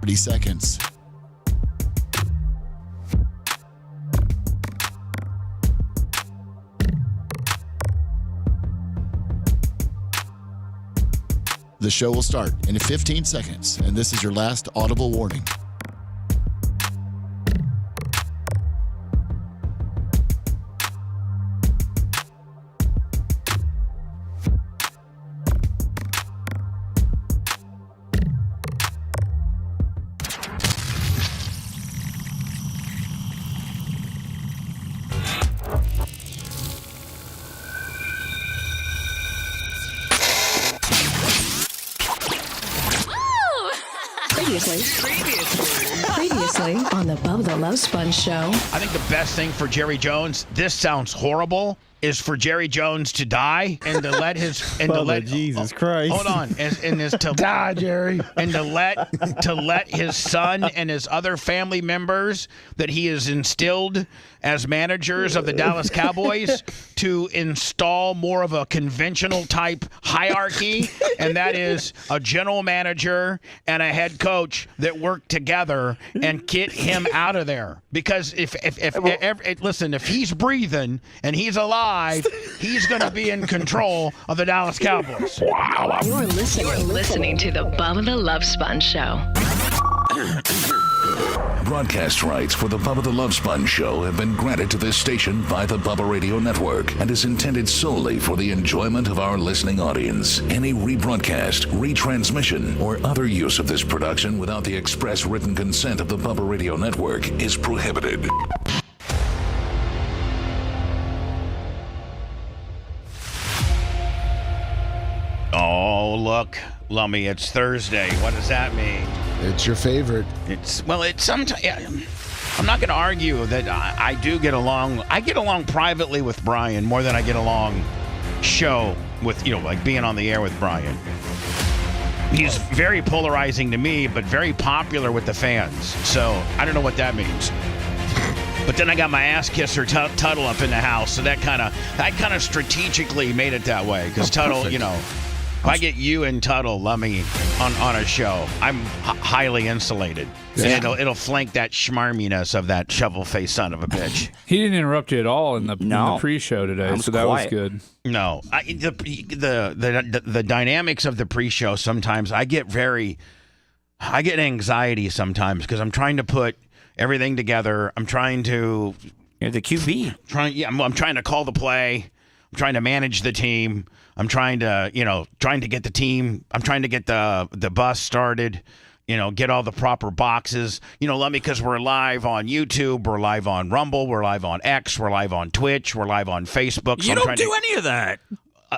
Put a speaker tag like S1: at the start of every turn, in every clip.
S1: 30 seconds. The show will start in 15 seconds, and this is your last audible warning.
S2: Previously on the Bubba the Love Sponge show.
S3: I think the best thing for Jerry Jones, this sounds horrible, is for Jerry Jones to die and to let his
S4: Jesus Christ.
S3: Hold on, and is to die, Jerry, and to let his son and his other family members that he has instilled as managers of the Dallas Cowboys to install more of a conventional type hierarchy, and that is a general manager and a head coach that work together and get him out of there. Because if he's breathing and he's alive, he's going to be in control of the Dallas Cowboys. Wow.
S2: You're listening to the Bubba the Love Sponge show.
S5: Broadcast rights for the Bubba the Love Sponge show have been granted to this station by the Bubba Radio Network and is intended solely for the enjoyment of our listening audience. Any rebroadcast, retransmission, or other use of this production without the express written consent of the Bubba Radio Network is prohibited.
S3: Oh, look, Lummy, it's Thursday. What does that mean?
S1: It's your favorite.
S3: It's sometimes. I'm not going to argue that I do get along. I get along privately with Brian more than I get along show with, like being on the air with Brian. He's very polarizing to me, but very popular with the fans. So I don't know what that means. But then I got my ass kisser Tuttle up in the house, so that kind of strategically made it that way. Because Tuttle, if I get you and Tuttle, Lummy, on a show, I'm highly insulated. Yeah. And it'll flank that schmarminess of that shovel-faced son of a bitch.
S4: He didn't interrupt you at all in the pre-show today, so that was good.
S3: No, the dynamics of the pre-show sometimes I get anxiety sometimes because I'm trying to put everything together. I'm trying to.
S6: You're the QB.
S3: I'm trying to call the play. I'm trying to manage the team. I'm trying to get the team. I'm trying to get the bus started. Get all the proper boxes. Because we're live on YouTube, we're live on Rumble, we're live on X, we're live on Twitch, we're live on Facebook. So
S6: you don't do any of that.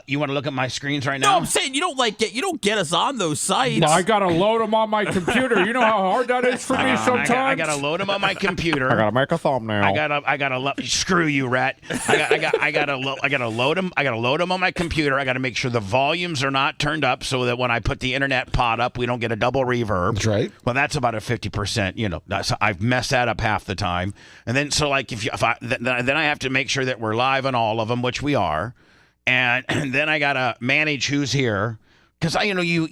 S3: You want to look at my screens right now?
S6: No, I'm saying you don't get us on those sites.
S4: I gotta load them on my computer. You know how hard that is for me sometimes.
S3: I gotta load them on my computer.
S4: I gotta make a thumbnail.
S3: I gotta screw you, rat. I gotta load them. I gotta load them on my computer. I gotta make sure the volumes are not turned up so that when I put the internet pod up, we don't get a double reverb.
S1: That's right.
S3: Well, that's about a 50%. So I've messed that up half the time. And then so like then I have to make sure that we're live on all of them, which we are. And then I gotta manage who's here, because you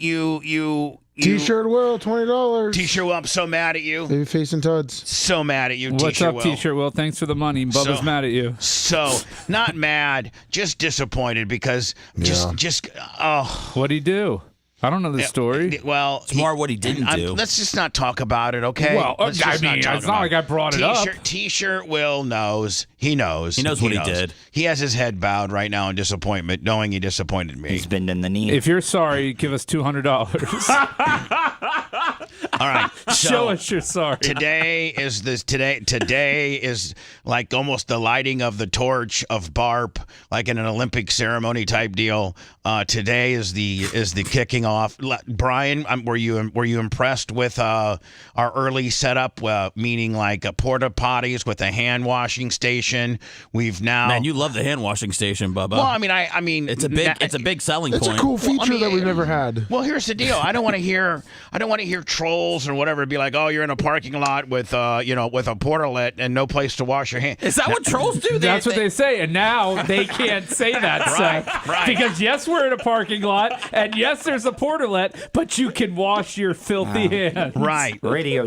S7: T-shirt Will, $20.
S3: T-shirt Will, I'm so mad at you.
S7: Babyface and Tuds.
S3: So mad at you.
S4: What's
S3: T-shirt
S4: up,
S3: Will.
S4: T-shirt Will? Thanks for the money. Bubba's mad at you.
S3: So not mad, just disappointed because
S4: What'd he do? I don't know the story.
S3: Well,
S6: it's more what he didn't do.
S3: Let's just not talk about it, okay?
S4: Well, it's not like I brought it up.
S3: T-shirt Will knows. He knows.
S6: He knows what he did.
S3: He has his head bowed right now in disappointment, knowing he disappointed me.
S6: He's bending the knee.
S4: If you're sorry, give us $200.
S3: All right. So
S4: show us you're sorry.
S3: Today is like almost the lighting of the torch of BARP, like in an Olympic ceremony type deal. Today is the kicking off. Brian, were you impressed with our early setup? Meaning like porta potties with a hand washing station. We've now.
S6: Man, you love the hand washing station, Bubba.
S3: Well, I mean,
S6: it's a big selling point.
S7: It's a cool feature that we've never had.
S3: Well, here's the deal. I don't want to hear trolls or whatever be like, oh, you're in a parking lot with with a portalet and no place to wash your hands.
S6: Is that what trolls do?
S4: That's what they say, and now they can't say that, Seth.
S3: Right.
S4: Because yes, we're in a parking lot, and yes, there's a portalet, but you can wash your filthy hands.
S3: Right.
S8: Radio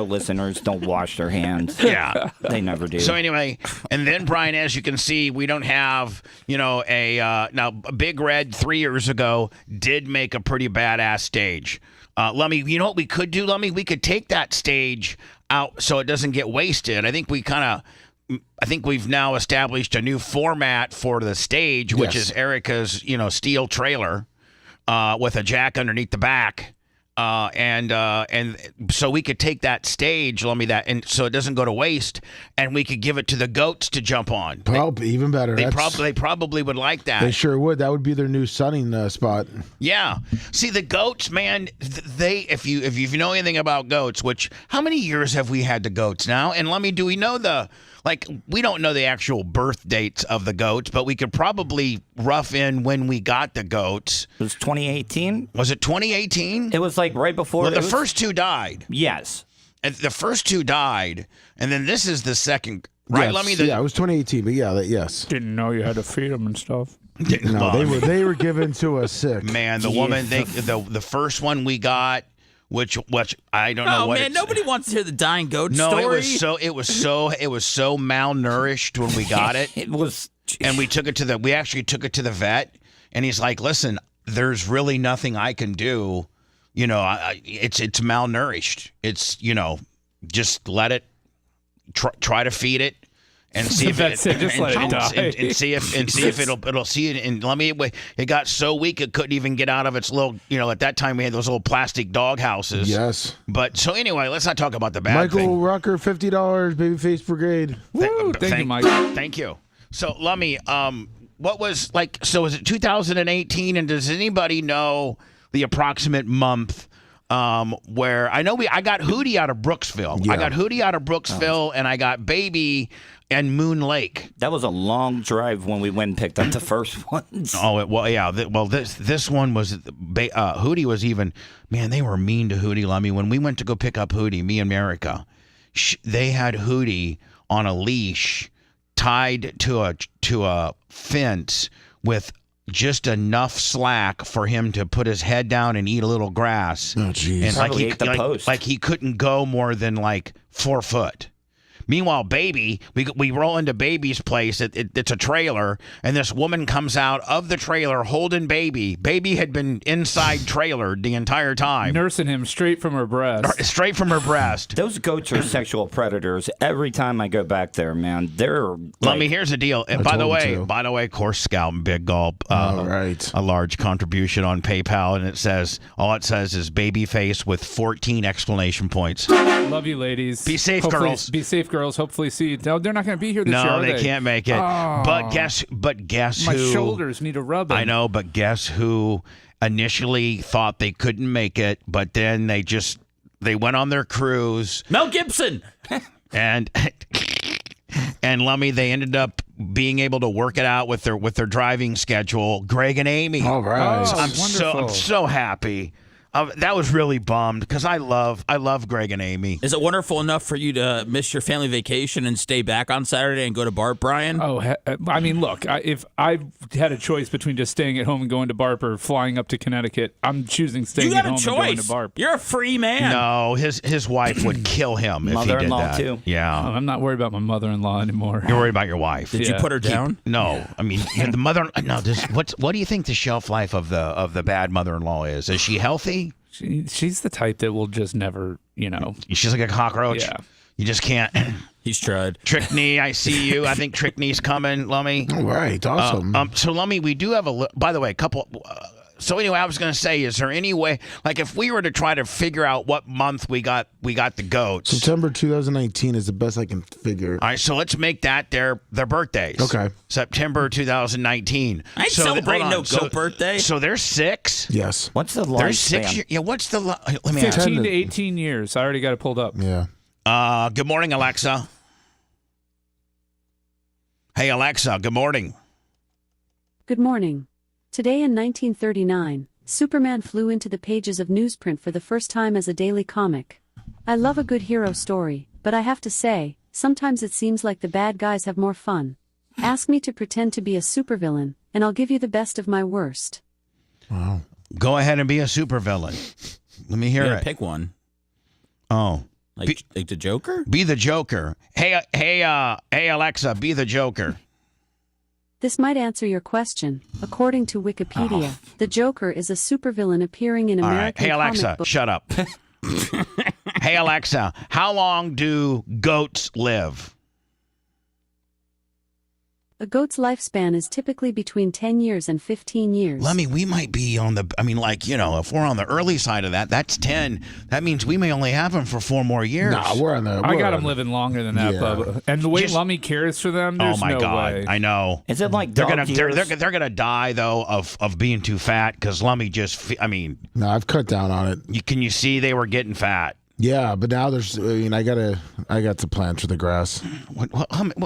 S8: listeners don't wash their hands.
S3: Yeah.
S8: They never do.
S3: So anyway, and then Brian, as you can see, we don't have, now Big Red 3 years ago did make a pretty badass stage. Lummy, you know what we could do, Lummy? We could take that stage out so it doesn't get wasted. I think we've now established a new format for the stage, which is Erica's, steel trailer with a jack underneath the back. And so we could take that stage, and so it doesn't go to waste, and we could give it to the goats to jump on.
S7: Even better.
S3: They probably would like that.
S7: They sure would. That would be their new sunning spot.
S3: Yeah. See, the goats, man. If you know anything about goats, which how many years have we had the goats now? And do we know we don't know the actual birth dates of the goats, but we could probably rough in when we got the goats.
S8: It was 2018.
S3: Was it 2018?
S8: It was right before.
S3: Well, the first two died.
S8: Yes.
S3: And the first two died, and then this is the second. Right?
S7: Yes. It was 2018, but yes.
S4: Didn't know you had to feed them and stuff.
S7: No, they were given to us sick.
S3: Man, the woman, the first one we got. Which I don't know what.
S6: Oh man, nobody wants to hear the dying goat
S3: story.
S6: No,
S3: it was so malnourished when we got it.
S8: It was,
S3: and we actually took it to the vet, and he's like, "Listen, there's really nothing I can do. It's malnourished. It's just let it try to feed it." And see if
S4: it just let it die.
S3: And see if it'll see it. And it got so weak it couldn't even get out of its little. At that time we had those little plastic dog houses.
S7: Yes.
S3: But so anyway, let's not talk about the bad
S7: Michael
S3: thing.
S7: Rucker, $50, Babyface Brigade.
S4: Woo, thank you, Mike.
S3: Thank you. So Lummy, what was so is it 2018? And does anybody know the approximate month? Where I know I got Hootie out of Brooksville.
S7: Yeah.
S3: I got Hootie out of Brooksville, and I got Baby and Moon Lake.
S8: That was a long drive when we went and picked up the first ones.
S3: This one was Hootie was even, man, they were mean to Hootie, Lummy. When we went to go pick up Hootie, me and America, they had Hootie on a leash tied to a fence with just enough slack for him to put his head down and eat a little grass.
S7: Oh, jeez.
S3: And
S8: Probably ate the post.
S3: like he couldn't go more than 4 foot. Meanwhile, Baby, we roll into Baby's place. It's a trailer, and this woman comes out of the trailer holding Baby. Baby had been inside trailered the entire time.
S4: Nursing him straight from her breast.
S3: Straight from her breast.
S8: Those goats are sexual predators. Every time I go back there, man, they're.
S3: Here's the deal. By the way, Course Scout and Big Gulp.
S7: All right.
S3: A large contribution on PayPal, and all it says is Babyface with 14 exclamation points.
S4: Love you, ladies.
S3: Be safe,
S4: Hopefully,
S3: girls.
S4: Be safe, girls. Hopefully see you. No, they're not going to be here this year,
S3: No,
S4: are
S3: they can't make it.
S4: Oh.
S3: But guess
S4: My
S3: who?
S4: shoulders need a rubbing.
S3: I know, but guess who initially thought they couldn't make it, but then they went on their cruise.
S6: Mel Gibson.
S3: And Lummy, they ended up being able to work it out with their driving schedule. Greg and Amy.
S7: All right.
S4: Oh,
S3: I'm
S4: wonderful.
S3: so happy. That was really bummed because I love Greg and Amy.
S6: Is it wonderful enough for you to miss your family vacation and stay back on Saturday and go to Bart, Brian?
S4: Oh, I mean, look, if I had a choice between just staying at home and going to BARP or flying up to Connecticut, I'm choosing staying at home and going to BARP.
S6: You're a free man.
S3: No, his wife would kill him if he did
S8: Mother-in-law,
S3: that.
S8: too.
S3: Yeah.
S4: Oh, I'm not worried about my mother-in-law anymore.
S3: You're worried about your wife.
S6: Did you put her down?
S3: No, I mean the mother. No, what do you think the shelf life of the bad mother-in-law is? Is she healthy?
S4: She's the type that will just never,
S3: She's like a cockroach.
S4: Yeah.
S3: You just can't.
S6: He's tried.
S3: Trickney, I see you. I think Trickney's coming, Lummy.
S7: All right. Awesome.
S3: So Lummy, we do have by the way, a couple. So anyway, I was going to say, is there any way, if we were to try to figure out what month we got the goats?
S7: September 2019 is the best I can figure.
S3: All right, so let's make that their birthdays.
S7: Okay.
S3: September 2019.
S6: I ain't celebrating no goat birthday.
S3: So they're 6.
S7: Yes.
S8: What's the
S3: They're 6
S8: lifespan?
S3: years. Yeah, what's the let me ask.
S4: 15 to 18 years. I already got it pulled up.
S7: Yeah.
S3: Good morning, Alexa. Hey, Alexa, good morning.
S9: Good morning. Today in 1939, Superman flew into the pages of newsprint for the first time as a daily comic. I love a good hero story, but I have to say, sometimes it seems like the bad guys have more fun. Ask me to pretend to be a supervillain, and I'll give you the best of my worst.
S7: Wow.
S3: Go ahead and be a supervillain. Let me hear it.
S6: Pick one.
S3: Oh.
S6: Like the Joker?
S3: Be the Joker. Hey, Alexa, be the Joker.
S9: This might answer your question. According to Wikipedia, the Joker is a supervillain appearing in
S3: All right.
S9: American
S3: Hey, Alexa,
S9: comic book.
S3: shut up. Hey, Alexa, how long do goats live?
S9: A goat's lifespan is typically between 10 years and 15 years.
S3: Lemmy, we might be on the, if we're on the early side of that, that's 10. That means we may only have them for 4 more years.
S7: Nah, we're on the.
S4: I got them living longer than that,
S7: Yeah.
S4: Bubba. And the way Lummy cares for them, there's
S3: oh my
S4: no
S3: God,
S4: way.
S3: I know.
S8: Is it like
S3: they're
S8: dog
S3: gonna
S8: years?
S3: they're gonna die though of being too fat because Lummy just
S7: No, I've cut down on it.
S3: can you see they were getting fat?
S7: Yeah, but now there's. I got some plans for the grass.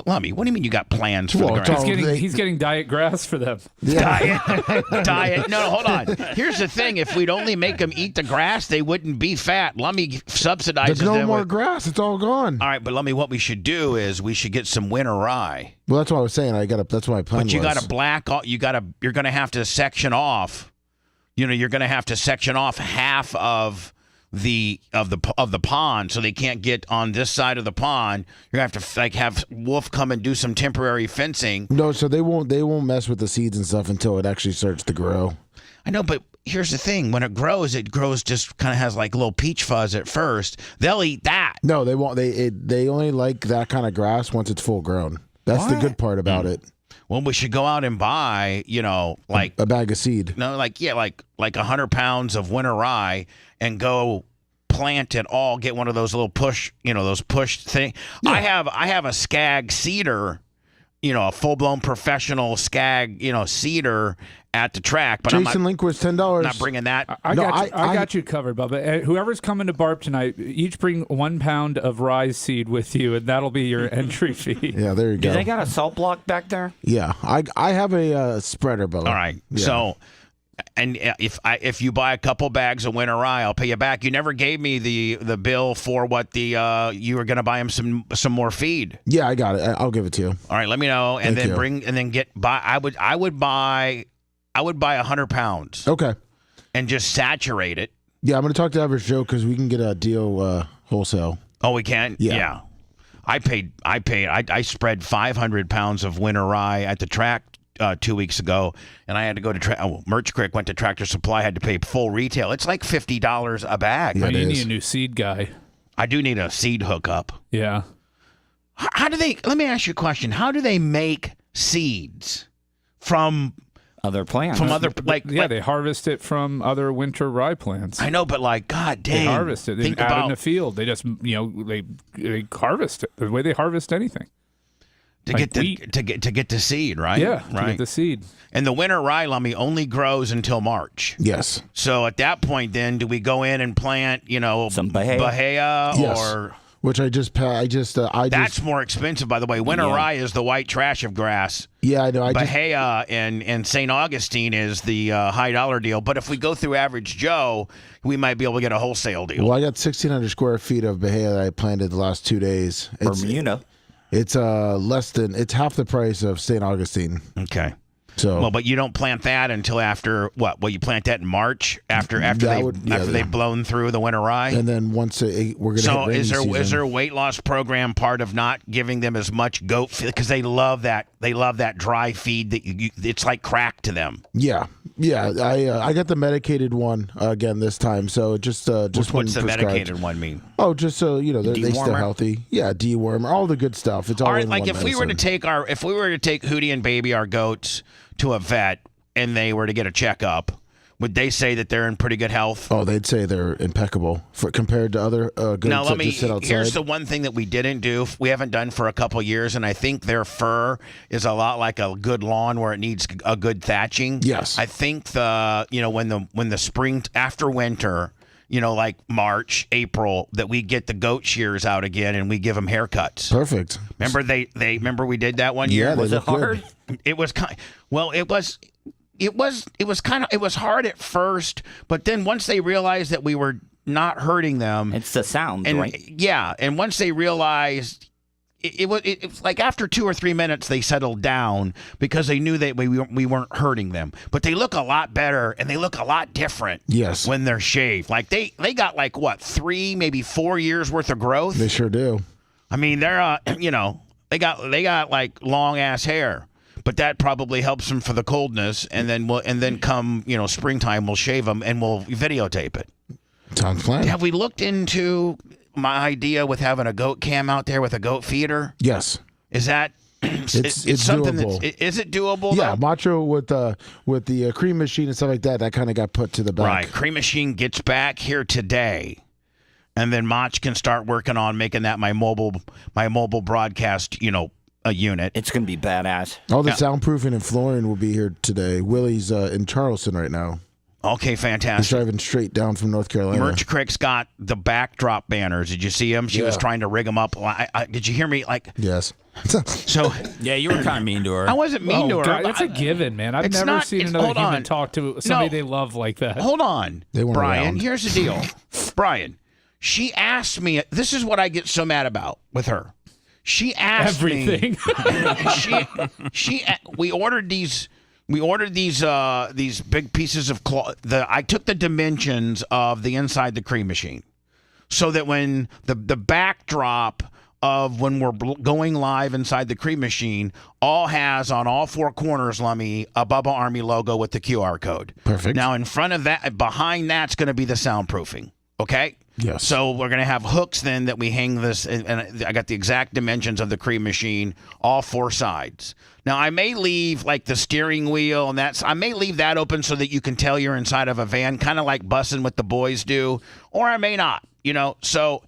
S3: Lummy, what do you mean you got plans for the
S7: Well,
S3: grass?
S4: He's getting diet grass for them.
S3: Diet. No, hold on. Here's the thing: if we'd only make them eat the grass, they wouldn't be fat. Lummy subsidizes
S7: There's no
S3: them
S7: more
S3: with-
S7: grass. It's all gone.
S3: All right, but Lummy, what we should do is we should get some winter rye.
S7: Well, that's what I was saying. That's what my plan
S3: But you
S7: was.
S3: got to you're going to have to section off. You're going to have to section off half of the pond, so they can't get on this side of the pond. You're going to have to have Wolf come and do some temporary fencing.
S7: No, so they won't mess with the seeds and stuff until it actually starts to grow.
S3: I know, but here's the thing: when it grows just kind of has like a little peach fuzz at first. They'll eat that.
S7: No, they won't. They only like that kind of grass once it's full grown. That's the good part about it.
S3: Well, we should go out and buy, like
S7: a bag of seed.
S3: No, like 100 pounds of winter rye and go plant it all. Get one of those little push, those push thing. Yeah. I have a Skag seeder, a full blown professional Skag, seeder at the track. But
S7: Jason Lindquist, $10.
S3: Not bringing that.
S4: I got you covered, Bubba. Whoever's coming to Barb tonight, each bring 1 pound of rye seed with you, and that'll be your entry fee.
S7: Yeah, there you go.
S8: Do they got a salt block back there?
S7: Yeah, I have a spreader, Bubba.
S3: All right,
S7: yeah.
S3: So. And if you buy a couple bags of winter rye, I'll pay you back. You never gave me the bill for what you were going to buy him some more feed.
S7: Yeah, I got it. I'll give it to you.
S3: All right, let me know, and I would buy 100 pounds.
S7: Okay.
S3: And just saturate it.
S7: Yeah, I'm going to talk to Average Joe because we can get a deal wholesale.
S3: Oh, we can?
S7: Yeah.
S3: I spread 500 pounds of winter rye at the track 2 weeks ago, and I had to go to Merch Creek, went to Tractor Supply, had to pay full retail. It's like $50 a bag.
S4: Yeah, you need a new seed guy.
S3: I do need a seed hookup.
S4: Yeah.
S3: How do they, let me ask you a question. How do they make seeds from
S8: other plants?
S4: They harvest it from other winter rye plants.
S3: I know, but god dang.
S4: They harvest it. They out in the field. They just, they harvest it the way they harvest anything.
S3: To get the seed, right?
S4: Yeah,
S3: right.
S4: To get the seed.
S3: And the winter rye, Lummy, only grows until March.
S7: Yes.
S3: So at that point, then, do we go in and plant, some Bahia
S7: yes.
S3: or?
S7: Which
S3: That's more expensive, by the way. Winter rye is the white trash of grass.
S7: Yeah, I know.
S3: Bahia and St. Augustine is the high dollar deal. But if we go through Average Joe, we might be able to get a wholesale deal.
S7: Well, I got 1,600 square feet of Bahia that I planted the last 2 days.
S8: Bermuda.
S7: It's it's half the price of St. Augustine.
S3: Okay.
S7: So
S3: but you don't plant that until after what? Well, you plant that in March after they've blown through the winter rye.
S7: And then once we're going to
S3: So is there a weight loss program part of not giving them as much goat feed because they love that dry feed that it's like crack to them.
S7: Yeah. I got the medicated one again this time. So just
S3: what's the medicated one mean?
S7: Oh, just so they stay healthy. Yeah, dewormer, all the good stuff. It's all
S3: right.
S7: in
S3: Like
S7: one
S3: if we were to take Hootie and Baby, our goats, to a vet and they were to get a checkup, would they say that they're in pretty good health?
S7: Oh, they'd say they're impeccable compared to other goats that just sit outside.
S3: Here's the one thing that we didn't do, we haven't done for a couple of years, and I think their fur is a lot like a good lawn where it needs a good thatching.
S7: Yes.
S3: I think when the spring after winter, like March, April, that we get the goat shears out again and we give them haircuts.
S7: Perfect.
S3: Remember remember we did that one year?
S7: Yeah,
S8: was it hard?
S3: It was it was it was hard at first, but then once they realized that we were not hurting them,
S8: It's the sound,
S3: and
S8: right?
S3: yeah, and once they realized it was like after 2 or 3 minutes they settled down because they knew that we weren't hurting them. But they look a lot better and they look a lot different.
S7: Yes.
S3: When they're shaved, like they got like what 3, maybe 4 years worth of growth.
S7: They sure do.
S3: I mean, they're they got like long ass hair. But that probably helps them for the coldness, and then come springtime we'll shave them and we'll videotape it.
S7: Sounds fine.
S3: Have we looked into my idea with having a goat cam out there with a goat feeder?
S7: Yes.
S3: Is that
S7: it's
S3: something
S7: doable.
S3: Is it doable?
S7: Yeah,
S3: though?
S7: Macho with the cream machine and stuff like that. That kind of got put to the back.
S3: Right. Cream Machine gets back here today, and then Mach can start working on making that my mobile broadcast. A unit.
S8: It's going to be badass.
S7: All the soundproofing and flooring will be here today. Willie's in Charleston right now.
S3: Okay,
S7: He's
S3: fantastic.
S7: driving straight down from North Carolina.
S3: Merch Crick's got the backdrop banners. Did you see him? She was trying to rig them up. Did you hear me?
S7: Yes.
S3: So
S6: Yeah, you were kind of mean to her.
S3: I wasn't mean to her.
S4: God, that's a given, man. I've
S3: It's
S4: never
S3: not-
S4: seen
S3: it's-
S4: another
S3: hold
S4: human
S3: on.
S4: talk to somebody
S3: No.
S4: they love like that.
S3: Hold on,
S7: They weren't
S3: Brian.
S7: around.
S3: Here's the deal, Brian. She asked me. This is what I get so mad about with her. She asked
S4: Everything.
S3: We ordered these big pieces of cloth. I took the dimensions of the inside the cream machine, so that when the backdrop of when we're going live inside the cream machine all has on all 4 corners, Lummy, a Bubba Army logo with the QR code.
S7: Perfect.
S3: Now in front of that, behind that's going to be the soundproofing. Okay.
S7: Yes.
S3: So we're going to have hooks then that we hang this, and I got the exact dimensions of the cream machine, all 4 sides. Now I may leave like the steering wheel and I may leave that open so that you can tell you're inside of a van, kind of like bussing what the boys do, or I may not. So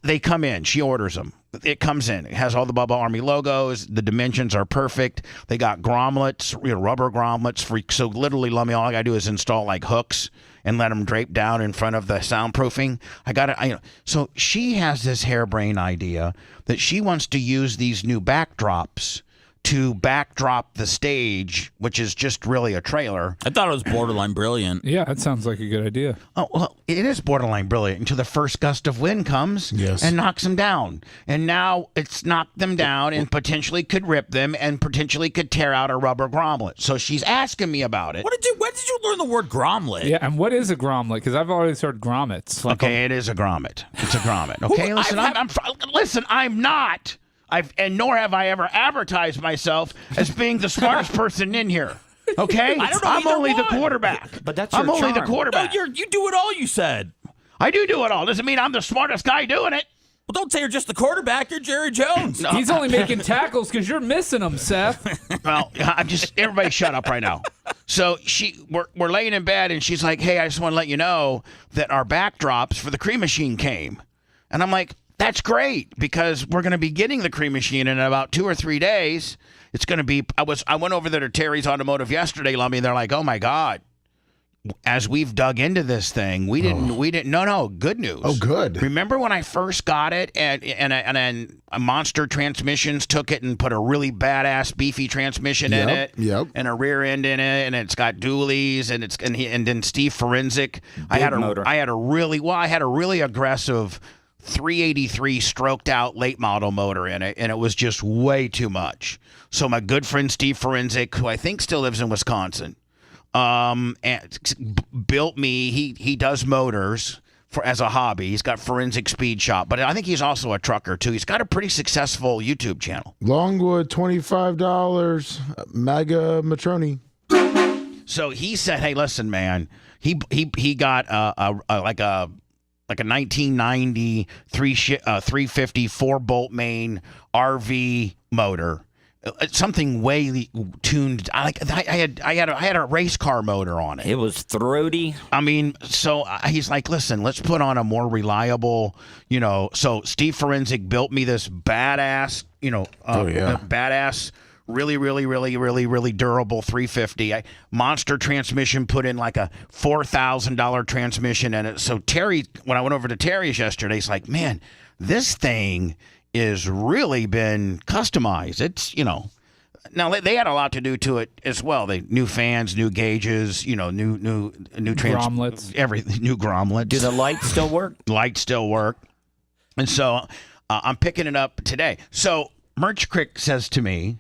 S3: they come in. She orders them. It comes in. It has all the Bubba Army logos. The dimensions are perfect. They got grommets, rubber grommets. So literally, Lummy, all I got to do is install like hooks and let them drape down in front of the soundproofing. So she has this harebrained idea that she wants to use these new backdrops to backdrop the stage, which is just really a trailer.
S6: I thought it was borderline brilliant.
S4: Yeah, that sounds like a good idea.
S3: Oh, well, it is borderline brilliant until the first gust of wind comes and knocks them down. And now it's knocked them down and potentially could rip them and potentially could tear out a rubber grommet. So she's asking me about it.
S6: When did you learn the word gromlet?
S4: Yeah, and what is a grommet? Because I've always heard grommets.
S3: Okay, it is a grommet. It's a grommet. Okay, listen, I'm not. Nor have I ever advertised myself as being the smartest person in here. Okay,
S6: I don't know
S3: I'm
S6: either
S3: only the
S6: one.
S3: quarterback.
S8: But that's
S3: I'm
S8: your
S3: only the
S8: charm.
S3: quarterback.
S6: No, you do it all, you said.
S3: I do it all. Doesn't mean I'm the smartest guy doing it.
S6: Well, don't say you're just the quarterback. You're Jerry Jones.
S4: He's only making tackles because you're missing them, Seth.
S3: Well, I'm just everybody shut up right now. So we're laying in bed and she's like, "Hey, I just want to let you know that our backdrops for the cream machine came," and I'm like, "That's great because we're going to be getting the cream machine in about 2 or 3 days. It's going to be." I went over there to Terry's Automotive yesterday, Lummy, and they're like, "Oh my God." As we've dug into this thing, we didn't. No, good news.
S7: Oh, good.
S3: Remember when I first got it, and Monster Transmissions took it and put a really badass beefy transmission in it, and a rear end in it, and it's got dualies, and then Steve Forensic. I had a really aggressive 383 stroked out late model motor in it, and it was just way too much. So my good friend Steve Forensic, who I think still lives in Wisconsin, and built me. He does motors as a hobby. He's got Forensic Speed Shop, but I think he's also a trucker too. He's got a pretty successful YouTube channel.
S7: Longwood, $25. Mega Matroni.
S3: So he said, "Hey, listen, man. He got a 1990 350 4-bolt main RV motor." Something way tuned. I had a race car motor on it.
S8: It was throaty.
S3: I mean, so he's like, "Listen, let's put on a more reliable, So Steve Forensic built me this badass, badass, really durable 350. Monster transmission, put in like a $4,000 transmission in it. So Terry, when I went over to Terry's yesterday, he's like, "Man, this thing is really been customized. It's, Now they had a lot to do to it as well. They new fans, new gauges, new
S4: grommets,
S3: everything, new grommets.
S8: Do the lights still work?
S3: Lights still work, and so I'm picking it up today. So Merch Crick says to me,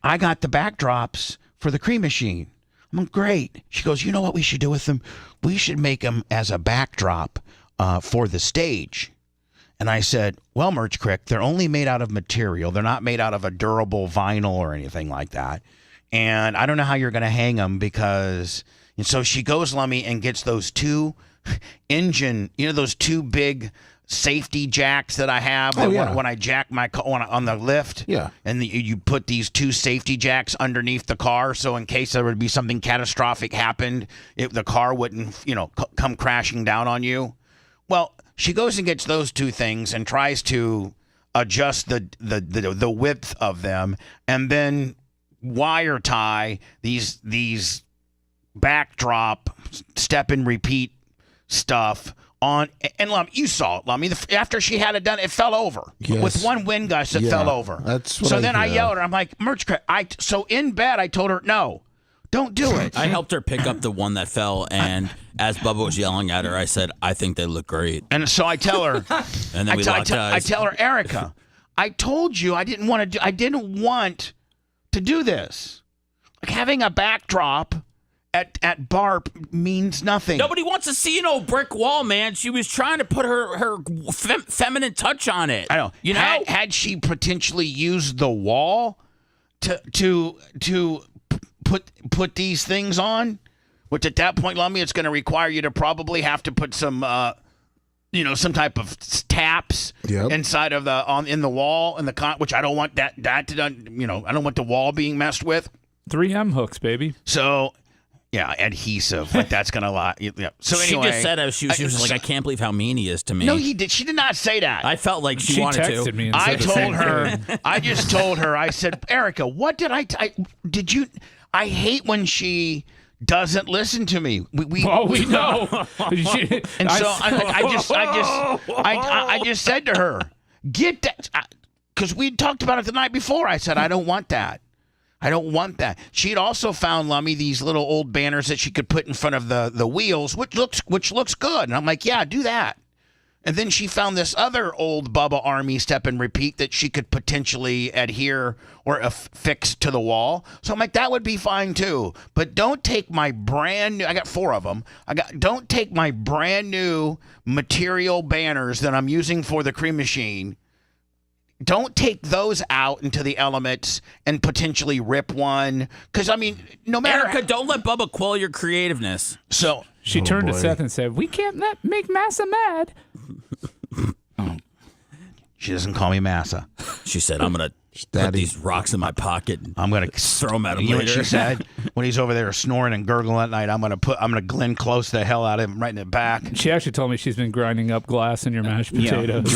S3: "I got the backdrops for the cream machine." I'm like, great. She goes, "You know what we should do with them? We should make them as a backdrop for the stage." And I said, "Well, Merch Crick, they're only made out of material. They're not made out of a durable vinyl or anything like that. And I don't know how you're going to hang them because..." And so she goes, Lummy, and gets those two those two big safety jacks that I have when I jack my car on the lift.
S7: Yeah.
S3: And you put these two safety jacks underneath the car, so in case there would be something catastrophic happened, the car wouldn't, come crashing down on you. Well, she goes and gets those two things and tries to adjust the width of them, and then wire tie these backdrop step and repeat stuff on. And you saw it, Lummy. After she had it done, it fell over.
S7: Yes.
S3: With one wind gust, it fell over.
S7: That's what
S3: so then I yelled at her. I'm like, Merch Crick. So in bed, I told her, no, don't do it.
S6: I helped her pick up the one that fell, and as Bubba was yelling at her, I said, "I think they look great."
S3: And so I tell her,
S6: and then we locked eyes.
S3: I tell her, Erica, I told you I didn't want to do this. Like having a backdrop at BARP means nothing.
S6: Nobody wants to see an old brick wall, man. She was trying to put her feminine touch on it.
S3: I know. Had she potentially used the wall to put these things on, which at that point, Lummy, it's going to require you to probably have to put some some type of taps inside of in the wall and which I don't want that to done. I don't want the wall being messed with.
S4: 3M hooks, baby.
S3: So. Yeah, adhesive. Like that's gonna lie. Yeah. So anyway,
S6: she just said she was like, "I can't believe how mean he is to me."
S3: No, he did. She did not say that.
S6: I felt like she wanted
S4: texted
S6: to.
S4: Me and
S3: I
S4: said the
S3: told
S4: same
S3: her.
S4: thing.
S3: I just told her. I said, Erica, what did did you? I hate when she doesn't listen to me. We
S4: know.
S3: And so I just said to her, get that, because we talked about it the night before. I said, I don't want that. I don't want that. She had also found, Lummy, these little old banners that she could put in front of the wheels, which looks good. And I'm like, yeah, do that. And then she found this other old Bubba Army step and repeat that she could potentially adhere or affix to the wall. So I'm like, that would be fine too. But don't take my brand new, I got 4 of them. Don't take my brand new material banners that I'm using for the cream machine. Don't take those out into the elements and potentially rip one. Because, I mean, no matter...
S6: Erica, don't let Bubba quell your creativeness.
S3: So...
S4: She turned to Seth and said, "We can't make Massa mad."
S3: She doesn't call me Massa.
S6: She said, "I'm going to put these rocks in my pocket.
S3: I'm going to
S6: throw them at him
S3: later."
S6: What
S3: she said? When he's over there snoring and gurgling at night, I'm going to Glenn Close the hell out of him right in the back.
S4: She actually told me she's been grinding up glass in your mashed potatoes.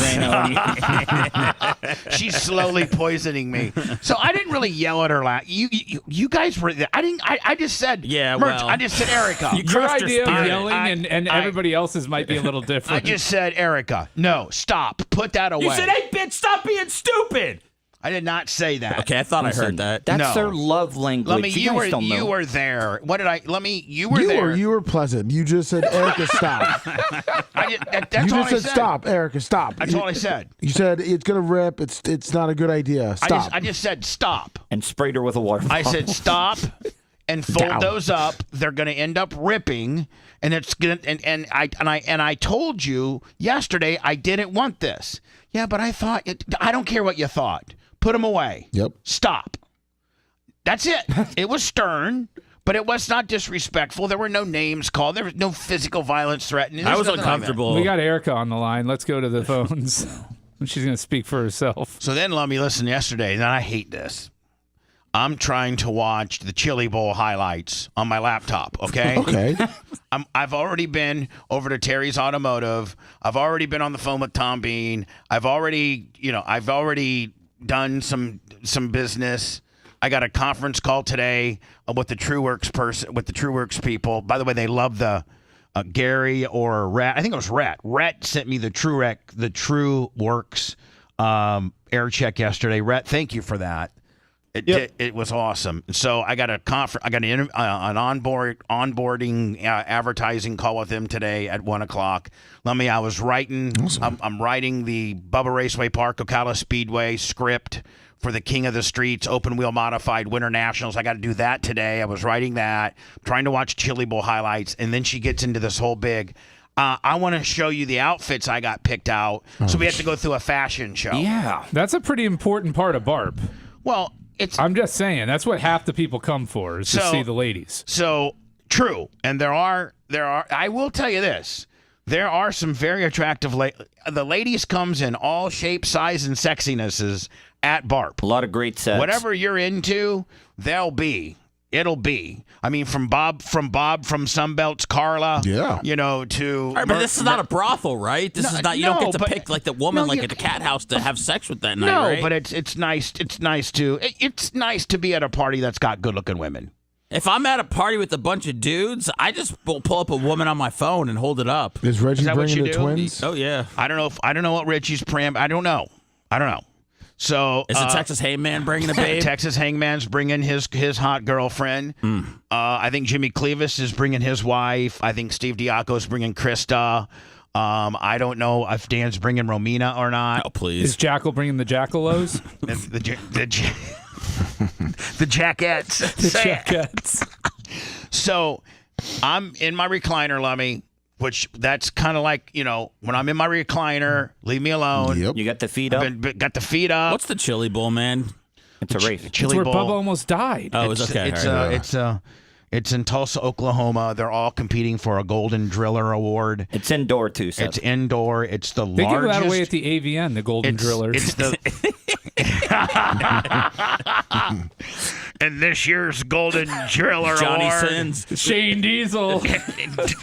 S3: She's slowly poisoning me. So I didn't really yell at her. You guys were. I just said.
S6: Yeah.
S3: Merch,
S6: Well,
S3: I just said, Erica.
S4: Your idea of yelling and everybody else's might be a little different.
S3: I just said, Erica. No, stop. Put that away.
S6: You said, "Hey, bitch, stop being stupid."
S3: I did not say that.
S6: Okay, I thought I heard that.
S8: That's their love language.
S3: Let me. You
S8: know.
S3: were there. What did I? Let me. You were there.
S7: You were pleasant. You just said, Erica, stop.
S3: That's all I
S7: said, stop, Erica, stop.
S3: That's all I said.
S7: You said it's gonna rip. It's not a good idea. Stop.
S3: I just said stop.
S8: And sprayed her with a water bottle.
S3: I said stop and fold those up. They're gonna end up ripping, and it's gonna. And I told you yesterday I didn't want this. Yeah, but I thought I don't care what you thought. Put them away.
S7: Yep.
S3: Stop. That's it. It was stern, but it was not disrespectful. There were no names called. There was no physical violence threatened.
S6: I was uncomfortable.
S4: We got Erica on the line. Let's go to the phones. She's going to speak for herself.
S3: So then, let me listen yesterday, and I hate this. I'm trying to watch the Chili Bowl highlights on my laptop, okay?
S7: Okay.
S3: I've already been over to Terry's Automotive. I've already been on the phone with Tom Bean. I've already done some business. I got a conference call today with the TrueWorks people. By the way, they love the Gary or Rhett. I think it was Rhett. Rhett sent me the TrueWorks air check yesterday. Rhett, thank you for that. It was awesome. So I got an onboarding advertising call with him today at 1:00. I was writing.
S7: Awesome.
S3: I'm writing the Bubba Raceway Park Ocala Speedway script for the King of the Streets Open Wheel Modified Winter Nationals. I got to do that today. I was writing that, trying to watch Chili Bowl highlights, and then she gets into this whole big. I want to show you the outfits I got picked out. So we have to go through a fashion show.
S4: Yeah, that's a pretty important part of BARP.
S3: Well.
S4: I'm just saying that's what half the people come for is to see the ladies.
S3: So true, and there are. I will tell you this: there are some very attractive. The ladies comes in all shapes, size, and sexinesses at BARP.
S8: A lot of great sets.
S3: Whatever you're into, they'll be. It'll be. I mean, from Sunbelt's Carla.
S7: Yeah.
S3: To.
S6: All right, but this is not a brothel, right? This is not. You don't get to pick like the woman at the cat house to have sex with that night.
S3: No,
S6: right?
S3: but it's nice. It's nice to be at a party that's got good-looking women.
S6: If I'm at a party with a bunch of dudes, I just will pull up a woman on my phone and hold it up.
S7: Is Reggie
S3: that what
S7: bringing
S3: you
S7: the
S3: do?
S7: twins?
S6: Oh yeah.
S3: I don't know what Richie's pram. I don't know. So
S6: is the Texas Hangman bringing a babe?
S3: Texas Hangman's bringing his hot girlfriend. I think Jimmy Clevis is bringing his wife. I think Steve Diaco's bringing Krista. I don't know if Dan's bringing Romina or not.
S6: Oh, please.
S4: Is Jackal bringing the Jackalos?
S3: the Jackettes.
S4: The Jackettes.
S3: So I'm in my recliner, Lummy. Which that's kind of like, when I'm in my recliner, leave me alone.
S7: Yep.
S8: You got the feet up?
S3: Got the feet up.
S6: What's the Chili Bowl, man?
S8: It's a race.
S4: That's
S3: Chili
S4: where
S3: Bowl.
S4: Bubba almost died.
S6: Oh, it's okay.
S3: It's in Tulsa, Oklahoma. They're all competing for a Golden Driller Award.
S8: It's indoor, too, Seth.
S3: It's indoor. It's the
S4: They
S3: largest.
S4: give that away at the AVN, the Golden Drillers.
S3: It's the. And this year's Golden Driller
S6: Johnny
S3: Award.
S6: Sins.
S4: Shane Diesel.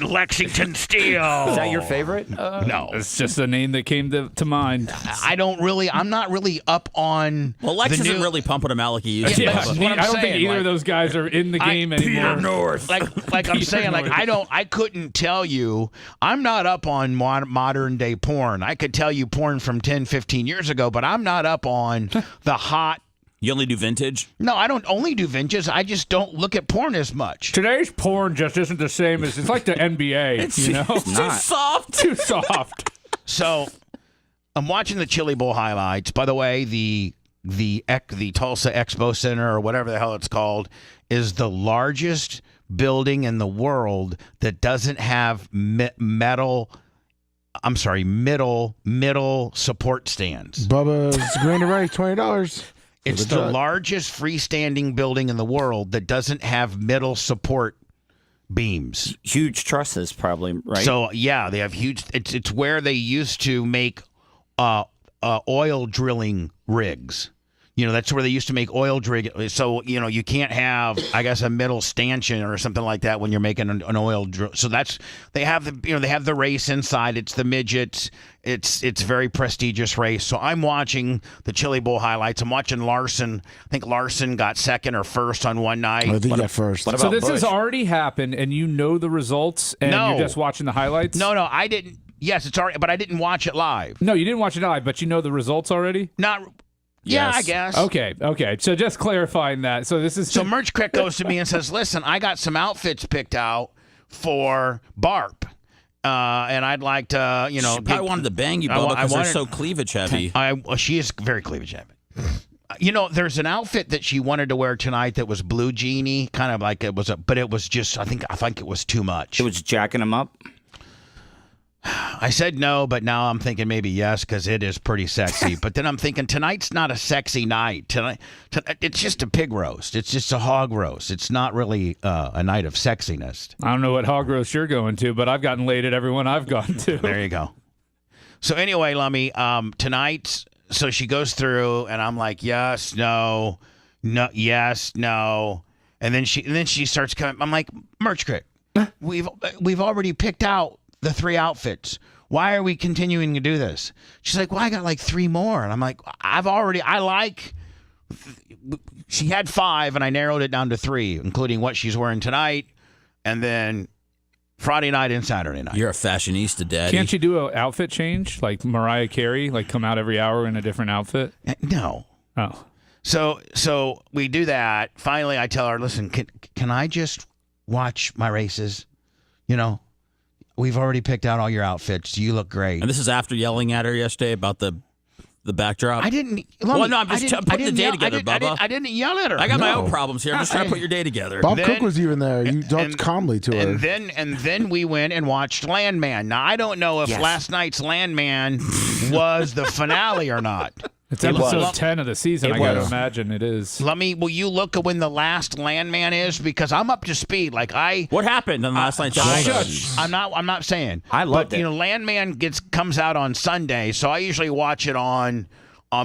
S3: Lexington Steel.
S8: Is that your favorite?
S3: No.
S4: It's just a name that came to mind.
S3: I'm not really up on.
S6: Well, Lex
S3: the
S6: isn't
S3: new,
S6: really pumping him out like he used to.
S3: Yeah,
S6: Bubba.
S3: that's what I'm
S4: I don't
S3: saying,
S4: think either of those guys are in the game anymore.
S6: North.
S3: Like I'm saying, like I couldn't tell you. I'm not up on modern day porn. I could tell you porn from 10, 15 years ago, but I'm not up on the hot.
S6: You only do vintage?
S3: No, I don't only do vintage. I just don't look at porn as much.
S4: Today's porn just isn't the same as it's like the NBA.
S6: It's
S4: too
S6: soft.
S4: Too soft.
S3: So I'm watching the Chili Bowl highlights. By the way, the Tulsa Expo Center or whatever the hell it's called is the largest building in the world that doesn't have middle support stands.
S7: Bubba's Grand Race, $20.
S3: It's the largest freestanding building in the world that doesn't have middle support beams.
S8: Huge trusses, probably, right?
S3: So yeah, they have huge. It's where they used to make oil drilling rigs. That's where they used to make oil drilling. So you can't have, I guess, a middle stanchion or something like that when you're making an oil drill. So they have the race inside. It's the midgets. It's a very prestigious race. So I'm watching the Chili Bowl highlights. I'm watching Larson. I think Larson got second or first on one night.
S7: I think he got first.
S8: What
S4: So
S8: about
S4: this
S8: Bush?
S4: has already happened, and you know the results, and
S3: No.
S4: you're just watching the highlights?
S3: No, I didn't. Yes, it's already, but I didn't watch it live.
S4: No, you didn't watch it live, but you know the results already?
S3: Not. Yeah,
S6: Yes.
S3: I guess.
S4: Okay. So just clarifying that. So this is
S3: So Merch Crick goes to me and says, "Listen, I got some outfits picked out for BARP, and I'd like to,
S6: She probably wanted to bang you, Bubba, because they're so cleavage heavy.
S3: She is very cleavage heavy. There's an outfit that she wanted to wear tonight that was blue jeany, kind of like it was but it was just, I think it was too much.
S8: It was jacking him up?
S3: I said no, but now I'm thinking maybe yes because it is pretty sexy. But then I'm thinking tonight's not a sexy night. Tonight, it's just a pig roast. It's just a hog roast. It's not really a night of sexiness.
S4: I don't know what hog roast you're going to, but I've gotten laid at everyone I've gone to.
S3: There you go. So anyway, Lummy, tonight's. So she goes through, and I'm like, yes, no, yes, no, and then she starts coming. I'm like, Merch Crick, we've already picked out the 3 outfits. Why are we continuing to do this? She's like, well, I got like 3 more. And I'm like, she had 5 and I narrowed it down to 3, including what she's wearing tonight and then Friday night and Saturday night.
S6: You're a fashionista, Daddy.
S4: Can't you do an outfit change like Mariah Carey, like come out every hour in a different outfit?
S3: No.
S4: Oh.
S3: So we do that. Finally, I tell her, listen, can I just watch my races? You know, we've already picked out all your outfits. You look great.
S6: And this is after yelling at her yesterday about the backdrop.
S3: I didn't.
S6: Well, no, I'm just putting the day together, Bubba.
S3: I didn't yell at her.
S6: I got my own problems here. I'm just trying to put your day together.
S7: Bob Cook was even there. You talked calmly to her.
S3: And then we went and watched Landman. Now I don't know if last night's Landman was the finale or not.
S4: It's episode 10 of the season. I got to imagine it is.
S3: Will you look at when the last Landman is? Because I'm up to speed.
S6: What happened on last night's episode?
S3: I'm not saying.
S8: I loved it.
S3: You know, Landman comes out on Sunday, so I usually watch it on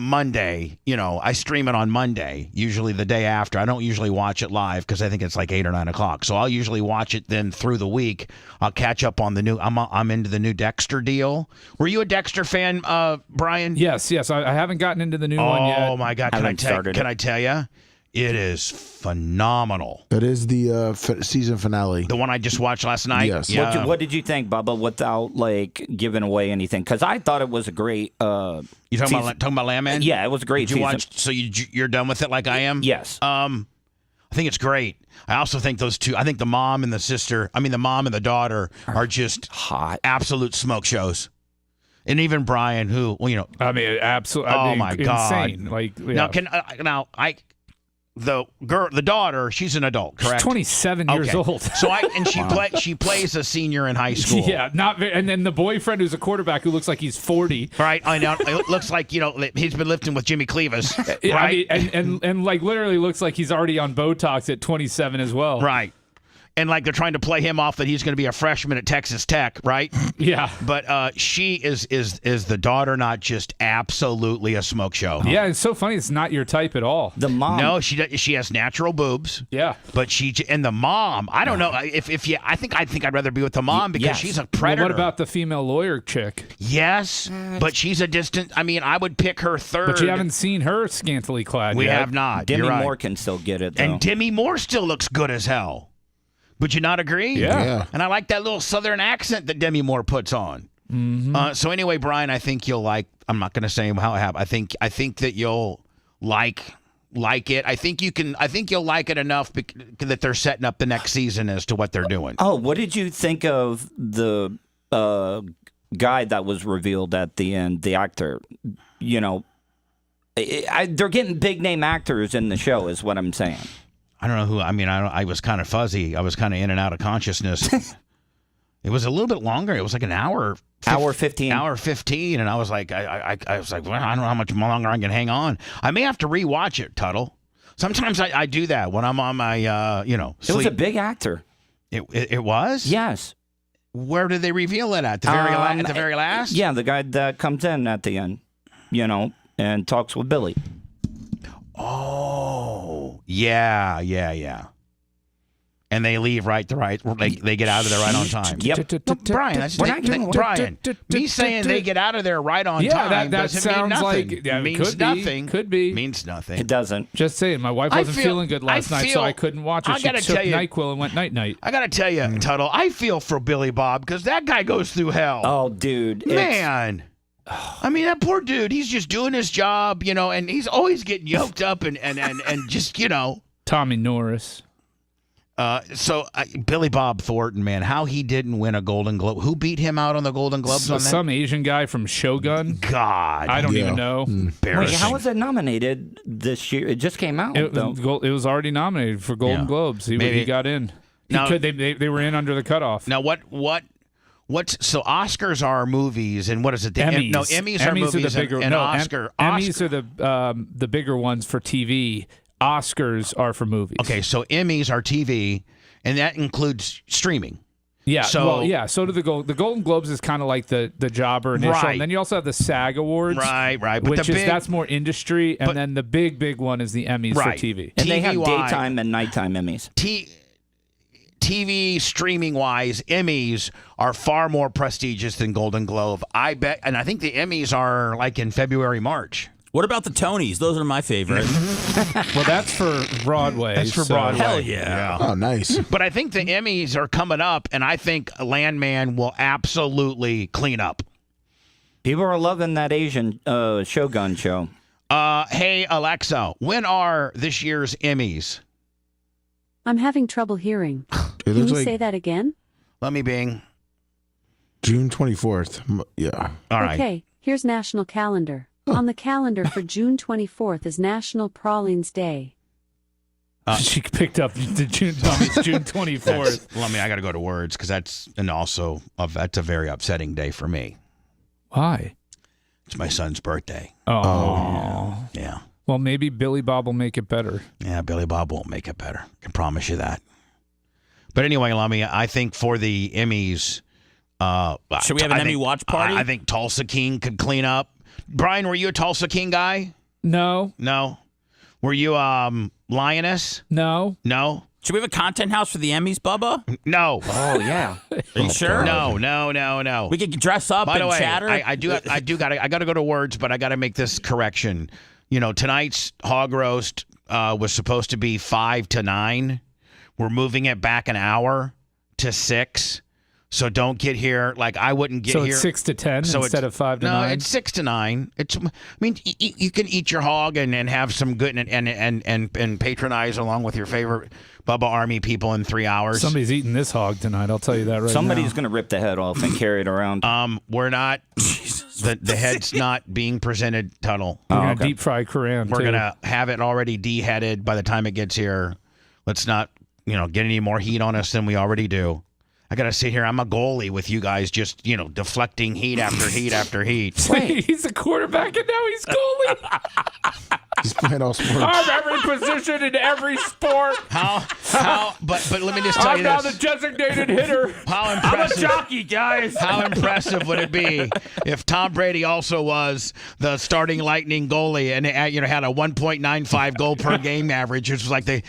S3: Monday. You know, I stream it on Monday, usually the day after. I don't usually watch it live because I think it's like 8 or 9 o'clock. So I'll usually watch it then through the week. I'll catch up on the new. I'm into the new Dexter deal. Were you a Dexter fan, Brian?
S4: Yes. I haven't gotten into the new one yet.
S3: Oh my God! Can I tell you? It is phenomenal.
S7: That is the season finale.
S3: The one I just watched last night?
S7: Yes.
S3: Yeah.
S8: What did you think, Bubba, without giving away anything? Because I thought it was a great
S3: You talking about Landman?
S8: Yeah, it was a great
S3: Did you
S8: season.
S3: watch, so you're done with it like I am?
S8: Yes.
S3: I think it's great. I also think those two, I think the mom and the daughter are just
S8: hot.
S3: Absolute smoke shows. And even Brian, who, well, you know.
S4: I mean, absolutely.
S3: Oh, my God.
S4: Insane.
S3: The daughter, she's an adult, correct?
S4: She's 27 years old.
S3: So she plays a senior in high school.
S4: Yeah, and then the boyfriend who's a quarterback who looks like he's 40.
S3: Right, I know. It looks like, you know, he's been lifting with Jimmy Cleavis, right?
S4: I mean, and like literally looks like he's already on Botox at 27 as well.
S3: Right. And like they're trying to play him off that he's going to be a freshman at Texas Tech, right?
S4: Yeah.
S3: But she is the daughter not just absolutely a smoke show?
S4: Yeah, it's so funny. It's not your type at all.
S8: The mom.
S3: No, she has natural boobs.
S4: Yeah.
S3: But the mom, I don't know I think I'd rather be with the mom because she's a predator.
S4: Well, what about the female lawyer chick?
S3: Yes, but she's a distant. I mean, I would pick her third.
S4: But you haven't seen her scantily clad.
S3: We
S4: yet.
S3: have not.
S8: Demi
S3: You're right.
S8: Moore can still get it, though.
S3: And Demi Moore still looks good as hell. Would you not agree?
S4: Yeah.
S3: And I like that little southern accent that Demi Moore puts on.
S4: Mm-hmm.
S3: So anyway, Brian, I think you'll like. I'm not going to say how it happened. I think that you'll like it. I think you'll like it enough that they're setting up the next season as to what they're doing.
S8: Oh, what did you think of the guy that was revealed at the end? The actor, you know, they're getting big name actors in the show, is what I'm saying.
S3: I don't know who. I mean, I was kind of fuzzy. I was kind of in and out of consciousness. It was a little bit longer. It was like an hour.
S8: Hour 15.
S3: Hour 15, and I was like, I was like, well, I don't know how much longer I can hang on. I may have to rewatch it, Tuttle. Sometimes I do that when I'm on my, sleep.
S8: It was a big actor.
S3: It was?
S8: Yes.
S3: Where did they reveal it at? At the very last?
S8: Yeah, the guy that comes in at the end, and talks with Billy.
S3: Oh, yeah. And they leave they get out of there right on time.
S8: Yep.
S3: No, Brian, me saying they get out of there right on time
S4: that
S3: doesn't
S4: sounds
S3: mean nothing.
S4: like
S3: means nothing.
S4: Could be.
S3: Means nothing.
S8: It doesn't.
S4: Just saying, my wife wasn't feeling good last night, so I couldn't watch it. She took NyQuil and went night-night.
S3: I got to tell you, Tuttle, I feel for Billy Bob because that guy goes through hell.
S8: Oh, dude.
S3: Man. I mean, that poor dude, he's just doing his job, and he's always getting yoked up and just,
S4: Tommy Norris.
S3: Billy Bob Thornton, man, how he didn't win a Golden Globe. Who beat him out on the Golden Globes on that?
S4: Some Asian guy from Shogun.
S3: God.
S4: I don't even know.
S3: Embarrassing.
S8: Wait, how was it nominated this year? It just came out, though.
S4: It was already nominated for Golden Globes. He got in. They were in under the cutoff.
S3: Now, so Oscars are movies, and what is it?
S4: Emmys.
S3: Emmys are movies,
S4: are the bigger,
S3: and Oscar.
S4: Emmys are the bigger ones for TV. Oscars are for movies.
S3: Okay, so Emmys are TV, and that includes streaming.
S4: Yeah.
S3: So
S4: do the Golden Globes is kind of like the jobber initial,
S3: right.
S4: And then you also have the SAG Awards,
S3: right. But
S4: that's more industry, and then the big one is the Emmys for TV.
S8: And they have daytime and nighttime Emmys.
S3: TV streaming wise, Emmys are far more prestigious than Golden Globe. I bet, and I think the Emmys are like in February, March.
S6: What about the Tonys? Those are my favorite.
S4: Well, that's for Broadway.
S3: That's for Broadway.
S6: Hell yeah.
S7: Oh, nice.
S3: But I think the Emmys are coming up, and I think Landman will absolutely clean up.
S8: People are loving that Asian Shogun show.
S3: Hey, Alexa, when are this year's Emmys?
S9: I'm having trouble hearing.
S7: It
S9: Can
S7: looks
S9: you
S7: like
S9: say that again?
S3: Let me bing.
S7: June 24th. Yeah.
S3: All right.
S9: Okay, here's national calendar. On the calendar for June 24th is National Pralines Day.
S4: She picked up the June 24th.
S3: I got to go to words because that's a very upsetting day for me.
S4: Why?
S3: It's my son's birthday.
S4: Oh.
S3: Yeah.
S4: Well, maybe Billy Bob will make it better.
S3: Yeah, Billy Bob won't make it better. I can promise you that. But anyway, Lummy, I think for the Emmys,
S6: should we have an Emmy watch party?
S3: I think Tulsa King could clean up. Brian, were you a Tulsa King guy?
S4: No.
S3: No. Were you Lioness?
S4: No.
S3: No.
S6: Should we have a content house for the Emmys, Bubba?
S3: No.
S8: Oh yeah.
S6: Are you sure?
S3: No.
S6: We could dress up
S3: By the
S6: and
S3: way,
S6: chatter.
S3: I got to go to words, but I got to make this correction. Tonight's hog roast was supposed to be 5 to 9. We're moving it back an hour to 6. So don't get here like I wouldn't get here.
S4: So it's 6 to 10 instead of 5 to 9.
S3: No, it's 6 to 9. You can eat your hog and have some good and patronize along with your favorite Bubba Army people in 3 hours.
S4: Somebody's eating this hog tonight. I'll tell you that right
S8: Somebody's
S4: now.
S8: going to rip the head off and carry it around.
S3: We're not. The head's not being presented, Tuttle.
S4: We're going to deep fry Koran.
S3: We're going to have it already deheaded by the time it gets here. Let's not, get any more heat on us than we already do. I got to sit here. I'm a goalie with you guys just, deflecting heat after heat after heat.
S4: He's a quarterback and now he's goalie.
S7: He's playing all sports.
S4: I'm every position in every sport.
S3: But let me just tell you
S4: I'm now
S3: this.
S4: the designated hitter.
S3: How impressive.
S6: I'm a jockey, guys.
S3: How impressive would it be if Tom Brady also was the starting Lightning goalie and had a 1.95 goal per game average? It was like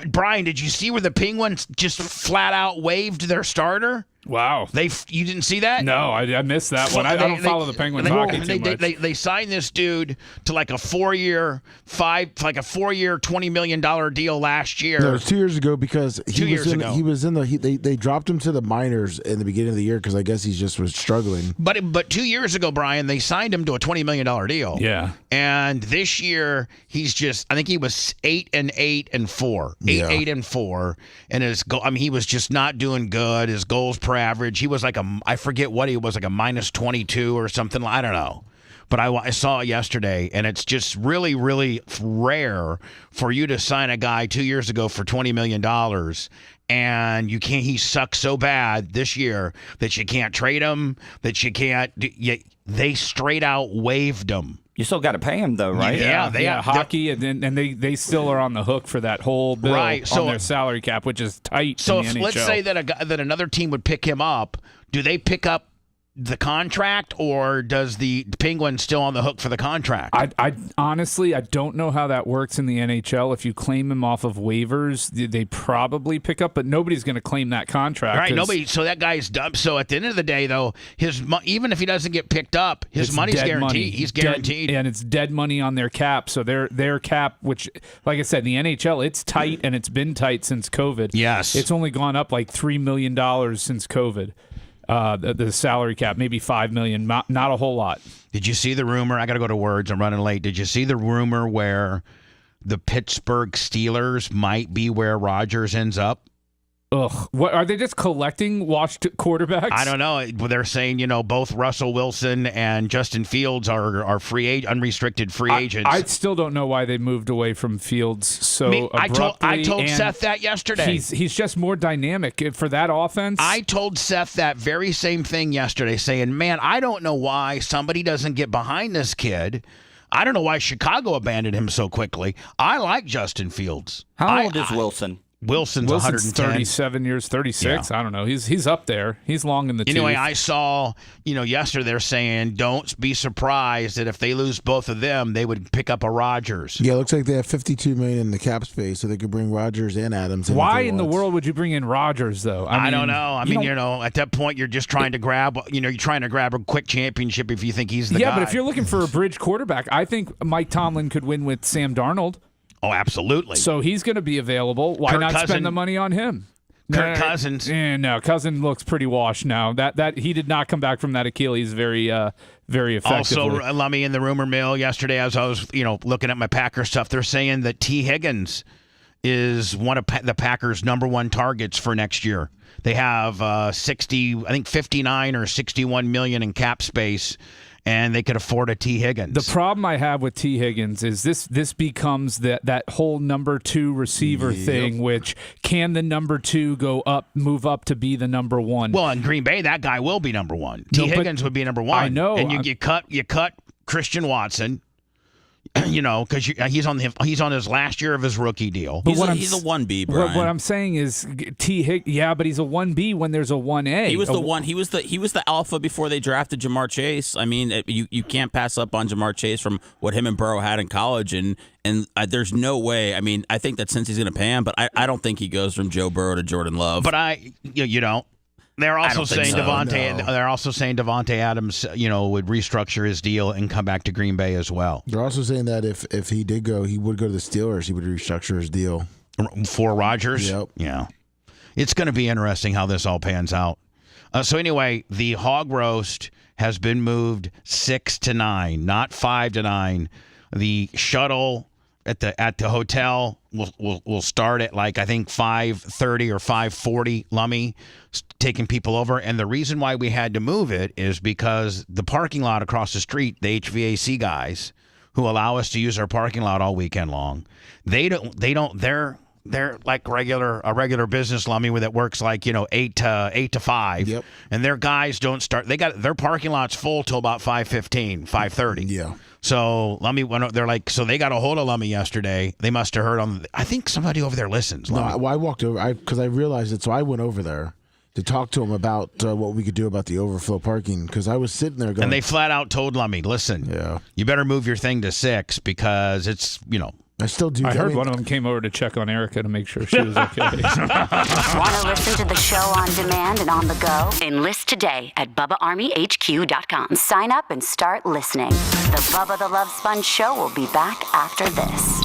S3: Brian, did you see where the Penguins just flat out waived their starter?
S4: Wow.
S3: You didn't see that?
S4: No, I missed that one. I don't follow the Penguins hockey too much.
S3: They signed this dude to like a 4-year, $20 million deal last year.
S7: No, it was 2 years ago because they dropped him to the minors in the beginning of the year because I guess he just was struggling.
S3: But 2 years ago, Brian, they signed him to a $20 million deal.
S4: Yeah.
S3: And this year he's I think he was 8-8 and 4. 8-8 and his goal. He was just not doing good. His goals per average. He was like I forget what he was, like a -22 or something. I don't know. But I saw it yesterday, and it's just really, really rare for you to sign a guy 2 years ago for $20 million, and you can't. He sucks so bad this year that you can't trade him. That you can't. They straight out waived him.
S8: You still got to pay him though, right?
S4: Yeah, hockey, and they still are on the hook for that whole bill on their salary cap, which is tight.
S3: So
S4: in the NHL.
S3: Let's say that another team would pick him up. Do they pick up the contract, or does the Penguin still on the hook for the contract?
S4: I honestly, I don't know how that works in the NHL. If you claim him off of waivers, they probably pick up, but nobody's going to claim that contract.
S3: Right, nobody. So that guy's dumb. So at the end of the day, though, even if he doesn't get picked up, his money's guaranteed.
S4: Money.
S3: He's guaranteed,
S4: and it's dead money on their cap. So their cap, which, like I said, the NHL, it's tight, and it's been tight since COVID.
S3: Yes,
S4: it's only gone up like $3 million since COVID. The salary cap, maybe $5 million, not a whole lot.
S3: Did you see the rumor? I got to go to words. I'm running late. Did you see the rumor where the Pittsburgh Steelers might be where Rodgers ends up?
S4: Ugh. What are they just collecting washed quarterbacks?
S3: I don't know. They're saying, both Russell Wilson and Justin Fields are unrestricted free agents.
S4: I still don't know why they moved away from Fields so abruptly.
S3: I told Seth that yesterday.
S4: He's just more dynamic for that offense.
S3: I told Seth that very same thing yesterday, saying, man, I don't know why somebody doesn't get behind this kid. I don't know why Chicago abandoned him so quickly. I like Justin Fields.
S8: How old is Wilson?
S3: Wilson's 110.
S4: 37 years, 36. Yeah. I don't know. He's up there. He's long in the tooth.
S3: Anyway, I saw, yesterday they're saying don't be surprised that if they lose both of them, they would pick up a Rodgers.
S7: Yeah, it looks like they have $52 million in the cap space, so they could bring Rodgers and Adams in.
S4: Why in the world would you bring in Rodgers, though?
S3: I don't know. At that point, you're just trying to grab, you're trying to grab a quick championship if you think he's the guy.
S4: Yeah, but if you're looking for a bridge quarterback, I think Mike Tomlin could win with Sam Darnold.
S3: Oh, absolutely.
S4: So he's going to be available. Why not spend the money on him?
S3: Kirk Cousins.
S4: No, Cousins looks pretty washed now. That he did not come back from that Achilles very effectively.
S3: Also, Lummy, in the rumor mill yesterday, as I was looking at my Packers stuff, they're saying that T. Higgins is one of the Packers' number one targets for next year. They have 59 or 61 million in cap space, and they could afford a T. Higgins.
S4: The problem I have with T. Higgins is this becomes that whole number 2 receiver thing, which can the number 2 move up to be the number 1?
S3: Well, in Green Bay, that guy will be number 1. T. Higgins would be number 1.
S4: I know.
S3: And you cut Christian Watson. Because he's on his last year of his rookie deal.
S6: He's a 1B, Brian.
S4: What I'm saying is T. Higgins, but he's a 1B when there's a 1A.
S6: He was the one. He was the alpha before they drafted Jamar Chase. I mean, you can't pass up on Jamar Chase from what him and Burrow had in college, and there's no way. I mean, I think that since he's going to pay him, but I don't think he goes from Joe Burrow to Jordan Love.
S3: But you don't. They're also saying Devontae. They're also saying Devontae Adams, would restructure his deal and come back to Green Bay as well.
S7: They're also saying that if he did go, he would go to the Steelers. He would restructure his deal
S3: for Rodgers.
S7: Yep.
S3: Yeah, it's going to be interesting how this all pans out. So anyway, the hog roast has been moved 6 to 9, not 5 to 9. The shuttle at the hotel will start at I think 5:30 or 5:40. Lummy taking people over, and the reason why we had to move it is because the parking lot across the street, the HVAC guys who allow us to use our parking lot all weekend long, they're like a regular business, Lummy, that works 8 to 5.
S7: Yep. And
S3: their guys don't start. They got their parking lot's full till about 5:15, 5:30.
S7: Yeah.
S3: So Lummy so they got a hold of Lummy yesterday. They must have heard on. I think somebody over there listens.
S7: No, I walked over because I realized it, so I went over there to talk to him about what we could do about the overflow parking, because I was sitting there going.
S3: And they flat out told Lummy, "Listen, you better move your thing to 6 because it's
S7: I still do.
S4: I heard one of them came over to check on Erica to make sure she was okay.
S10: Want to listen to the show on demand and on the go? Enlist today at BubbaArmyHQ.com. Sign up and start listening. The Bubba the Love Sponge Show will be back after this.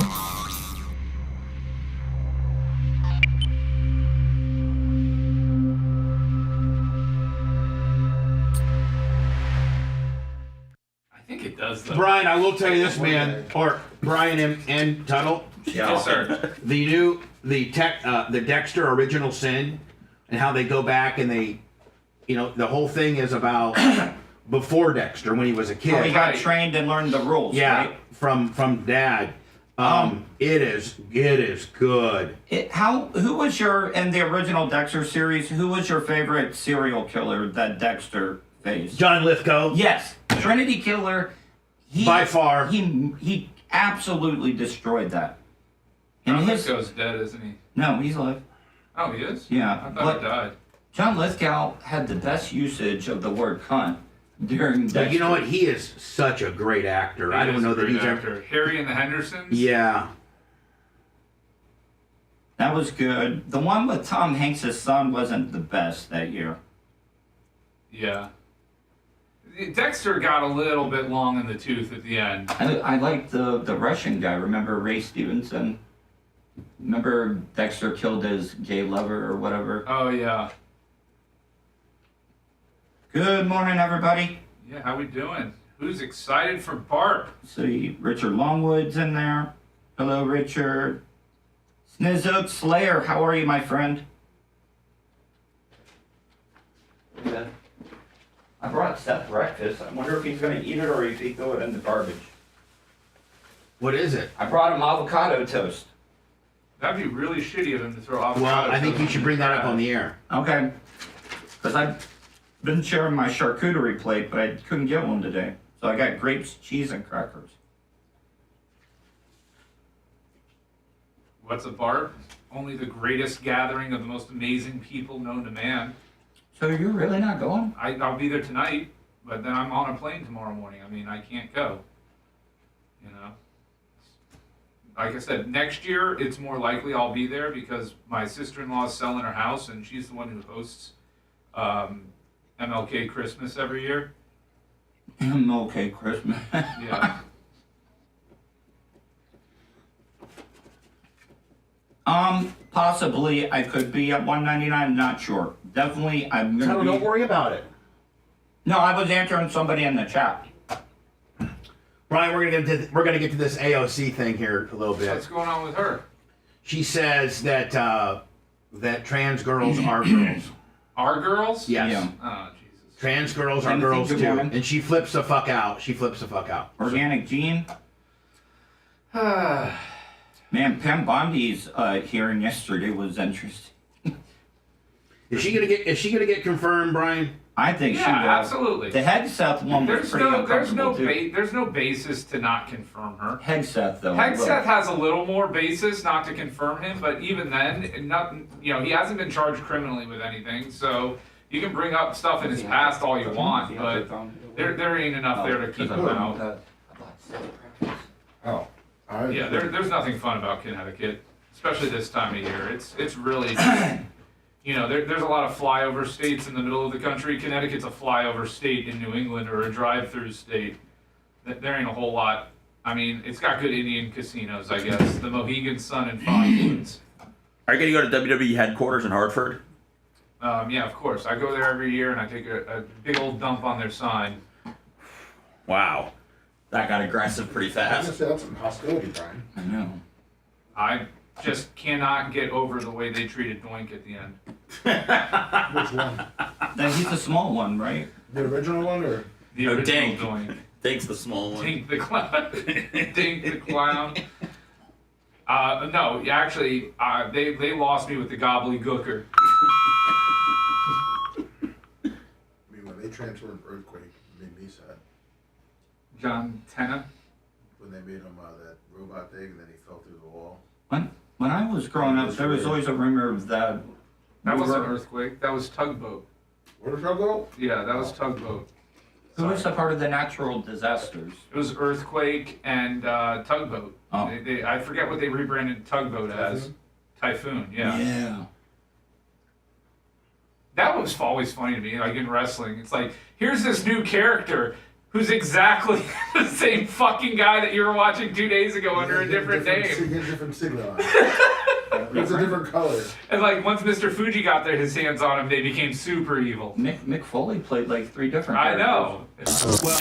S4: It does, though.
S3: Brian, I will tell you this, man, or Brian and Tuttle.
S4: Yes, sir.
S3: The Dexter Original Sin, and how they go back and they, the whole thing is about before Dexter when he was a kid.
S8: Oh, he got trained and learned the rules.
S3: Yeah,
S8: right?
S3: from Dad. It is good.
S8: Who was in the original Dexter series? Who was your favorite serial killer that Dexter faced?
S3: John Lithgow.
S8: Yes, Trinity Killer.
S3: By far,
S8: he absolutely destroyed that.
S4: John Lithgow's dead, isn't he?
S8: No, he's alive.
S4: Oh, he is?
S8: Yeah,
S4: I thought he died.
S8: John Lithgow had the best usage of the word cunt during Dexter.
S3: But you know what? He is such a great actor. I don't know that he's ever.
S4: Harry and the Hendersons?
S3: Yeah.
S8: That was good. The one with Tom Hanks' son wasn't the best that year.
S4: Yeah. Dexter got a little bit long in the tooth at the end.
S8: I liked the Russian guy. Remember Ray Stevenson? Remember Dexter killed his gay lover or whatever?
S4: Oh, yeah.
S8: Good morning, everybody.
S4: Yeah, how we doing? Who's excited for Bart?
S8: See, Richard Longwood's in there. Hello, Richard. Snizook Slayer, how are you, my friend? Yeah. I brought Seth breakfast. I wonder if he's going to eat it or if he throw it in the garbage.
S3: What is it?
S8: I brought him avocado toast.
S4: That'd be really shitty of him to throw avocado.
S3: Well, I think you should bring that up on the air.
S8: Okay. Because I've been sharing my charcuterie plate, but I couldn't get one today. So I got grapes, cheese, and crackers.
S4: What's a Bart? Only the greatest gathering of the most amazing people known to man.
S8: So you're really not going?
S4: I'll be there tonight, but then I'm on a plane tomorrow morning. I mean, I can't go. Like I said, next year it's more likely I'll be there because my sister-in-law is selling her house and she's the one who hosts MLK Christmas every year.
S8: MLK Christmas.
S4: Yeah.
S8: Possibly I could be at 199. Not sure. Definitely, I'm gonna be.
S3: Don't worry about it.
S8: No, I was answering somebody in the chat.
S3: Brian, we're gonna get to this AOC thing here a little bit.
S4: What's going on with her?
S3: She says that that trans girls are girls.
S4: Are girls?
S3: Yes.
S8: Yeah.
S4: Oh, Jesus.
S3: Trans girls are
S8: Anything
S3: girls
S8: good
S3: too.
S8: woman?
S3: And she flips the fuck out.
S8: Organic gene. Man, Pam Bondi's hearing yesterday was interesting.
S3: Is she gonna get confirmed, Brian?
S8: I think she will.
S4: Yeah, absolutely.
S8: The Hegseth one was pretty uncomfortable too.
S4: There's no basis to not confirm her.
S8: Hegseth though.
S4: Hegseth has a little more basis not to confirm him, but even then, he hasn't been charged criminally with anything, so you can bring up stuff in his past all you want, but there ain't enough there to keep him out.
S7: Oh.
S4: Yeah, there's nothing fun about Connecticut, especially this time of year. It's really, there's a lot of flyover states in the middle of the country. Connecticut's a flyover state in New England, or a drive-through state. There ain't a whole lot. I mean, it's got good Indian casinos, I guess. The Mohegan Sun and Foxwoods.
S6: Are you going to go to WWE headquarters in Hartford?
S4: Yeah, of course. I go there every year, and I take a big old dump on their sign.
S6: Wow. That got aggressive pretty fast.
S7: That's some hostility, Brian.
S8: I know.
S4: I just cannot get over the way they treated Doink at the end.
S7: Which one?
S8: He's the small one, right?
S7: The original one, or?
S4: The original
S6: Dink.
S4: Doink.
S6: Dink's the small one.
S4: Dink the clown. Dink the clown. No, actually, they lost me with the gobbledygooker.
S7: I mean, when they transferred Earthquake, it made me sad.
S4: John Tenna.
S7: When they made him that robot thing, and then he fell through the wall.
S8: When I was growing up, there was always a rumor of that.
S4: That wasn't Earthquake. That was Tugboat.
S7: What a trouble?
S4: Yeah, that was Tugboat.
S8: Who was a part of the natural disasters?
S4: It was Earthquake and Tugboat.
S8: Oh.
S4: I forget what they rebranded Tugboat as. Typhoon, yeah.
S8: Yeah.
S4: That was always funny to me, like in wrestling. It's like, here's this new character who's exactly the same fucking guy that you were watching 2 days ago under a different name.
S7: Different signal on it. It's a different color.
S4: And like once Mr. Fuji got his hands on him, they became super evil.
S8: Mick Foley played like 3 different
S4: I
S8: characters.
S4: know. Well.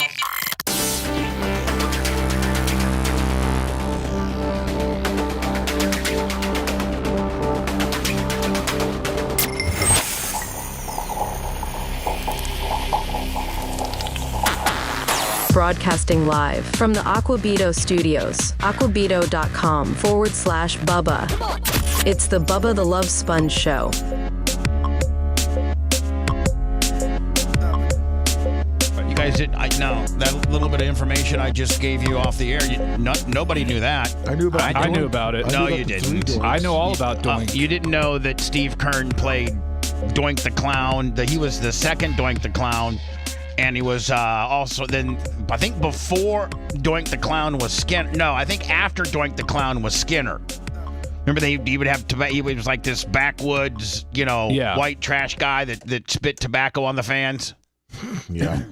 S11: Broadcasting live from the Aquabito studios, aquabito.com/Bubba. It's the Bubba the Love Sponge Show.
S3: You guys didn't. No, that little bit of information I just gave you off the air. Nobody knew that.
S7: I knew about.
S4: I knew about it.
S3: No, you didn't.
S4: I know all about Doink.
S3: You didn't know that Steve Kern played Doink the Clown. That he was the second Doink the Clown. And he was also then, I think before Doink the Clown was Skinner. No, I think after Doink the Clown was Skinner. Remember he would have tobacco. He was like this backwoods, white trash guy that spit tobacco on the fans.
S7: Yeah.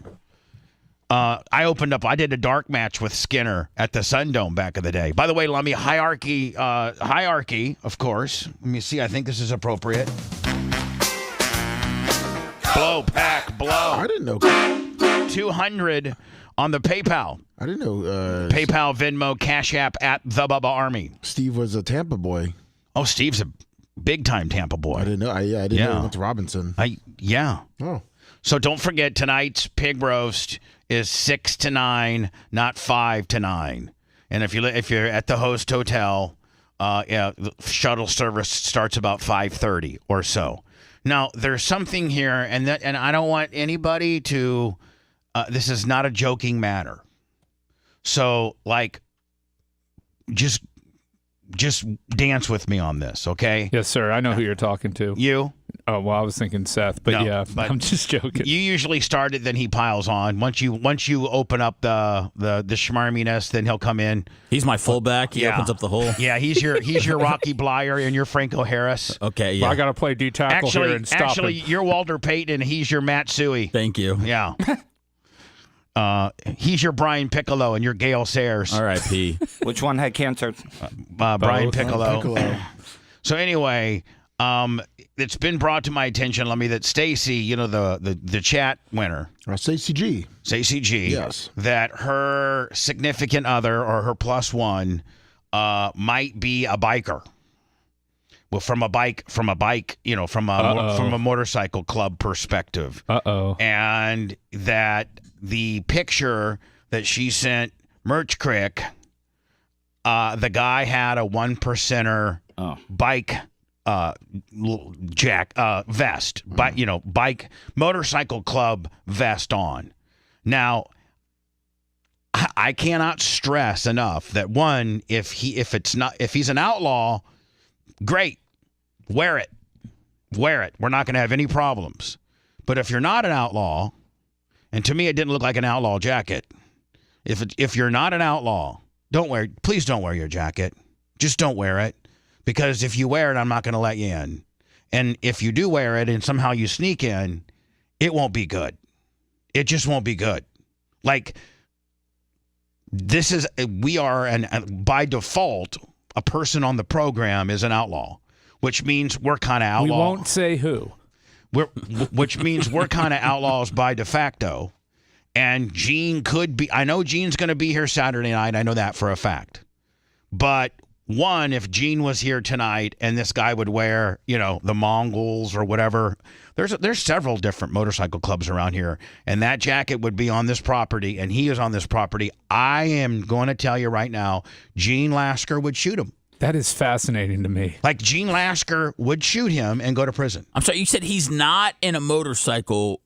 S3: I did a dark match with Skinner at the Sundome back in the day. By the way, let me hierarchy, of course. Let me see. I think this is appropriate. Blow, pack, blow.
S7: I didn't know.
S3: 200 on the PayPal.
S7: I didn't know.
S3: PayPal, Venmo, Cash App at the Bubba Army.
S7: Steve was a Tampa boy.
S3: Oh, Steve's a big-time Tampa boy.
S7: I didn't know. I didn't know he went to Robinson.
S3: Oh. So don't forget, tonight's pig roast is 6 to 9, not 5 to 9. And if you're at the host hotel, the shuttle service starts about 5:30 or so. Now, there's something here, and I don't want anybody to. This is not a joking matter. So, just dance with me on this, okay?
S4: Yes, sir. I know who you're talking to.
S3: You?
S4: Oh, well, I was thinking Seth, but
S3: No, but
S4: I'm just joking.
S3: You usually start it, then he piles on. Once you open up the schmarminess, then he'll come in.
S6: He's my fullback. He opens up the hole.
S3: Yeah, he's your Rocky Blyer and your Franco Harris.
S6: Okay, yeah.
S4: Well, I got to play D-tackle here and stop him.
S3: You're Walter Payton and he's your Matt Suey.
S6: Thank you.
S3: Yeah. He's your Brian Piccolo and your Gale Sayers.
S6: R.I.P.
S8: Which one had cancer?
S3: Brian Piccolo. So anyway, it's been brought to my attention, that Stacy, the chat winner.
S7: Stacey G.
S3: Stacey G.
S7: Yes.
S3: That her significant other or her plus one might be a biker. Well, from a motorcycle club perspective. And that the picture that she sent Merch Crick, the guy had a 1%er bike vest, bike motorcycle club vest on. Now, I cannot stress enough that one, if he's an outlaw, great, wear it. We're not going to have any problems. But if you're not an outlaw, and to me it didn't look like an outlaw jacket. If you're not an outlaw, please don't wear your jacket. Just don't wear it. Because if you wear it, I'm not going to let you in. And if you do wear it and somehow you sneak in, it won't be good. It just won't be good. Like, we are, by default, a person on the program is an outlaw, which means we're kind of outlaw.
S12: We won't say who.
S3: Which means we're kind of outlaws by de facto. And Gene could be, I know Gene's going to be here Saturday night. I know that for a fact. But one, if Gene was here tonight and this guy would wear, the Mongols or whatever, there's several different motorcycle clubs around here, and that jacket would be on this property, and he is on this property. I am going to tell you right now, Gene Lasker would shoot him.
S12: That is fascinating to me.
S3: Like, Gene Lasker would shoot him and go to prison.
S6: I'm sorry, you said he's not in a motorcycle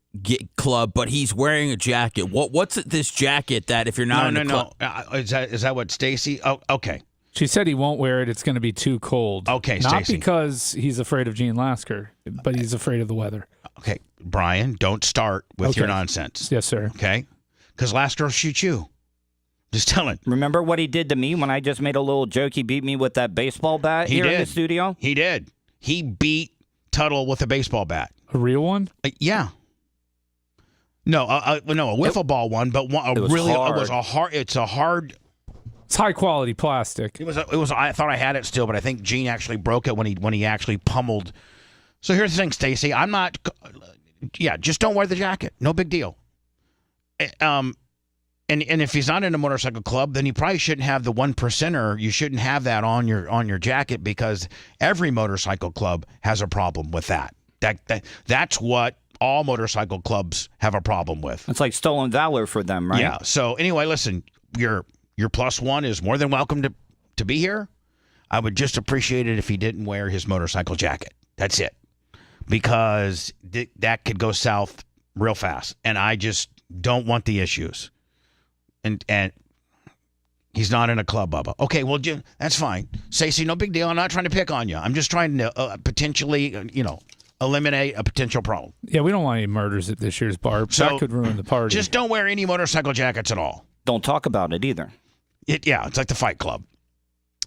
S6: club, but he's wearing a jacket. What's this jacket that if you're not in a club?
S3: Is that what Stacy? Oh, okay.
S12: She said he won't wear it. It's going to be too cold.
S3: Okay,
S12: Not
S3: Stacey.
S12: because he's afraid of Gene Lasker, but he's afraid of the weather.
S3: Okay, Brian, don't start with your nonsense.
S12: Yes, sir.
S3: Okay? Because Lasker will shoot you. Just tell him.
S8: Remember what he did to me when I just made a little joke? He beat me with that baseball bat in the studio?
S3: He did. He beat Tuttle with a baseball bat.
S12: A real one?
S3: Yeah. No, a wiffle ball one, but it's
S12: high quality plastic.
S3: It was. I thought I had it still, but I think Gene actually broke it when he actually pummeled. So here's the thing, Stacy. I'm not. Yeah, just don't wear the jacket. No big deal. And if he's not in a motorcycle club, then you probably shouldn't have the 1%er. You shouldn't have that on your jacket, because every motorcycle club has a problem with that. That's what all motorcycle clubs have a problem with.
S8: It's like stolen valor for them, right?
S3: Yeah. So anyway, listen, your plus one is more than welcome to be here. I would just appreciate it if he didn't wear his motorcycle jacket. That's it. Because that could go south real fast. And I just don't want the issues. And he's not in a club, Bubba. Okay, well, that's fine. Stacey, no big deal. I'm not trying to pick on you. I'm just trying to potentially, eliminate a potential problem.
S12: Yeah, we don't want any murders at this year's bar.
S3: So,
S12: that could ruin the party.
S3: Just don't wear any motorcycle jackets at all.
S8: Don't talk about it either.
S3: It's like the Fight Club.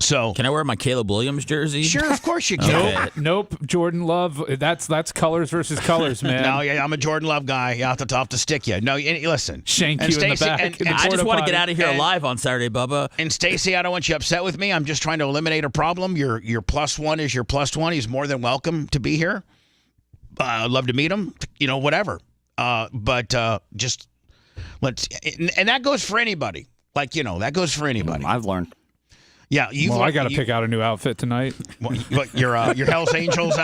S3: So
S6: can I wear my Caleb Williams jersey?
S3: Sure, of course you can.
S12: Nope. Jordan Love. That's colors versus colors, man.
S3: No, yeah, I'm a Jordan Love guy. You have to stick you. No, listen.
S12: Shank you in the back.
S6: And I just want to get out of here alive on Saturday, Bubba.
S3: And Stacy, I don't want you upset with me. I'm just trying to eliminate a problem. Your plus one is your plus one. He's more than welcome to be here. I'd love to meet him. Whatever. But just let's. And that goes for anybody. That goes for anybody.
S8: I've learned.
S3: Yeah,
S12: I got to pick out a new outfit tonight.
S3: What your Hell's Angels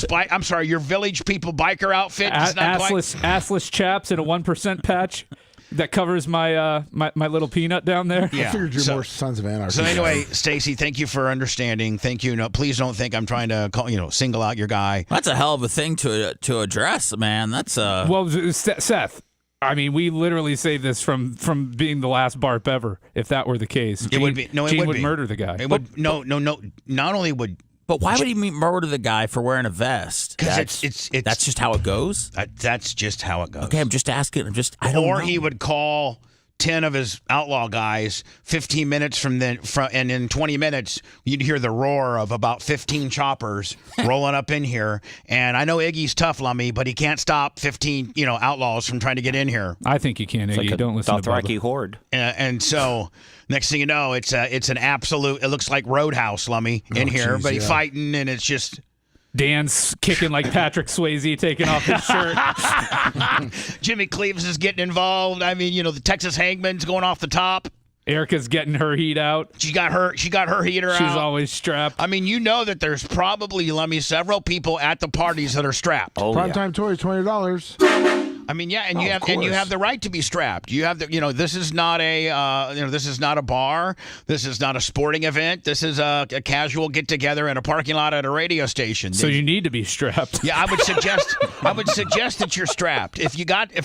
S3: bike? I'm sorry, your Village People biker outfit.
S12: Assless chaps and a 1% patch that covers my my little peanut down there.
S3: Yeah.
S7: I figured you're more Sons of Anarchy.
S3: So anyway, Stacy, thank you for understanding. Thank you. No, please don't think I'm trying to single out your guy.
S6: That's a hell of a thing to address, man. That's
S12: well, Seth. I mean, we literally saved this from being the last BARP ever. If that were the case,
S3: Gene would
S12: murder the guy.
S3: It would no. Not only would,
S6: but why would he murder the guy for wearing a vest?
S3: Because
S6: that's just how it goes.
S3: That's just how it goes.
S6: Okay, I'm just asking. He
S3: would call 10 of his outlaw guys, 15 minutes from then, and in 20 minutes, you'd hear the roar of about 15 choppers rolling up in here. And I know Iggy's tough, Lummy, but he can't stop 15, outlaws from trying to get in here.
S12: I think you can, Iggy.
S8: Like
S12: Don't listen to
S8: Dothraki
S12: Bubba.
S8: horde.
S3: And so next thing you know, it's an absolute. It looks like Roadhouse, Lummy, in here. Everybody fighting, and it's just.
S12: Dan's kicking like Patrick Swayze, taking off his shirt.
S3: Jimmy Cleaves is getting involved. I mean, the Texas Hangman's going off the top.
S12: Erica's getting her heat out.
S3: She got her heater out.
S12: She's always strapped.
S3: I mean, that there's probably, Lummy, several people at the parties that are strapped.
S7: Primetime toys, $20.
S3: I mean, yeah, and you have the right to be strapped. You have this is not this is not a bar. This is not a sporting event. This is a casual get together in a parking lot at a radio station.
S12: So you need to be strapped.
S3: Yeah, I would suggest that you're strapped. If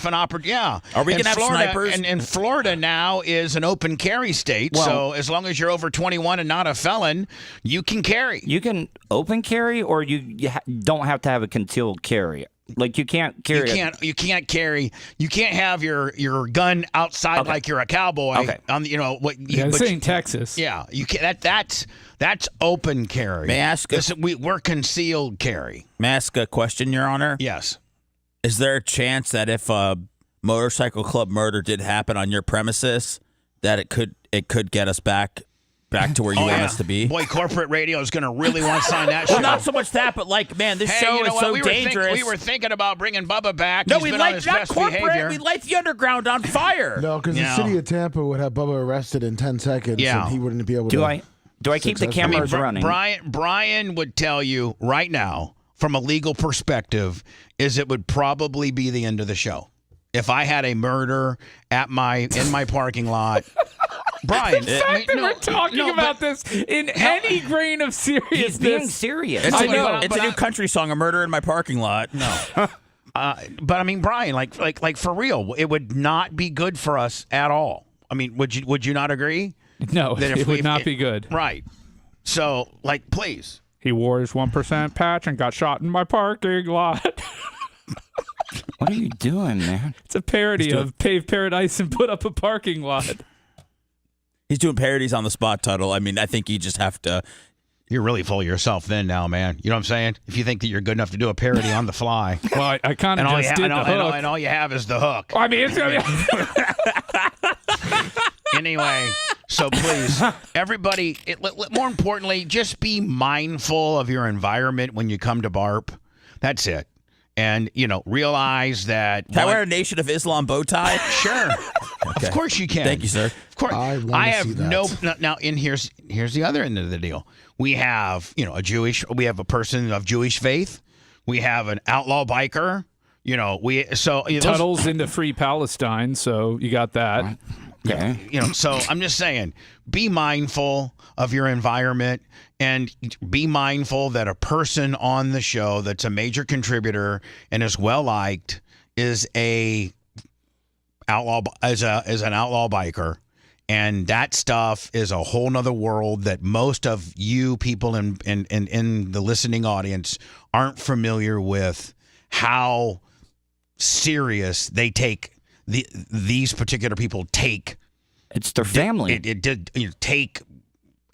S3: an opportunity, yeah.
S6: Are we gonna have snipers?
S3: And Florida now is an open carry state. So as long as you're over 21 and not a felon, you can carry.
S8: You can open carry, or you don't have to have a concealed carry. Like you can't carry.
S3: You can't carry. You can't have your gun outside like you're a cowboy.
S8: Okay.
S3: This
S12: ain't Texas.
S3: Yeah, you can't. That's open carry.
S6: May I ask?
S3: We're concealed carry.
S6: May I ask a question, Your Honor?
S3: Yes.
S6: Is there a chance that if a motorcycle club murder did happen on your premises, that it could get us back to where you want us to be?
S3: Boy, corporate radio is going to really want to sign that show.
S6: Well, not so much that, but this show is so dangerous.
S3: We were thinking about bringing Bubba back.
S6: No,
S3: He's
S6: we
S3: been
S6: light
S3: on his
S6: not
S3: best
S6: corporate.
S3: behavior.
S6: We light the underground on fire.
S7: No, because the city of Tampa would have Bubba arrested in 10 seconds, and he wouldn't be able to.
S8: Do I keep the cameras running?
S3: Brian would tell you right now, from a legal perspective, is it would probably be the end of the show if I had a murder in my parking lot. Brian,
S12: the fact that we're talking about this in any grain of seriousness.
S8: He's being serious.
S6: It's a new country song, "A Murder in My Parking Lot."
S3: No. But I mean, Brian, like for real, it would not be good for us at all. I mean, would you not agree?
S12: No, it would not be good.
S3: Right. So, please.
S12: He wore his 1% patch and got shot in my parking lot.
S8: What are you doing, man?
S12: It's a parody of Pave Paradise and Put Up a Parking Lot.
S6: He's doing parodies on the spot, Tuttle. I mean, I think you just have to.
S3: You're really full of yourself then now, man. You know what I'm saying? If you think that you're good enough to do a parody on the fly.
S12: Well, I kind of just did the hook.
S3: And all you have is the hook.
S12: I mean, it's going to
S3: be... Anyway, so please, everybody, more importantly, just be mindful of your environment when you come to BARP. That's it. And, realize that...
S6: Can I wear a Nation of Islam bow tie?
S3: Sure. Okay. Of course you can.
S6: Thank you, sir.
S3: Of course. I have no... Now, here's the other end of the deal. We have, we have a person of Jewish faith. We have an outlaw biker.
S12: Tuttle's into Free Palestine, so you got that.
S3: Okay. So I'm just saying, be mindful of your environment and be mindful that a person on the show that's a major contributor and is well liked is an outlaw biker. And that stuff is a whole nother world that most of you people in the listening audience aren't familiar with how serious they take these particular people take.
S8: It's their family.
S3: It did take.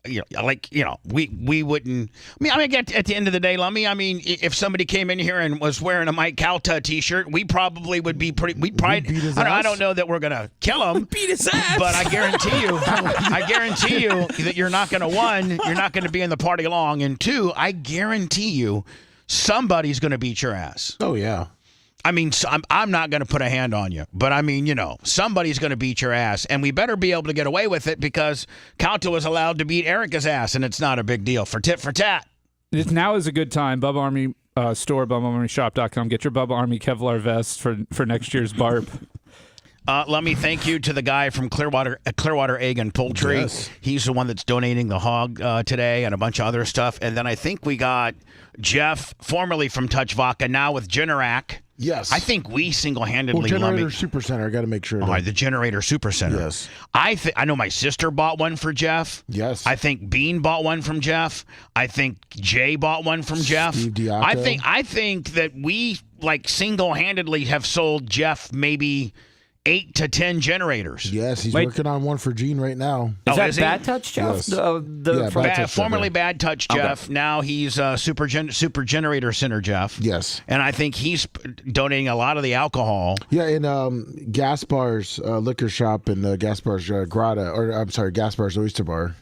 S3: We wouldn't. I mean, at the end of the day, Lummy. I mean, if somebody came in here and was wearing a Mike Calta T-shirt, we probably would be pretty. We'd probably. Beat his ass. I don't know that we're gonna kill him.
S6: Beat his ass.
S3: But I guarantee you that you're not gonna you're not gonna be in the party long, and two, I guarantee you, somebody's gonna beat your ass.
S7: Oh yeah.
S3: I mean, I'm not going to put a hand on you, but I mean, somebody's going to beat your ass, and we better be able to get away with it because Calta was allowed to beat Erica's ass, and it's not a big deal for tit for tat.
S12: Now is a good time. Bubba Army store, BubbaArmyShop.com. Get your Bubba Army Kevlar vest for next year's BARP.
S3: Let me thank you to the guy from Clearwater Egg and Poultry.
S7: Yes.
S3: He's the one that's donating the hog today and a bunch of other stuff. And then I think we got Jeff, formerly from Touch Vodka, now with Generac.
S7: Yes.
S3: I think we single-handedly...
S7: Generator Super Center, I got to make sure.
S3: All right, the Generator Super Center.
S7: Yes.
S3: I know my sister bought one for Jeff.
S7: Yes.
S3: I think Bean bought one from Jeff. I think Jay bought one from Jeff.
S7: Steve Diaco.
S3: I think that we, single-handedly have sold Jeff maybe 8 to 10 generators.
S7: Yes, he's working on one for Gene right now.
S8: Is that
S3: is he?
S8: Bad Touch, Jeff?
S7: Yes.
S3: Formerly Bad Touch Jeff. Now he's Super Generator Center Jeff.
S7: Yes.
S3: And I think he's donating a lot of the alcohol.
S7: Yeah, in Gaspar's liquor shop in Gaspar's Grotto, or I'm sorry, Gaspar's Oyster Bar.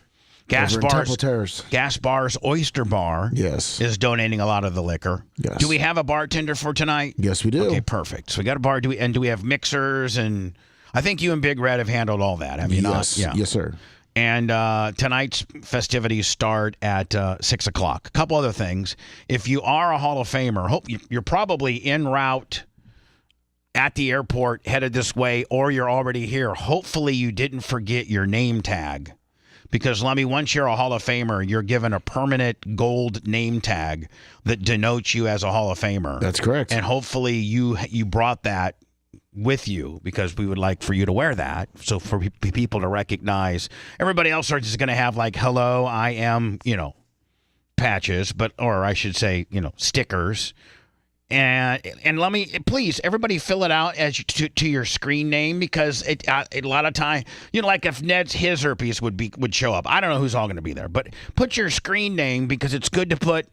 S3: Gaspar's Oyster Bar.
S7: Yes.
S3: Is donating a lot of the liquor.
S7: Yes.
S3: Do we have a bartender for tonight?
S7: Yes, we do.
S3: Okay, perfect. So we got a bar. Do we have mixers? And I think you and Big Red have handled all that. I mean,
S7: yes, yes, sir.
S3: And tonight's festivities start at 6 o'clock. A couple other things. If you are a Hall of Famer, you're probably en route at the airport, headed this way, or you're already here. Hopefully you didn't forget your name tag. Because, Lummy, once you're a Hall of Famer, you're given a permanent gold name tag that denotes you as a Hall of Famer.
S7: That's correct.
S3: And hopefully you brought that with you, because we would like for you to wear that. So for people to recognize. Everybody else are just going to have like, hello, I am, patches, or I should say, stickers. And let me, please, everybody fill it out as to your screen name, because a lot of time, like if his herpes would show up. I don't know who's all going to be there, but put your screen name, because it's good to put,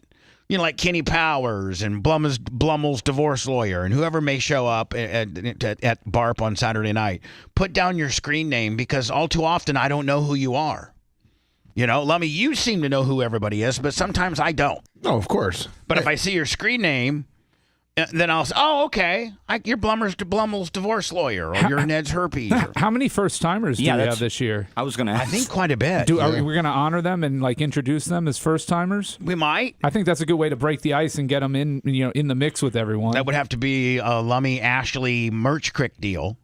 S3: like Kenny Powers and Blummel's divorce lawyer and whoever may show up at BARP on Saturday night. Put down your screen name, because all too often I don't know who you are. Lummy, you seem to know who everybody is, but sometimes I don't.
S7: Oh, of course.
S3: But if I see your screen name, then I'll say, oh, okay, you're Blummel's divorce lawyer, or you're Ned's herpes.
S12: How many first-timers do we have this year?
S8: I was going to ask.
S3: I think quite a bit.
S12: Are we going to honor them and introduce them as first-timers?
S3: We might.
S12: I think that's a good way to break the ice and get them in the mix with everyone.
S3: That would have to be a Lummy Ashley Merch Crick deal.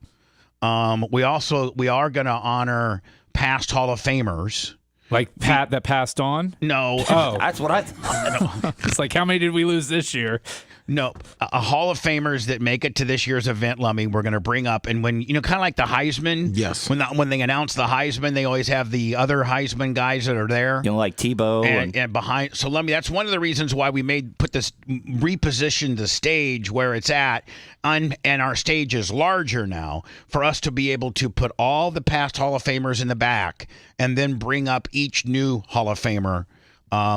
S3: We are going to honor past Hall of Famers.
S12: Like Pat that passed on?
S3: No.
S12: Oh.
S8: That's what I thought.
S12: It's like, how many did we lose this year?
S3: No, a Hall of Famers that make it to this year's event, Lummy, we're going to bring up. And when, kind of like the Heisman.
S7: Yes.
S3: When they announce the Heisman, they always have the other Heisman guys that are there.
S8: Like Tebow.
S3: And behind. So, Lummy, that's one of the reasons why we reposition the stage where it's at. And our stage is larger now, for us to be able to put all the past Hall of Famers in the back and then bring up each new Hall of Famer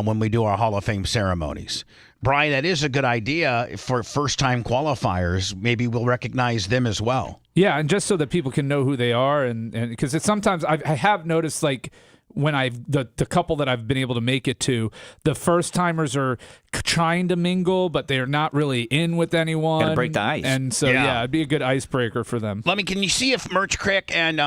S3: when we do our Hall of Fame ceremonies. Brian, that is a good idea for first-time qualifiers. Maybe we'll recognize them as well.
S12: Yeah, and just so that people can know who they are, and because sometimes I have noticed, like, when the couple that I've been able to make it to, the first-timers are trying to mingle, but they're not really in with anyone.
S8: Got to break the ice.
S12: And so, yeah, it'd be a good icebreaker for them.
S3: Let me. Can you see if Merch Crick and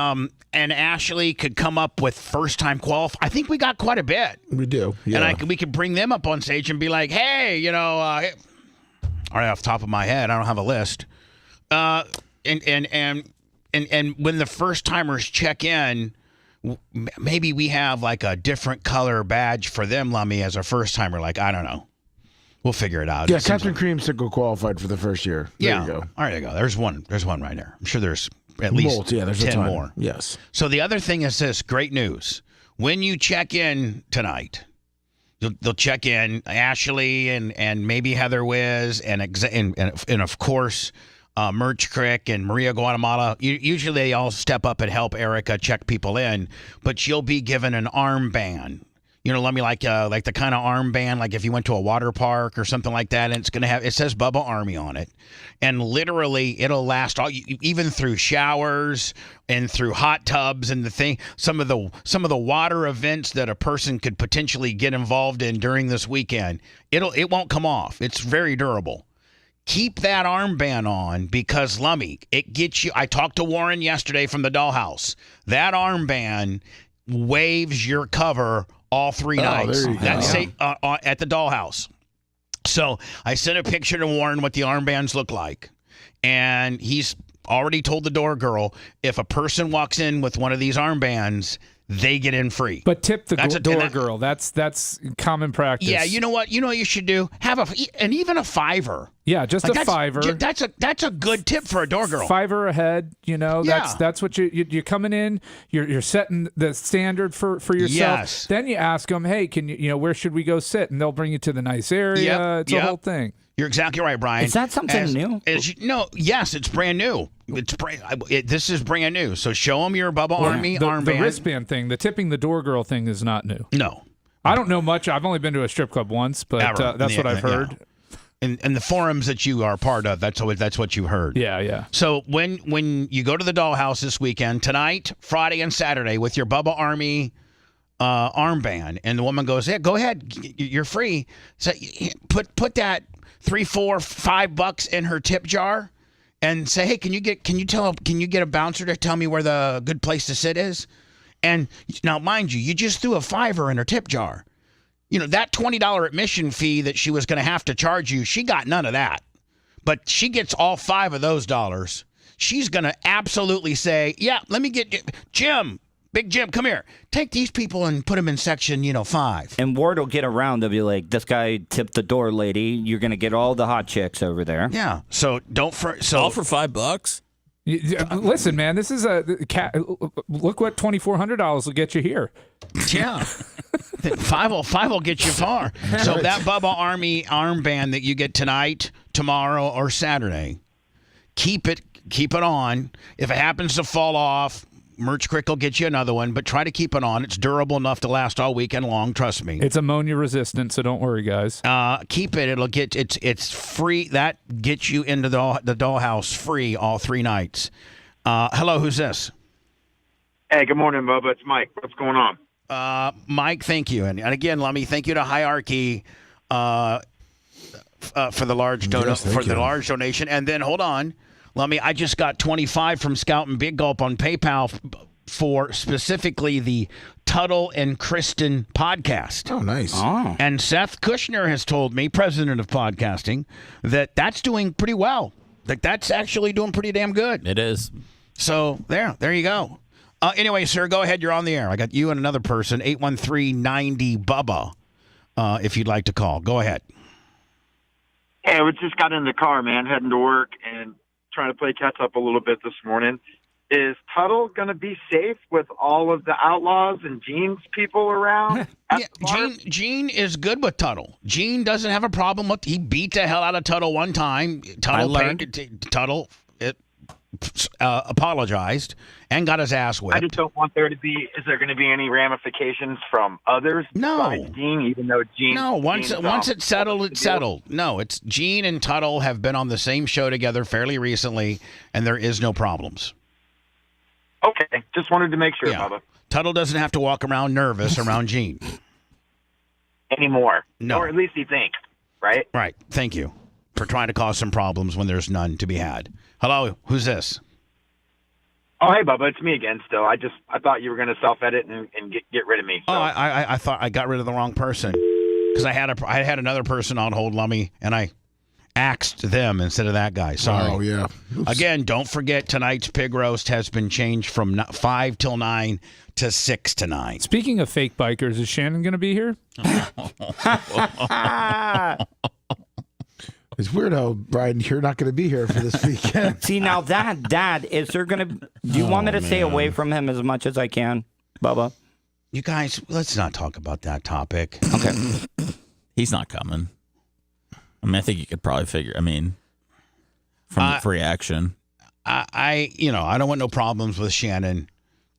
S3: Ashley could come up with first-time qualify? I think we got quite a bit.
S7: We do. Yeah.
S3: And we could bring them up on stage and be like, hey, all right, off the top of my head, I don't have a list. And when the first-timers check in, maybe we have like a different color badge for them, Lummy, as a first-timer. Like, I don't know. We'll figure it out.
S7: Yeah, Captain Creamsicle qualified for the first year. There you go.
S3: All right, there you go. There's one right there. I'm sure there's at least
S7: there's
S3: 10
S7: a ton
S3: more.
S7: Yes.
S3: So the other thing is this, great news. When you check in tonight, they'll check in Ashley and maybe Heather Wiz and of course Merch Crick and Maria Guatemala. Usually they all step up and help Erica check people in, but you'll be given an armband. Let me like the kind of armband, like if you went to a water park or something like that, and it's going to have, it says Bubba Army on it. And literally it'll last even through showers and through hot tubs and some of the water events that a person could potentially get involved in during this weekend. It won't come off. It's very durable. Keep that armband on, because, Lummy, it gets you. I talked to Warren yesterday from the Dollhouse. That armband waves your cover all 3 nights. That's at the Dollhouse. So I sent a picture to Warren what the armbands look like. And he's already told the door girl, if a person walks in with one of these armbands, they get in free.
S12: But tip the door girl. That's common practice.
S3: Yeah, you know what? You know what you should do? Have even a $5.
S12: Yeah, just a $5.
S3: That's a good tip for a door girl.
S12: $5 ahead. That's what you're coming in. You're setting the standard for yourself.
S3: Yes.
S12: Then you ask them, hey, can you where should we go sit? And they'll bring you to the nice area. It's a whole thing.
S3: You're exactly right, Brian.
S8: Is that something new?
S3: Yes, it's brand new. This is brand new. So show them your Bubba Army armband.
S12: The wristband thing, the tipping the door girl thing is not new.
S3: No.
S12: I don't know much. I've only been to a strip club once, but that's what I've heard.
S3: In the forums that you are part of, that's what you heard.
S12: Yeah.
S3: So when you go to the Dollhouse this weekend, tonight, Friday, and Saturday, with your Bubba Army armband, and the woman goes, "Yeah, go ahead, you're free." So put that $3, $4, $5 in her tip jar, and say, "Hey, can you get a bouncer to tell me where the good place to sit is?" And now, mind you just threw a $5 in her tip jar. That $20 admission fee that she was going to have to charge you, she got none of that. But she gets all $5 of those dollars. She's going to absolutely say, "Yeah, let me get Jim, Big Jim, come here. Take these people and put them in section, 5."
S8: And word will get around. They'll be like, "This guy tipped the door lady. You're going to get all the hot chicks over there."
S3: Yeah. So all for
S6: $5.
S12: Listen, man, this is look what $2,400 will get you here.
S3: Yeah. $5 will get you far. So that Bubba Army armband that you get tonight, tomorrow, or Saturday, keep it on. If it happens to fall off, Merch Crick will get you another one, but try to keep it on. It's durable enough to last all weekend long. Trust me.
S12: It's ammonia resistant, so don't worry, guys.
S3: Keep it. It'll get it's free. That gets you into the Dollhouse free all 3 nights. Hello, who's this?
S13: Hey, good morning, Bubba. It's Mike. What's going on?
S3: Mike, thank you, and again, let me thank you to Hierarchy for the large large donation, and then hold on. I just got 25 from Scout and Big Gulp on PayPal for specifically the Tuttle and Kristen podcast.
S7: Oh, nice.
S8: Oh.
S3: And Seth Kushner has told me, president of podcasting, that's doing pretty well. That's actually doing pretty damn good.
S6: It is.
S3: So there you go. Anyway, sir, go ahead. You're on the air. I got you and another person, 813-90-BUBBA, if you'd like to call. Go ahead.
S13: Hey, we just got in the car, man, heading to work and trying to play catch up a little bit this morning. Is Tuttle going to be safe with all of the Outlaws and Gene's people around?
S3: Gene is good with Tuttle. Gene doesn't have a problem with. He beat the hell out of Tuttle one time. Tuttle apologized and got his ass whipped.
S13: I just don't want there to be. Is there going to be any ramifications from others?
S3: No,
S13: Gene, even though Gene.
S3: No, once it's settled, it's settled. No, it's Gene and Tuttle have been on the same show together fairly recently, and there is no problems.
S13: Okay, just wanted to make sure, Bubba.
S3: Tuttle doesn't have to walk around nervous around Gene
S13: anymore.
S3: No,
S13: or at least he thinks. Right.
S3: Right. Thank you for trying to cause some problems when there's none to be had. Hello, who's this?
S13: Oh, hey, Bubba, it's me again. Still, I thought you were going to self-edit and get rid of me. So.
S3: Oh, I thought I got rid of the wrong person because I had another person on hold, Lummy, and I axed them instead of that guy. Sorry.
S7: Oh yeah. Oops.
S3: Again, don't forget tonight's pig roast has been changed from 5 till 9 to 6 to 9.
S12: Speaking of fake bikers, is Shannon going to be here?
S7: It's weird how, Brian, you're not going to be here for this weekend.
S8: See, now that, Dad, is there going to... Do you want me to stay away from him as much as I can, Bubba?
S3: You guys, let's not talk about that topic.
S8: Okay.
S6: He's not coming. I think you could probably figure... from the reaction.
S3: I don't want no problems with Shannon.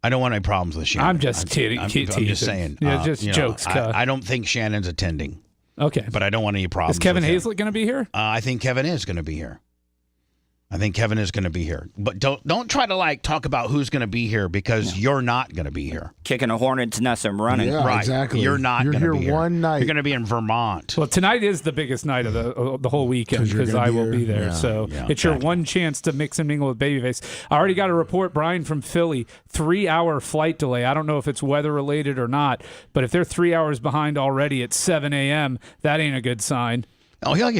S3: I don't want any problems with Shannon.
S12: I'm just kidding.
S3: I'm just saying.
S12: Yeah, just jokes.
S3: I don't think Shannon's attending.
S12: Okay.
S3: But I don't want any problems.
S12: Is Kevin
S3: with him.
S12: Hazlett going to be here?
S3: I think Kevin is going to be here. But don't try to talk about who's going to be here because you're not going to be here.
S8: Kicking a hornet's nest and running.
S7: Yeah,
S3: right.
S7: exactly.
S3: You're not going to be here.
S7: You're here one night.
S3: You're going to be in Vermont.
S12: Well, tonight is the biggest night of the whole weekend because I will be there.
S7: Yeah.
S12: So
S3: Yeah,
S12: it's your one chance to mix and mingle with Babyface. I already got a report, Brian, from Philly. 3-hour flight delay. I don't know if it's weather related or not, but if they're 3 hours behind already at 7 a.m., that ain't a good sign.
S3: Oh, he'll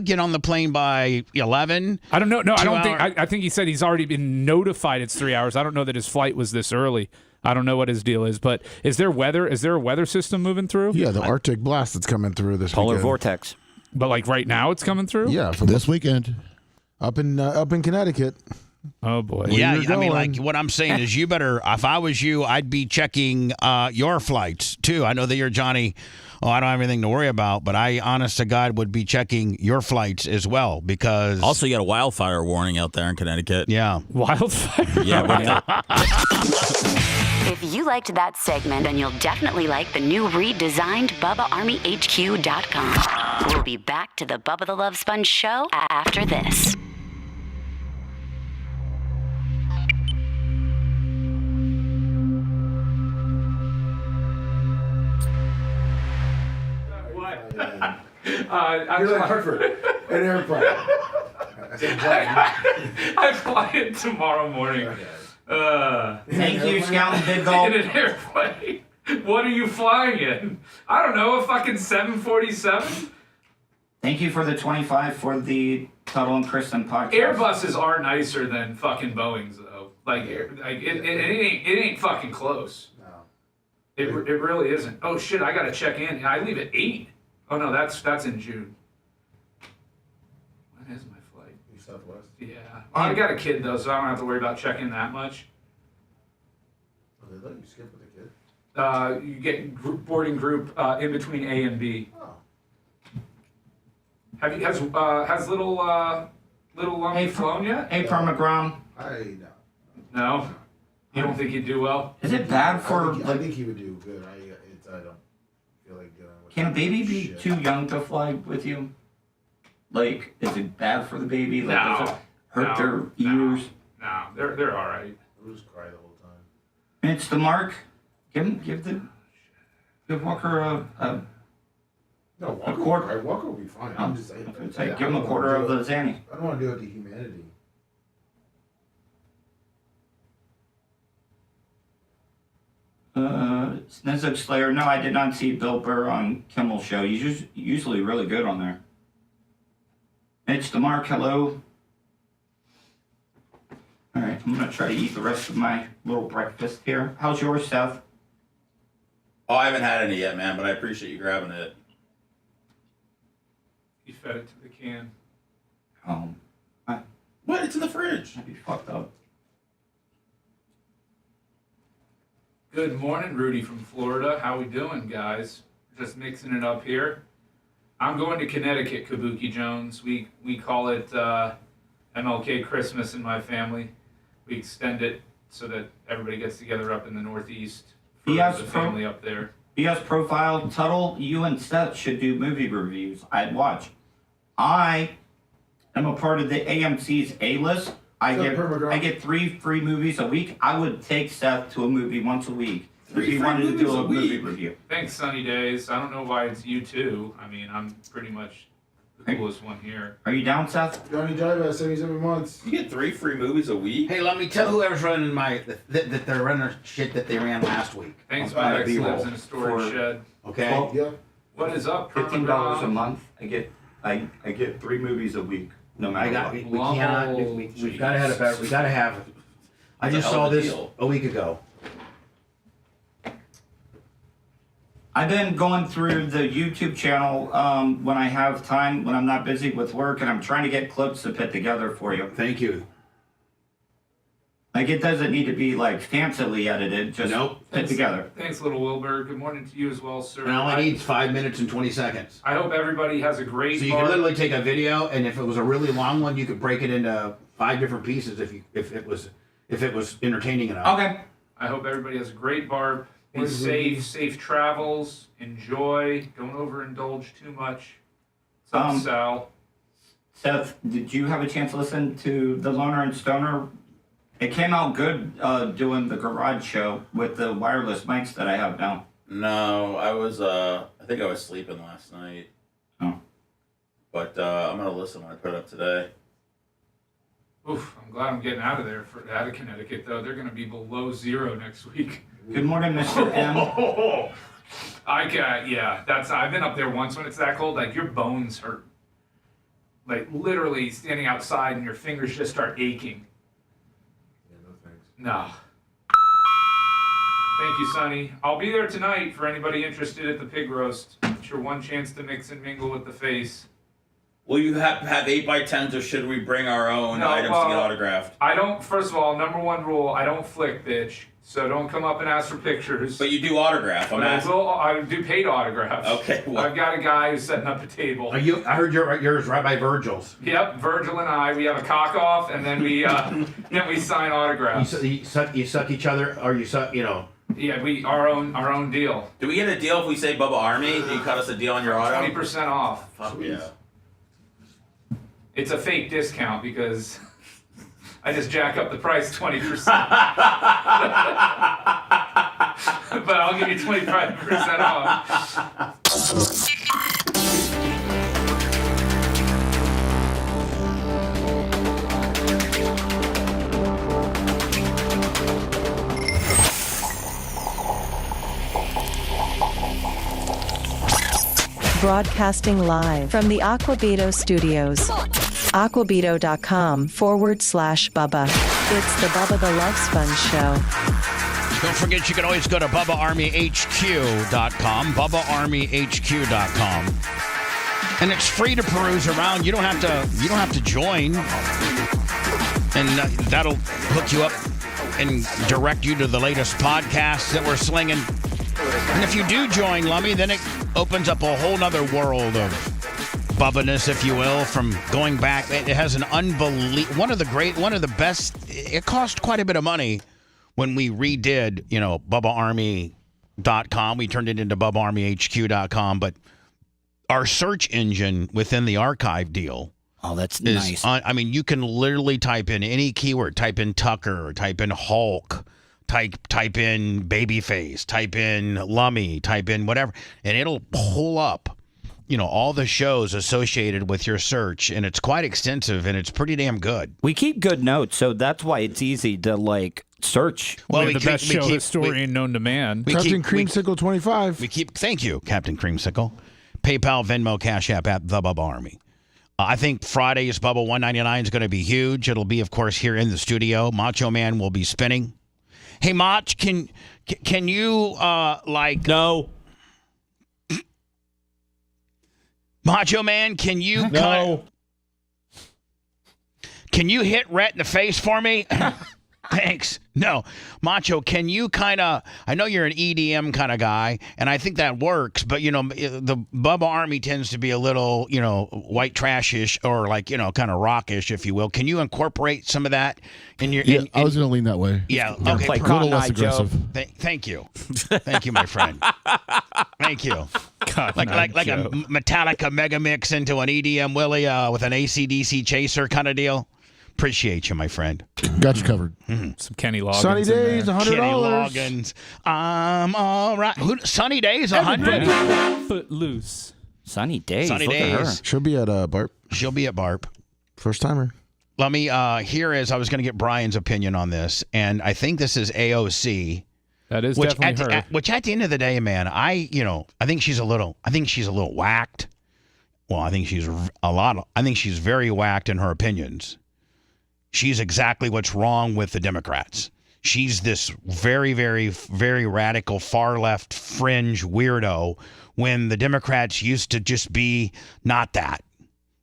S3: get on the plane by 11.
S12: I don't know. No, I don't think. I think he said he's already been notified it's 3 hours. I don't know that his flight was this early. I don't know what his deal is, but is there weather? Is there a weather system moving through?
S7: Yeah, the Arctic blast that's coming through this
S8: Polar
S7: weekend.
S8: vortex.
S12: But right now it's coming through?
S7: Yeah,
S1: For this weekend.
S7: Up in Connecticut.
S12: Oh boy.
S3: Yeah, I mean, like what I'm saying is, you better. If I was you, I'd be checking your flights too. I know that you're Johnny. Oh, I don't have anything to worry about, but I, honest to God, would be checking your flights as well because.
S6: Also, you got a wildfire warning out there in Connecticut.
S3: Yeah.
S12: Wildfire.
S6: Yeah.
S10: If you liked that segment, then you'll definitely like the new redesigned BubbaArmyHQ.com. We'll be back to the Bubba the Love Sponge show after this.
S7: You're like Hartford, an airplane.
S4: I fly in tomorrow morning.
S8: Thank you, Scout and Big Gold.
S4: In an airplane. What are you flying in? I don't know, a fucking 747?
S8: Thank you for the 25 for the Tuttle and Kristen podcast.
S4: Airbuses are nicer than fucking Boeings, though. It ain't fucking close. No. It really isn't. Oh shit, I gotta check in. I leave at 8. Oh no, that's in June. When is my flight?
S7: Southwest.
S4: Yeah. Well, I got a kid though, so I don't have to worry about checking that much.
S7: Oh, they let you skip with the kid?
S4: You get boarding group in between A and B.
S7: Oh.
S4: Has little Lummy flown yet?
S8: Hey, Permagrom.
S4: No. You don't think he'd do well?
S8: Is it bad for?
S7: I think he would do good. I don't feel like dealing with.
S8: Can a baby be too young to fly with you? Like, is it bad for the baby? Like, does it hurt their ears?
S4: No, they're all right.
S7: We'll just cry the whole time.
S8: It's the mark. Give Walker a quarter.
S7: Walker will be fine. I'm just saying.
S8: Give him a quarter of the Zanny.
S7: I don't want to do it to humanity.
S8: Snizzook Slayer. No, I did not see Bill Burr on Kimmel's show. He's usually really good on there. Mitch the Mark, hello. All right, I'm going to try to eat the rest of my little breakfast here. How's yours, Seth?
S6: Oh, I haven't had any yet, man, but I appreciate you grabbing it.
S4: You fed it to the can.
S6: What? It's in the fridge.
S8: That'd be fucked up.
S4: Good morning, Rudy from Florida. How we doing, guys? Just mixing it up here. I'm going to Connecticut, Kabuki Jones. We call it MLK Christmas in my family. We extend it so that everybody gets together up in the Northeast for the family up there.
S8: BS profile, Tuttle, you and Seth should do movie reviews. I'd watch. I am a part of the AMC's A-list. I get 3 free movies a week. I would take Seth to a movie once a week if he wanted to do a movie review.
S4: Thanks, Sunny Days. I don't know why it's you too. I mean, I'm pretty much the coolest one here.
S8: Are you down, Seth?
S7: Johnny Drive at 77 months.
S6: You get 3 free movies a week?
S14: Hey, let me tell whoever's running that they're running shit that they ran last week.
S4: Thanks, my ex lives in a storage shed.
S14: Okay.
S7: Yeah.
S4: What is up?
S8: $15 a month. I get 3 movies a week. No matter what.
S14: We've got to have a better. We got to have. I just saw this a week ago.
S8: I've been going through the YouTube channel when I have time, when I'm not busy with work, and I'm trying to get clips to put together for you.
S14: Thank you.
S8: Like, it doesn't need to be, like, fancily edited, just put together.
S4: Thanks, little Wilbur. Good morning to you as well, sir.
S14: And all I need is 5 minutes and 20 seconds.
S4: I hope everybody has a great
S14: So you can literally take a video, and if it was a really long one, you could break it into 5 different pieces if it was entertaining enough.
S8: Okay.
S4: I hope everybody has a great barb. Be safe travels. Enjoy. Don't overindulge too much. What's up, Sal?
S8: Seth, did you have a chance to listen to the Loner and Stoner? It came out good doing the garage show with the wireless mics that I have now.
S6: No, I was, I think I was sleeping last night.
S8: Oh.
S6: But I'm going to listen when I put it up today.
S4: Oof, I'm glad I'm getting out of there, out of Connecticut, though. They're going to be below 0 next week.
S8: Good morning, Mr. M.
S4: I've been up there once when it's that cold. Like, your bones hurt. Like, literally standing outside and your fingers just start aching. No. Thank you, Sonny. I'll be there tonight for anybody interested at the pig roast. It's your one chance to mix and mingle with the face.
S6: Will you have 8x10s, or should we bring our own items to get autographed?
S4: I don't. First of all, number one rule: I don't flick, bitch. So don't come up and ask for pictures.
S6: But you do autograph.
S4: I do paid autographs.
S6: Okay. Well.
S4: I've got a guy who's setting up a table.
S14: I heard yours right by Virgil's.
S4: Yep, Virgil and I. We have a cock off, and then we sign autographs.
S14: You suck each other, or you suck,
S4: Yeah, our own deal.
S6: Do we get a deal if we say Bubba Army? Do you cut us a deal on your auto?
S4: 20% off.
S6: Fuck yeah.
S4: It's a fake discount because I just jack up the price 20%. But I'll give you 25% off.
S15: Broadcasting live from the Aquabito studios. Aquabito.com/Bubba. It's the Bubba the Love Sponge Show.
S3: Don't forget, you can always go to BubbaArmyHQ.com, BubbaArmyHQ.com. And it's free to peruse around. You don't have to join. And that'll hook you up and direct you to the latest podcasts that we're slinging. And if you do join, Lummy, then it opens up a whole nother world of Bubba-ness, if you will, from going back. It has an one of the best. It cost quite a bit of money when we redid, BubbaArmy.com. We turned it into BubbaArmyHQ.com, but our search engine within the archive deal.
S8: Oh, that's nice.
S3: I mean, you can literally type in any keyword. Type in Tucker, type in Hulk, type in Babyface, type in Lummy, type in whatever, and it'll pull up, all the shows associated with your search, and it's quite extensive, and it's pretty damn good.
S8: We keep good notes, so that's why it's easy to, search.
S12: Well, the best show historian known to man.
S7: Captain Creamsicle 25.
S3: Thank you, Captain Creamsicle. PayPal, Venmo, Cash App at the Bubba Army. I think Friday's Bubba 199 is going to be huge. It'll be, of course, here in the studio. Macho Man will be spinning. Hey, Mach, can you,
S6: No.
S3: Macho Man, can you...
S12: No.
S3: Can you hit Rhett in the face for me? Thanks. No. Macho, can you kind of... I know you're an EDM kind of guy, and I think that works, but, the Bubba Army tends to be a little, white trashish or, kind of rockish, if you will. Can you incorporate some of that in your...
S1: I was going to lean that way.
S3: Yeah.
S8: Okay.
S1: A little less aggressive.
S3: Thank you. Thank you, my friend. Thank you. Like a Metallica mega mix into an EDM Willie with an AC/DC chaser kind of deal. Appreciate you, my friend.
S1: Got you covered.
S3: Mm-hmm.
S12: Some Kenny Loggins.
S7: Sunny Days, $100.
S3: Kenny Loggins. I'm all right. Sunny Days, 100.
S12: Footloose.
S8: Sunny Days.
S3: Sunny
S8: Look at her.
S3: Days.
S7: She'll be at BARP.
S3: She'll be at BARP.
S7: First timer.
S3: Let me, here is, I was going to get Brian's opinion on this, and I think this is AOC.
S12: That is definitely her.
S3: Which at the end of the day, man, I think she's a little whacked. Well, I think she's very whacked in her opinions. She's exactly what's wrong with the Democrats. She's this very, very, very radical, far left fringe weirdo when the Democrats used to just be not that.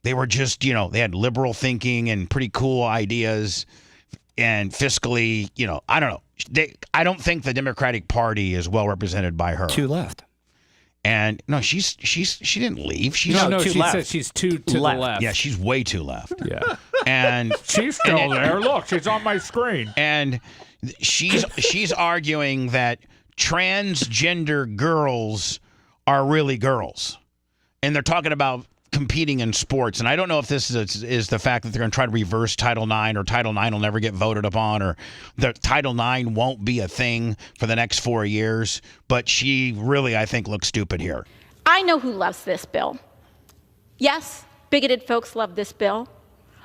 S3: They were just, they had liberal thinking and pretty cool ideas and fiscally, I don't know. I don't think the Democratic Party is well represented by her.
S8: Too left.
S3: And no, she didn't leave. She's
S12: no,
S8: too
S12: she
S8: left.
S12: said she's too to
S8: Left.
S12: the left.
S3: Yeah, she's way too left.
S12: Yeah.
S3: And
S12: She's still there. Look, she's on my screen.
S3: And she's arguing that transgender girls are really girls. And they're talking about competing in sports. And I don't know if this is the fact that they're going to try to reverse Title IX, or Title IX will never get voted upon, or the Title IX won't be a thing for the next 4 years. But she really, I think, looks stupid here.
S16: I know who loves this bill. Yes, bigoted folks love this bill.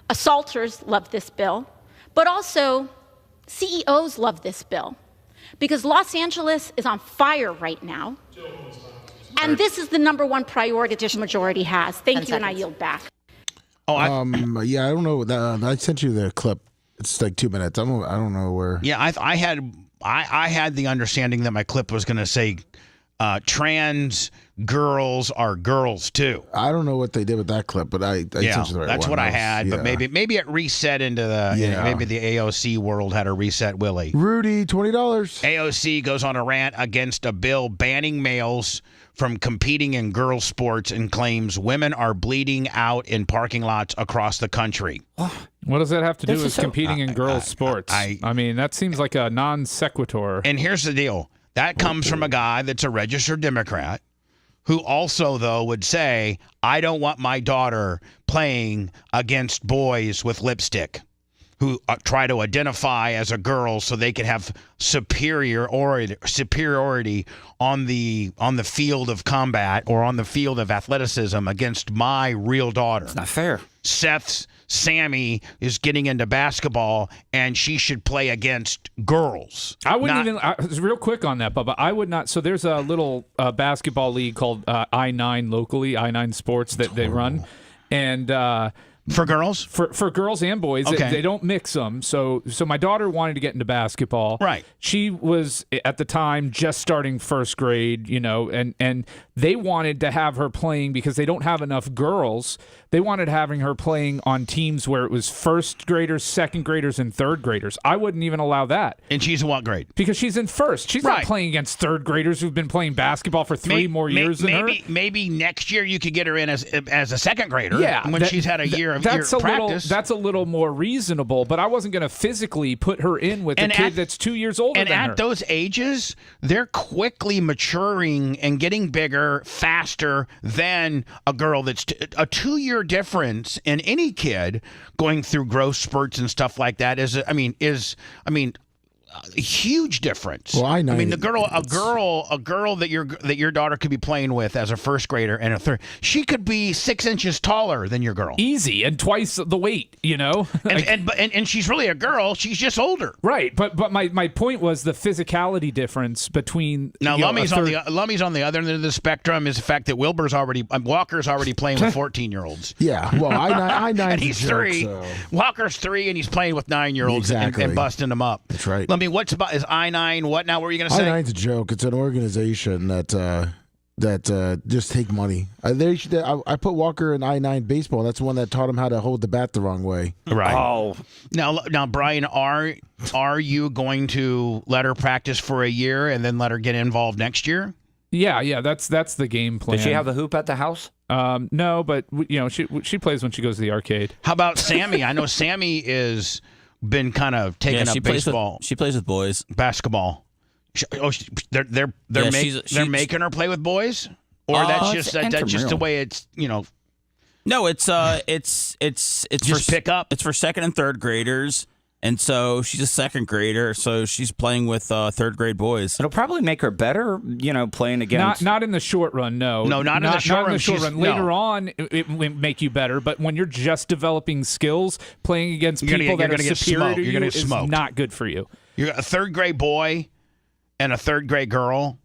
S16: Assaulters love this bill. But also, CEOs love this bill. Because Los Angeles is on fire right now. And this is the number one priority this majority has. Thank you, and I yield back.
S7: Yeah, I don't know. I sent you the clip. It's like 2 minutes. I don't know where.
S3: Yeah, I had the understanding that my clip was going to say trans girls are girls too.
S7: I don't know what they did with that clip, but I
S3: Yeah,
S7: the right
S3: that's
S7: one.
S3: what I
S7: That was-
S3: had. But
S7: yeah.
S3: maybe it reset into the maybe the AOC world had a reset Willie.
S7: Rudy, $20.
S3: AOC goes on a rant against a bill banning males from competing in girls' sports and claims women are bleeding out in parking lots across the country.
S12: What does that have to do
S3: This
S12: with
S3: is so-
S12: competing in girls' sports? I mean, that seems like a non sequitur.
S3: And here's the deal. That comes from a guy that's a registered Democrat who also, though, would say, I don't want my daughter playing against boys with lipstick who try to identify as a girl so they can have superiority on the field of combat or on the field of athleticism against my real daughter. It's
S8: not fair.
S3: Sammy is getting into basketball and she should play against girls.
S12: I wouldn't real quick on that, Bubba. I would not. So there's a little basketball league called I9 locally, I9 Sports that they run. And
S3: for girls?
S12: For girls and boys.
S3: Okay.
S12: They don't mix them. So my daughter wanted to get into basketball.
S3: Right.
S12: She was, at the time, just starting first grade, and they wanted to have her playing because they don't have enough girls. They wanted having her playing on teams where it was first graders, second graders, and third graders. I wouldn't even allow that.
S3: And she's in what grade?
S12: Because she's in first. She's not playing against third graders who've been playing basketball for three more years than her.
S3: Maybe next year you could get her in as a second grader.
S12: Yeah,
S3: when she's had a year of practice.
S12: That's a little more reasonable, but I wasn't going to physically put her in with a kid that's 2 years older than her.
S3: And at those ages, they're quickly maturing and getting bigger faster than a girl that's a 2-year difference in any kid going through growth spurts and stuff like that is a huge difference.
S7: Well, I
S3: mean, a girl that your daughter could be playing with as a first grader and a third, she could be 6 inches taller than your girl.
S12: Easy, and twice the weight,
S3: and she's really a girl. She's just older.
S12: Right, but my point was the physicality difference between
S3: Lummy's on the other end of the spectrum is the fact that Walker's already playing with 14-year-olds.
S7: Yeah, well, I9
S3: and he's 3.
S7: So.
S3: Walker's 3, and he's playing with 9-year-olds
S7: Exactly.
S3: and busting them up.
S7: That's right.
S3: Lummy, is I9 what now? What were you going to say?
S7: I9's a joke. It's an organization that just take money. I put Walker in I9 baseball. That's the one that taught him how to hold the bat the wrong way.
S3: Right. Oh. Now, Brian, are you going to let her practice for a year and then let her get involved next year?
S12: Yeah, that's the game plan.
S8: Does she have a hoop at the house?
S12: No, but she plays when she goes to the arcade.
S3: How about Sammy? I know Sammy is been kind of taking up baseball.
S6: She plays with boys.
S3: Basketball. They're making her play with boys, or that's just the way it's
S6: No, it's
S3: just pick up.
S6: It's for second and third graders. And so she's a second grader, so she's playing with third grade boys.
S8: It'll probably make her better, playing against.
S12: Not in the short run, no.
S3: No, not in the short run.
S12: Later on, it will make you better. But when you're just developing skills, playing against people that are superior to you is not good for you.
S3: You're a third grade boy and a third grade girl.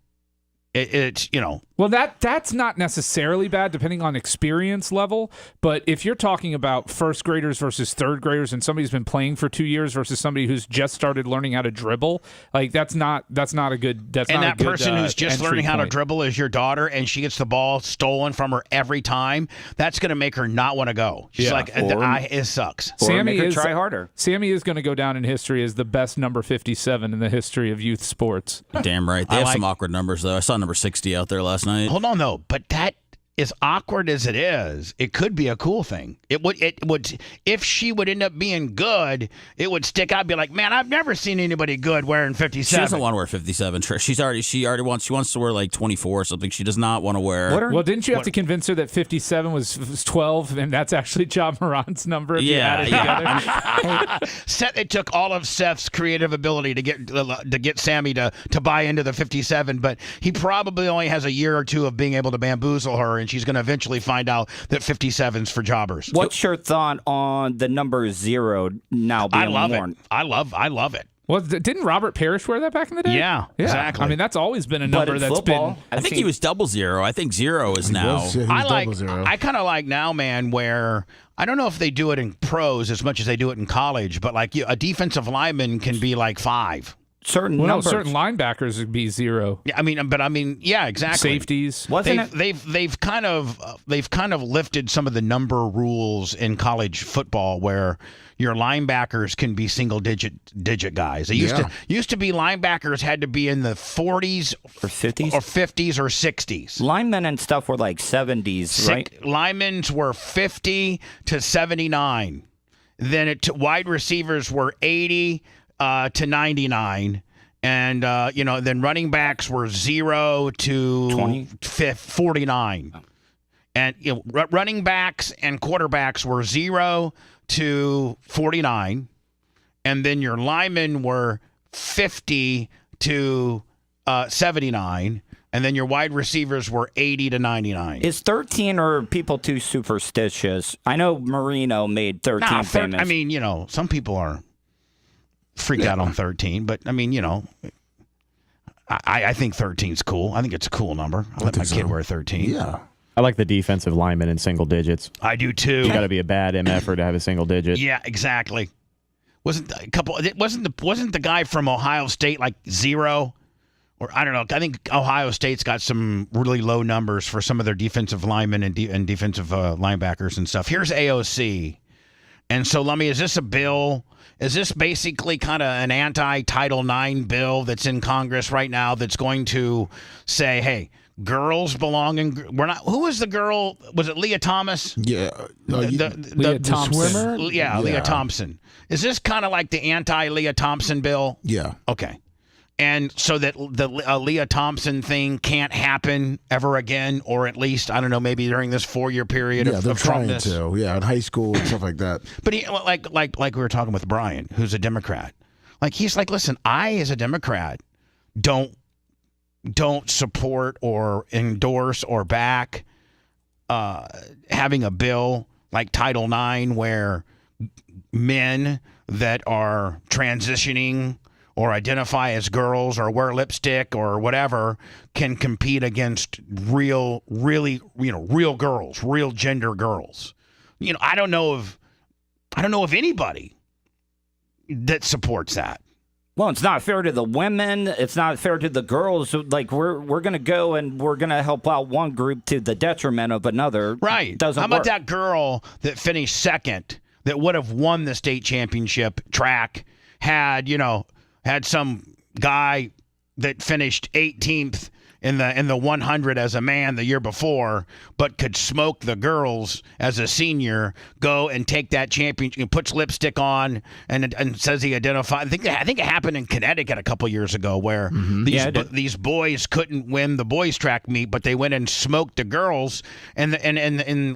S3: It's
S12: Well, that's not necessarily bad, depending on experience level. But if you're talking about first graders versus third graders, and somebody's been playing for 2 years versus somebody who's just started learning how to dribble, like that's not a good.
S3: That person who's just learning how to dribble is your daughter, and she gets the ball stolen from her every time. That's going to make her not want to go. She's like, it sucks.
S12: Sammy
S8: make her try harder.
S12: Sammy is going to go down in history as the best number 57 in the history of youth sports.
S6: Damn right. They have some awkward numbers though. I saw number 60 out there last night.
S3: Hold on though, but that as awkward as it is, it could be a cool thing. It would if she would end up being good, it would stick out. Be like, man, I've never seen anybody good wearing 57.
S6: She doesn't want to wear 57. She already wants to wear like 24 or something. She does not want to wear.
S12: Well, didn't you have to convince her that 57 was 12, and that's actually John Moran's number? If you add it together.
S3: Seth, it took all of Seth's creative ability to get Sammy to buy into the 57, but he probably only has a year or two of being able to bamboozle her. And she's going to eventually find out that 57's for jobbers.
S8: What's your thought on the number 0 now being worn?
S3: I love it.
S12: Well, didn't Robert Parrish wear that back in the day?
S3: Yeah, exactly.
S12: I mean, that's always been a number that's been.
S6: I think he was 00. I think 0 is now.
S3: I kind of like now, man, where I don't know if they do it in pros as much as they do it in college, but like a defensive lineman can be like 5.
S8: certain
S12: Well, no,
S8: numbers.
S12: certain linebackers would be 0.
S3: Yeah, yeah, exactly.
S12: Safeties.
S3: They've kind of lifted some of the number rules in college football where your linebackers can be single digit guys. They used to be linebackers had to be in the 40s
S8: or 50s
S3: or 60s.
S8: Linemen and stuff were like 70s, right?
S3: Linemen were 50 to 79. Then wide receivers were 80 to 99. And, then running backs were 0 to 49. And running backs and quarterbacks were 0 to 49. And then your linemen were 50 to 79. And then your wide receivers were 80 to 99.
S8: Is 13 or are people too superstitious? I know Marino made 13 famous.
S3: I mean, some people are freaked out on 13, but I mean, I think 13's cool. I think it's a cool number. I let my kid wear 13.
S7: Yeah.
S17: I like the defensive lineman in single digits.
S3: I do too.
S17: You got to be a bad MFer to have a single digit.
S3: Yeah, exactly. Wasn't the guy from Ohio State like 0? Or I don't know. I think Ohio State's got some really low numbers for some of their defensive linemen and defensive linebackers and stuff. Here's AOC. And so, Lummy, is this a bill? Is this basically kind of an anti-Title IX bill that's in Congress right now that's going to say, hey, girls belong in... We're not... Who was the girl? Was it Leah Thomas?
S7: Yeah.
S12: Leah Thompson.
S7: Swimmer?
S3: Yeah, Leah Thompson. Is this kind of like the anti-Leah Thompson bill?
S7: Yeah.
S3: Okay. And so that the Leah Thompson thing can't happen ever again, or at least, I don't know, maybe during this 4-year period of
S7: they're trying
S3: Trumpness.
S7: to. Yeah, in high school and stuff like that.
S3: But like we were talking with Brian, who's a Democrat. Like, he's like, listen, I, as a Democrat, don't support or endorse or back having a bill like Title IX where men that are transitioning or identify as girls or wear lipstick or whatever can compete against real girls, real gender girls. I don't know of anybody that supports that.
S8: Well, it's not fair to the women. It's not fair to the girls. Like, we're going to go and we're going to help out one group to the detriment of another.
S3: Right.
S8: Doesn't
S3: How about
S8: work.
S3: that girl that finished second that would have won the state championship track had some guy that finished 18th in the 100 as a man the year before, but could smoke the girls as a senior, go and take that championship, puts lipstick on and says he identified. I think it happened in Connecticut a couple years ago where these boys couldn't win the boys track meet, but they went and smoked the girls and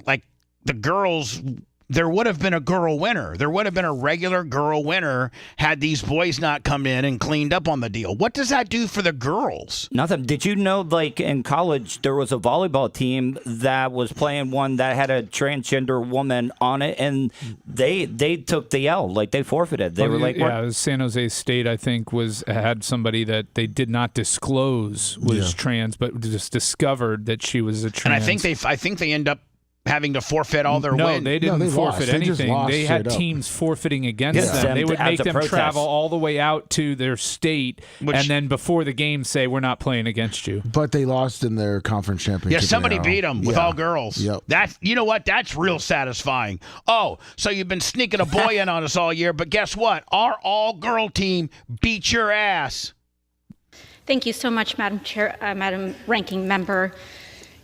S3: like the girls. There would have been a girl winner. There would have been a regular girl winner had these boys not come in and cleaned up on the deal. What does that do for the girls?
S8: Nothing. Did you know, like, in college, there was a volleyball team that was playing one that had a transgender woman on it, and they took the L. Like, they forfeited. They were like...
S12: Yeah, San Jose State, I think, had somebody that they did not disclose was trans, but just discovered that she was a trans.
S3: And I think they end up having to forfeit all their wins.
S12: No, they didn't forfeit anything. They had teams forfeiting against them. They would make them travel all the way out to their state, and then before the game say, we're not playing against you.
S7: But they lost in their conference championship.
S3: Yeah, somebody beat them with all girls.
S7: Yep.
S3: You know what? That's real satisfying. Oh, so you've been sneaking a boy in on us all year, but guess what? Our all-girl team beat your ass.
S16: Thank you so much, Madam Chair, Madam Ranking Member.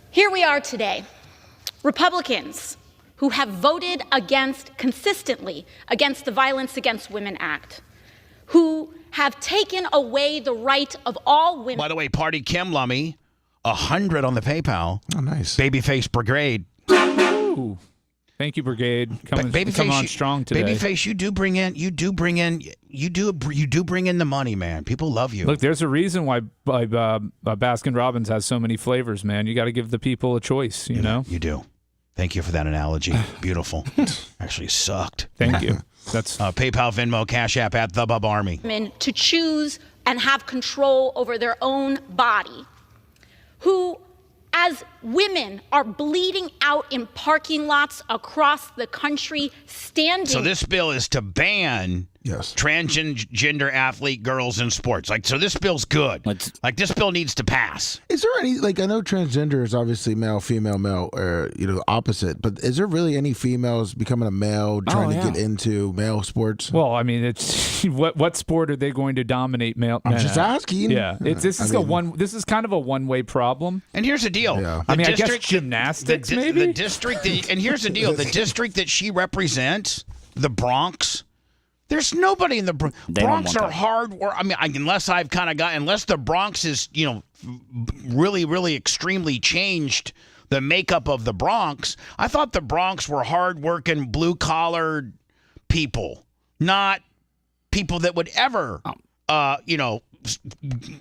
S16: Here we are today. Republicans who have voted consistently against the Violence Against Women Act, who have taken away the right of all women.
S3: By the way, Party Kim Lummy, 100 on the PayPal.
S7: Oh, nice.
S3: Babyface Brigade.
S12: Ooh. Thank you, Brigade. Come on strong today.
S3: Babyface, you do bring in the money, man. People love you.
S12: Look, there's a reason why Baskin Robbins has so many flavors, man. You got to give the people a choice, you know?
S3: You do. Thank you for that analogy. Beautiful. Actually sucked.
S12: Thank you. That's
S3: PayPal, Venmo, Cash App at the Bub Army.
S16: Women to choose and have control over their own body, who, as women, are bleeding out in parking lots across the country, standing.
S3: So this bill is to ban
S7: Yes.
S3: Transgender athlete girls in sports. Like, so this bill's good. Like, this bill needs to pass.
S7: Is there any, like, I know transgender is obviously male, female, male, or, opposite, but is there really any females becoming a male trying to get into male sports?
S12: Well, I mean, it's what sport are they going to dominate male?
S7: I'm just asking.
S12: Yeah, this is kind of a one-way problem.
S3: And here's the deal.
S7: Yeah.
S12: I guess gymnastics, maybe?
S3: The district, and here's the deal. The district that she represents, the Bronx, there's nobody in the Bronx are hard work. I mean, unless the Bronx is, really, really extremely changed the makeup of the Bronx. I thought the Bronx were hard-working, blue-collar people, not people that would ever,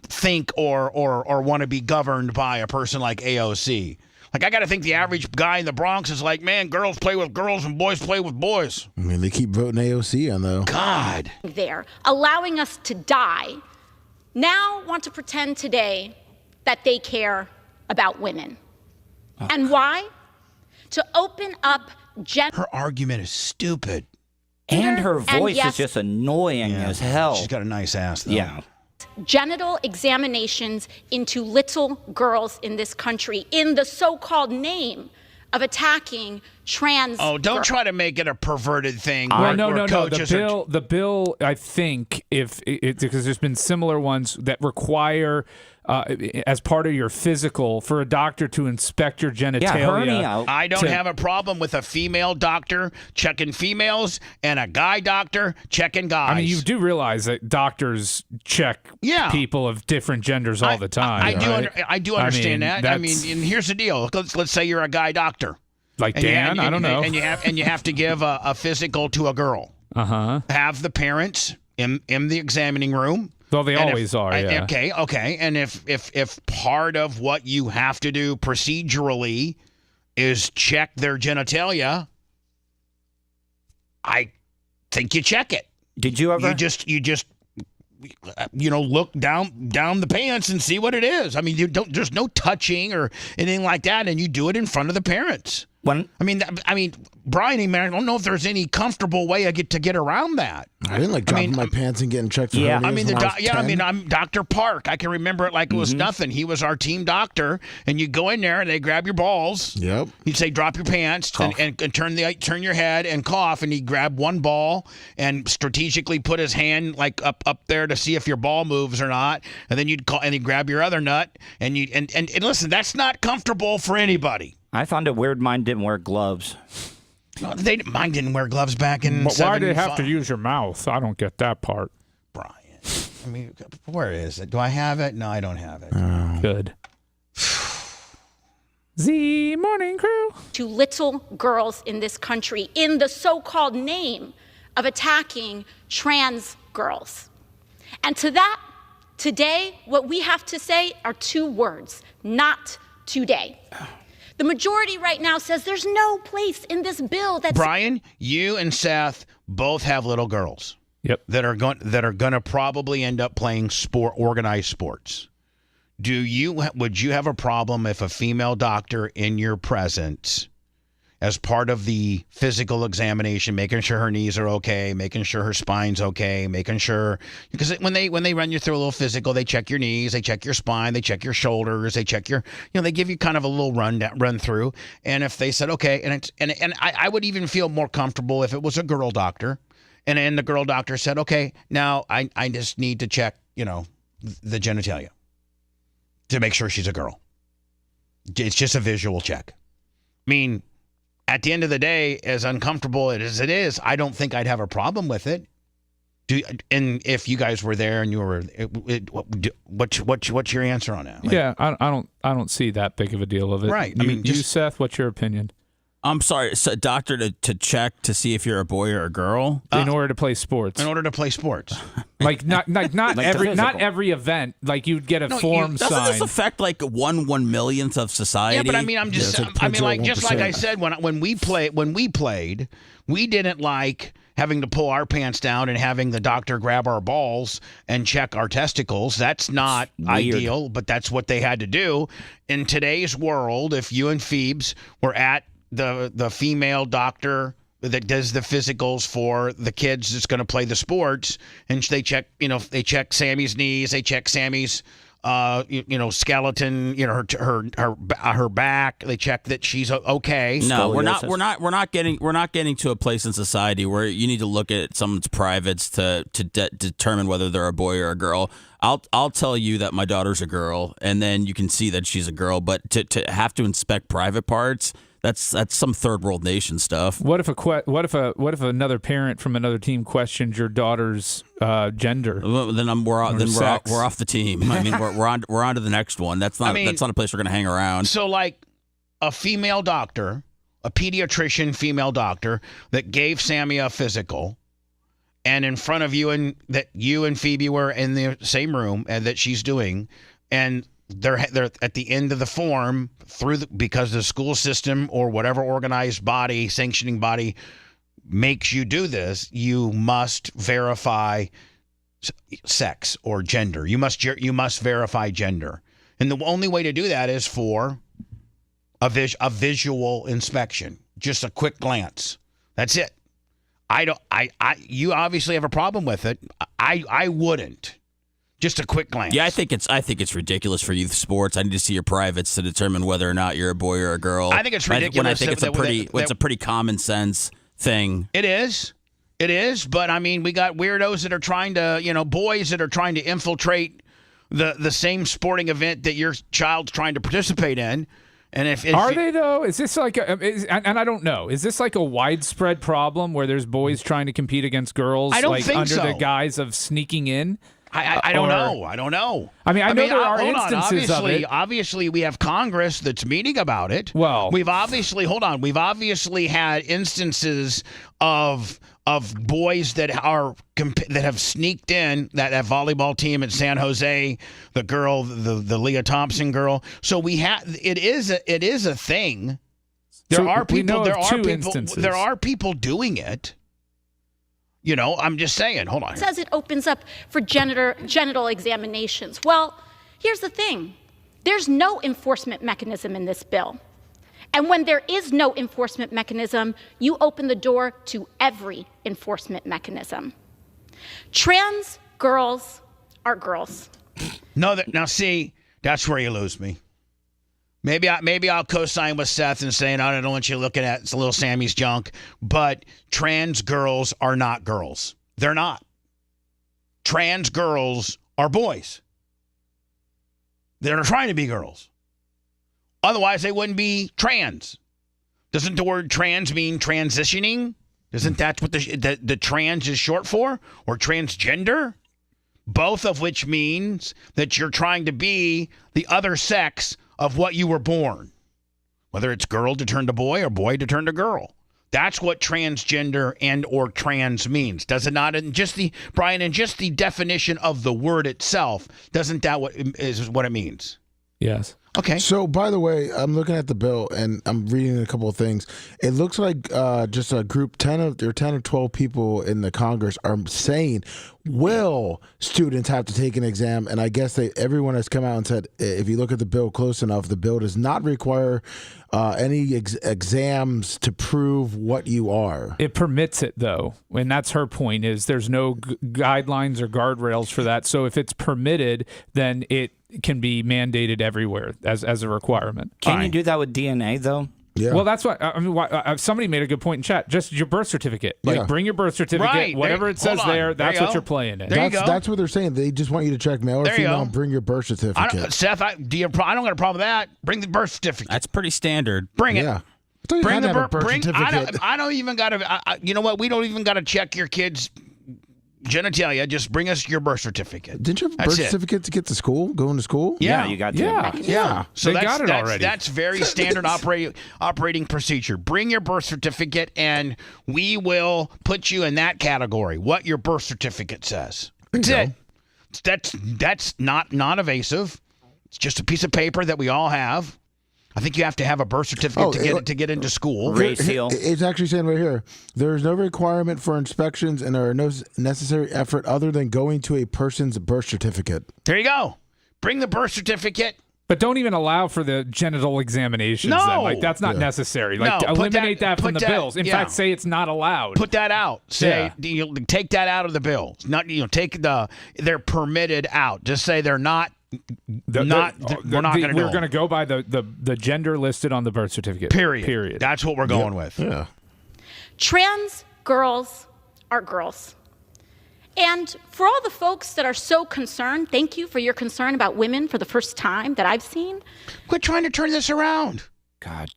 S3: think or want to be governed by a person like AOC. Like, I got to think the average guy in the Bronx is like, man, girls play with girls and boys play with boys.
S7: I mean, they keep voting AOC on, though.
S3: God.
S16: There, allowing us to die, now want to pretend today that they care about women. And why? To open up
S3: Her argument is stupid.
S8: And her voice is just annoying as hell.
S3: She's got a nice ass, though.
S8: Yeah.
S16: genital examinations into little girls in this country in the so-called name of attacking trans.
S3: Oh, don't try to make it a perverted thing.
S12: Well, no. The bill, I think, because there's been similar ones that require, as part of your physical, for a doctor to inspect your genitalia.
S3: I don't have a problem with a female doctor checking females and a guy doctor checking guys.
S12: I mean, you do realize that doctors check people of different genders all the time.
S3: I do understand that. I mean, and here's the deal. Let's say you're a guy doctor.
S12: Like Dan, I don't know.
S3: And you have to give a physical to a girl. Have the parents in the examining room.
S12: Well, they always are. Yeah.
S3: Okay. And if part of what you have to do procedurally is check their genitalia, I think you check it.
S8: Did you ever?
S3: You just look down the pants and see what it is. I mean, there's no touching or anything like that, and you do it in front of the parents. I mean, Brian, man, I don't know if there's any comfortable way to get around that.
S7: I didn't like dropping my pants and getting checked for hernias.
S3: I'm Dr. Park. I can remember it like it was nothing. He was our team doctor, and you go in there and they grab your balls.
S7: Yep.
S3: He'd say, "Drop your pants and turn your head and cough," and he'd grab one ball and strategically put his hand like up there to see if your ball moves or not, and then you'd grab your other nut and listen. That's not comfortable for anybody.
S8: I found it weird mine didn't wear gloves.
S3: Mine didn't wear gloves back in.
S12: But why do you have to use your mouth? I don't get that part.
S3: Brian, I mean, where is it? Do I have it? No, I don't have it.
S12: Good. The Morning Crew.
S16: To little girls in this country in the so-called name of attacking trans girls. And to that, today, what we have to say are two words: not today. The majority right now says there's no place in this bill that.
S3: Brian, you and Seth both have little girls.
S12: Yep.
S3: That are going to probably end up playing organized sports. Would you have a problem if a female doctor in your presence, as part of the physical examination, making sure her knees are okay, making sure her spine's okay, making sure, because when they run you through a little physical, they check your knees, they check your spine, they check your shoulders, they check your, they give you kind of a little run through. And if they said, okay, and I would even feel more comfortable if it was a girl doctor, and the girl doctor said, okay, now I just need to check, the genitalia to make sure she's a girl. It's just a visual check. I mean, at the end of the day, as uncomfortable as it is, I don't think I'd have a problem with it. And if you guys were there and you were, what's your answer on that?
S12: Yeah, I don't see that big of a deal of it.
S3: Right.
S12: You, Seth, what's your opinion?
S6: I'm sorry, so doctor to check to see if you're a boy or a girl
S12: in order to play sports.
S3: In order to play sports,
S12: like not every event. Like you'd get a form signed.
S6: Doesn't this affect like 1/1,000,000th of society?
S3: Yeah, but I mean, just like I said, when we played, we didn't like having to pull our pants down and having the doctor grab our balls and check our testicles. That's not ideal, but that's what they had to do. In today's world, if you and Phoebes were at the female doctor that does the physicals for the kids that's going to play the sports, and they check Sammy's knees, they check Sammy's skeleton, her back. They check that she's okay.
S6: No, we're not getting to a place in society where you need to look at someone's privates to determine whether they're a boy or a girl. I'll tell you that my daughter's a girl, and then you can see that she's a girl. But to have to inspect private parts, that's some third world nation stuff.
S12: What if another parent from another team questioned your daughter's gender?
S6: Well, then we're off the team. I mean, we're on to the next one. That's not a place we're going to hang around.
S3: So like a female doctor, a pediatrician female doctor that gave Sammy a physical, and in front of you and that you and Phoebe were in the same room and that she's doing, and they're at the end of the form because the school system or whatever organized body, sanctioning body makes you do this, you must verify sex or gender. You must verify gender. And the only way to do that is for a visual inspection, just a quick glance. That's it. You obviously have a problem with it. I wouldn't. Just a quick glance.
S6: Yeah, I think it's ridiculous for youth sports. I need to see your privates to determine whether or not you're a boy or a girl.
S3: I think it's ridiculous.
S6: It's a pretty common sense thing.
S3: It is. But I mean, we got weirdos that are trying to, boys that are trying to infiltrate the same sporting event that your child's trying to participate in. And if
S12: are they though? Is this like and I don't know. Is this like a widespread problem where there's boys trying to compete against girls?
S3: I don't think
S12: under
S3: so.
S12: the guise of sneaking in.
S3: I don't know. I don't know.
S12: I mean, I know there are instances of it.
S3: Obviously, we have Congress that's meeting about it.
S12: Well,
S3: we've obviously had instances of boys that have sneaked in that volleyball team at San Jose, the girl, the Leah Thompson girl. So it is a thing. There are people doing it. I'm just saying. Hold on.
S16: It says it opens up for genital examinations. Well, here's the thing. There's no enforcement mechanism in this bill. And when there is no enforcement mechanism, you open the door to every enforcement mechanism. Trans girls are girls.
S3: No, now see, that's where you lose me. Maybe I'll co-sign with Seth and saying I don't want you looking at little Sammy's junk, but trans girls are not girls. They're not. Trans girls are boys. They're trying to be girls. Otherwise, they wouldn't be trans. Doesn't the word trans mean transitioning? Isn't that what the trans is short for? Or transgender? Both of which means that you're trying to be the other sex of what you were born, whether it's girl to turn to boy or boy to turn to girl. That's what transgender and or trans means. Does it not? And just the definition of the word itself, doesn't that what it means?
S12: Yes.
S3: Okay.
S7: So, by the way, I'm looking at the bill and I'm reading a couple of things. It looks like just a group, 10 or 12 people in the Congress are saying, will students have to take an exam? And I guess everyone has come out and said, if you look at the bill close enough, the bill does not require any exams to prove what you are.
S12: It permits it, though. And that's her point, is there's no guidelines or guardrails for that. So if it's permitted, then it can be mandated everywhere as a requirement.
S8: Can you do that with DNA, though?
S7: Yeah.
S12: Well, that's what I mean. Somebody made a good point in chat. Just your birth certificate. Bring your birth certificate.
S3: Right.
S12: Whatever it says there, that's what you're playing in.
S7: That's what they're saying. They just want you to check male or female. Bring your birth certificate.
S3: Seth, I don't got a problem with that. Bring the birth certificate.
S6: That's pretty standard.
S3: Bring it.
S7: Yeah.
S3: Bring the birth certificate. I don't even got to. You know what? We don't even got to check your kids' genitalia. Just bring us your birth certificate.
S7: Didn't you have a birth certificate to get to school? Going to school?
S3: Yeah,
S8: you got
S12: to.
S3: Yeah. So
S12: they got it already.
S3: That's very standard operating procedure. Bring your birth certificate, and we will put you in that category. What your birth certificate says. That's it. That's not non-evasive. It's just a piece of paper that we all have. I think you have to have a birth certificate to get into school.
S8: Seal.
S7: It's actually saying right here, there is no requirement for inspections and there are no necessary effort other than going to a person's birth certificate.
S3: There you go. Bring the birth certificate
S12: But don't even allow for the genital examinations.
S3: No.
S12: Then. Like that's not necessary. Like
S3: No,
S12: eliminate that from the bills. In
S3: yeah.
S12: fact, say it's not allowed.
S3: Put that out. Say take that out of the bills. Not they're permitted out. Just say they're not. We're not going to do.
S12: We're going to go by the gender listed on the birth certificate.
S3: Period. That's what we're going with.
S7: Yeah.
S16: Trans girls are girls. And for all the folks that are so concerned, thank you for your concern about women for the first time that I've seen.
S3: Quit trying to turn this around.
S8: God.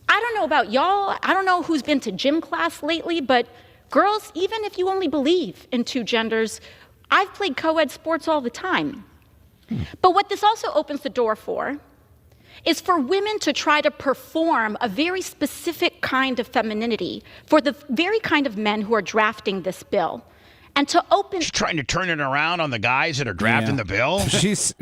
S16: I don't know about y'all. I don't know who's been to gym class lately, but girls, even if you only believe in two genders, I've played co-ed sports all the time. But what this also opens the door for is for women to try to perform a very specific kind of femininity for the very kind of men who are drafting this bill. And to open...
S3: She's trying to turn it around on the guys that are drafting the bill?
S12: She's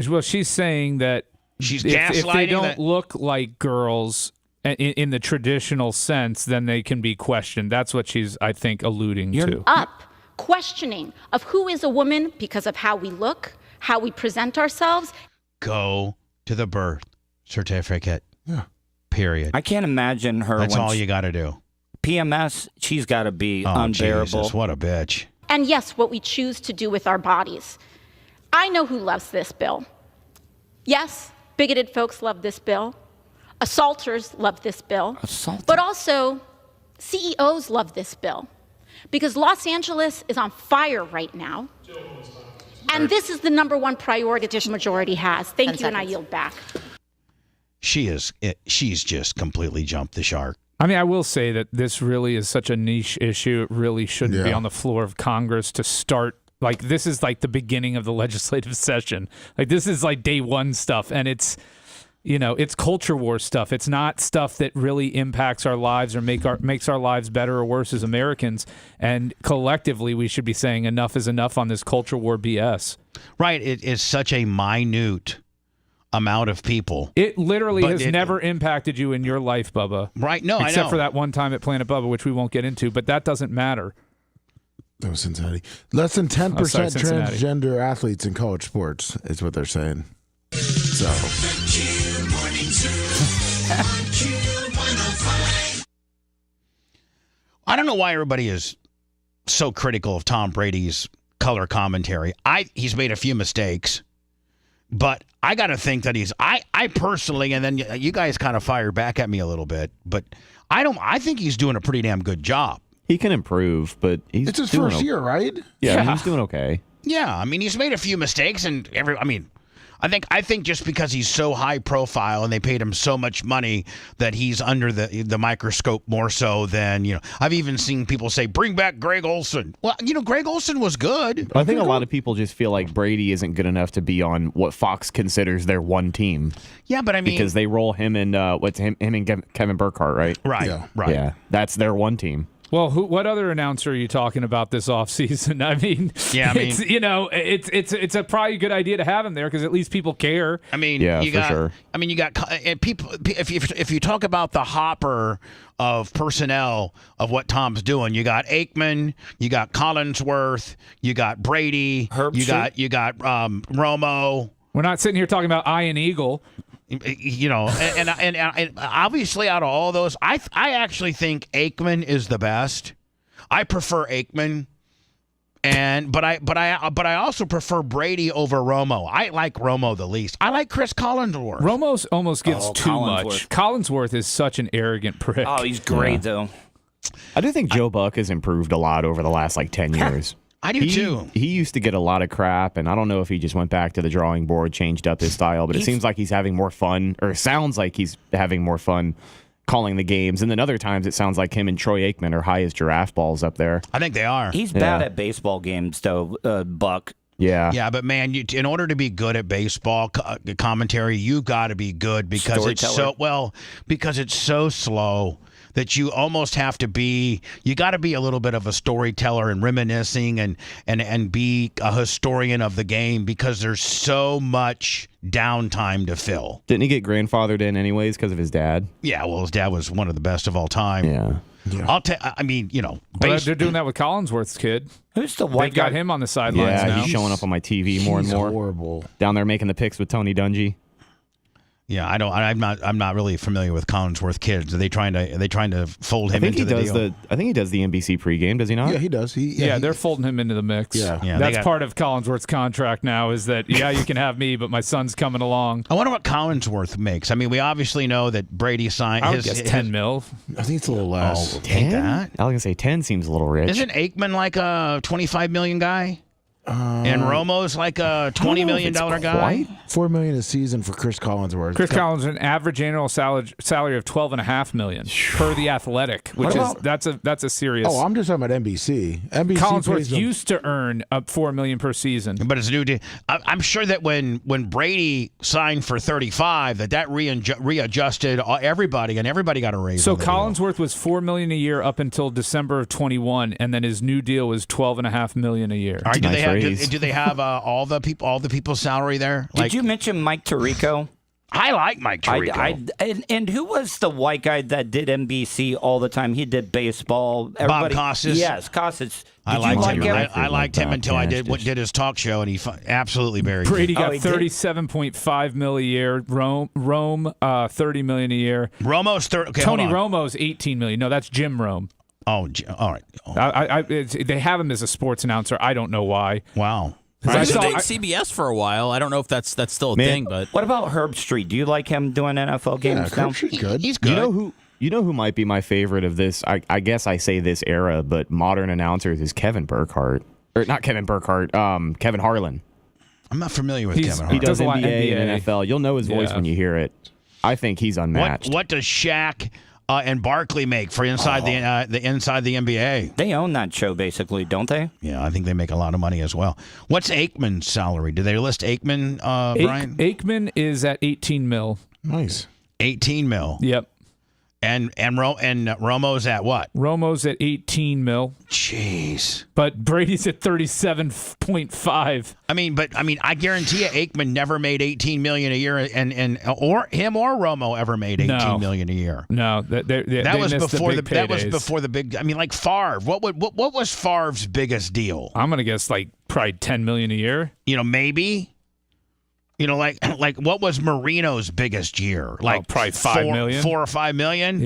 S12: saying that
S3: she's
S12: if they
S3: gaslighting
S12: don't look like girls in the traditional sense, then they can be questioned. That's what she's, I think, alluding to.
S16: Up questioning of who is a woman because of how we look, how we present ourselves.
S3: Go to the birth certificate. Yeah. Period.
S8: I can't imagine her.
S3: That's all you got to do.
S8: PMS, she's got to be unbearable.
S3: Jesus, what a bitch.
S16: And yes, what we choose to do with our bodies. I know who loves this bill. Yes, bigoted folks love this bill. Assaulters love this bill. But also, CEOs love this bill. Because Los Angeles is on fire right now. And this is the number one priority the majority has. Thank you, and I yield back.
S3: She's just completely jumped the shark.
S12: I mean, I will say that this really is such a niche issue. It really shouldn't be on the floor of Congress to start. Like, this is like the beginning of the legislative session. Like, this is like day one stuff. And it's, it's culture war stuff. It's not stuff that really impacts our lives or makes our lives better or worse as Americans. And collectively, we should be saying enough is enough on this culture war BS.
S3: Right. It is such a minute amount of people.
S12: It literally has never impacted you in your life, Bubba.
S3: Right? No, I know.
S12: Except for that one time at Planet Bubba, which we won't get into, but that doesn't matter.
S7: That was Cincinnati. Less than 10% transgender athletes in college sports is what they're saying. So.
S3: I don't know why everybody is so critical of Tom Brady's color commentary. He's made a few mistakes. But I got to think that I personally, and then you guys kind of fire back at me a little bit, but I think he's doing a pretty damn good job.
S17: He can improve, but
S7: it's his first year, right?
S17: Yeah, he's doing okay.
S3: Yeah, I mean, he's made a few mistakes, and I think just because he's so high profile and they paid him so much money that he's under the microscope more so than, I've even seen people say, bring back Greg Olsen. Well, Greg Olsen was good.
S17: I think a lot of people just feel like Brady isn't good enough to be on what Fox considers their one team.
S3: Yeah, but I mean,
S17: because they roll him and him and Kevin Burkhardt, right?
S3: Right.
S7: Yeah.
S3: Right.
S17: Yeah, that's their one team.
S12: Well, what other announcer are you talking about this offseason? I mean, it's a probably good idea to have him there because at least people care.
S3: I mean,
S17: yeah,
S3: you got,
S17: sure.
S3: I mean, you got people. If you talk about the hopper of personnel of what Tom's doing, you got Aikman, you got Collinsworth, you got Brady, you got Romo.
S12: We're not sitting here talking about Ian Eagle.
S3: And obviously out of all those, I actually think Aikman is the best. I prefer Aikman, but I also prefer Brady over Romo. I like Romo the least. I like Chris Collinsworth.
S12: Romo's almost gets too much. Collinsworth is such an arrogant prick.
S8: Oh, he's great though.
S17: I do think Joe Buck has improved a lot over the last 10 years.
S3: I do too.
S17: He used to get a lot of crap, and I don't know if he just went back to the drawing board, changed up his style, but it seems like he's having more fun, or sounds like he's having more fun calling the games. And then other times it sounds like him and Troy Aikman are high as giraffe balls up there.
S3: I think they are.
S8: He's bad at baseball games, though, Buck.
S17: Yeah.
S3: Yeah, but man, in order to be good at baseball commentary, you got to be good because it's so slow that you almost have to be. You got to be a little bit of a storyteller and reminiscing and be a historian of the game because there's so much downtime to fill.
S17: Didn't he get grandfathered in anyways because of his dad?
S3: Yeah, well, his dad was one of the best of all time.
S17: Yeah.
S12: But they're doing that with Collinsworth's kid.
S8: Who's the white guy?
S12: Got him on the sidelines now.
S17: He's showing up on my TV more and more.
S7: Horrible.
S17: Down there making the picks with Tony Dungy.
S3: Yeah, I'm not really familiar with Collinsworth kids. Are they trying to fold him into the deal?
S17: I think he does the NBC pregame. Does he not?
S7: Yeah, he does.
S12: They're folding him into the mix.
S3: Yeah,
S12: That's part of Collinsworth's contract now. Is that you can have me, but my son's coming along.
S3: I wonder what Collinsworth makes. I mean, we obviously know that Brady signed.
S12: I would guess 10 mil.
S7: I think it's a little less.
S3: Oh, 10?
S17: I was gonna say 10 seems a little rich.
S3: Isn't Aikman like a $25 million guy? And Romo's like a $20 million guy.
S7: $4 million a season for Chris Collinsworth.
S12: Chris Collins an average annual salary of $12.5 million per The Athletic, which that's a serious.
S7: Oh, I'm just talking about NBC. NBC
S12: Collinsworth used to earn up $4 million per season,
S3: but it's new. I'm sure that when Brady signed for 35, that readjusted everybody, and everybody got a raise.
S12: So Collinsworth was $4 million a year up until December of 21, and then his new deal was $12.5 million a year.
S3: All right, do they have all the people's salary there?
S8: Did you mention Mike Tirico?
S3: I like Mike Tirico.
S8: And who was the white guy that did NBC all the time? He did baseball.
S3: Bob Costas?
S8: Yes, Costas.
S3: I liked him until I did his talk show, and he absolutely buried
S12: Brady
S3: me.
S12: got $37.5 million a year. Rome $30 million a year.
S3: Romo's
S12: Tony Romo's $18 million. No, that's Jim Rome.
S3: Oh, all right.
S12: They have him as a sports announcer. I don't know why.
S3: Wow.
S6: He was doing CBS for a while. I don't know if that's still a thing, but
S8: what about Herb Street? Do you like him doing NFL games now?
S7: Herb Street's good.
S3: He's good.
S17: You know who might be my favorite of this? I guess I say this era, but modern announcers is Kevin Burkhardt, or not Kevin Burkhardt. Kevin Harlan.
S3: I'm not familiar with Kevin Harlan.
S17: He does NBA and NFL. You'll know his voice when you hear it. I think he's unmatched.
S3: What does Shaq and Barkley make for inside the NBA?
S8: They own that show basically, don't they?
S3: Yeah, I think they make a lot of money as well. What's Aikman's salary? Do they list Aikman, Brian?
S12: Aikman is at $18 million.
S7: Nice.
S3: 18 mil.
S12: Yep.
S3: And Romo's at what?
S12: Romo's at $18 million.
S3: Jeez.
S12: But Brady's at 37.5.
S3: I mean, I guarantee you, Aikman never made $18 million a year, and or him or Romo ever made $18 million a year.
S12: No, that
S3: was before the big. I mean, like Favre. What was Favre's biggest deal?
S12: I'm gonna guess like probably $10 million a year.
S3: Maybe. Like what was Marino's biggest year? Like
S12: probably $5 million,
S3: $4 or $5 million.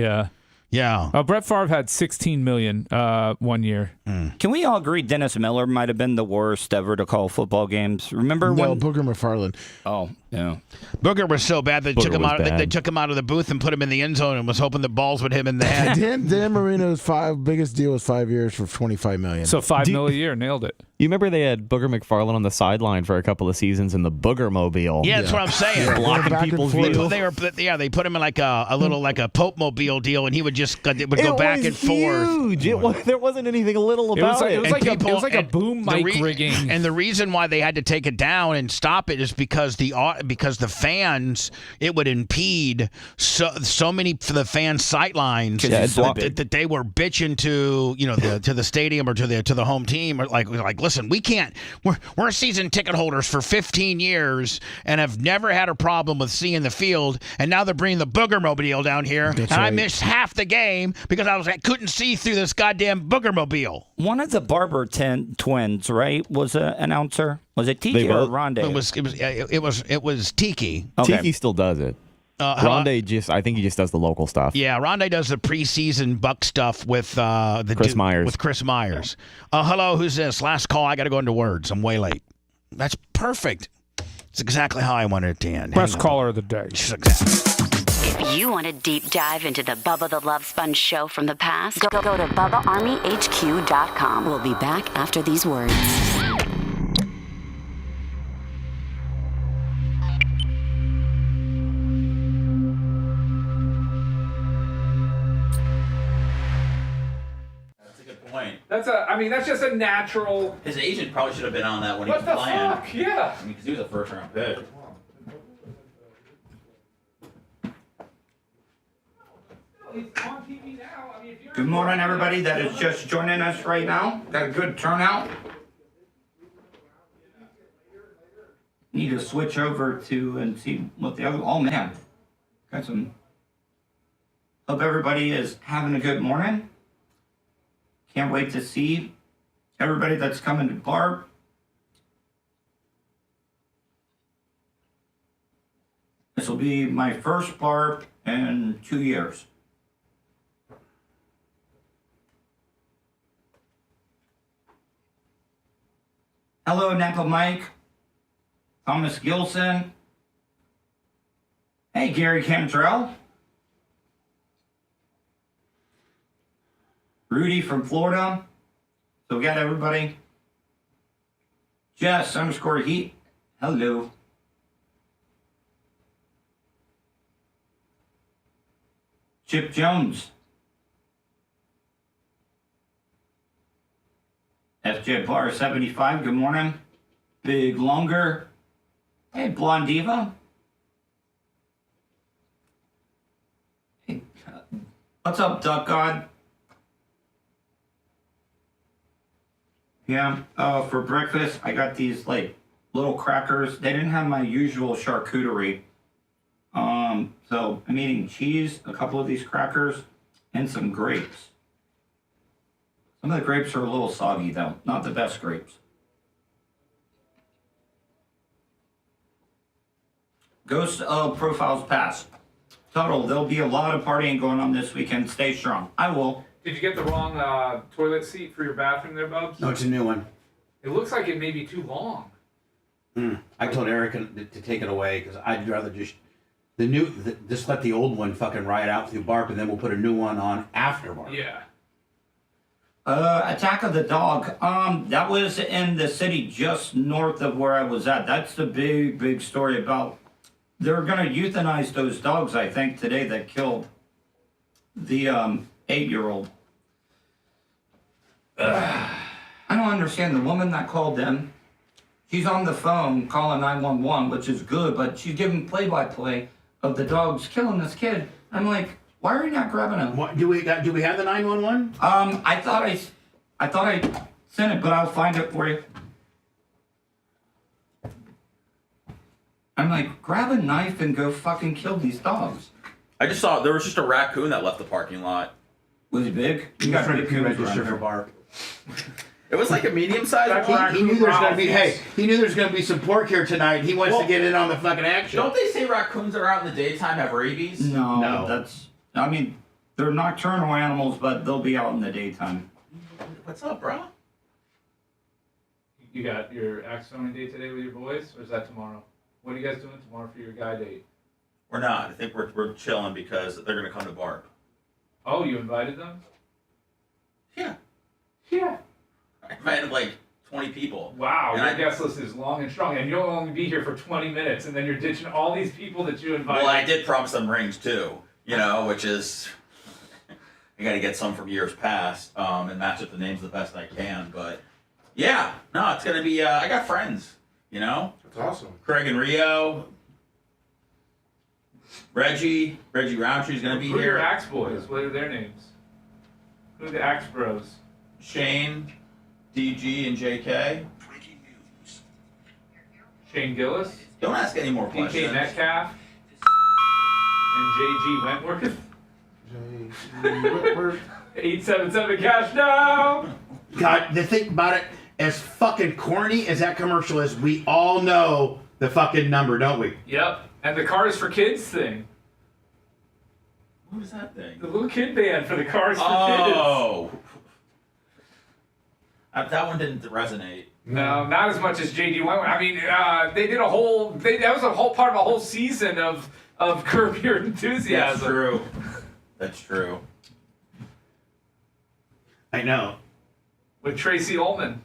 S3: Yeah.
S12: Brett Favre had $16 million 1 year.
S8: Can we all agree Dennis Miller might have been the worst ever to call football games? Remember when
S7: Booger McFarland?
S8: Oh, yeah.
S3: Booger was so bad they took him out. They took him out of the booth and put him in the end zone and was hoping the balls would hit him in the head.
S7: Dan Marino's biggest deal was 5 years for $25 million.
S12: So $5 million a year, nailed it.
S17: You remember they had Booger McFarland on the sideline for a couple of seasons in the Booger Mobile.
S3: Yeah, that's what I'm saying.
S17: Blocking people's view.
S3: They put him in like a little like a Pope Mobile deal, and he would just go back and forth.
S17: Huge. There wasn't anything little about it.
S12: It was like a boom mic rigging.
S3: And the reason why they had to take it down and stop it is because the fans, it would impede so many for the fan sightlines that they were bitching to to the stadium or to the home team, or like listen, we can't. We're season ticket holders for 15 years and have never had a problem with seeing the field, and now they're bringing the Booger Mobile down here, I missed half the game because I couldn't see through this goddamn Booger Mobile.
S8: One of the Barber twins, right, was an announcer. Was it Tiki or Rondé?
S3: It was Tiki.
S8: Okay.
S17: Tiki still does it. Rondé I think he just does the local stuff.
S3: Yeah, Rondé does the preseason Buck stuff with
S17: Chris Myers.
S3: With Chris Myers. Hello, who's this? Last call. I got to go into words. I'm way late. That's perfect. It's exactly how I wanted it to end.
S12: Best caller of the day.
S10: If you want a deep dive into the Bubba the Love Sponge show from the past, go to BubbaArmyHQ.com. We'll be back after these words.
S12: That's just a natural.
S6: His agent probably should have been on that when he was
S12: playing.
S6: What the
S12: fuck? Yeah.
S6: Because he was a first-round pick.
S8: Good morning, everybody that is just joining us right now. Got a good turnout. Need to switch over to and see what the other. Oh man, got some. Hope everybody is having a good morning. Can't wait to see everybody that's coming to Barb.
S18: This will be my first barb in 2 years. Hello, Napa Mike. Thomas Gilson. Hey, Gary Cantrell. Rudy from Florida. So we got everybody. Jess _ Heat. Hello. Chip Jones. FJ Bar 75, good morning. Big Longer. Hey, Blonde Diva. Hey, what's up, Duck God? Yeah, for breakfast, I got these, like, little crackers. They didn't have my usual charcuterie. So I'm eating cheese, a couple of these crackers, and some grapes. Some of the grapes are a little soggy, though. Not the best grapes. Ghost of Profiles Pass. Total, there'll be a lot of partying going on this weekend. Stay strong. I will.
S4: Did you get the wrong toilet seat for your bathroom there, Bubs?
S14: No, it's a new one.
S4: It looks like it may be too long.
S14: I told Eric to take it away because I'd rather just just let the old one fucking ride out through Barp, and then we'll put a new one on after Barp.
S4: Yeah.
S18: Attack of the Dog. That was in the city just north of where I was at. That's the big story about. They're gonna euthanize those dogs, I think, today that killed the 8-year-old. I don't understand the woman that called them. She's on the phone calling 911, which is good, but she's giving play-by-play of the dogs killing this kid. I'm like, why are you not grabbing him?
S14: What do we have the 911?
S18: I thought I sent it, but I'll find it for you. I'm like, grab a knife and go fucking kill these dogs.
S6: I just saw there was just a raccoon that left the parking lot.
S18: Was he big?
S14: You got big register for Barp.
S6: It was like a medium-sized raccoon.
S14: He knew there's gonna be. Hey, he knew there's gonna be some pork here tonight. He wants to get in on the fucking action.
S6: Don't they say raccoons that are out in the daytime have rabies?
S18: No, that's. I mean, they're nocturnal animals, but they'll be out in the daytime.
S6: What's up, bro?
S4: You got your axe throwing date today with your boys, or is that tomorrow? What are you guys doing tomorrow for your guy date?
S6: We're not. I think we're chilling because they're gonna come to Barb.
S4: Oh, you invited them?
S6: Yeah.
S4: Yeah.
S6: I invited like 20 people.
S4: Wow,
S6: And
S4: your guest list is long and strong, and you'll only be here for 20 minutes, and then you're ditching all these people that you invited.
S6: Well, I did promise them rings too, which is I got to get some from years past and match up the names the best I can. But yeah, no, it's gonna be. I got friends,
S14: That's awesome.
S6: Craig and Rio, Reggie Roundtree's gonna be
S4: Who are
S6: here.
S4: your axe boys? What are their names? Who are the axe bros?
S6: Shane, DG, and JK.
S4: Shane Gillis?
S6: Don't ask any more questions.
S4: DK Metcalf? And JG Wentworth? 877 cash now!
S14: God, the thing about it, as fucking corny as that commercial is, we all know the fucking number, don't we?
S4: Yep. And the Cars for Kids thing.
S6: What was that thing?
S4: The little kid band for the Cars for Kids.
S6: Oh. That one didn't resonate.
S4: No, not as much as JG Wentworth. I mean, they did that was a whole part of a whole season of Curb Your Enthusiasm.
S6: That's true. That's true.
S14: I know.
S4: With Tracy Ullman.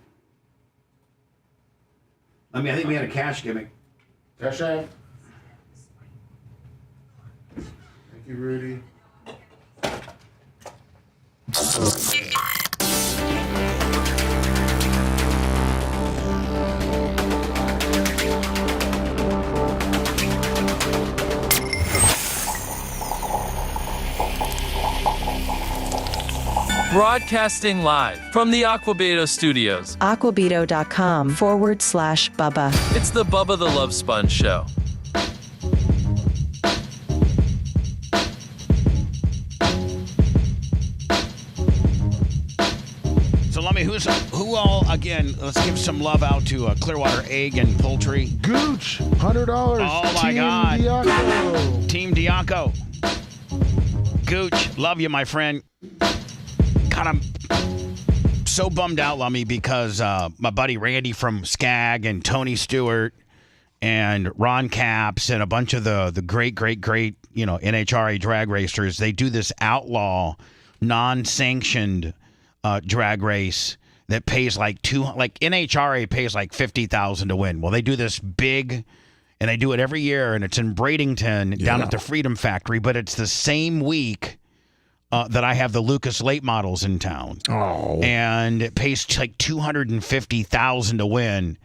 S14: I think we had a cash gimmick.
S7: Cash out. Thank you, Rudy.
S19: Broadcasting live from the Aquabeto studios.
S11: Aquabeto.com/Bubba.
S19: It's the Bubba the Love Sponge Show.
S3: So, Lummy, who Who all, again, let's give some love out to Clearwater Egg and Poultry.
S7: Gooch, $100.
S3: Oh, my
S7: Team
S3: God.
S7: Diaco.
S3: Team Diaco. Gooch, love you, my friend. God, I'm so bummed out, Lummy, because my buddy Randy from Skag and Tony Stewart and Ron Capps and a bunch of the great, NHRA drag racers, they do this outlaw, non-sanctioned drag race that pays NHRA pays like $50,000 to win. Well, they do this big, and they do it every year, and it's in Bradenton down at the Freedom Factory, but it's the same week that I have the Lucas Late Models in town.
S7: Oh.
S3: And it pays like $250,000 to win.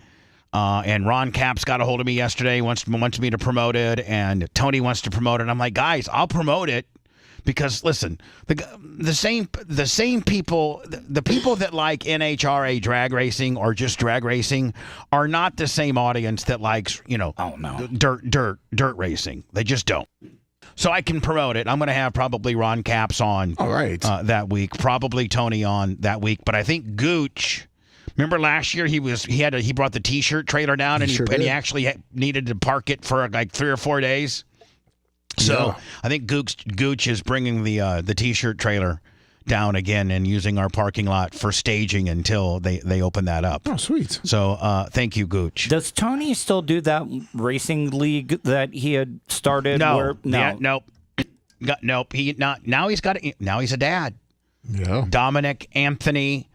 S3: And Ron Capps got a hold of me yesterday, wants me to promote it, and Tony wants to promote it. I'm like, guys, I'll promote it because listen, the same people, the people that like NHRA drag racing or just drag racing are not the same audience that likes dirt racing. They just don't. So I can promote it. I'm going to have probably Ron Capps on that week, probably Tony on that week, but I think Gooch. Remember last year he brought the T-shirt trailer down and he actually needed to park it for like 3 or 4 days. So I think Gooch is bringing the T-shirt trailer down again and using our parking lot for staging until they open that up.
S7: Oh, sweet.
S3: So thank you, Gooch.
S8: Does Tony still do that racing league that he had started?
S3: No. Nope. Nope. Now he's a dad.
S7: Yeah.
S3: Dominic Anthony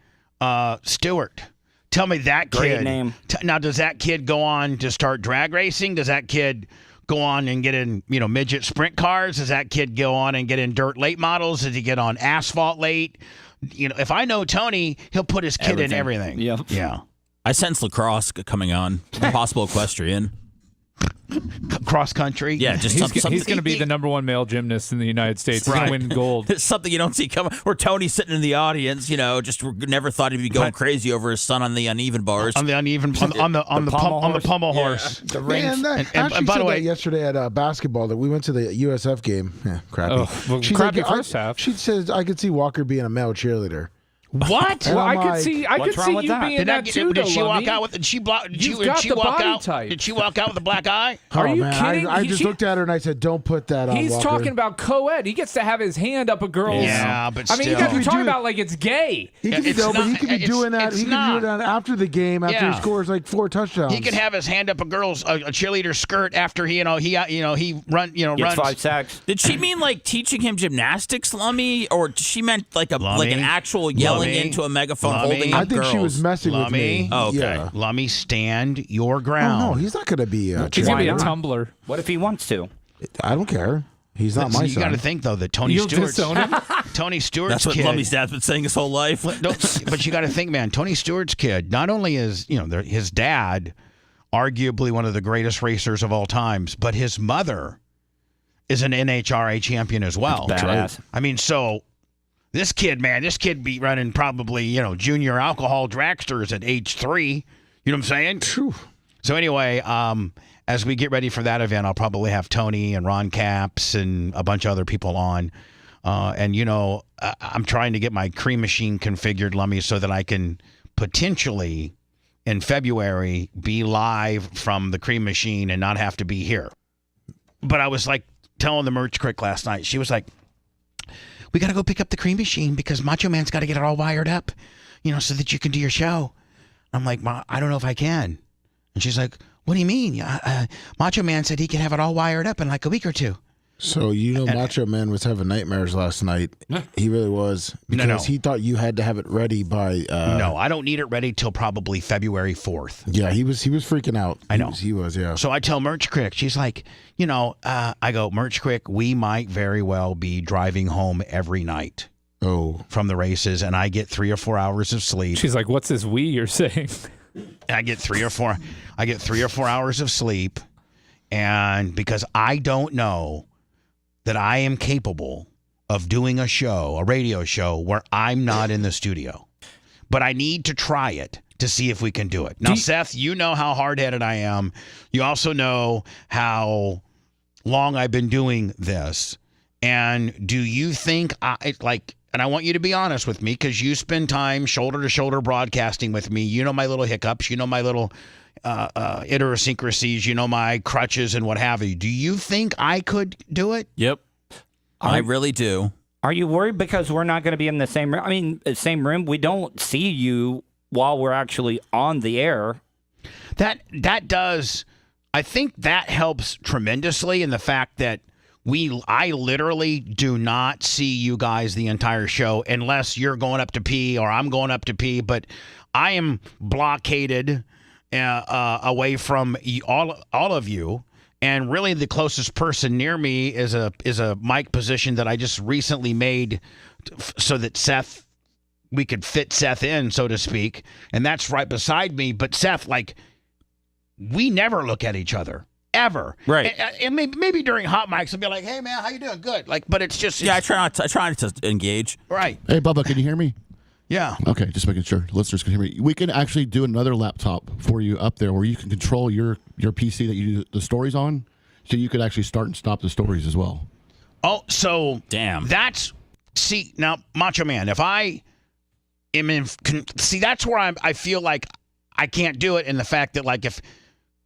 S3: Stewart. Tell me that kid.
S8: Great name.
S3: Now, does that kid go on to start drag racing? Does that kid go on and get in, midget sprint cars? Does that kid go on and get in dirt late models? Does he get on asphalt late? If I know Tony, he'll put his kid in everything. Yeah.
S6: I sense lacrosse coming on. Possible equestrian.
S3: Cross country.
S6: Yeah, just something.
S12: He's going to be the number 1 male gymnast in the United States. He's going to win gold.
S6: It's something you don't see coming. Or Tony's sitting in the audience, just never thought he'd be going crazy over his son on the uneven bars.
S3: On the pommel horse.
S7: The rings. And by the way, yesterday at basketball that we went to the USF game. Yeah, crappy.
S12: Oh, crappy first half.
S7: She says I could see Walker being a male cheerleader.
S3: What?
S12: Well, I could see you being that too.
S3: Did she walk out with? Did she walk out? Did she walk out with a black eye?
S12: Are you kidding?
S7: I just looked at her and I said, "Don't put that on."
S12: He's
S7: Walker.
S12: talking about co-ed. He gets to have his hand up a girl's.
S3: Yeah, but
S12: I mean, you guys are talking about like it's gay.
S7: He could be doing that. He could do that after the game, after he scores like 4 touchdowns.
S3: He could have his hand up a girl's a cheerleader skirt after he runs.
S8: Gets 5 sacks.
S6: Did she mean like teaching him gymnastics, Lummy, or she meant like an actual yelling into a megaphone? Holding
S7: I think
S6: girls.
S7: she was messing with me.
S6: Oh, okay.
S7: Yeah.
S3: Lummy, stand your ground.
S7: Oh, no, he's not going to be a
S12: He's going to be a tumbler.
S8: What if he wants to?
S7: I don't care. He's not my son.
S3: You got to think, though, that Tony Stewart's
S6: That's what
S3: kid.
S6: Lummy's dad's been saying his whole life.
S3: But you got to think, man, Tony Stewart's kid, not only is, his dad arguably one of the greatest racers of all times, but his mother is an NHRA champion as well.
S8: That's badass.
S3: I mean, so... This kid be running probably, junior alcohol dragsters at age 3. You know what I'm saying?
S7: True.
S3: So anyway, as we get ready for that event, I'll probably have Tony and Ron Capps and a bunch of other people on. I'm trying to get my cream machine configured, Lummy, so that I can potentially in February be live from the cream machine and not have to be here. But I was like telling the merch crick last night. She was like, we got to go pick up the cream machine because Macho Man's got to get it all wired up, so that you can do your show. I'm like, Ma, I don't know if I can. And she's like, what do you mean? Macho Man said he could have it all wired up in like a week or 2.
S7: So Macho Man was having nightmares last night. He really was because he thought you had to have it ready by.
S3: No, I don't need it ready till probably February 4th.
S7: Yeah, he was freaking out.
S3: I know
S7: he was. Yeah.
S3: So I tell Merch Crick, she's like, I go, Merch Crick, we might very well be driving home every night. From the races, and I get 3 or 4 hours of sleep.
S12: She's like, "What's this we you're saying?"
S3: I get 3 or 4. I get 3 or 4 hours of sleep, and because I don't know that I am capable of doing a radio show where I'm not in the studio. But I need to try it to see if we can do it. Now, Seth, you know how hard-headed I am. You also know how long I've been doing this. And do you think, and I want you to be honest with me because you spend time shoulder to shoulder broadcasting with me. You know my little hiccups. You know my little idiosyncrasies. You know my crutches and what have you. Do you think I could do it?
S6: Yep. I really do.
S8: Are you worried because we're not going to be in the same room? I mean, the same room. We don't see you while we're actually on the air.
S3: That does. I think that helps tremendously in the fact that I literally do not see you guys the entire show unless you're going up to pee or I'm going up to pee. But I am blockaded away from all of you. And really, the closest person near me is a mic position that I just recently made so that we could fit Seth in, so to speak. And that's right beside me. But Seth, we never look at each other. Ever.
S6: Right.
S3: And maybe during hot mics, I'll be like, hey, man, how you doing? Good. But it's just...
S6: I try not to engage.
S3: Right.
S1: Hey, Bubba, can you hear me?
S3: Yeah.
S1: Okay, just making sure listeners can hear me. We can actually do another laptop for you up there where you can control your PC that you do the stories on, so you could actually start and stop the stories as well.
S3: Oh, so...
S6: Damn.
S3: See, now, Macho Man, if I am in... See, that's where I feel like I can't do it in the fact that, if...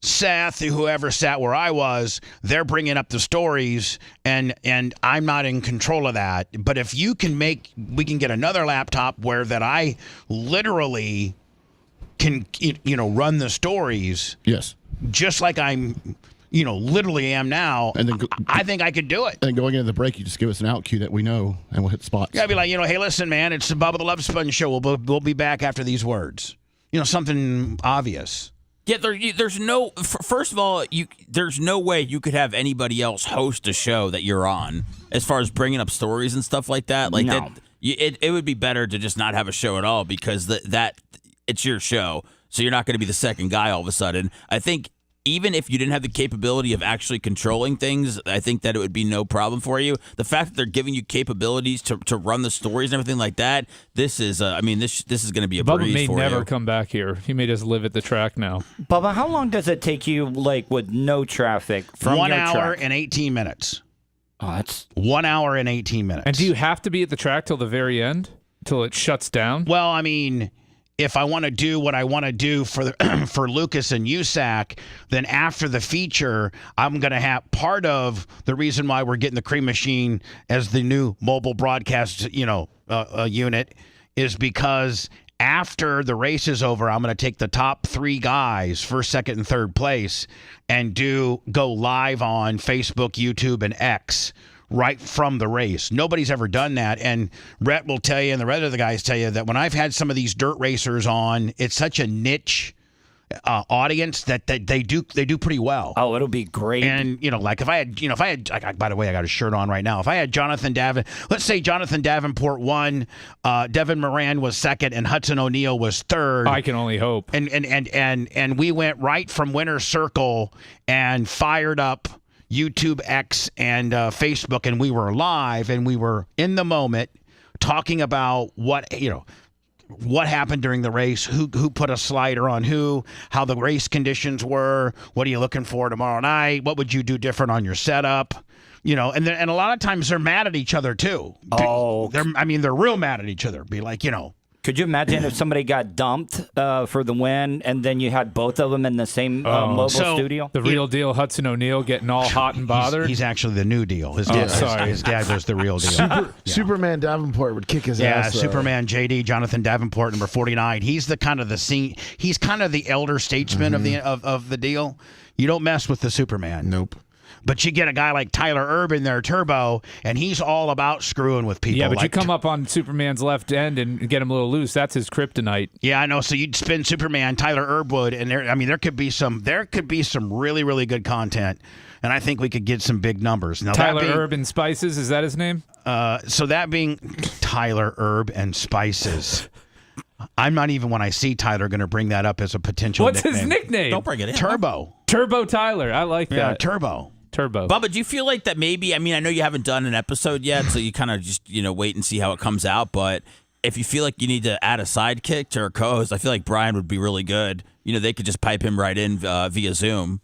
S3: Seth, whoever sat where I was, they're bringing up the stories, and I'm not in control of that. But if we can get another laptop where that I literally can, run the stories.
S1: Yes.
S3: Just like I'm, literally am now. And then I think I could do it.
S1: And going into the break, you just give us an out cue that we know, and we'll hit spots.
S3: Yeah, I'd be like, hey, listen, man, it's the Bubba the Love Sponge show. We'll be back after these words. Something obvious.
S6: Yeah, there's no. First of all, there's no way you could have anybody else host a show that you're on, as far as bringing up stories and stuff like that.
S8: No.
S6: It would be better to just not have a show at all because that it's your show, so you're not going to be the second guy all of a sudden. I think even if you didn't have the capability of actually controlling things, I think that it would be no problem for you. The fact that they're giving you capabilities to run the stories and everything like that, this is this is going to be a
S12: Bubba
S6: breeze
S12: may
S6: for
S12: never
S6: you.
S12: come back here. He may just live at the track now.
S8: Bubba, how long does it take you, with no traffic from
S3: 1
S8: your
S3: hour
S8: track?
S3: and 18 minutes.
S8: Oh, that's
S3: 1 hour and 18 minutes.
S12: And do you have to be at the track till the very end, till it shuts down?
S3: Well, I mean, if I want to do what I want to do for for Lucas and USAC, then after the feature, I'm going to have part of the reason why we're getting the Cream Machine as the new mobile broadcast, unit is because after the race is over, I'm going to take the top 3 guys, first, second, and third place, and go live on Facebook, YouTube, and X right from the race. Nobody's ever done that. And Rhett will tell you, and the rest of the guys tell you, that when I've had some of these dirt racers on, it's such a niche audience that they do pretty well.
S8: Oh, it'll be great.
S3: And if I had, by the way, I got a shirt on right now. If I had let's say Jonathan Davenport won, Devin Moran was second, and Hudson O'Neal was third.
S12: I can only hope.
S3: And we went right from winner's circle and fired up YouTube, X, and Facebook, and we were live, and we were in the moment talking about what happened during the race, who put a slider on who, how the race conditions were, what are you looking for tomorrow night, what would you do different on your setup, and a lot of times they're mad at each other too.
S8: Oh,
S3: they're real mad at each other. Be like,
S8: Could you imagine if somebody got dumped for the win, and then you had both of them in the same mobile studio?
S12: The real deal, Hudson O'Neal getting all hot and bothered.
S3: He's actually the new deal. His dad was the real deal.
S7: Superman Davenport would kick his ass.
S3: Yeah, Superman JD, Jonathan Davenport, number 49. He's the kind of the elder statesman of the deal. You don't mess with the Superman.
S7: Nope.
S3: But you get a guy like Tyler Erb in there, Turbo, and he's all about screwing with people.
S12: Yeah, but you come up on Superman's left end and get him a little loose. That's his kryptonite.
S3: Yeah, I know. So you'd spin Superman, Tyler Erb would, and there could be some really, really good content, and I think we could get some big numbers. Now,
S12: Tyler Erb and Spices, is that his name?
S3: So that being Tyler Erb and Spices. I'm not even, when I see Tyler, going to bring that up as a potential
S12: What's
S3: nickname.
S12: his nickname?
S6: Don't bring it in.
S3: Turbo.
S12: Turbo Tyler. I like that.
S3: Yeah, Turbo.
S6: Bubba, do you feel like that maybe, I know you haven't done an episode yet, so you kind of just, wait and see how it comes out, but if you feel like you need to add a sidekick to our co-host, I feel like Brian would be really good. They could just pipe him right in via Zoom.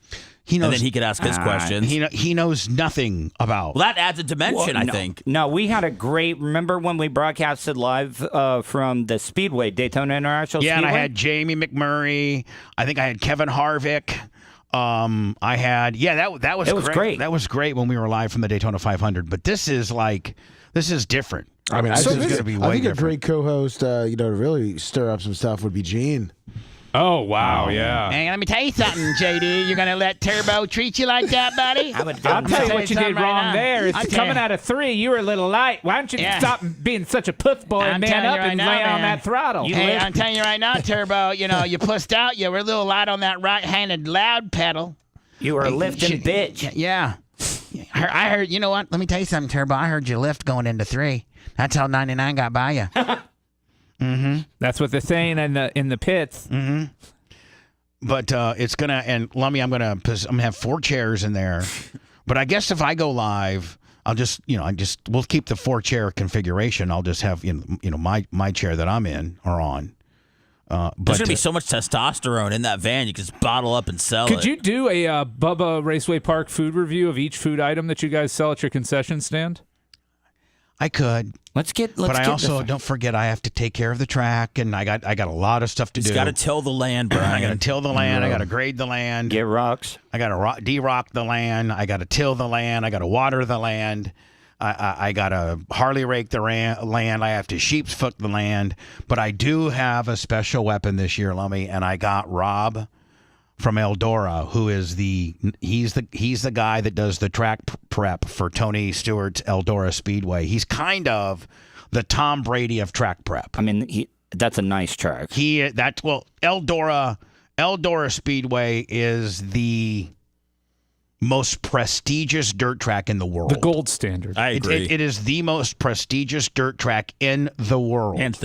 S3: He knows,
S6: and then he could ask his questions.
S3: He knows nothing about.
S6: Well, that adds a dimension, I think.
S8: No, we had a great. Remember when we broadcasted live from the Speedway, Daytona International
S3: Yeah,
S8: Speedway?
S3: and I had Jamie McMurray. I think I had Kevin Harvick. I had that was great. That was great when we were live from the Daytona 500. But this is different.
S7: I mean,
S3: this is going to be way
S7: I think
S3: different.
S7: a great co-host, to really stir up some stuff would be Gene.
S12: Oh, wow, yeah.
S3: And let me tell you something, JD. You're going to let Turbo treat you like that, buddy?
S12: I'll tell you what you did wrong there. It's coming out of 3. You were a little light. Why don't you stop being such a puss boy and man up and lay on that throttle?
S3: Hey, I'm telling you right now, Turbo, you pussed out. You were a little light on that right-handed loud pedal.
S8: You were a lifting bitch.
S3: Yeah. I heard, you know what? Let me tell you something, Turbo. I heard you lift going into 3. That's how 99 got by you. Mm-hmm.
S12: That's what they're saying in the pits.
S3: Mm-hmm. But it's gonna, and Lummy, I'm gonna have 4 chairs in there. But I guess if I go live, I'll just we'll keep the 4-chair configuration. I'll just have my chair that I'm in or on.
S6: There's gonna be so much testosterone in that van. You can just bottle up and sell it.
S12: Could you do a Bubba Raceway Park food review of each food item that you guys sell at your concession stand?
S3: I could. But I also don't forget I have to take care of the track, and I got a lot of stuff to do.
S6: You got to till the land, Brian.
S3: I got to till the land. I got to grade the land.
S8: Get rocks.
S3: I got to de-rock the land. I got to till the land. I got to water the land. I got to Harley rake the land. I have to sheep's foot the land. But I do have a special weapon this year, Lummy, and I got Rob from Eldora, who is he's the guy that does the track prep for Tony Stewart's Eldora Speedway. He's kind of the Tom Brady of track prep.
S8: I mean, that's a nice track.
S3: Eldora Speedway is the most prestigious dirt track in the world.
S12: The gold standard.
S6: I agree.
S3: It is the most prestigious dirt track in the world.
S6: Hands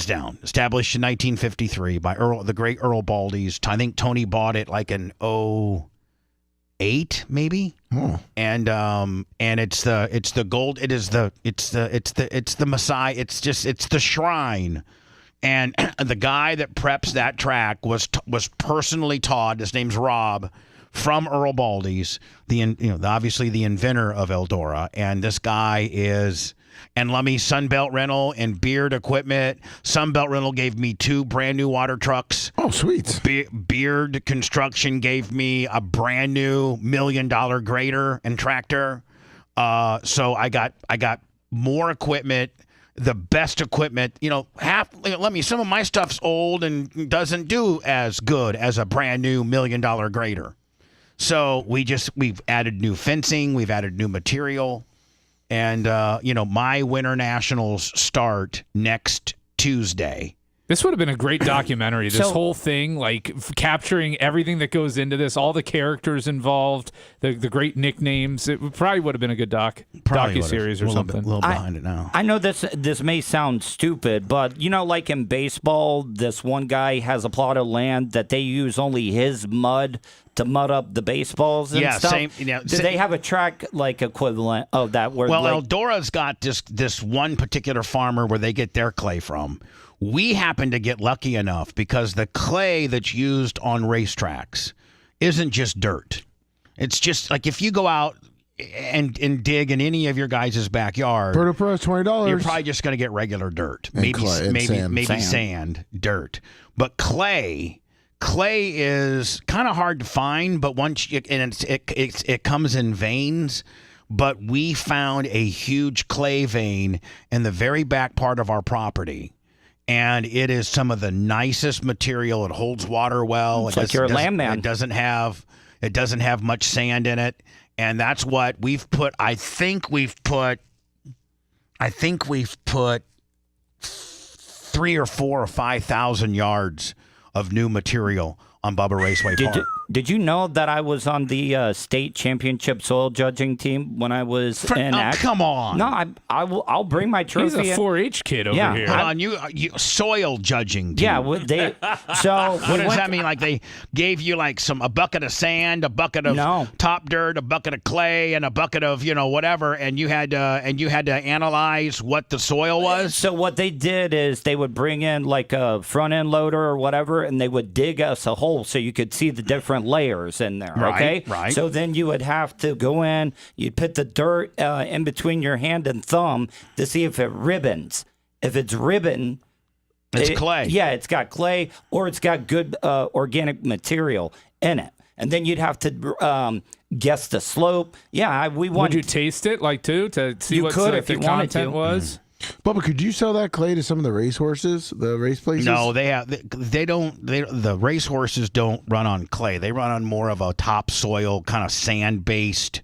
S6: down.
S3: Established in 1953 by the great Earl Baldy's. I think Tony bought it like in 2008, maybe.
S7: Oh.
S3: And it's the gold. It's the Messiah. It's the shrine. And the guy that preps that track was personally taught. His name's Rob from Earl Baldy's. Obviously the inventor of Eldora. And this guy is. And let me Sunbelt Rental and Beard Equipment. Sunbelt Rental gave me 2 brand new water trucks.
S7: Oh, sweet.
S3: Beard Construction gave me a brand new $1 million grader and tractor. So I got more equipment, the best equipment. Some of my stuff's old and doesn't do as good as a brand new $1 million grader. So we've added new fencing, we've added new material. And, my Winter Nationals start next Tuesday.
S12: This would have been a great documentary. This whole thing, capturing everything that goes into this, all the characters involved, the great nicknames. It probably would have been a good docuseries or something.
S3: A little behind it now.
S8: I know this may sound stupid, but like in baseball, this one guy has a plot of land that they use only his mud to mud up the baseballs and stuff.
S3: Same.
S8: Do they have a track equivalent of that?
S3: Eldora's got this one particular farmer where they get their clay from. We happen to get lucky enough because the clay that's used on racetracks isn't just dirt. It's just like if you go out and dig in any of your guys' backyard,
S7: Birdo Pro, $20.
S3: You're probably just going to get regular dirt,
S7: And clay, and sand.
S3: sand, dirt. But clay is kind of hard to find. But once it comes in veins. But we found a huge clay vein in the very back part of our property. And it is some of the nicest material. It holds water well.
S8: It's like you're a landman.
S3: It doesn't have much sand in it. And that's what we've put. I think we've put 3 or 4 or 5,000 yards of new material on Bubba Raceway Park.
S8: Did you know that I was on the state championship soil judging team when I was in
S3: come on.
S8: No, I'll bring my trophy.
S12: He's a 4-H kid over here.
S3: Hold on, you soil judging team.
S8: Yeah, so
S3: what does that mean? Like they gave you a bucket of sand, a bucket of top dirt, a bucket of clay, and a bucket of whatever, and you had to analyze what the soil was.
S8: So what they did is they would bring in a front end loader or whatever, and they would dig us a hole hole so you could see the different layers in there. Okay,
S3: Right.
S8: So then you would have to go in. You'd put the dirt in between your hand and thumb to see if it ribbons. If it's ribbon,
S3: it's clay.
S8: Yeah, it's got clay or it's got good organic material in it. And then you'd have to guess the slope. Yeah, we want.
S12: Would you taste it to see
S8: You
S12: what
S8: could
S12: the
S8: if you wanted
S12: content
S8: to.
S12: was?
S7: Bubba, could you sell that clay to some of the racehorses, the race places?
S3: No, they don't. The racehorses don't run on clay. They run on more of a topsoil kind of sand based,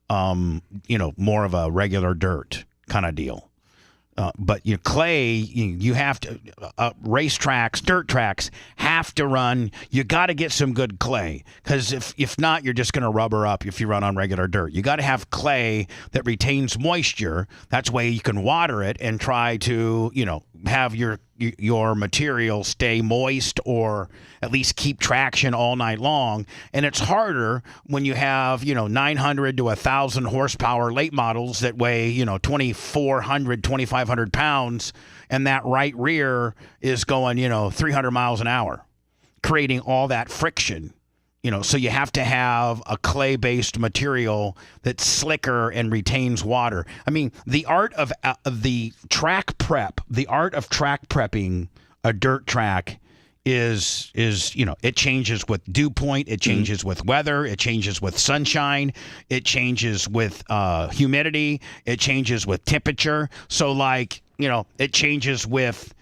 S3: more of a regular dirt kind of deal. But clay, you have to racetracks, dirt tracks have to run. You got to get some good clay because if not, you're just going to rubber up if you run on regular dirt. You got to have clay that retains moisture. That's why you can water it and try to have your material stay moist or at least keep traction all night long. And it's harder when you have 900 to 1,000 horsepower late models that weigh 2,400, 2,500 pounds, and that right rear is going 300 miles an hour, creating all that friction. So you have to have a clay-based material that's slicker and retains water. I mean, the art of the track prep, the art of track prepping a dirt track is it changes with dew point, it changes with weather, it changes with sunshine, it changes with humidity, it changes with temperature. So it changes with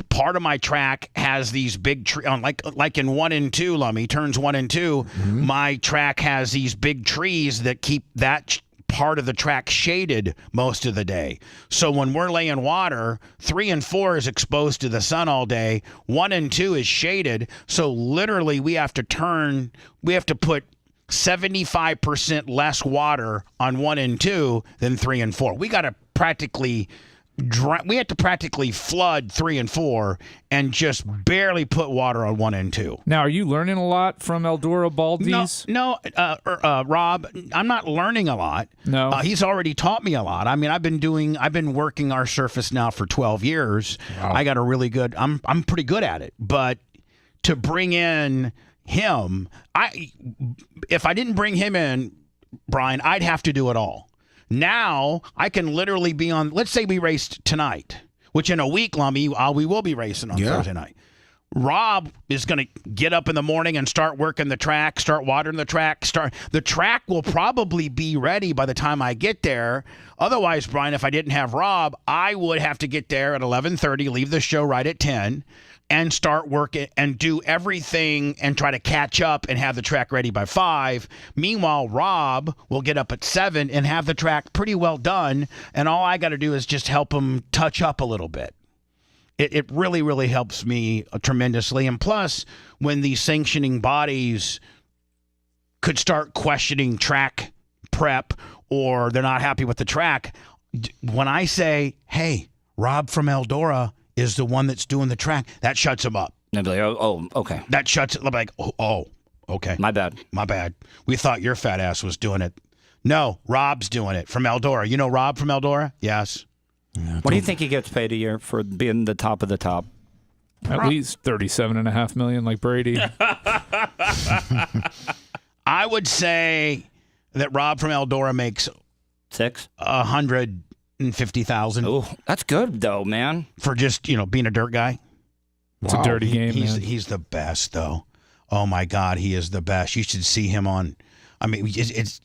S3: part of my track has these big trees, like in 1 and 2, Lummy, turns 1 and 2, my track has these big trees that keep that part of the track shaded most of the day. So when we're laying water, 3 and 4 is exposed to the sun all day, 1 and 2 is shaded. So literally we have to put 75% less water on 1 and 2 than 3 and 4. We have to practically flood 3 and 4 and just barely put water on 1 and 2.
S12: Now, are you learning a lot from Eldora Baldes?
S3: No, Rob, I'm not learning a lot.
S12: No,
S3: he's already taught me a lot. I mean, I've been working our surface now for 12 years. Wow. I got a really good. I'm pretty good at it. But to bring in him, if I didn't bring him in, Brian, I'd have to do it all. Now I can literally be on. Let's say we raced tonight, which in a week, Lummy, we will be racing on Thursday night. Rob is going to get up in the morning and start working the track, start watering the track. The track will probably be ready by the time I get there. Otherwise, Brian, if I didn't have Rob, I would have to get there at 11:30, leave the show right at 10, and start working and do everything and try to catch up and have the track ready by 5. Meanwhile, Rob will get up at 7 and have the track pretty well done, and all I got to do is just help him touch up a little bit. It really, really helps me tremendously. And plus, when these sanctioning bodies could start questioning track prep or they're not happy with the track, when I say, hey, Rob from Eldora is the one that's doing the track, that shuts him up.
S8: They'd be like, oh, okay.
S3: That shuts it like, oh, okay.
S8: My bad.
S3: We thought your fat ass was doing it. No, Rob's doing it from Eldora. You know Rob from Eldora? Yes.
S8: Yeah, what do you think he gets paid a year for being the top of the top?
S12: At least $37.5 million, like Brady.
S3: I would say that Rob from Eldora makes $150,000.
S8: Oh, that's good though, man.
S3: For just being a dirt guy.
S12: It's a dirty game.
S3: He's the best though. Oh my God, he is the best. You should see him on. I mean, it's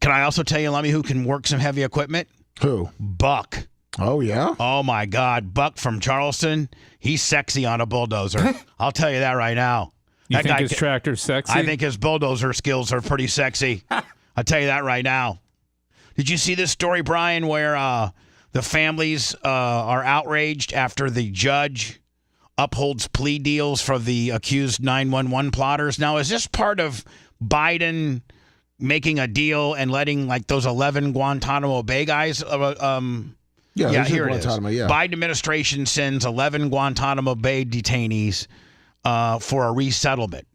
S3: Can I also tell you, Lummy, who can work some heavy equipment?
S7: Who?
S3: Buck.
S7: Oh, yeah?
S3: Oh, my God. Buck from Charleston, he's sexy on a bulldozer. I'll tell you that right now.
S12: You think his tractor's sexy?
S3: I think his bulldozer skills are pretty sexy. I'll tell you that right now. Did you see this story, Brian, where the families are outraged after the judge upholds plea deals for the accused 911 plotters? Now, is this part of Biden making a deal and letting those 11 Guantanamo Bay guys?
S7: Yeah,
S3: here it is.
S7: Yeah.
S3: Biden administration sends 11 Guantanamo Bay detainees for a resettlement.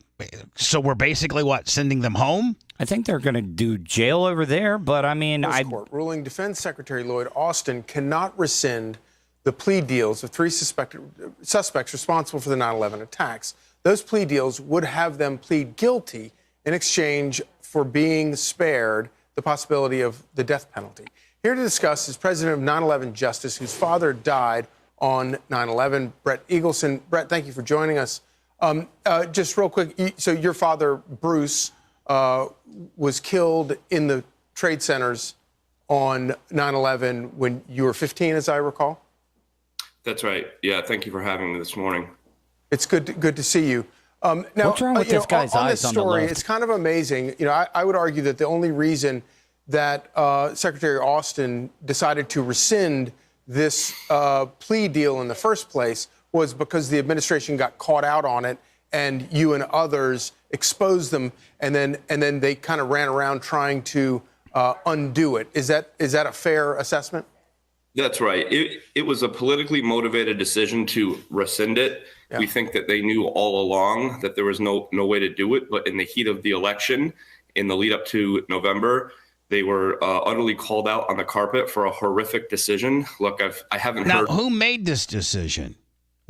S3: So we're basically sending them home?
S8: I think they're going to do jail over there, but I mean,
S20: Court ruling Defense Secretary Lloyd Austin cannot rescind the plea deals of 3 suspects responsible for the 9/11 attacks. those plea deals would have them plead guilty in exchange for being spared the possibility of the death penalty. Here to discuss is president of 9/11 Justice, whose father died on 9/11, Brett Eagleson. Brett, thank you for joining us. Just real quick, so your father, Bruce, was killed in the trade centers on 9/11 when you were 15, as I recall?
S21: That's right. Yeah, thank you for having me this morning.
S20: It's good to see you. Now,
S8: what's wrong with this guy's
S20: on
S8: eyes
S20: this
S8: on the
S20: story,
S8: left?
S20: it's kind of amazing. I would argue that the only reason that Secretary Austin decided to rescind this plea deal in the first place was because the administration got caught out on it, and you and others exposed them, and then they kind of ran around trying to undo it. Is that a fair assessment?
S21: That's right. It was a politically motivated decision to rescind it. Yeah. We think that they knew all along that there was no way to do it, but in the heat of the election, in the lead up to November, they were utterly called out on the carpet for a horrific decision. Look, I haven't heard.
S3: Now, who made this decision?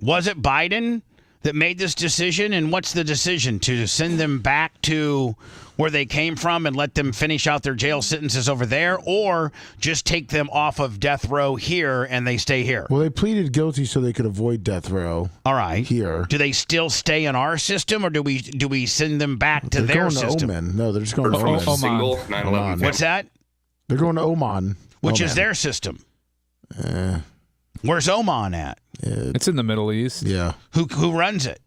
S3: Was it Biden that made this decision? And what's the decision? To send them back to where they came from and let them finish out their jail sentences over there, or just take them off of death row here and they stay here?
S7: Well, they pleaded guilty so they could avoid death row.
S3: All right.
S7: Here.
S3: Do they still stay in our system, or do we send them back to
S7: They're
S3: their
S7: going
S3: system?
S7: To Oman. No, they're just going to Oman.
S21: Single 9/11.
S3: What's that?
S7: They're going to Oman.
S3: Which is their system. Where's Oman at?
S12: It's in the Middle East.
S7: Yeah.
S3: Who runs it?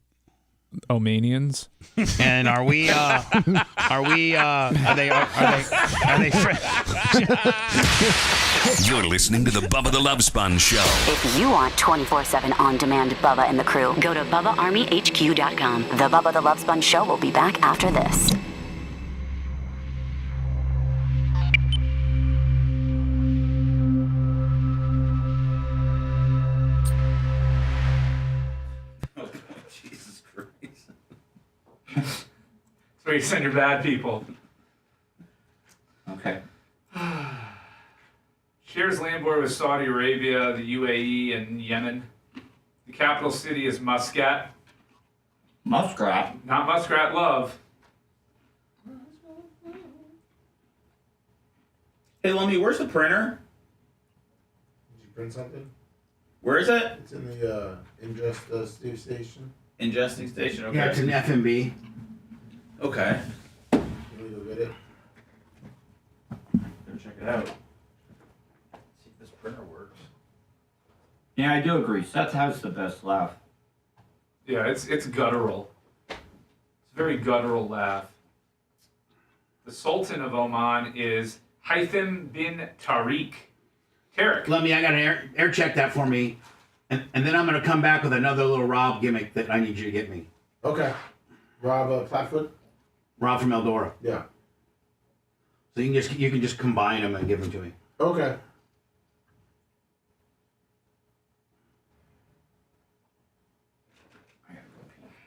S12: Omanians.
S3: And are they
S5: You're listening to the Bubba the Love Sponge Show.
S10: If you want 24/7 on-demand Bubba and the crew, go to BubbaArmyHQ.com. The Bubba the Love Sponge Show will be back after this.
S14: Jesus Christ.
S4: That's where you send your bad people.
S14: Okay.
S4: Shares land border with Saudi Arabia, the UAE, and Yemen. The capital city is Muscat.
S18: Muskrat?
S4: Not Muskrat Love.
S18: Hey, Lummy, where's the printer?
S7: Did you print something?
S18: Where is it?
S7: It's in the ingest station.
S18: Ingesting station, okay.
S14: Yeah, it's an FMB.
S18: Okay.
S7: Can we go get it?
S18: Go check it out. See if this printer works. Yeah, I do agree. Seth has the best laugh.
S4: Yeah, it's guttural. It's a very guttural laugh. The Sultan of Oman is Haitham bin Tariq. Tarek.
S14: Let me, I got to air check that for me. And then I'm going to come back with another little Rob gimmick that I need you to get me.
S7: Okay. Rob Platfoot?
S14: Rob from Eldora.
S7: Yeah.
S14: So you can just combine them and give them to me.
S7: Okay.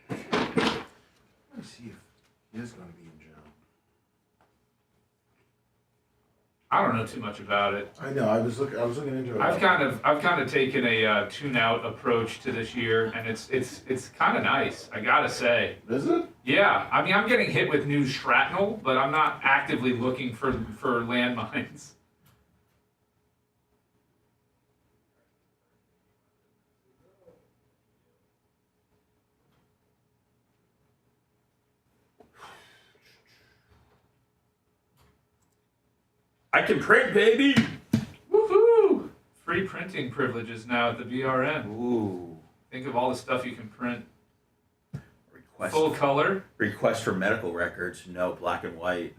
S22: Let's see if he is going to be in jail.
S4: I don't know too much about it.
S22: I know. I was looking into it.
S4: I've kind of taken a tune-out approach to this year, and it's kind of nice. I gotta say.
S22: Is it?
S4: Yeah. I mean, I'm getting hit with new shrapnel, but I'm not actively looking for landmines.
S18: I can print, baby!
S4: Woohoo! Free printing privileges now at the BRN.
S14: Ooh.
S4: Think of all the stuff you can print.
S14: Request
S4: Full color.
S14: Request for medical records. No, black and white.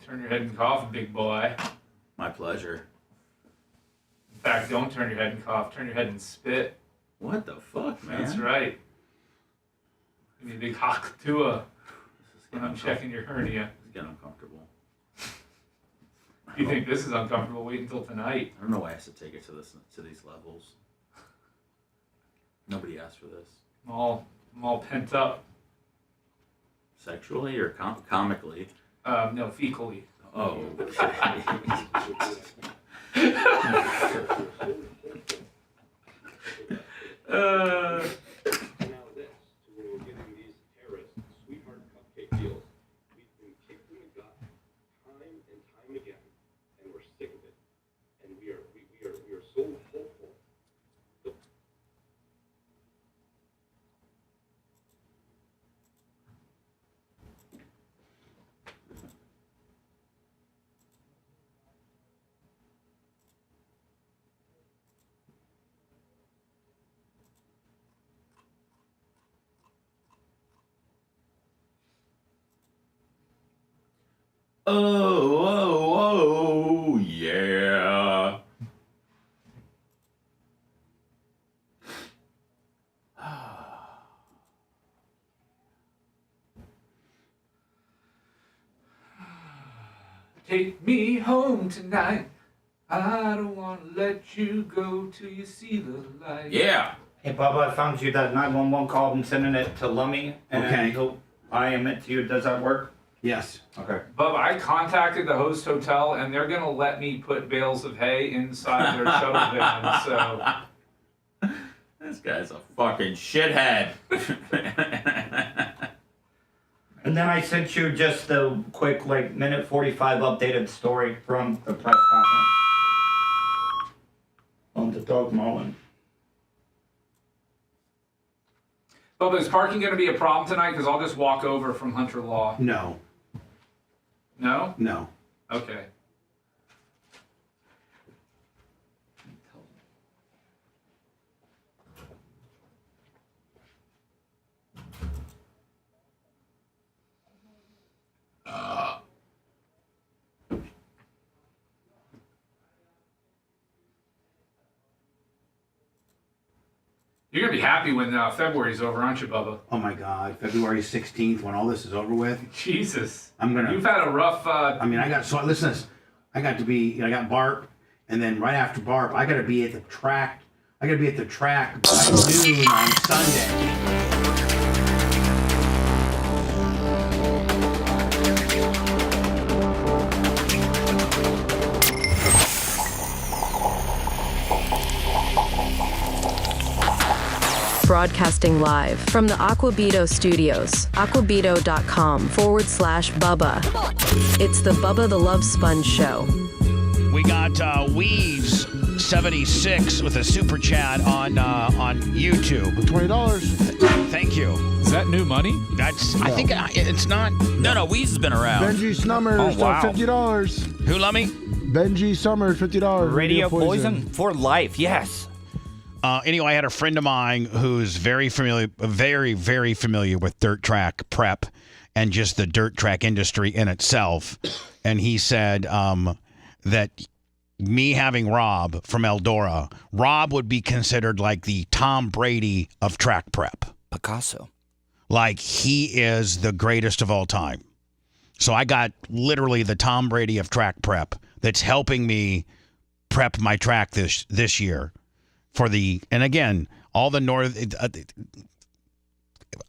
S4: Turn your head and cough, big boy.
S14: My pleasure.
S4: In fact, don't turn your head and cough. Turn your head and spit.
S14: What the fuck, man?
S4: That's right. Give me a big hakatua when I'm checking your hernia.
S14: It's getting uncomfortable.
S4: You think this is uncomfortable? Wait until tonight.
S14: I don't know why I have to take it to these levels. Nobody asked for this.
S4: I'm all pent up.
S14: Sexually or comically?
S4: No, fecally.
S14: Oh.
S2: Oh, yeah.
S4: Take me home tonight. I don't want to let you go till you see the light.
S2: Yeah.
S18: Hey, Bubba, I found you that 911 call. I'm sending it to Lummy, and
S14: Okay.
S18: he'll IM it to you. Does that work?
S14: Yes.
S18: Okay.
S4: Bubba, I contacted the host hotel, and they're going to let me put bales of hay inside their shuttle van, so...
S2: This guy's a fucking shithead.
S18: And then I sent you just the quick, like, minute 45 updated story from the press conference on the dog mauling.
S4: Bubba, is parking going to be a problem tonight? Because I'll just walk over from Hunter Law.
S14: No.
S4: No?
S14: No.
S4: Okay. You're going to be happy when February's over, aren't you, Bubba?
S14: Oh my God, February 16th, when all this is over with.
S4: Jesus.
S14: You've
S4: had a rough.
S14: I got to be. I got Barb, and then right after Barb, I got to be at the track. I got to be at the track by noon on Sunday.
S11: Broadcasting live from the Aquabito studios, aquabito.com/Bubba. It's the Bubba the Love Sponge Show.
S3: We got Weaves 76 with a super chat on YouTube.
S1: $20.
S3: Thank you.
S12: Is that new money?
S3: That's. I think it's not.
S6: No, Weaves has been around.
S7: Benji Summers, $50.
S3: Who, Lummy?
S7: Benji Summers, $50.
S8: Radio Poison for life, yes.
S3: Anyway, I had a friend of mine who's very familiar with dirt track prep and just the dirt track industry in itself. And he said that me having Rob from Eldora, Rob would be considered like the Tom Brady of track prep.
S8: Picasso.
S3: Like he is the greatest of all time. So I got literally the Tom Brady of track prep that's helping me prep my track this year. And again, all the north,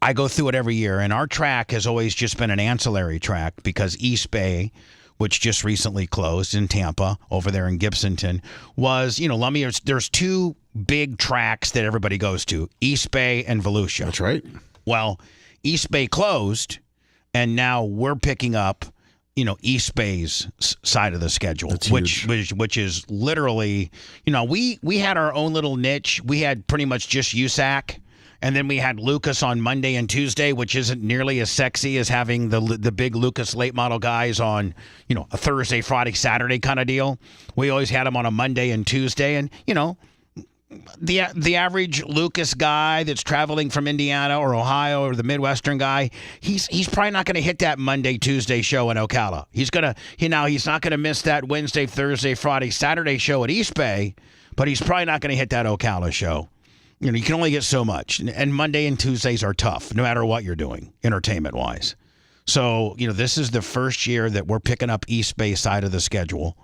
S3: I go through it every year, and our track has always just been an ancillary track because East Bay, which just recently closed in Tampa, over there in Gibsonton, was, Lummy, there's two big tracks that everybody goes to, East Bay and Volusia.
S1: That's right.
S3: Well, East Bay closed, and now we're picking up, East Bay's side of the schedule, which is literally, we had our own little niche. We had pretty much just USAC, and then we had Lucas on Monday and Tuesday, which isn't nearly as sexy as having the big Lucas late model guys on, a Thursday, Friday, Saturday kind of deal. We always had them on a Monday and Tuesday, and the average Lucas guy that's traveling from Indiana or Ohio or the Midwestern guy, he's probably not going to hit that Monday, Tuesday show in Ocala. He's not going to miss that Wednesday, Thursday, Friday, Saturday show at East Bay, but he's probably not going to hit that Ocala show. You can only get so much, and Monday and Tuesdays are tough, no matter what you're doing, entertainment-wise. So, this is the first year that we're picking up East Bay side of the schedule.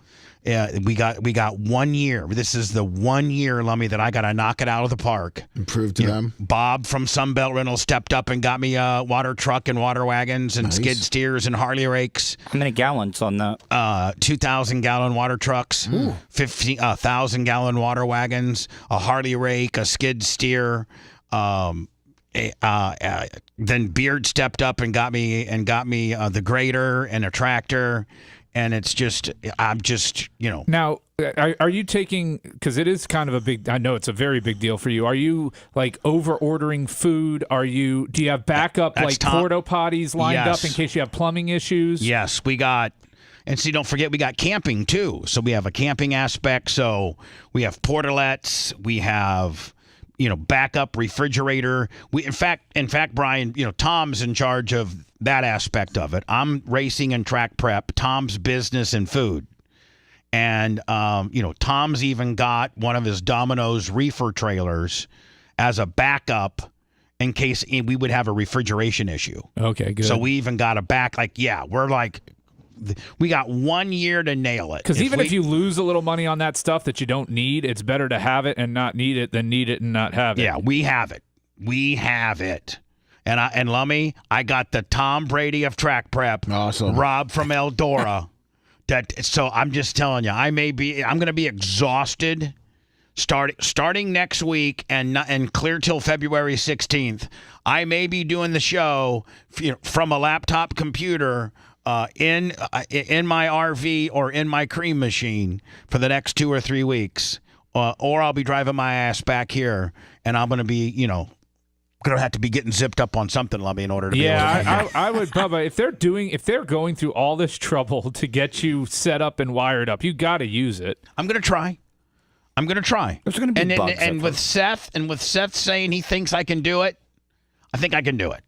S3: We got 1 year. This is the 1 year, Lummy, that I got to knock it out of the park.
S7: Prove to them.
S3: Bob from Sunbelt Rental stepped up and got me a water truck and water wagons and skid steers and Harley rakes.
S8: How many gallons on that?
S3: 2,000-gallon water trucks, 1,000-gallon water wagons, a Harley rake, a skid steer. Then Beard stepped up and got me the grader and a tractor. And I'm just.
S12: Now, are you taking, because it is kind of a big, I know it's a very big deal for you. Are you like over ordering food? Do you have backup porta potties lined up in case you have plumbing issues?
S3: Yes, we got, and see, don't forget, we got camping too. So we have a camping aspect. So we have portalets, we have backup refrigerator. In fact, Brian, Tom's in charge of that aspect of it. I'm racing and track prep. Tom's business and food. And, Tom's even got one of his Domino's reefer trailers as a backup in case we would have a refrigeration issue.
S12: Okay, good.
S3: So we even got a back. We got 1 year to nail it.
S12: Because if you lose a little money on that stuff that you don't need, it's better to have it and not need it than need it and not have it.
S3: Yeah, we have it. We have it. And Lummy, I got the Tom Brady of track prep.
S7: Awesome.
S3: Rob from Eldora. So I'm just telling you, I'm going to be exhausted starting next week and clear till February 16th. I may be doing the show from a laptop computer in my RV or in my cream machine for the next 2 or 3 weeks, or I'll be driving my ass back here, and I'm going to be going to have to be getting zipped up on something, Lummy, in order to be able to
S12: I would, Bubba, if they're going through all this trouble to get you set up and wired up, you got to use it.
S3: I'm going to try.
S8: There's going to be bugs.
S3: And with Seth saying he thinks I can do it, I think I can do it.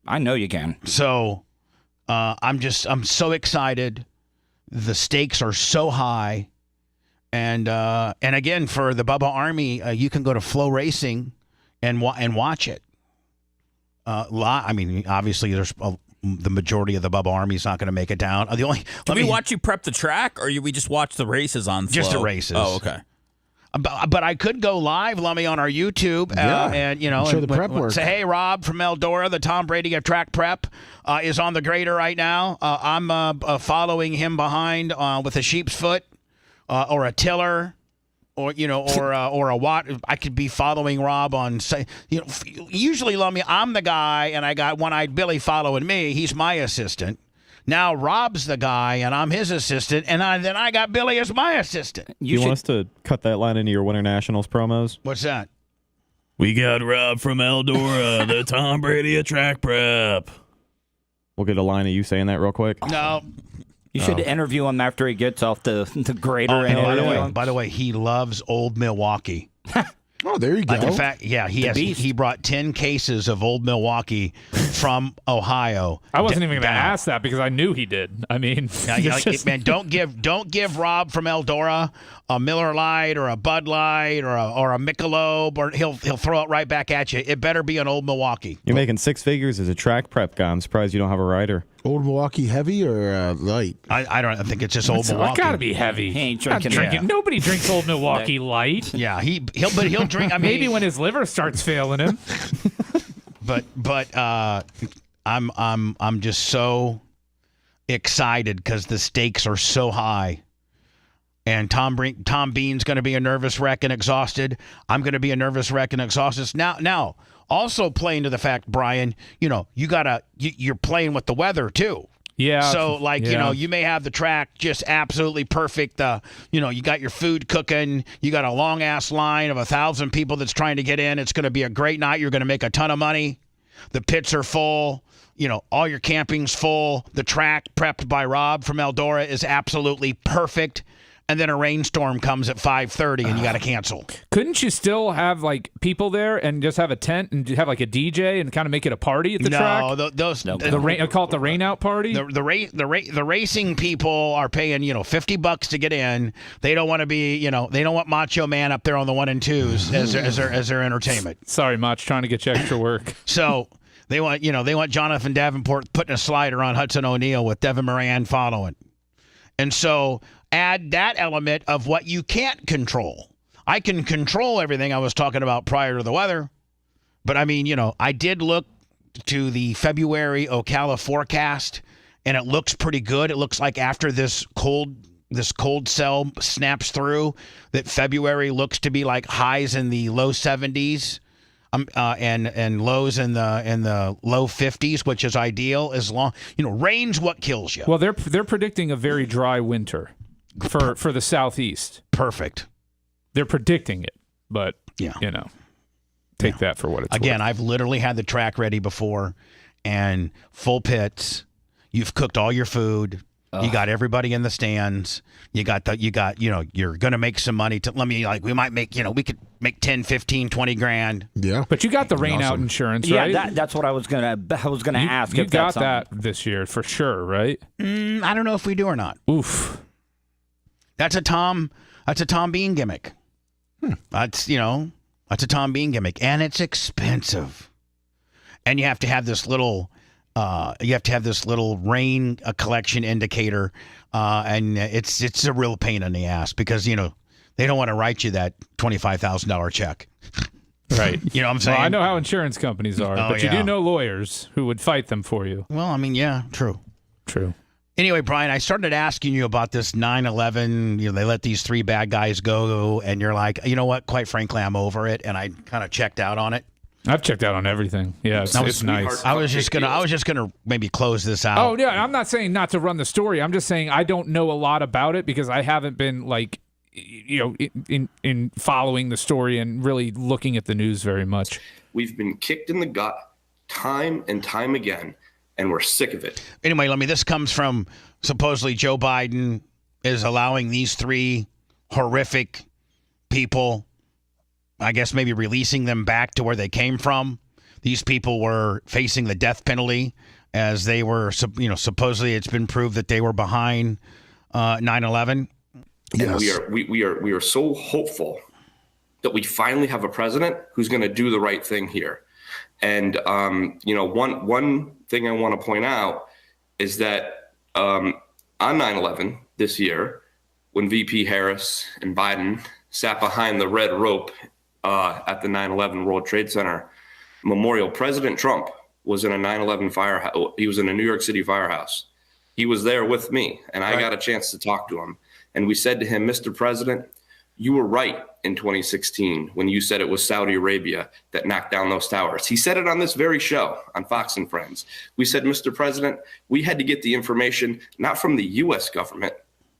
S8: I know you can.
S3: So I'm so excited. The stakes are so high. And again, for the Bubba Army, you can go to Flow Racing and watch it. Obviously, there's the majority of the Bubba Army is not going to make it down.
S6: Do we watch you prep the track, or we just watch the races on Flow?
S3: Just the races.
S6: Oh, okay.
S3: But I could go live, Lummy, on our YouTube, and
S7: show the prep work.
S3: Say, hey, Rob from Eldora, the Tom Brady of track prep, is on the grader right now. I'm following him behind with a sheep's foot or a tiller. Or a watt. I could be following Rob on. Usually, Lummy, I'm the guy, and I got One-Eyed Billy following me. He's my assistant. Now Rob's the guy, and I'm his assistant, and then I got Billy as my assistant.
S17: You want us to cut that line into your Winter Nationals promos?
S3: What's that?
S6: We got Rob from Eldora, the Tom Brady of track prep.
S17: We'll get a line of you saying that real quick.
S3: No.
S8: You should interview him after he gets off the grader.
S3: By the way, he loves Old Milwaukee.
S7: Oh, there you go.
S3: In fact, he brought 10 cases of Old Milwaukee from Ohio.
S12: I wasn't even going to ask that because I knew he did. I mean,
S3: man, don't give Rob from Eldora a Miller Lite or a Bud Light or a Michelob, or he'll throw it right back at you. It better be an Old Milwaukee.
S17: You're making 6 figures as a track prep guy. I'm surprised you don't have a rider.
S7: Old Milwaukee heavy or light?
S3: I think it's just Old Milwaukee.
S12: It's got to be heavy.
S8: He ain't drinking.
S12: Yeah. Nobody drinks Old Milwaukee light.
S3: Yeah, he'll drink. I mean,
S12: maybe when his liver starts failing him.
S3: but I'm just so excited because the stakes are so high. And Tom Bean's going to be a nervous wreck and exhausted. I'm going to be a nervous wreck and exhausted. Now, also playing to the fact, Brian, you're playing with the weather too.
S12: Yeah.
S3: So you may have the track just absolutely perfect. You got your food cooking. You got a long ass line of 1,000 people that's trying to get in. It's going to be a great night. You're going to make a ton of money. The pits are full. All your camping's full. The track prepped by Rob from Eldora is absolutely perfect. And then a rainstorm comes at 5:30 and you got to cancel.
S12: Couldn't you still have people there and just have a tent and have a DJ and kind of make it a party at the track?
S3: No,
S12: call it the rain out party.
S3: The racing people are paying $50 to get in. They don't want to be they don't want Macho Man up there on the 1 and 2s as their entertainment.
S12: Sorry, Mach, trying to get you extra work.
S3: So they want Jonathan Davenport putting a slider on Hudson O'Neill with Devin Moran following, and so. Add that element of what you can't control. I can control everything I was talking about prior to the weather. But I mean, I did look to the February Ocala forecast, and it looks pretty good. It looks like after this cold cell snaps through, that February looks to be like highs in the low 70s. And lows in the low 50s, which is ideal. As long rain's what kills you.
S12: Well, they're predicting a very dry winter for the southeast.
S3: Perfect.
S12: They're predicting it, but take that for what it's
S3: Again,
S12: worth.
S3: I've literally had the track ready before, and full pits. You've cooked all your food. You got everybody in the stands. You got you're going to make some money. We might make, we could make 10, 15, 20 grand.
S7: Yeah.
S12: But you got the rain out insurance, right?
S8: Yeah, that's what I was gonna ask.
S12: You
S8: if
S12: got
S8: that's
S12: that this year for sure, right?
S3: I don't know if we do or not.
S12: Oof.
S3: That's a Tom Bean gimmick. That's a Tom Bean gimmick, and it's expensive. And you have to have this little rain collection indicator, and it's a real pain in the ass because they don't want to write you that $25,000 check.
S12: Right.
S3: You know what I'm saying?
S12: Well, I know how insurance companies are, but you do know lawyers who would fight them for you.
S3: Well, I mean, yeah, true. Anyway, Brian, I started asking you about this 9/11. They let these 3 bad guys go, and you're like, you know what? Quite frankly, I'm over it, and I kind of checked out on it.
S12: I've checked out on everything. Yeah, it's nice.
S3: I was just gonna maybe close this out.
S12: Oh yeah, I'm not saying not to run the story. I'm just saying I don't know a lot about it because I haven't been in following the story and really looking at the news very much.
S21: We've been kicked in the gut time and time again, and we're sick of it.
S3: Anyway, this comes from supposedly Joe Biden is allowing these 3 horrific people, I guess maybe releasing them back to where they came from. These people were facing the death penalty as they were, supposedly it's been proved that they were behind 9/11.
S21: And we are so hopeful that we finally have a president who's going to do the right thing here. And one thing I want to point out is that on 9/11 this year, when VP Harris and Biden sat behind the red rope at the 9/11 World Trade Center memorial, President Trump was in a 9/11 firehouse. He was in a New York City firehouse. He was there with me, and I got a chance to talk to him. And we said to him, Mr. President, you were right in 2016 when you said it was Saudi Arabia that knocked down those towers. He said it on this very show on Fox and Friends. We said, Mr. President, we had to get the information not from the U.S. government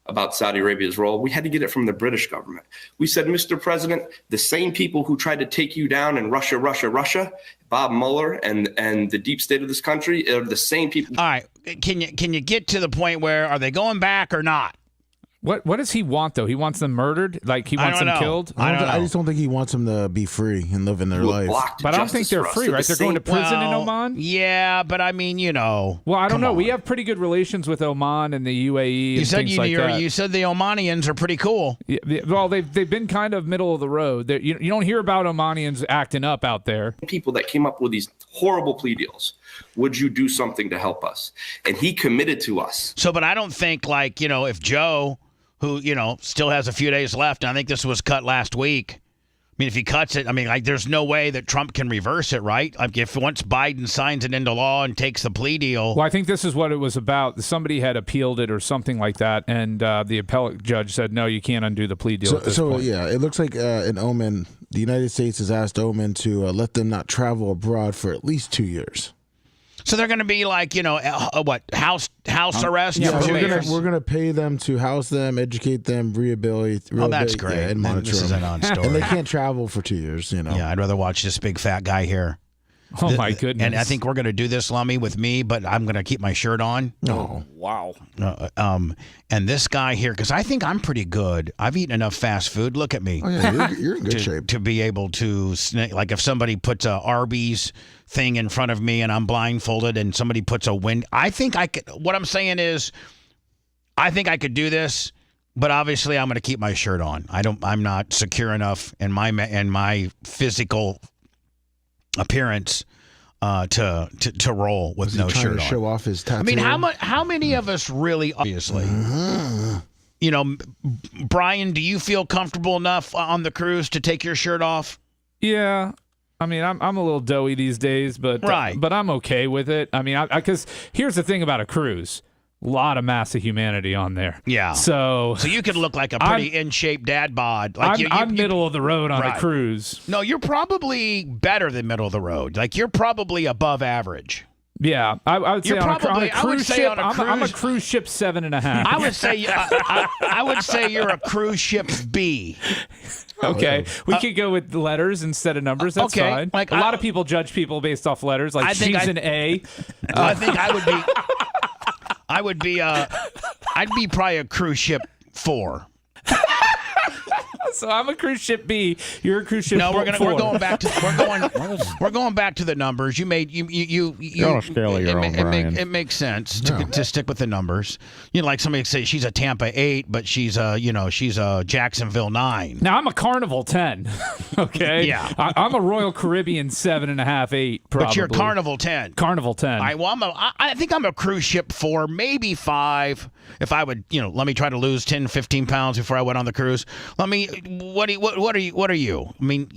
S21: about Saudi Arabia's role. We had to get it from the British government. We said, Mr. President, the same people who tried to take you down in Russia, Bob Mueller and the deep state of this country are the same people.
S3: All right. Can you get to the point where are they going back or not?
S12: What does he want, though? He wants them murdered? Like, he wants them killed?
S7: I just don't think he wants them to be free and live in their life.
S12: But I don't think they're free, right? They're going to prison in Oman?
S3: Yeah, but I mean,
S12: Well, I don't know. We have pretty good relations with Oman and the UAE and things like that.
S3: You said the Omanians are pretty cool.
S12: Yeah, well, they've been kind of middle of the road. You don't hear about Omanians acting up out there.
S21: People that came up with these horrible plea deals. Would you do something to help us? And he committed to us.
S3: So, but I don't think if Joe, who, still has a few days left, and I think this was cut last week. I mean, if he cuts it, there's no way that Trump can reverse it, right? If once Biden signs it into law and takes the plea deal.
S12: Well, I think this is what it was about. Somebody had appealed it or something like that, and the appellate judge said, no, you can't undo the plea deal at this point.
S7: Yeah, it looks like in Oman, the United States has asked Oman to let them not travel abroad for at least 2 years.
S3: So they're going to be like, house arrest?
S7: Yeah, we're gonna pay them to house them, educate them, rehabilitate.
S3: Oh, that's great.
S7: And monitor
S3: this is
S7: them.
S3: a non-story.
S7: And they can't travel for 2 years.
S3: Yeah, I'd rather watch this big fat guy here.
S12: Oh my goodness!
S3: And I think we're going to do this, Lummy, with me, but I'm going to keep my shirt on.
S7: No.
S8: Wow.
S3: And this guy here, because I think I'm pretty good. I've eaten enough fast food. Look at me.
S7: Oh yeah, you're in good shape
S3: to be able to like if somebody puts a Arby's thing in front of me and I'm blindfolded and somebody puts a wind. I think I could. What I'm saying is, I think I could do this. But obviously, I'm going to keep my shirt on. I'm not secure enough in my physical appearance to roll with no shirt on.
S7: To show off his tattoo.
S3: I mean, how many of us really obviously? Brian, do you feel comfortable enough on the cruise to take your shirt off?
S12: Yeah. I mean, I'm a little doughy these days, but but I'm okay with it. I mean, because here's the thing about a cruise. A lot of massive humanity on there.
S3: Yeah.
S12: So
S3: you could look like a pretty in-shape dad bod.
S12: I'm middle of the road on a cruise.
S3: No, you're probably better than middle of the road. Like, you're probably above average.
S12: Yeah, I would say on a cruise ship. I'm a cruise ship 7.5.
S3: I would say you're a cruise ship B.
S12: Okay, we could go with letters instead of numbers. That's fine. Like, a lot of people judge people based off letters. Like, she's an A.
S3: I think I would be. I would be I'd be probably a cruise ship 4.
S12: So I'm a cruise ship B. You're a cruise ship.
S3: No, we're
S12: 4.
S3: going back to the numbers. You
S17: You're on a scale of your own, Brian.
S3: It makes sense to stick with the numbers. You know, like somebody say she's a Tampa 8, but she's a Jacksonville 9.
S12: Now I'm a Carnival 10. Okay.
S3: Yeah.
S12: I'm a Royal Caribbean 7.5, 8. Probably.
S3: But you're Carnival 10.
S12: Carnival 10.
S3: All right. Well, I think I'm a cruise ship 4, maybe 5. If I would, let me try to lose 10, 15 pounds before I went on the cruise. What are you? I mean,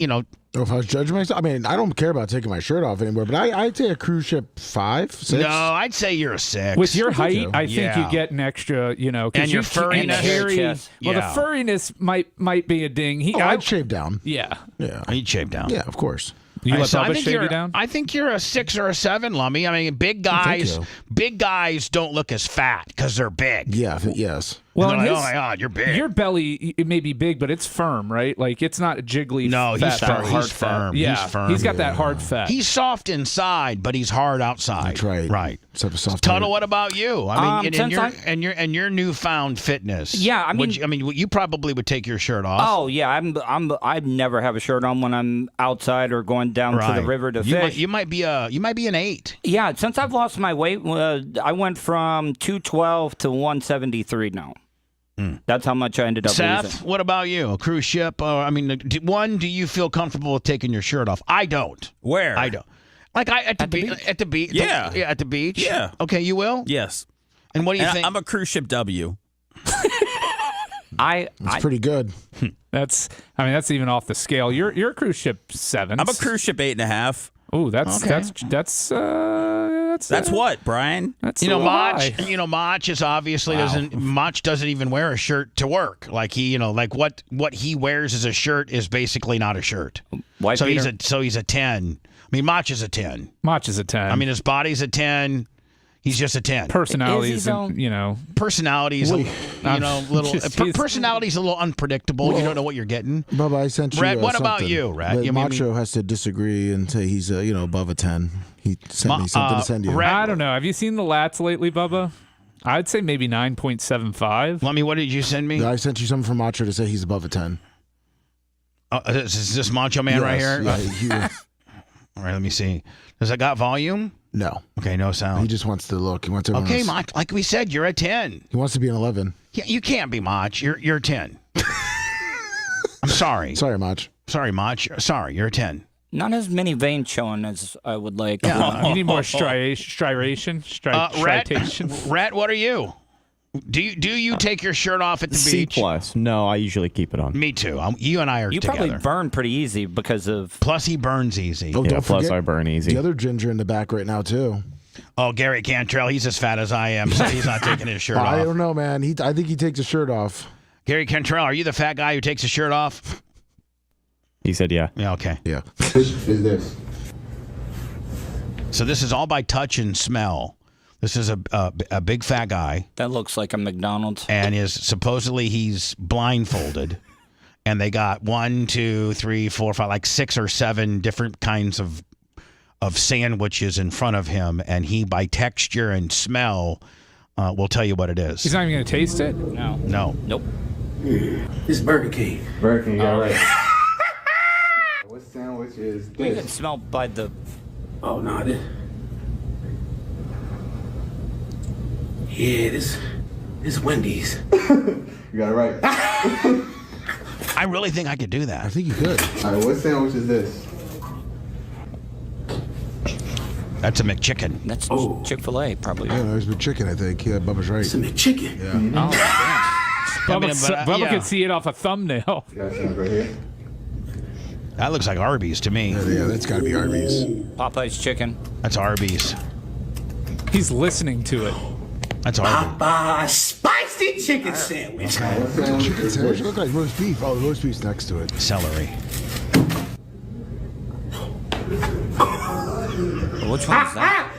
S7: If I was judging myself, I mean, I don't care about taking my shirt off anymore, but I'd say a cruise ship 5, 6.
S3: No, I'd say you're a 6.
S12: With your height, I think you get an extra,
S3: and your furriness.
S12: Well, the furriness might be a ding.
S7: I'd shave down.
S12: Yeah.
S3: He'd shave down.
S7: Yeah, of course.
S12: You let Bubba shave you down?
S3: I think you're a 6 or a 7, Lummy. I mean, big guys don't look as fat because they're big.
S7: Yeah. Yes.
S12: Well,
S3: oh my God, you're big.
S12: Your belly, it may be big, but it's firm, right? Like it's not jiggly.
S3: No,
S12: fat
S3: he's firm.
S12: belly.
S3: He's firm.
S12: Yeah,
S3: he's firm.
S12: He's got that hard fat.
S3: He's soft inside, but he's hard outside.
S7: That's right.
S3: Right.
S7: Soft.
S3: Tuttle, what about you? I mean,
S8: Since
S3: and your newfound fitness.
S8: Yeah, I mean,
S3: you probably would take your shirt off.
S8: Oh yeah, I'd never have a shirt on when I'm outside or going down to the river to fish.
S3: You might be an 8.
S8: Yeah, since I've lost my weight, I went from 212 to 173 now. That's how much I ended up
S3: Seth,
S8: losing.
S3: what about you? A cruise ship? Do you feel comfortable with taking your shirt off? I don't.
S6: Where?
S3: I don't. Like at the beach.
S6: Yeah.
S3: At the beach.
S6: Yeah.
S3: Okay, you will?
S6: Yes.
S3: And what do you think?
S6: I'm a cruise ship W.
S7: That's pretty good.
S12: That's even off the scale. You're a cruise ship 7.
S6: I'm a cruise ship 8.5.
S12: Oh,
S6: that's what, Brian?
S12: That's
S3: Mach is obviously doesn't even wear a shirt to work. Like what he wears as a shirt is basically not a shirt. So he's a 10. I mean, Mach is a 10.
S12: Mach is a 10.
S3: I mean, his body's a 10. He's just a 10.
S12: Personalities,
S3: personalities, personalities a little unpredictable. You don't know what you're getting.
S7: Bubba, I sent you.
S3: Red, what
S7: something.
S3: about you, Red?
S7: Macho has to disagree and say he's above a 10. He sent me something to send you.
S12: Red, I don't know. Have you seen the lats lately, Bubba? I'd say maybe 9.75.
S3: Lummy, what did you send me?
S7: I sent you something from Macho to say he's above a 10.
S3: Is this Macho Man right here?
S7: Yeah,
S3: all right, let me see. Does it got volume?
S7: No.
S3: Okay, no sound.
S7: He just wants to look. He wants everyone
S3: Mach, like we said, you're a 10.
S7: He wants to be an 11.
S3: Yeah, you can't be Mach. You're a 10. I'm sorry.
S7: Sorry, Mach.
S3: Sorry, Mach. Sorry, you're a 10.
S8: Not as many veins showing as I would like.
S12: You need more striation.
S3: Rat, what are you? Do you take your shirt off at the beach?
S17: C+. No, I usually keep it on.
S3: Me too. You and I are
S8: You
S3: together.
S8: probably burn pretty easy because of.
S3: Plus, he burns easy.
S7: Oh, don't
S17: plus
S7: forget
S17: I burn easy.
S7: The other ginger in the back right now too.
S3: Oh, Gary Cantrell, he's as fat as I am, so he's not taking his shirt off.
S7: I don't know, man. I think he takes his shirt off.
S3: Gary Cantrell, are you the fat guy who takes his shirt off?
S17: He said, yeah.
S3: Yeah, okay.
S7: Yeah.
S22: Is this?
S3: So this is all by touch and smell. This is a big fat guy.
S8: That looks like a McDonald's.
S3: And supposedly he's blindfolded. And they got 1, 2, 3, 4, 5, like 6 or 7 different kinds of sandwiches in front of him. And he, by texture and smell, will tell you what it is.
S12: He's not even going to taste it?
S3: No.
S8: Nope.
S22: This is Burger King. Burger King, all right. What sandwich is
S8: You can
S22: this?
S8: smell by the.
S22: Oh, no, this. Yeah, this Wendy's. You got it right.
S3: I really think I could do that.
S7: I think you could.
S22: All right, what sandwich is this?
S3: That's a McChicken.
S8: That's Chick-fil-A, probably.
S7: Yeah, there's the chicken, I think. Yeah, Bubba's right.
S22: It's a McChicken.
S7: Yeah.
S12: Oh, Bubba could see it off a thumbnail.
S22: You got some right here?
S3: That looks like Arby's to me.
S7: Yeah, that's got to be Arby's.
S8: Popeye's chicken.
S3: That's Arby's.
S12: He's listening to it.
S3: That's Arby's.
S22: Popeye spicy chicken sandwich.
S7: Chicken sandwich look like roast beef. Oh, the roast beef's next to it.
S3: Celery.
S8: Which one is that?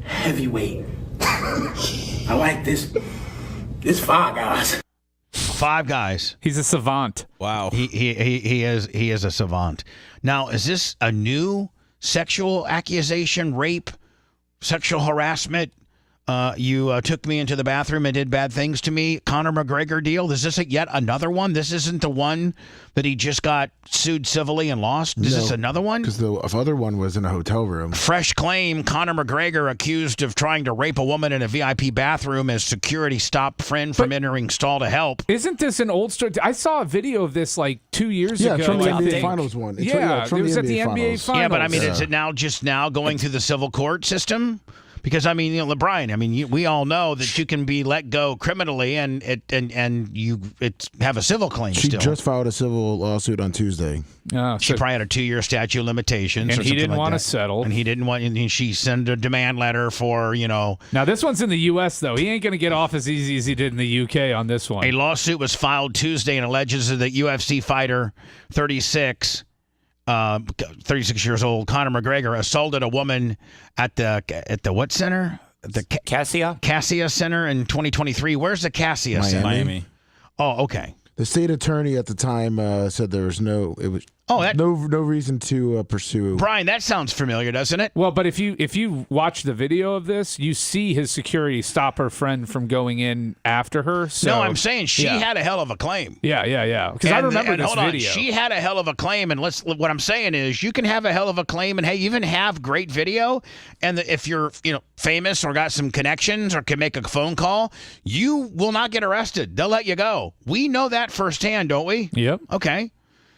S22: Heavyweight. I like this. This Five Guys.
S3: Five Guys.
S12: He's a savant.
S6: Wow.
S3: He is a savant. Now, is this a new sexual accusation, rape, sexual harassment You took me into the bathroom and did bad things to me. Conor McGregor deal. Is this yet another one? This isn't the one that he just got sued civilly and lost? Is this another one?
S7: Because the other one was in a hotel room.
S3: Fresh claim, Conor McGregor accused of trying to rape a woman in a VIP bathroom as security stopped friend from entering stall to help.
S12: Isn't this an old story? I saw a video of this like 2 years ago.
S7: Yeah, from the
S12: I
S7: NBA
S12: think.
S7: Finals one.
S12: It was at the NBA Finals.
S3: Yeah, but I mean, is it now just now going through the civil court system? Because I mean, Brian, I mean, we all know that you can be let go criminally and you have a civil claim
S7: She
S3: still.
S7: just filed a civil lawsuit on Tuesday.
S3: She probably had a 2-year statute of limitations,
S12: And
S3: or
S12: he
S3: something
S12: didn't
S3: like
S12: want to
S3: that.
S12: settle.
S3: And he didn't want. And she sent a demand letter for
S12: Now this one's in the U.S. though. He ain't going to get off as easy as he did in the U.K. on this one.
S3: A lawsuit was filed Tuesday and alleges that UFC fighter 36 years old Conor McGregor assaulted a woman at the what center? The Cassia Center in 2023. Where's the Cassia Center?
S7: Miami.
S3: Oh, okay.
S7: The state attorney at the time said there was no reason to pursue.
S3: Brian, that sounds familiar, doesn't it?
S12: Well, but if you watch the video of this, you see his security stop her friend from going in after her. So,
S3: no, I'm saying she had a hell of a claim.
S12: Yeah. Because I remember this
S3: hold on,
S12: video.
S3: she had a hell of a claim, and what I'm saying is, you can have a hell of a claim, and hey, even have great video, and if you're famous or got some connections or can make a phone call, you will not get arrested. They'll let you go. We know that firsthand, don't we?
S12: Yep.
S3: Okay.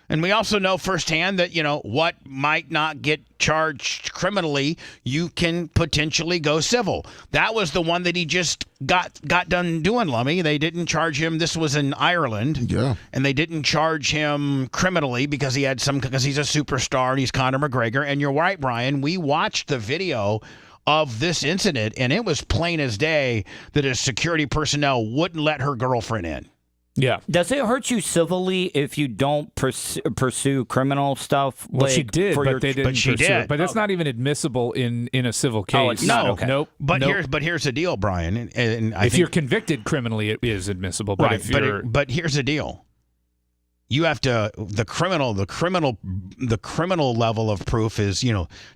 S3: And we also know firsthand that, what might not get charged criminally, you can potentially go civil. That was the one that he just got done doing, Lummy. They didn't charge him. This was in Ireland.
S7: Yeah.
S3: And they didn't charge him criminally because he's a superstar and he's Conor McGregor. And you're right, Brian. We watched the video of this incident, and it was plain as day that his security personnel wouldn't let her girlfriend in.
S12: Yeah.
S8: Does it hurt you civilly if you don't pursue criminal stuff?
S12: Well, she did,
S8: for
S12: but
S8: your-
S12: they didn't pursue it. But it's not even admissible in a civil case.
S8: Oh, it's not? Okay.
S12: Nope.
S3: But here's the deal, Brian. And I
S12: if
S3: think,
S12: you're convicted criminally, it is admissible. But
S3: right,
S12: if you're
S3: but here's the deal. You have to the criminal level of proof is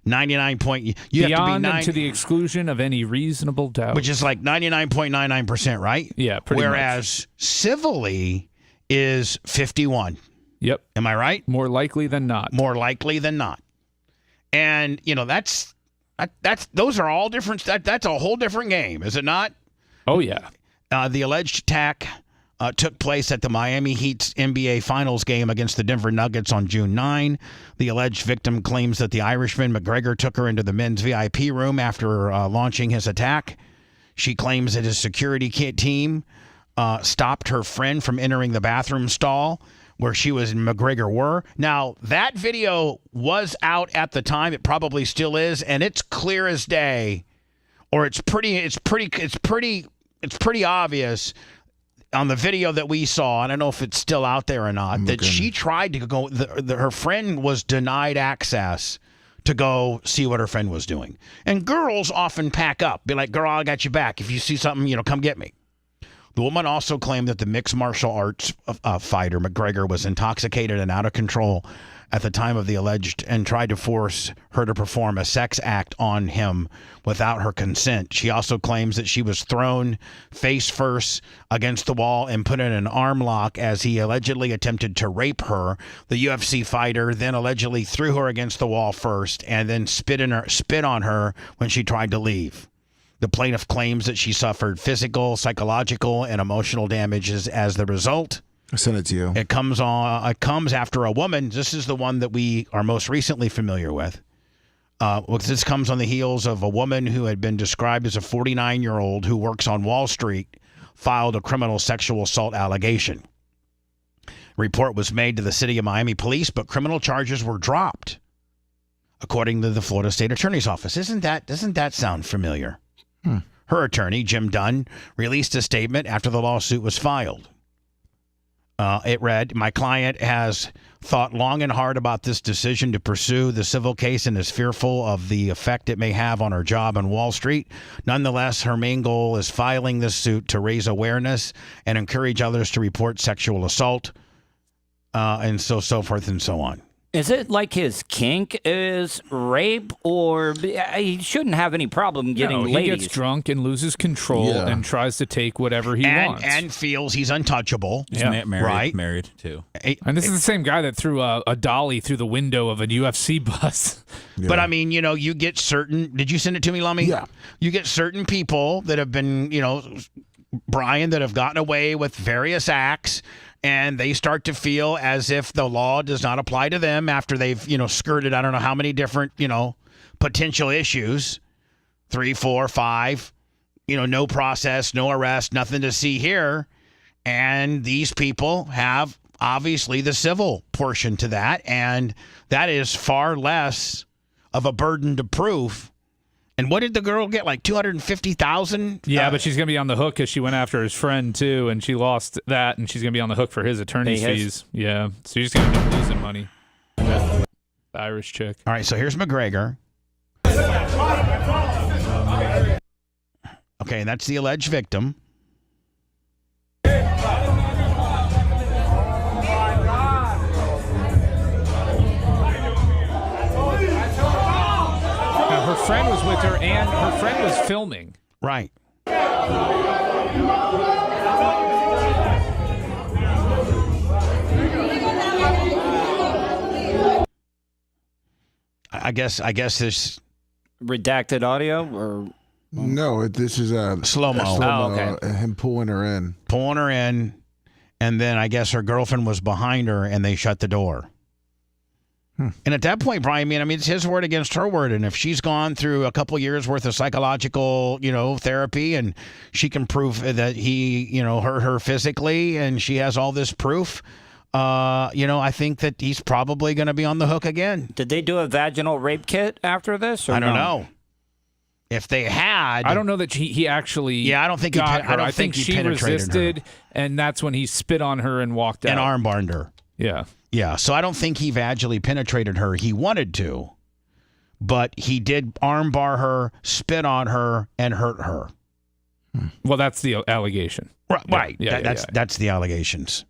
S3: 99 point. You
S12: beyond
S3: have to be
S12: and to the exclusion of any reasonable doubt,
S3: which is like 99.99%, right?
S12: Yeah, pretty much.
S3: Whereas civilly is 51.
S12: Yep.
S3: Am I right?
S12: More likely than not.
S3: More likely than not. And that's those are all different. That's a whole different game, is it not?
S12: Oh yeah.
S3: The alleged attack took place at the Miami Heat's NBA Finals game against the Denver Nuggets on June 9. The alleged victim claims that the Irishman McGregor took her into the men's VIP room after launching his attack. She claims that his security team stopped her friend from entering the bathroom stall where she was and McGregor were. Now, that video was out at the time. It probably still is, and it's clear as day, or it's pretty obvious on the video that we saw, and I don't know if it's still out there or not, that she tried to go, her friend was denied access to go see what her friend was doing. And girls often pack up, be like, girl, I got you back. If you see something, come get me. The woman also claimed that the mixed martial arts fighter, McGregor, was intoxicated and out of control at the time of the alleged and tried to force her to perform a sex act on him without her consent. She also claims that she was thrown face first against the wall and put in an arm lock as he allegedly attempted to rape her. The UFC fighter then allegedly threw her against the wall first and then spit on her when she tried to leave. The plaintiff claims that she suffered physical, psychological, and emotional damages as the result.
S7: I sent it to you.
S3: It comes after a woman. This is the one that we are most recently familiar with. This comes on the heels of a woman who had been described as a 49-year-old who works on Wall Street filed a criminal sexual assault allegation. Report was made to the city of Miami police, but criminal charges were dropped, according to the Florida State Attorney's Office. Doesn't that sound familiar? Her attorney, Jim Dunn, released a statement after the lawsuit was filed. It read, "My client has thought long and hard about this decision to pursue the civil case and is fearful of the effect it may have on her job on Wall Street. Nonetheless, her main goal is filing this suit to raise awareness and encourage others to report sexual assault," and so forth and so on.
S8: Is it like his kink is rape, or he shouldn't have any problem getting
S12: No, he
S8: ladies?
S12: gets drunk and loses control and tries to take whatever he wants.
S3: And feels he's untouchable.
S6: He's married,
S3: right?
S6: Married, too.
S12: And this is the same guy that threw a dolly through the window of a UFC bus.
S3: But I mean, you get certain. Did you send it to me, Lummy?
S7: Yeah.
S3: You get certain people that have been, Brian, that have gotten away with various acts, and they start to feel as if the law does not apply to them after they've, skirted I don't know how many different, potential issues, 3, 4, 5, no process, no arrest, nothing to see here. And these people have obviously the civil portion to that, and that is far less of a burden to prove. And what did the girl get? Like $250,000?
S12: Yeah, but she's going to be on the hook because she went after his friend, too, and she lost that, and she's going to be on the hook for his attorney's fees. Yeah, so she's going to be losing money. The Irish chick.
S3: All right, so here's McGregor. Okay, that's the alleged victim.
S12: Her friend was with her, and her friend was filming.
S3: Right. I guess this
S8: redacted audio or
S7: no? This is a
S3: slow-mo.
S8: Okay.
S7: Him pulling her in,
S3: and then I guess her girlfriend was behind her, and they shut the door. And at that point, Brian, I mean, it's his word against her word. And if she's gone through a couple years worth of psychological, therapy, and she can prove that he, hurt her physically, and she has all this proof, I think that he's probably going to be on the hook again.
S8: Did they do a vaginal rape kit after this? Or
S3: I don't know. If they had,
S12: I don't know that he actually.
S3: Yeah, I don't think
S12: got her.
S3: I think
S12: she resisted, and that's when he spit on her and walked out
S3: and armbarred her.
S12: Yeah.
S3: Yeah, so I don't think he vaginally penetrated her. He wanted to, but he did armbar her, spit on her, and hurt her.
S12: Well, that's the allegation.
S3: Right.
S12: Yeah,
S3: That's the allegations.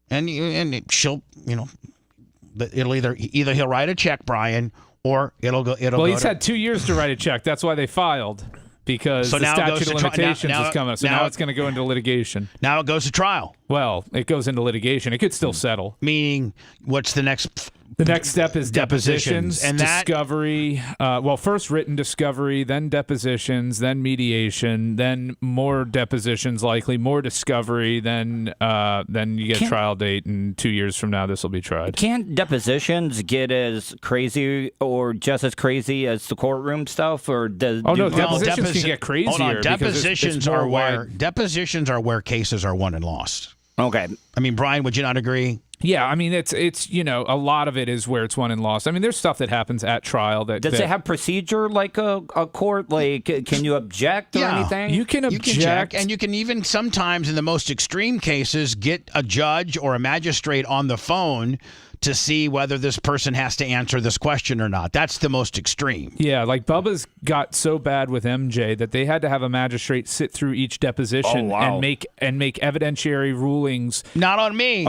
S3: And she'll, it'll either he'll write a check, Brian, or it'll go.
S12: Well, he's had 2 years to write a check. That's why they filed. Because the statute of limitations is coming up. So now it's going to go into litigation.
S3: Now it goes to trial.
S12: Well, it goes into litigation. It could still settle.
S3: Meaning, what's the next?
S12: The next step is depositions
S3: and
S12: discovery. First written discovery, then depositions, then mediation, then more depositions, likely more discovery. Then you get a trial date, and 2 years from now, this will be tried.
S8: Can't depositions get as crazy or just as crazy as the courtroom stuff? Or does?
S12: Depositions can get crazier.
S3: Hold on, depositions
S12: it's
S3: are where cases are won and lost.
S8: Okay.
S3: I mean, Brian, would you not agree?
S12: Yeah, I mean, it's a lot of it is where it's won and lost. I mean, there's stuff that happens at trial that
S8: does it have procedure like a court? Like, can you object or anything?
S12: You can object,
S3: you can check, and you can even sometimes, in the most extreme cases, get a judge or a magistrate on the phone to see whether this person has to answer this question or not. That's the most extreme.
S12: Yeah, like Bubba's got so bad with MJ that they had to have a magistrate sit through each deposition and make evidentiary rulings.
S3: Not on me.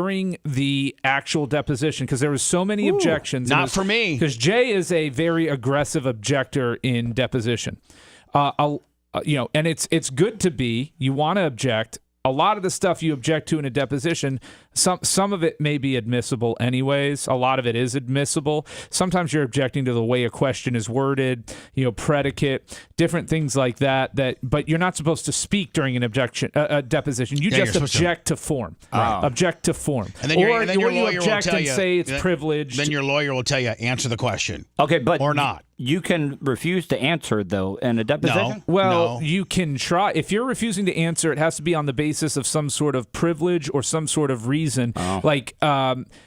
S12: During the actual deposition, because there was so many objections.
S3: Not for me.
S12: Because Jay is a very aggressive objector in deposition. And it's good to be. You want to object. A lot of the stuff you object to in a deposition, some of it may be admissible anyways. A lot of it is admissible. Sometimes you're objecting to the way a question is worded, predicate, different things like that. But you're not supposed to speak during a deposition. You just object to form. Object to form.
S3: And then your lawyer
S12: you object
S3: will tell
S12: and say it's privileged.
S3: Then your lawyer will tell you, answer the question.
S8: Okay, but
S3: or not.
S8: You can refuse to answer, though, in a deposition?
S12: You can try. If you're refusing to answer, it has to be on the basis of some sort of privilege or some sort of reason. Like,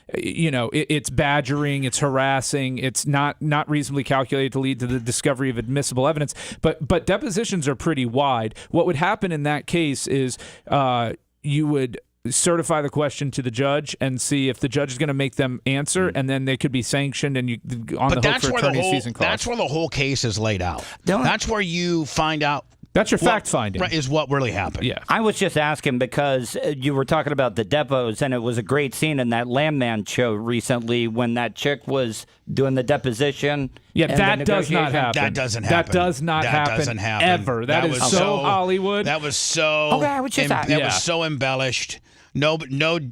S12: it's badgering, it's harassing, it's not reasonably calculated to lead to the discovery of admissible evidence. But depositions are pretty wide. What would happen in that case is you would certify the question to the judge and see if the judge is going to make them answer, and then they could be sanctioned and you on the hook for attorney's fees and costs.
S3: That's where the whole case is laid out. That's where you find out.
S12: That's your fact finding.
S3: Is what really happened.
S12: Yeah.
S8: I was just asking because you were talking about the depots, and it was a great scene in that Landman show recently when that chick was doing the deposition.
S12: Yeah,
S8: and
S12: that
S8: the
S12: does not
S8: negotiation.
S12: happen.
S3: That doesn't happen.
S12: That does not happen.
S3: Doesn't happen
S12: ever. That is
S3: was
S12: so Hollywood.
S3: That was so.
S8: Okay, I was just
S3: that was so embellished. No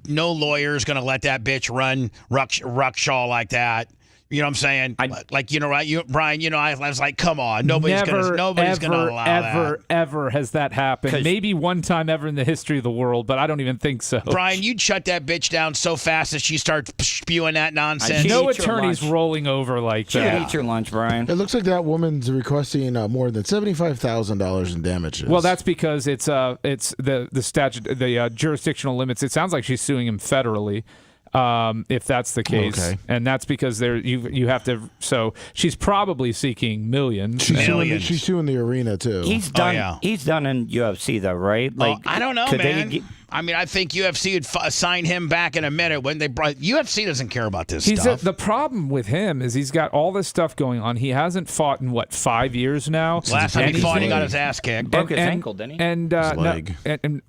S3: lawyer's gonna let that bitch run Ruckshaw like that. You know what I'm saying? Brian. I was like, come on, nobody's gonna allow
S12: ever has that happened. Maybe one time ever in the history of the world, but I don't even think so.
S3: Brian, you'd shut that bitch down so fast that she starts spewing that nonsense.
S12: No attorney's rolling over like
S8: She
S12: that.
S8: would eat your lunch, Brian.
S7: It looks like that woman's requesting more than $75,000 in damages.
S12: Well, that's because it's the statute, the jurisdictional limits. It sounds like she's suing him federally. If that's the case,
S7: Okay.
S12: and that's because you have to. So she's probably seeking millions.
S7: She's suing the arena too.
S8: He's done. He's done in UFC though, right?
S3: Like I don't know, man. I think UFC would sign him back in a minute when they brought. UFC doesn't care about this stuff.
S12: The problem with him is he's got all this stuff going on. He hasn't fought in 5 years now.
S3: Last time he fought, he got his ass kicked.
S8: Broke his ankle, didn't he?
S12: And
S7: his leg.
S12: And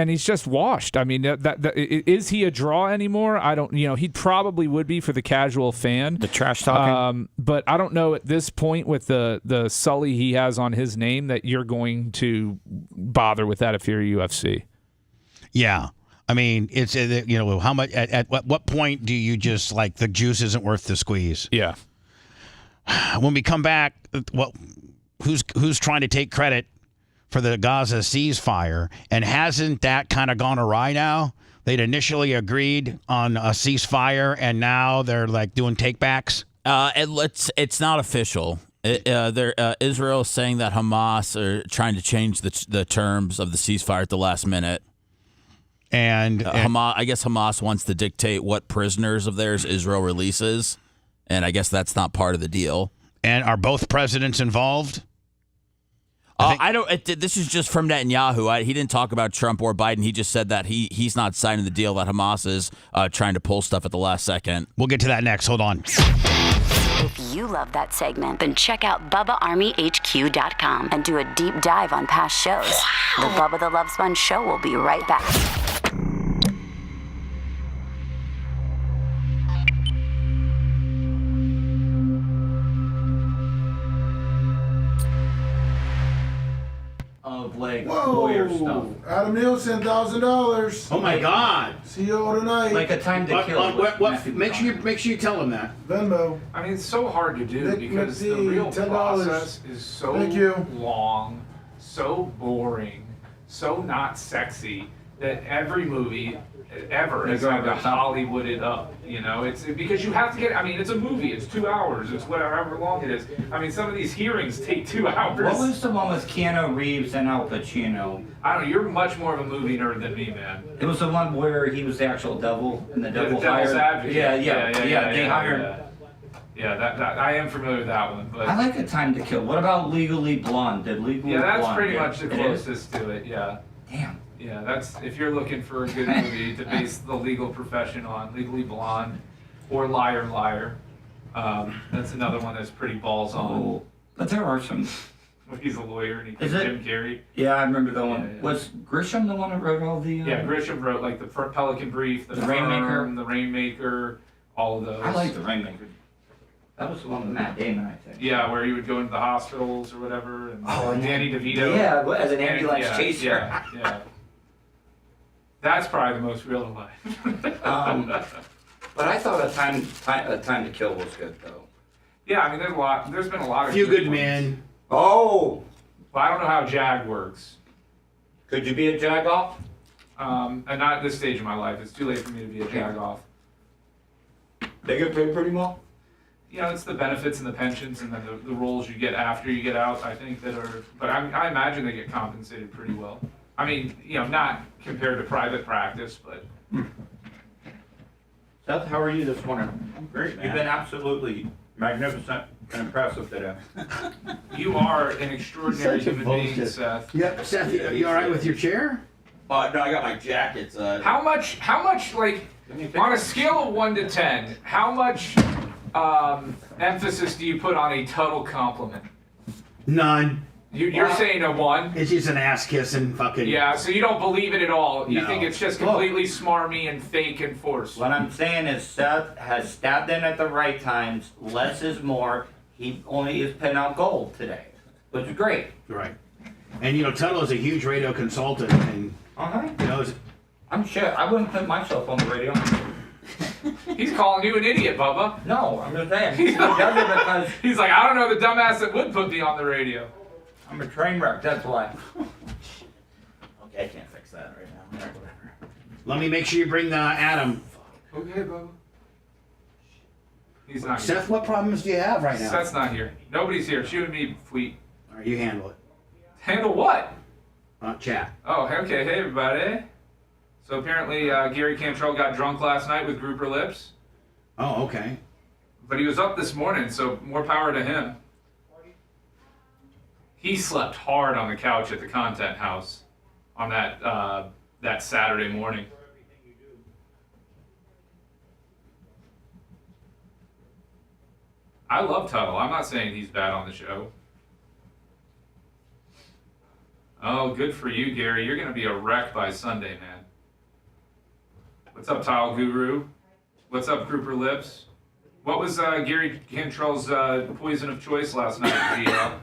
S12: he's just washed. I mean, is he a draw anymore? I don't. He probably would be for the casual fan.
S8: The trash talking.
S12: But I don't know at this point with the Sully he has on his name that you're going to bother with that if you're UFC.
S3: Yeah. I mean, it's how much at what point do you just like the juice isn't worth the squeeze?
S12: Yeah.
S3: When we come back, who's trying to take credit for the Gaza ceasefire, and hasn't that kind of gone awry now? They'd initially agreed on a ceasefire, and now they're like doing takebacks.
S6: It's not official. Israel is saying that Hamas are trying to change the terms of the ceasefire at the last minute.
S3: And
S6: I guess Hamas wants to dictate what prisoners of theirs Israel releases, and I guess that's not part of the deal.
S3: And are both presidents involved?
S6: This is just from Netanyahu. He didn't talk about Trump or Biden. He just said that he's not signing the deal, that Hamas is trying to pull stuff at the last second.
S3: We'll get to that next. Hold on.
S10: If you love that segment, then check out BubbaArmyHQ.com and do a deep dive on past shows. The Bubba the Love Sponge Show will be right back.
S14: Of like
S22: Whoa.
S14: lawyer stuff.
S22: Adam Nielsen, $1,000.
S14: Oh my God!
S22: See you all tonight.
S14: Like a time to kill. Make sure you tell him that.
S22: Venmo.
S4: I mean, it's so hard to do
S22: Nick
S4: because the
S22: McD,
S4: real
S22: $10.
S4: process is so
S22: Thank you.
S4: long, so boring, so not sexy that every movie ever has had to Hollywood it up. It's because you have to get. I mean, it's a movie. It's 2 hours. It's whatever long it is. I mean, some of these hearings take 2 hours.
S18: What was the one with Keanu Reeves and Al Pacino?
S4: I don't know. You're much more of a movie nerd than me, man.
S18: It was the one where he was the actual devil, and the devil
S4: The Devil's
S18: hired.
S4: Advocate.
S18: They hired.
S4: Yeah, that I am familiar with that one. But
S18: I like A Time to Kill. What about Legally Blonde? Did Legally Blonde?
S4: yeah, that's pretty
S18: get-
S4: much the
S18: it is?
S4: closest to it. Yeah.
S18: Damn.
S4: Yeah, that's if you're looking for a good movie to base the legal profession on, Legally Blonde, or Liar Liar. That's another one that's pretty balls on.
S18: Oh, but there are some.
S4: He's a lawyer and he
S18: Is
S4: plays
S18: it?
S4: Jim Carrey.
S18: Yeah, I remember that one.
S4: Yeah.
S18: Was Grisham the one that wrote all the?
S4: Yeah, Grisham wrote like the Pelican Brief, the
S18: Rainmaker?
S4: Firm, the Rainmaker, all of those.
S18: I like the Rainmaker. That was the one with Matt Damon, I think.
S4: Yeah, where he would go into the hospitals or whatever, and
S18: and
S4: Danny DeVito.
S18: Yeah, as an ambulance
S4: yeah,
S18: chaser.
S4: Yeah. That's probably the most real life.
S18: But I thought A Time to Kill was good though.
S4: Yeah, I mean, there's been a lot of
S14: Few good
S4: ones.
S14: men.
S18: Oh.
S4: Well, I don't know how JAG works.
S18: Could you be a jag-off?
S4: And not at this stage of my life. It's too late for me to be a jag-off.
S18: They get paid pretty well?
S4: It's the benefits and the pensions and then the roles you get after you get out, I think, that are... But I imagine they get compensated pretty well. I mean, not compared to private practice, but...
S18: Seth, how are you this morning?
S22: Great, man.
S18: You've been absolutely magnificent and impressive today.
S4: You are an extraordinary human being, Seth.
S14: Yep, Seth, you all right with your chair?
S2: No, I got my jackets.
S4: How much, like, on a scale of 1 to 10, how much emphasis do you put on a total compliment?
S14: None.
S4: You're saying a 1?
S14: It's just an ass kissing fucking.
S4: Yeah, so you don't believe it at all. You
S14: No.
S4: think it's just completely smarmy and fake and forced.
S18: What I'm saying is Seth has stabbed in at the right times. Less is more. He only is putting out gold today, which is great.
S14: Right. And Tuttle is a huge radio consultant, and
S18: I'm sure I wouldn't put myself on the radio.
S4: He's calling you an idiot, Bubba.
S18: No, I'm just saying. He does it because
S4: He's like, I don't know the dumbass that would put me on the radio.
S18: I'm a train wreck. That's why.
S2: Okay, I can't fix that right now. Whatever.
S14: let me make sure you bring Adam.
S4: Okay, Bubba. He's not
S14: Seth,
S4: here.
S14: what problems do you have right now?
S4: Seth's not here. Nobody's here. Shoot and me, Fleet.
S14: All right, you handle it.
S4: Handle what?
S14: Chat.
S4: Oh, okay. Hey, everybody. So apparently Gary Cantrell got drunk last night with Grouper Lips.
S14: Oh, okay.
S4: But he was up this morning, so more power to him. He slept hard on the couch at the Content House on that Saturday morning. I love Tuttle. I'm not saying he's bad on the show. Oh, good for you, Gary. You're going to be a wreck by Sunday, man. What's up, Tile Guru? What's up, Grouper Lips? What was Gary Cantrell's poison of choice last night, GL?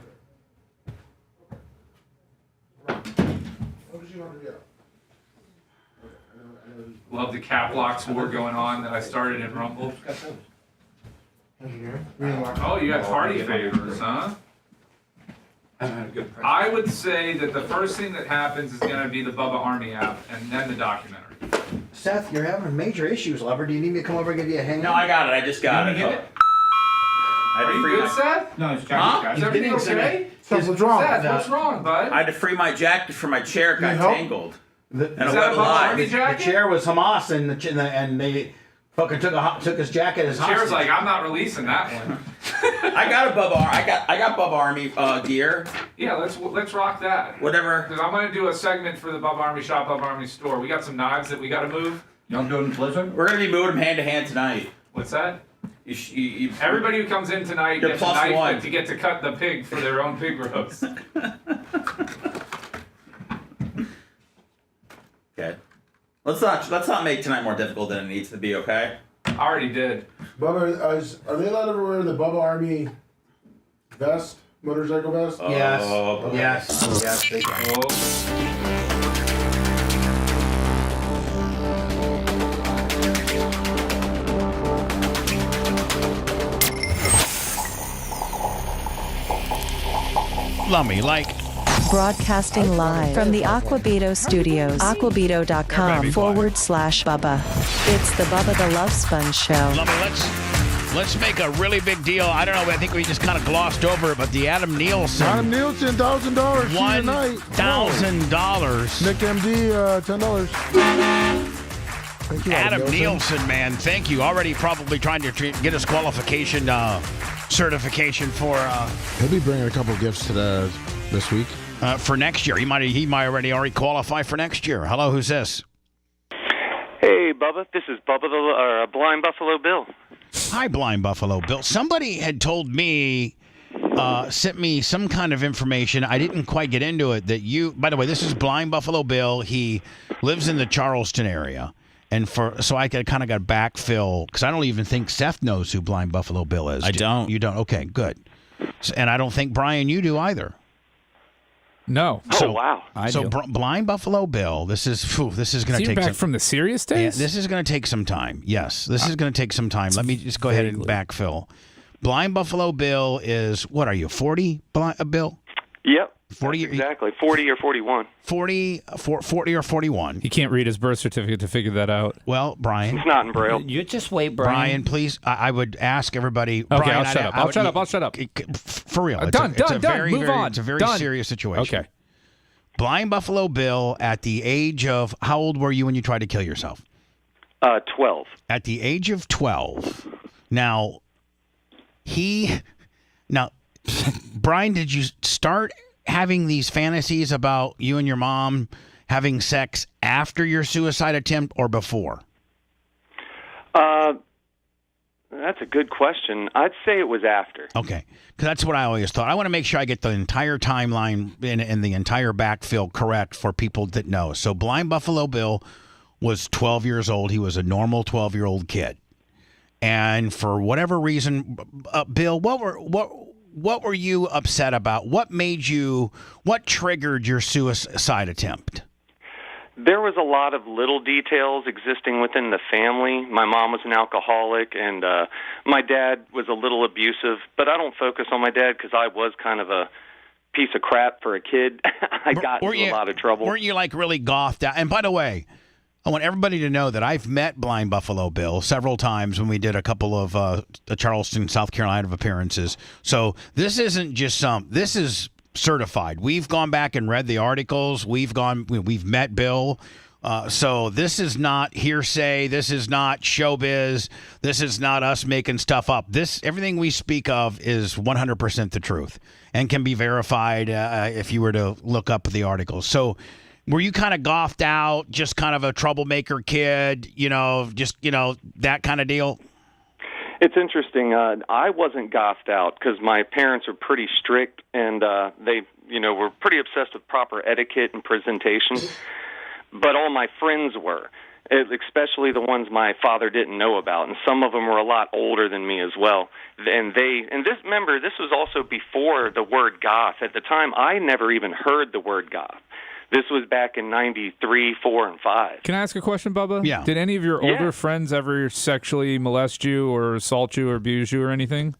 S4: Love the cap locks war going on that I started in Rumble. Oh, you got party favors, huh? I would say that the first thing that happens is going to be the Bubba Army app and then the documentary.
S14: Seth, you're having major issues, lover. Do you need me to come over and give you a hand?
S2: No, I got it. I just got it.
S14: Get it?
S4: Are you good, Seth?
S2: No, it's
S4: Huh? Is everything okay?
S7: Seth, what's wrong?
S4: Seth, what's wrong, bud?
S2: I had to free my jacket for my chair. It got tangled.
S14: The
S2: And a web of lies.
S14: The chair was Hamas, and they fucking took his jacket as hostage.
S4: Chair's like, I'm not releasing that one.
S2: I got a Bubba. I got Bubba Army gear.
S4: Yeah, let's rock that.
S2: Whatever.
S4: Because I'm gonna do a segment for the Bubba Army shop, Bubba Army store. We got some knives that we got to move.
S18: You don't do it in Blizzard?
S2: We're gonna be moving them hand to hand tonight.
S4: What's that?
S2: You,
S4: Everybody who comes in tonight
S2: You're
S4: gets a
S2: plus
S4: knife
S2: one.
S4: to get to cut the pig for their own pig roast.
S2: Okay. Let's not make tonight more difficult than it needs to be. Okay.
S4: I already did.
S7: Bubba, are they allowed to wear the Bubba Army vest, motorcycle vest?
S14: Yes.
S2: Oh,
S14: Yes. Yes. They can.
S3: Lummy, like.
S15: Broadcasting live from the Aquabeto studios. Aquabeto.com/Bubba. It's the Bubba the Love Sponge Show.
S3: Lummy, let's make a really big deal. I don't know. I think we just kind of glossed over it, but the Adam Nielsen.
S7: $1,000,
S3: $1,000.
S7: Nick MD, $10. Thank you,
S3: Adam Nielsen, man, thank you. Already probably trying to get his qualification certification for.
S7: He'll be bringing a couple gifts to this week.
S3: For next year. He might already qualify for next year. Hello, who's this?
S9: Hey, Bubba. This is Bubba the Blind Buffalo Bill.
S3: Hi, Blind Buffalo Bill. Somebody had told me, sent me some kind of information. I didn't quite get into it. That you, by the way, this is Blind Buffalo Bill. He lives in the Charleston area. And so I kind of got backfill because I don't even think Seth knows who Blind Buffalo Bill is.
S6: I don't.
S3: You don't? Okay, good. And I don't think, Brian, you do either.
S12: No.
S3: So,
S9: oh, wow.
S3: Blind Buffalo Bill, this is going to take
S12: back
S3: some...
S12: from the serious days?
S3: Yeah, this is going to take some time. Yes, this is going to take some time. Let me just go ahead and backfill. Blind Buffalo Bill is, what are you, 40, Bill?
S9: Yep.
S3: 40
S9: exactly. 40 or 41.
S3: 40 or 41.
S12: He can't read his birth certificate to figure that out.
S3: Well, Brian.
S9: It's not in Braille.
S8: You just wait, Brian.
S3: Brian, please, I would ask everybody.
S12: Okay,
S3: Brian,
S12: I'll shut up. I'll shut up.
S3: For real.
S12: Done. Move on.
S3: It's a very
S12: Done.
S3: serious situation.
S12: Okay.
S3: Blind Buffalo Bill, at the age of, how old were you when you tried to kill yourself?
S9: 12.
S3: At the age of 12. Now, Brian, did you start having these fantasies about you and your mom having sex after your suicide attempt or before?
S9: That's a good question. I'd say it was after.
S3: Okay, because that's what I always thought. I want to make sure I get the entire timeline and the entire backfill correct for people that know. So Blind Buffalo Bill was 12 years old. He was a normal 12-year-old kid. And for whatever reason, Bill, what were you upset about? What triggered your suicide attempt?
S9: There was a lot of little details existing within the family. My mom was an alcoholic, and my dad was a little abusive. But I don't focus on my dad because I was kind of a piece of crap for a kid. I got into a lot of trouble.
S3: Weren't you like really gothed out? And by the way, I want everybody to know that I've met Blind Buffalo Bill several times when we did a couple of the Charleston, South Carolina appearances. So this isn't just this is certified. We've gone back and read the articles. We've met Bill. So this is not hearsay. This is not showbiz. This is not us making stuff up. Everything we speak of is 100% the truth and can be verified if you were to look up the articles. So were you kind of gothed out, just kind of a troublemaker kid, that kind of deal?
S9: It's interesting. I wasn't gothed out because my parents are pretty strict, and they, were pretty obsessed with proper etiquette and presentation. But all my friends were, especially the ones my father didn't know about, and some of them were a lot older than me as well. And this was also before the word goth. At the time, I never even heard the word goth. This was back in 93, 4, and 5.
S12: Can I ask a question, Bubba?
S3: Yeah.
S12: Did any of your older friends ever sexually molest you or assault you or abuse you or anything?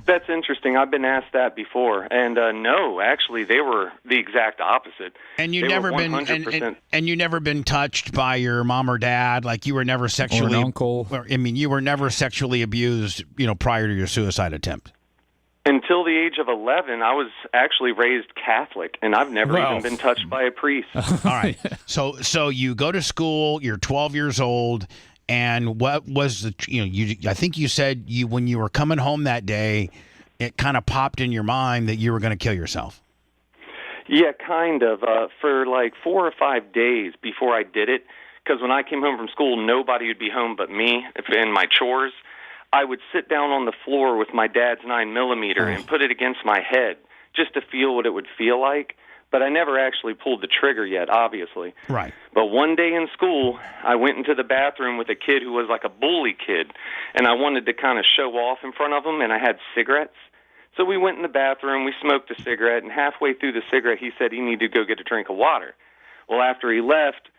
S9: That's interesting. I've been asked that before, and no, actually, they were the exact opposite.
S3: And you never been and you never been touched by your mom or dad, like you were never sexually,
S12: or an uncle.
S3: You were never sexually abused, prior to your suicide attempt.
S9: Until the age of 11, I was actually raised Catholic, and I've never even been touched by a priest.
S3: All right. So you go to school, you're 12 years old, and what was I think you said when you were coming home that day, it kind of popped in your mind that you were going to kill yourself.
S9: Yeah, kind of. For like 4 or 5 days before I did it, because when I came home from school, nobody would be home but me and my chores. I would sit down on the floor with my dad's 9mm and put it against my head just to feel what it would feel like. But I never actually pulled the trigger yet, obviously.
S3: Right.
S9: But one day in school, I went into the bathroom with a kid who was like a bully kid, and I wanted to kind of show off in front of him, and I had cigarettes. So we went in the bathroom, we smoked a cigarette, and halfway through the cigarette, he said he needed to go get a drink of water. Well, after he left,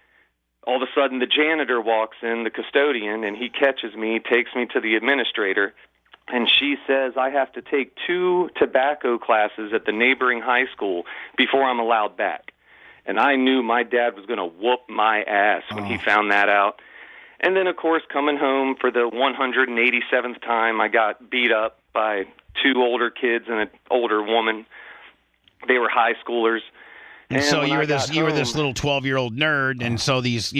S9: all of a sudden, the janitor walks in, the custodian, and he catches me, takes me to the administrator, and she says I have to take 2 tobacco classes at the neighboring high school before I'm allowed back. And I knew my dad was going to whoop my ass when he found that out. And then, of course, coming home for the 187th time, I got beat up by 2 older kids and an older woman. They were high schoolers.
S3: And so you were this little 12-year-old nerd, and so these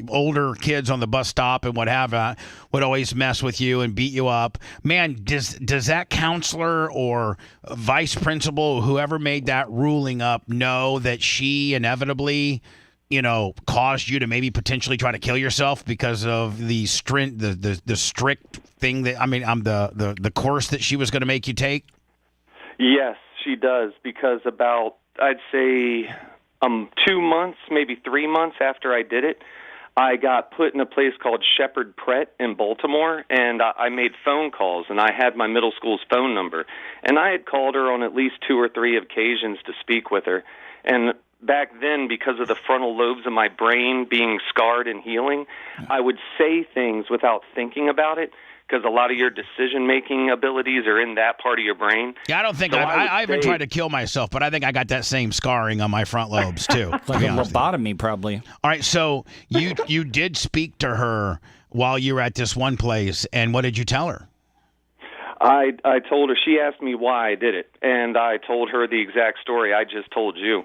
S3: older kids on the bus stop and what have you would always mess with you and beat you up. Man, does that counselor or vice principal, whoever made that ruling up, know that she inevitably, caused you to maybe potentially try to kill yourself because of the strict thing that the course that she was going to make you take?
S9: Yes. She does, because about, I'd say, 2 months, maybe 3 months after I did it, I got put in a place called Shepherd Pratt in Baltimore, and I made phone calls, and I had my middle school's phone number. And I had called her on at least 2 or 3 occasions to speak with her. And back then, because of the frontal lobes of my brain being scarred and healing, I would say things without thinking about it, because a lot of your decision-making abilities are in that part of your brain.
S3: Yeah, I don't think I haven't tried to kill myself, but I think I got that same scarring on my front lobes, too.
S8: Like a lobotomy, probably.
S3: All right, so you did speak to her while you were at this one place, and what did you tell her?
S9: I told her, she asked me why I did it, and I told her the exact story I just told you,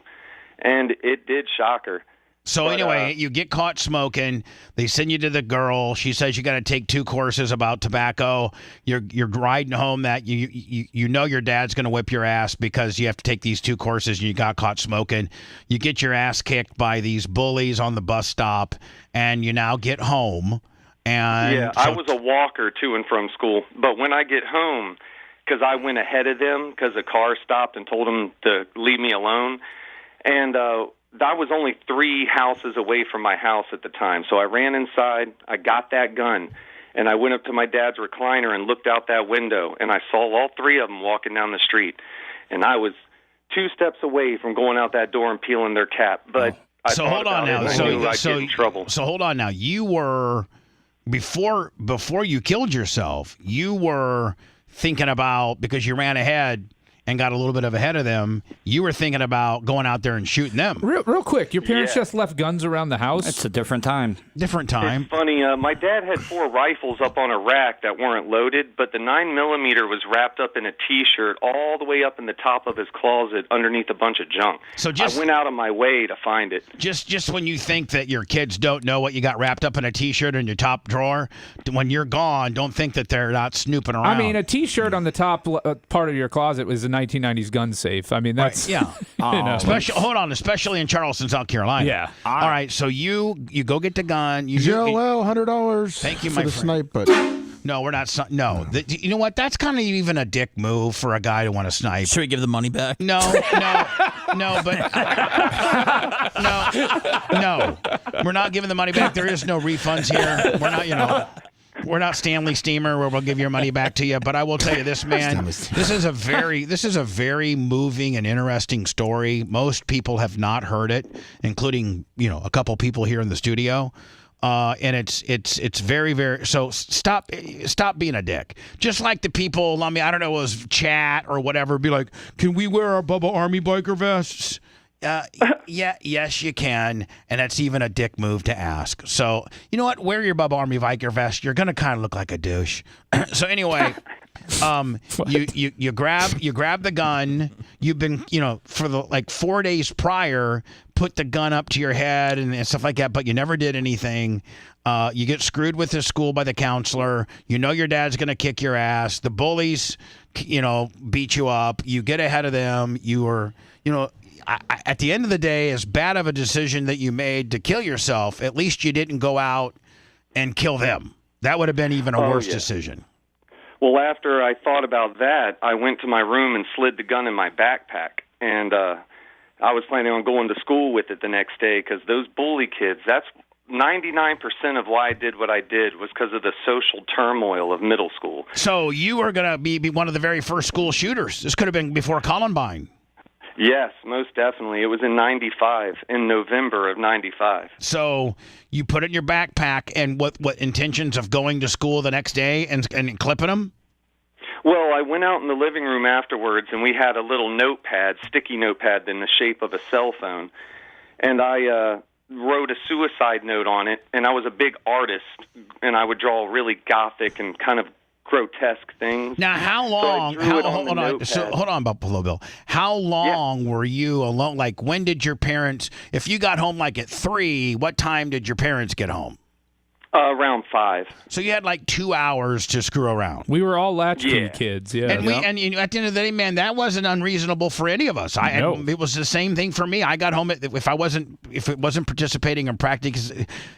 S9: and it did shock her.
S3: So anyway, you get caught smoking. They send you to the girl. She says you got to take 2 courses about tobacco. You're riding home that you know your dad's going to whip your ass because you have to take these 2 courses and you got caught smoking. You get your ass kicked by these bullies on the bus stop, and you now get home. And
S9: yeah, I was a walker to and from school. But when I get home, because I went ahead of them because a car stopped and told them to leave me alone, and I was only 3 houses away from my house at the time. So I ran inside, I got that gun, and I went up to my dad's recliner and looked out that window, and I saw all 3 of them walking down the street. And I was 2 steps away from going out that door and peeling their cap. But I
S3: so
S9: thought
S3: hold on
S9: about it
S3: now.
S9: and I knew I'd get in trouble.
S3: So hold on now. You were before you killed yourself. You were thinking about, because you ran ahead and got a little bit of ahead of them, you were thinking about going out there and shooting them.
S12: Real quick, your parents just left guns around the house?
S8: It's a different time.
S3: Different time.
S9: It's funny. My dad had 4 rifles up on a rack that weren't loaded, but the 9mm was wrapped up in a T-shirt all the way up in the top of his closet underneath a bunch of junk.
S3: So
S9: I went out of my way to find it.
S3: Just when you think that your kids don't know what you got wrapped up in a T-shirt in your top drawer, when you're gone, don't think that they're not snooping around.
S12: I mean, a T-shirt on the top part of your closet was a 1990s gun safe. I mean, that's
S3: right. Yeah. Especially in Charleston, South Carolina.
S12: Yeah.
S3: All right. So you go get the gun.
S7: $100.
S3: Thank you,
S7: for
S3: my
S7: the
S3: friend.
S7: snipe, but
S3: no, we're not. No. You know what? That's kind of even a dick move for a guy to want to snipe.
S6: Should we give the money back?
S3: No, but no. We're not giving the money back. There is no refunds here. We're not. We're not Stanley Steamer where we'll give your money back to you. But I will tell you this, man. This is a very moving and interesting story. Most people have not heard it, including a couple people here in the studio. And it's very, very. So stop being a dick. Just like the people. I mean, I don't know, it was chat or whatever. Be like, can we wear our Bubba Army biker vests? Yes, you can, and that's even a dick move to ask. So, you know what? Wear your Bubba Army biker vest. You're gonna kind of look like a douche. So anyway, you grab the gun. You've been, for the 4 days prior, put the gun up to your head and stuff like that, but you never did anything. You get screwed with the school by the counselor. You know your dad's gonna kick your ass. The bullies, beat you up. You get ahead of them. You were, at the end of the day, as bad of a decision that you made to kill yourself, at least you didn't go out and kill them. That would have been even a worse decision.
S9: Well, after I thought about that, I went to my room and slid the gun in my backpack. And I was planning on going to school with it the next day because those bully kids, that's 99% of why I did what I did was because of the social turmoil of middle school.
S3: So you were going to be one of the very first school shooters. This could have been before Columbine.
S9: Yes, most definitely. It was in in November of 95.
S3: So you put it in your backpack, and what intentions of going to school the next day and clipping them?
S9: Well, I went out in the living room afterwards, and we had a little notepad, sticky notepad in the shape of a cell phone, and I wrote a suicide note on it, and I was a big artist, and I would draw really gothic and kind of grotesque things.
S3: Now, how long? Hold on, Buffalo Bill. How long were you alone? Like, when did your parents? If you got home at 3, what time did your parents get home?
S9: Around 5.
S3: So you had 2 hours to screw around.
S12: We were all latchkey kids, yeah.
S3: And at the end of the day, man, that wasn't unreasonable for any of us. It was the same thing for me. I got home if it wasn't participating in practice,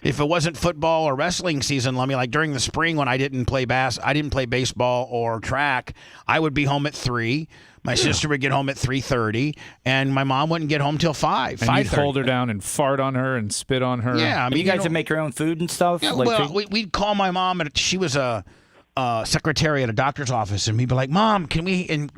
S3: if it wasn't football or wrestling season. During the spring when I didn't play baseball or track, I would be home at 3. My sister would get home at 3:30, and my mom wouldn't get home till 5.
S12: And you'd hold her down and fart on her and spit on her.
S3: Yeah, I mean,
S8: you guys would make your own food and stuff.
S3: Yeah, we'd call my mom, and she was a secretary at a doctor's office, and we'd be like, "Mom, can we?" And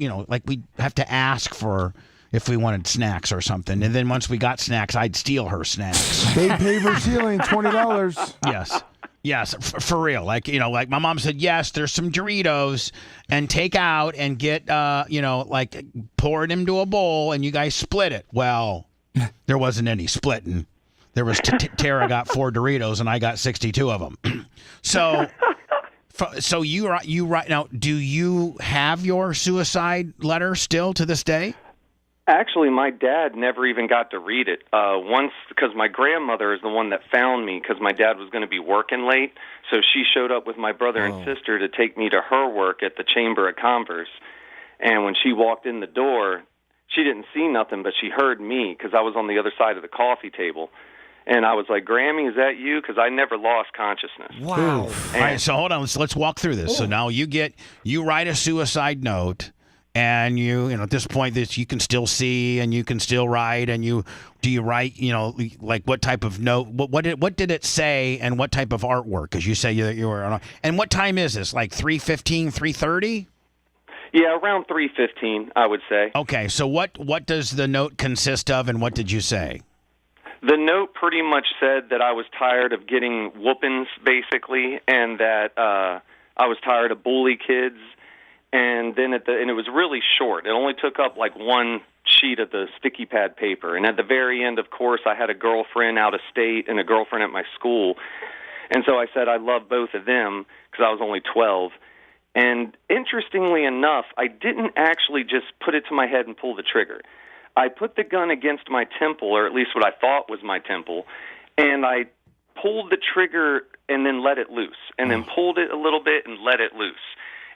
S3: we'd have to ask for if we wanted snacks or something, and then once we got snacks, I'd steal her snacks.
S7: They pay for stealing $20.
S3: Yes, for real. My mom said, yes, there's some Doritos, and take out and get, pour it into a bowl, and you guys split it. Well, there wasn't any splitting. There was Tara got 4 Doritos, and I got 62 of them. So you right now, do you have your suicide letter still to this day?
S9: Actually, my dad never even got to read it. Once, because my grandmother is the one that found me because my dad was going to be working late. So she showed up with my brother and sister to take me to her work at the Chamber of Commerce. And when she walked in the door, she didn't see nothing, but she heard me because I was on the other side of the coffee table. And I was like, Grammy, is that you? Because I never lost consciousness.
S3: Wow. All right, so hold on. Let's walk through this. So now you write a suicide note, and you know, at this point that you can still see and you can still write, and do you write, you know, like what type of note? What did it say, and what type of artwork? Because you say you were on. And what time is this? Like 3:15, 3:30?
S9: Yeah, around 3:15, I would say.
S3: Okay, so what does the note consist of, and what did you say?
S9: The note pretty much said that I was tired of getting whoopings, basically, and that I was tired of bully kids. And then and it was really short. It only took up like one sheet of the sticky pad paper. And at the very end, of course, I had a girlfriend out of state and a girlfriend at my school. And so I said I love both of them because I was only 12. And interestingly enough, I didn't actually just put it to my head and pull the trigger. I put the gun against my temple, or at least what I thought was my temple, and I pulled the trigger and then let it loose, and then pulled it a little bit and let it loose.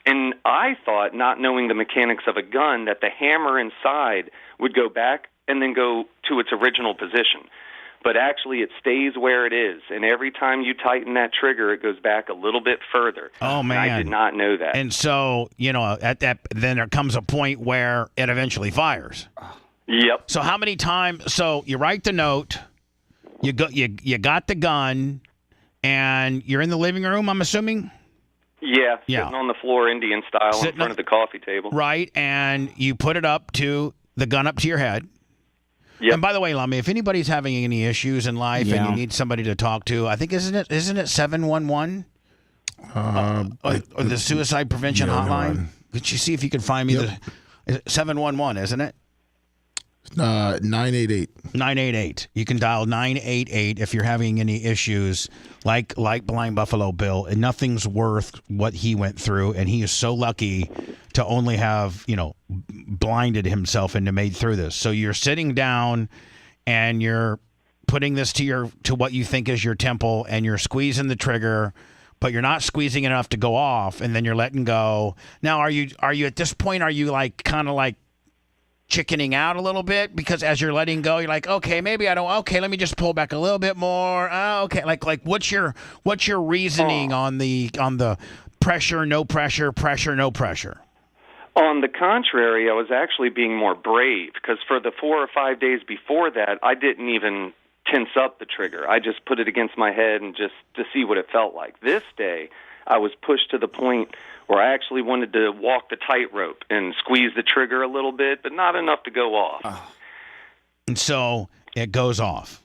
S9: And I thought, not knowing the mechanics of a gun, that the hammer inside would go back and then go to its original position. But actually it stays where it is, and every time you tighten that trigger, it goes back a little bit further.
S3: Oh, man.
S9: And I did not know that.
S3: And so, you know, then there comes a point where it eventually fires.
S9: Yep.
S3: So how many times? So you write the note, you got the gun, and you're in the living room, I'm assuming?
S9: Yeah, sitting on the floor Indian style in front of the coffee table.
S3: Right, and you put the gun up to your head.
S9: Yep.
S3: And by the way, Lummy, if anybody's having any issues in life and you need somebody to talk to, I think isn't it 711? Or the suicide prevention hotline? Could you see if you can find me the 711, isn't it?
S7: 988.
S3: 988. You can dial 988 if you're having any issues like Blind Buffalo Bill, and nothing's worth what he went through, and he is so lucky to only have, you know, blinded himself and to made through this. So you're sitting down and you're putting this to what you think is your temple, and you're squeezing the trigger, but you're not squeezing enough to go off, and then you're letting go. Now, are you at this point, are you like kind of like chickening out a little bit, because as you're letting go, you're like, okay, maybe I don't. Okay, let me just pull back a little bit more. Okay, like what's your reasoning on the pressure, no pressure, pressure, no pressure?
S9: On the contrary, I was actually being more brave, because for the 4 or 5 days before that, I didn't even tense up the trigger. I just put it against my head and just to see what it felt like. This day, I was pushed to the point where I actually wanted to walk the tightrope and squeeze the trigger a little bit, but not enough to go off.
S3: And so it goes off.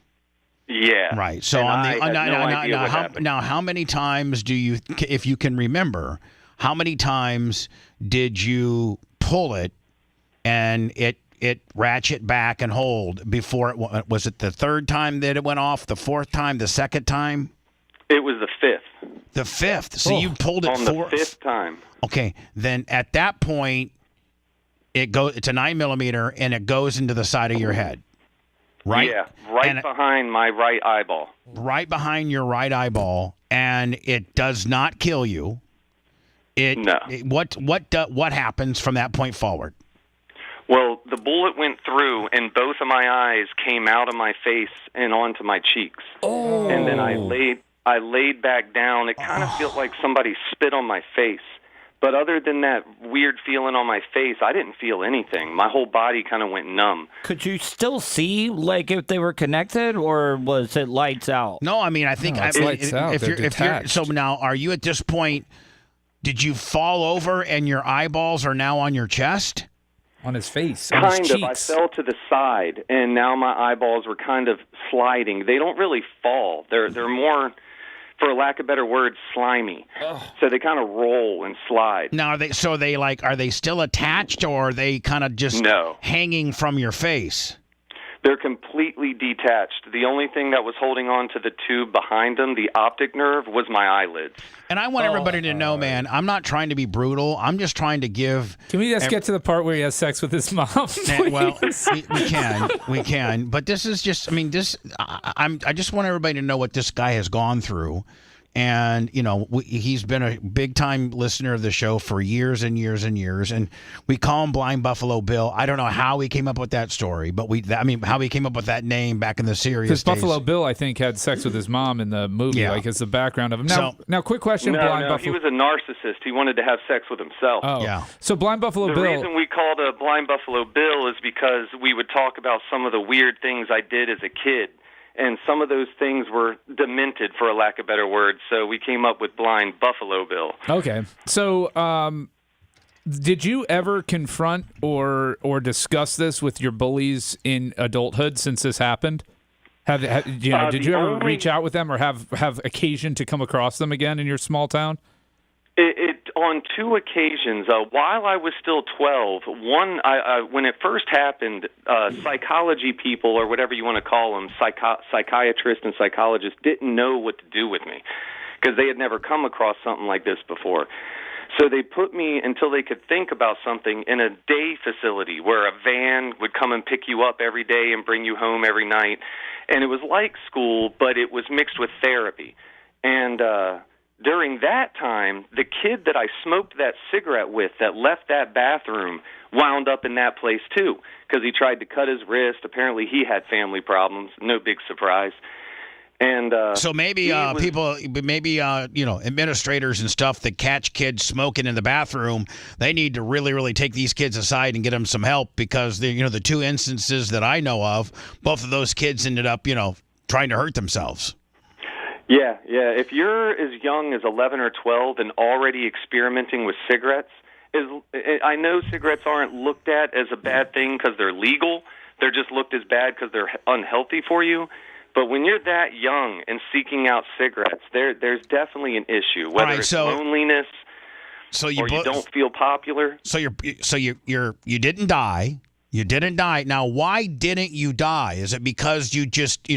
S9: Yeah.
S3: Right. So now, how many times do you, if you can remember, how many times did you pull it and it ratchet back and hold before it was it the third time that it went off, the fourth time, the second time?
S9: It was the fifth.
S3: The fifth. So you pulled it
S9: on the fifth time.
S3: Okay. Then at that point, it's a 9mm and it goes into the side of your head. Right?
S9: Yeah, behind my right eyeball.
S3: Right behind your right eyeball, and it does not kill you. What happens from that point forward?
S9: Well, the bullet went through, and both of my eyes came out of my face and onto my cheeks. Oh. And then I laid back down. It kind of felt like somebody spit on my face. But other than that weird feeling on my face, I didn't feel anything. My whole body kind of went numb.
S8: Could you still see, like, if they were connected, or was it lights out?
S3: No, I mean, I think
S12: it's lights out. If you're
S3: so now, are you at this point? Did you fall over and your eyeballs are now on your chest?
S12: On his face,
S9: kind
S12: on his
S9: of.
S12: cheeks.
S9: I fell to the side, and now my eyeballs were kind of sliding. They don't really fall. They're more, for lack of better words, slimy. Ugh. So they kind of roll and slide.
S3: Now, are they still attached, or are they kind of just hanging from your face?
S9: They're completely detached. The only thing that was holding on to the tube behind them, the optic nerve, was my eyelids.
S3: And I want everybody to know, man, I'm not trying to be brutal. I'm just trying to give...
S12: Can we just get to the part where he has sex with his mom, please?
S3: Well, we can. But this is just, I mean, I just want everybody to know what this guy has gone through. And, he's been a big-time listener of the show for years and years and years. And we call him Blind Buffalo Bill. I don't know how he came up with that story, but how he came up with that name back in the serious days.
S12: Because Buffalo Bill, I think, had sex with his mom in the movie.
S3: Yeah.
S12: Like, it's the background of him. Now, quick question,
S9: No,
S12: Blind
S9: no,
S12: Buffalo.
S9: he was a narcissist. He wanted to have sex with himself.
S12: Oh, yeah. So Blind Buffalo
S9: The
S12: Bill.
S9: reason we called a Blind Buffalo Bill is because we would talk about some of the weird things I did as a kid. And some of those things were demented, for a lack of better words. So we came up with Blind Buffalo Bill.
S12: Okay. So did you ever confront or discuss this with your bullies in adulthood since this happened? Did you ever reach out with them or have occasion to come across them again in your small town?
S9: On two occasions, while I was still 12, when it first happened, psychology people, or whatever you want to call them, psychiatrists and psychologists, didn't know what to do with me because they had never come across something like this before. So they put me, until they could think about something, in a day facility where a van would come and pick you up every day and bring you home every night. And it was like school, but it was mixed with therapy. And during that time, the kid that I smoked that cigarette with that left that bathroom wound up in that place too, because he tried to cut his wrist. Apparently he had family problems. No big surprise. And
S3: so maybe administrators and stuff that catch kids smoking in the bathroom, they need to really, really take these kids aside and get them some help, because the two instances that I know of, both of those kids ended up, trying to hurt themselves.
S9: Yeah. If you're as young as 11 or 12 and already experimenting with cigarettes, I know cigarettes aren't looked at as a bad thing because they're legal. They're just looked as bad because they're unhealthy for you. But when you're that young and seeking out cigarettes, there's definitely an issue. Whether it's loneliness, or you don't feel popular.
S3: So you didn't die. You didn't die. Now, why didn't you die? Is it because you just,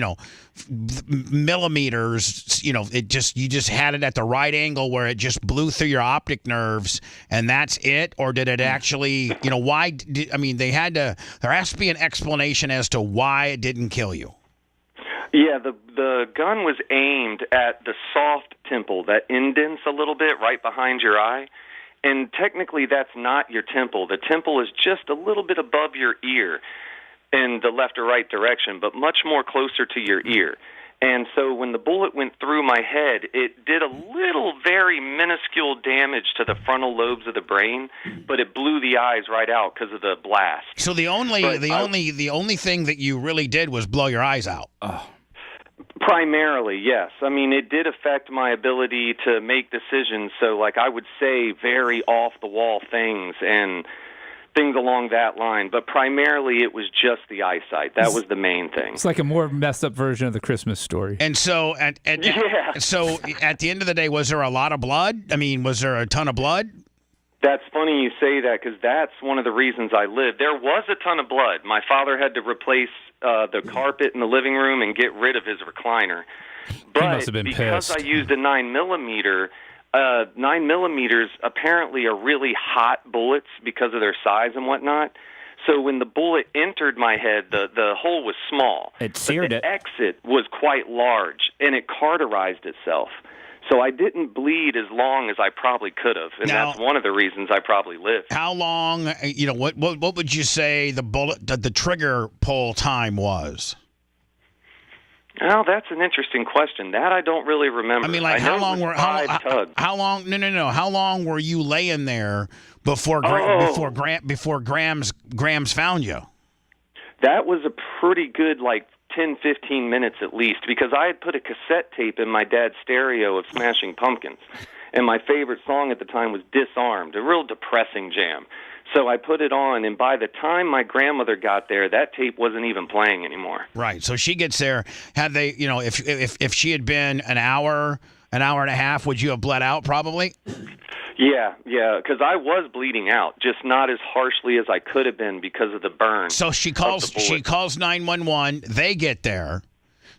S3: millimeters, you just had it at the right angle where it just blew through your optic nerves and that's it? Or did it actually, there has to be an explanation as to why it didn't kill you.
S9: Yeah, the gun was aimed at the soft temple that indents a little bit right behind your eye. And technically, that's not your temple. The temple is just a little bit above your ear in the left or right direction, but much more closer to your ear. And so when the bullet went through my head, it did a little, very minuscule damage to the frontal lobes of the brain, but it blew the eyes right out because of the blast.
S3: So the only thing that you really did was blow your eyes out. Oh.
S9: Primarily, yes. I mean, it did affect my ability to make decisions. So, I would say very off-the-wall things and things along that line. But primarily, it was just the eyesight. That was the main thing.
S12: It's like a more messed up version of the Christmas Story.
S3: And so, so at the end of the day, was there a lot of blood? I mean, was there a ton of blood?
S9: That's funny you say that, because that's one of the reasons I lived. There was a ton of blood. My father had to replace the carpet in the living room and get rid of his recliner. But
S12: he must have been
S9: because
S12: pissed.
S9: I used a 9mm, 9mm apparently are really hot bullets because of their size and whatnot. So when the bullet entered my head, the hole was small.
S8: It seared
S9: but the
S8: it.
S9: exit was quite large, and it cauterized itself. So I didn't bleed as long as I probably could have, and that's one of the reasons I probably lived.
S3: How long? What would you say the trigger pull time was?
S9: Well, that's an interesting question. That I don't really remember.
S3: I mean, how long were How long were you laying there before Grams found you?
S9: That was a pretty good 10, 15 minutes at least, because I had put a cassette tape in my dad's stereo of Smashing Pumpkins, and my favorite song at the time was Disarmed, a real depressing jam. So I put it on, and by the time my grandmother got there, that tape wasn't even playing anymore.
S3: Right. So she gets there. Had they, if she had been an hour and a half, would you have bled out probably?
S9: Yeah, because I was bleeding out, just not as harshly as I could have been because of the burn.
S3: So she calls 911. They get there.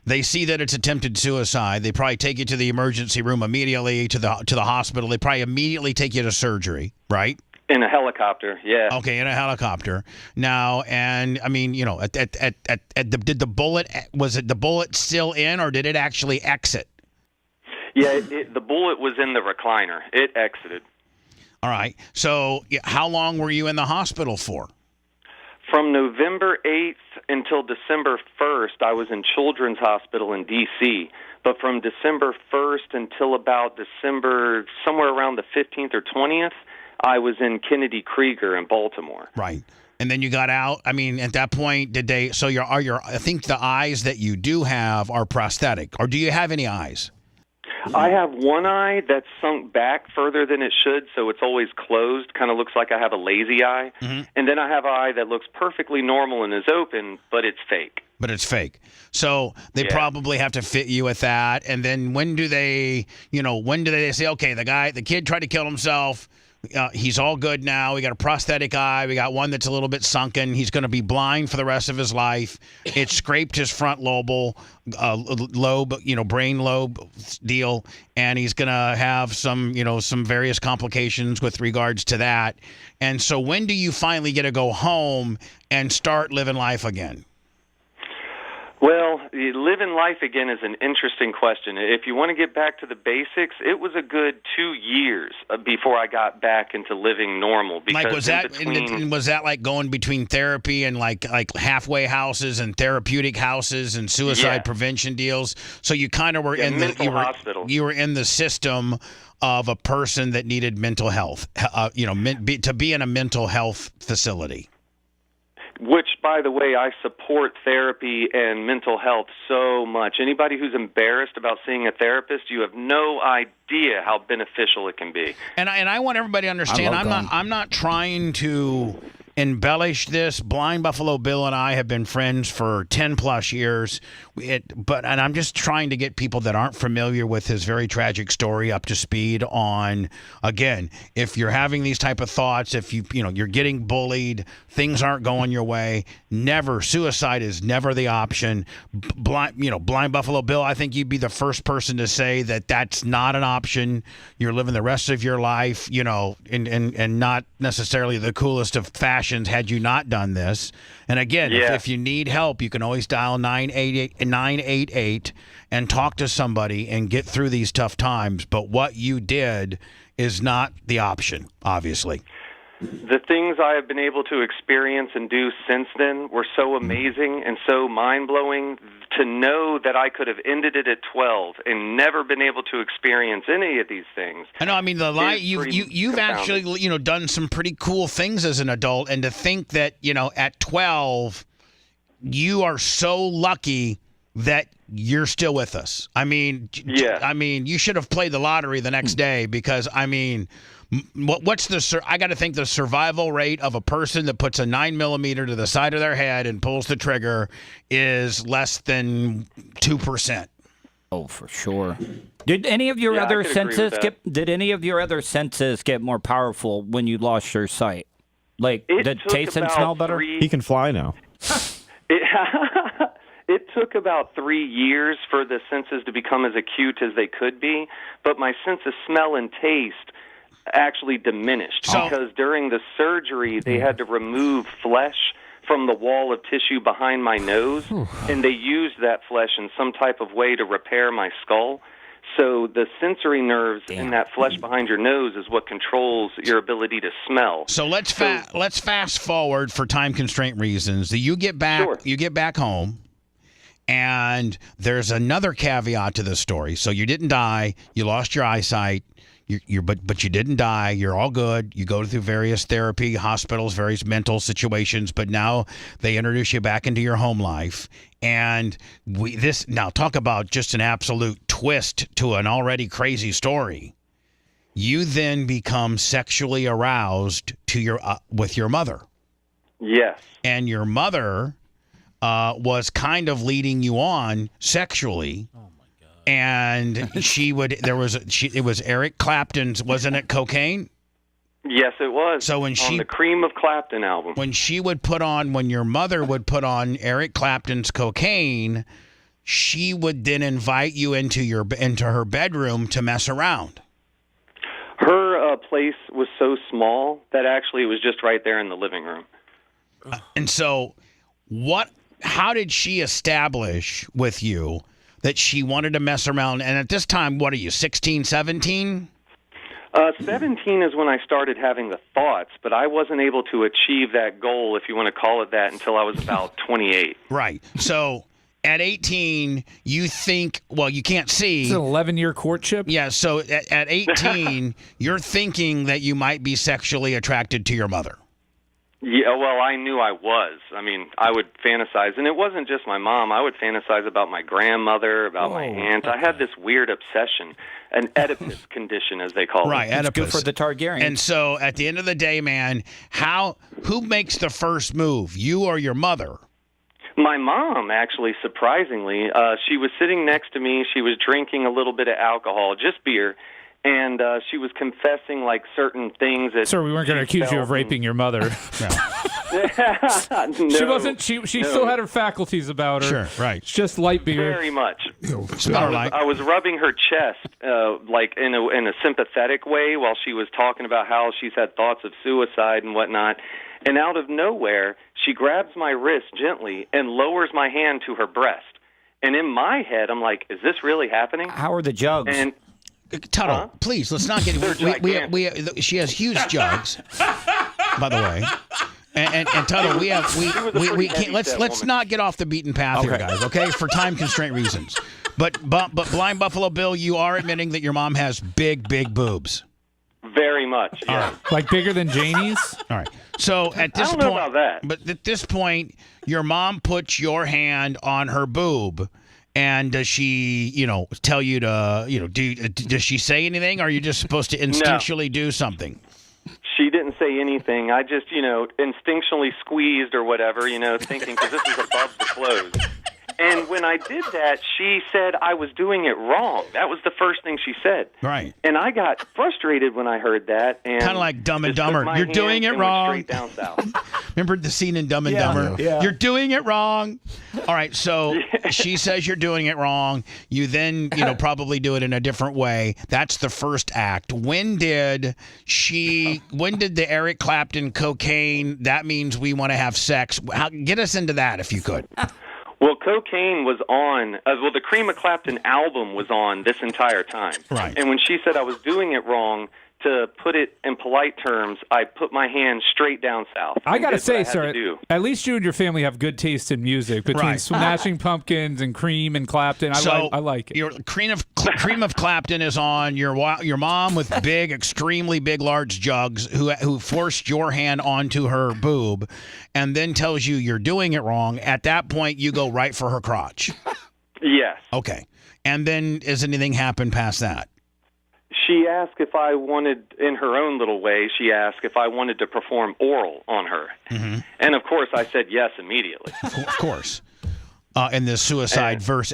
S3: They see that it's attempted suicide. They probably take you to the emergency room immediately, to the hospital. They probably immediately take you to surgery, right?
S9: In a helicopter, yeah.
S3: Okay, in a helicopter. Now, and I mean, did the bullet, was it the bullet still in, or did it actually exit?
S9: Yeah, the bullet was in the recliner. It exited.
S3: All right. So how long were you in the hospital for?
S9: From November 8th until December 1st, I was in Children's Hospital in D.C., but from December 1st until about December, somewhere around the 15th or 20th, I was in Kennedy Krieger in Baltimore.
S3: Right. And then you got out. I mean, at that point, did they? So I think the eyes that you do have are prosthetic, or do you have any eyes?
S9: I have one eye that's sunk back further than it should, so it's always closed. Kind of looks like I have a lazy eye.
S3: Mm-hmm.
S9: And then I have an eye that looks perfectly normal and is open, but it's fake.
S3: But it's fake. So they probably have to fit you with that. And then when do they say, okay, the kid tried to kill himself. He's all good now. We got a prosthetic eye. We got one that's a little bit sunken. He's going to be blind for the rest of his life. It scraped his front lobe, brain lobe deal, and he's going to have some various complications with regards to that. And so when do you finally get to go home and start living life again?
S9: Well, living life again is an interesting question. If you want to get back to the basics, it was a good 2 years before I got back into living normal. Because
S3: like was that like going between therapy and like halfway houses and therapeutic houses and suicide prevention deals? So you kind of were in
S9: hospital.
S3: You were in the system of a person that needed mental health. To be in a mental health facility.
S9: Which, by the way, I support therapy and mental health so much. Anybody who's embarrassed about seeing a therapist, you have no idea how beneficial it can be.
S3: And I want everybody to understand, I'm not trying to embellish this. Blind Buffalo Bill and I have been friends for 10 plus years. And I'm just trying to get people that aren't familiar with his very tragic story up to speed on, again, if you're having these type of thoughts, if you're getting bullied, things aren't going your way, suicide is never the option. Blind Buffalo Bill, I think you'd be the first person to say that that's not an option. You're living the rest of your life, and not necessarily the coolest of fashions had you not done this. And again, if you need help, you can always dial 988 and talk to somebody and get through these tough times. But what you did is not the option, obviously.
S9: The things I have been able to experience and do since then were so amazing and so mind-blowing. To know that I could have ended it at 12 and never been able to experience any of these things.
S3: I know. I mean, you've actually done some pretty cool things as an adult, and to think that at 12 you are so lucky that you're still with us. I mean, you should have played the lottery the next day, because I mean. I got to think the survival rate of a person that puts a 9mm to the side of their head and pulls the trigger is less than 2%.
S8: Oh, for sure. Did any of your other senses get more powerful when you lost your sight? Like, did taste and smell better?
S17: He can fly now.
S9: It took about 3 years for the senses to become as acute as they could be, but my sense of smell and taste actually diminished because during the surgery they had to remove flesh from the wall of tissue behind my nose, and they used that flesh in some type of way to repair my skull. So the sensory nerves in that flesh behind your nose is what controls your ability to smell.
S3: So let's fast forward for time constraint reasons. You get back home, and there's another caveat to this story. So you didn't die, you lost your eyesight. But you didn't die. You're all good. You go through various therapy, hospitals, various mental situations. But now they introduce you back into your home life, and now talk about just an absolute twist to an already crazy story. You then become sexually aroused with your mother.
S9: Yes.
S3: And your mother was kind of leading you on sexually. And it was Eric Clapton's, wasn't it, cocaine?
S9: Yes, it was.
S3: So on
S9: the Cream of Clapton album.
S3: When your mother would put on Eric Clapton's cocaine, she would then invite you into her bedroom to mess around.
S9: Her place was so small that actually it was just right there in the living room.
S3: And so how did she establish with you that she wanted to mess around. And at this time, what are you, 16, 17?
S9: 17 is when I started having the thoughts, but I wasn't able to achieve that goal, if you want to call it that, until I was about 28.
S3: Right. So at 18, you think, well, you can't see.
S12: It's an 11-year courtship?
S3: Yeah, so at 18, you're thinking that you might be sexually attracted to your mother.
S9: Yeah, well, I knew I was. I mean, I would fantasize, and it wasn't just my mom. I would fantasize about my grandmother, about my aunt. I had this weird obsession, an Oedipus condition, as they call
S3: Right,
S9: it.
S3: Oedipus.
S8: Good for the Targaryen.
S3: And so at the end of the day, man, who makes the first move, you or your mother?
S9: My mom, actually, surprisingly, she was sitting next to me. She was drinking a little bit of alcohol, just beer, and she was confessing like certain things. That
S12: Sir, we weren't going to accuse you of raping your mother.
S9: No,
S12: She wasn't. She
S9: no.
S12: still had her faculties about her.
S3: Sure, right.
S12: It's just light beer.
S9: Very much.
S3: Smell
S9: I was rubbing her chest, like in a sympathetic way, while she was talking about how she's had thoughts of suicide and whatnot. And out of nowhere, she grabs my wrist gently and lowers my hand to her breast. And in my head, I'm like, "Is this really happening?"
S8: How are the jugs?
S9: And
S3: Tuttle, please, let's not get. She has huge jugs, by the way. And Tuttle, we can't. Let's not get off the beaten path here, guys. Okay, for time constraint reasons. But Blind Buffalo Bill, you are admitting that your mom has big boobs.
S9: Very much.
S3: All right.
S12: Like bigger than Janie's?
S3: All right. So at this
S9: I don't
S3: point,
S9: know about that.
S3: But at this point, your mom puts your hand on her boob. And does she, tell you to, does she say anything? Or are you just supposed to instinctually do something?
S9: She didn't say anything. I just, instinctually squeezed or whatever, thinking, because this is above the clothes. And when I did that, she said I was doing it wrong. That was the first thing she said.
S3: Right.
S9: And I got frustrated when I heard that. And
S3: kind of like Dumb and
S9: just took
S3: Dumber.
S9: my
S3: You're
S9: hand
S3: doing it
S9: and
S3: wrong.
S9: went straight down south.
S3: Remember the scene in Dumb and Dumber?
S9: Yeah.
S3: You're doing it wrong. All right, so she says you're doing it wrong. You then, probably do it in a different way. That's the first act. When did the Eric Clapton cocaine, that means we want to have sex? Get us into that if you could.
S9: Well, cocaine was on. The Cream of Clapton album was on this entire time.
S3: Right.
S9: And when she said I was doing it wrong, to put it in polite terms, I put my hand straight down south.
S12: I got to
S9: did
S12: say,
S9: what I had
S12: sir,
S9: to do.
S12: at least you and your family have good taste in music. Between
S3: Right.
S12: Smashing Pumpkins and Cream and Clapton, I like it.
S3: Your Cream of Clapton is on. Your mom with big, extremely big, large jugs who forced your hand onto her boob, and then tells you you're doing it wrong. At that point, you go right for her crotch.
S9: Yes.
S3: Okay. And then does anything happen past that?
S9: She asked if I wanted, in her own little way, she asked if I wanted to perform oral on her. Mm-hmm. And, of course, I said yes immediately.
S3: Of course. In the suicide verse,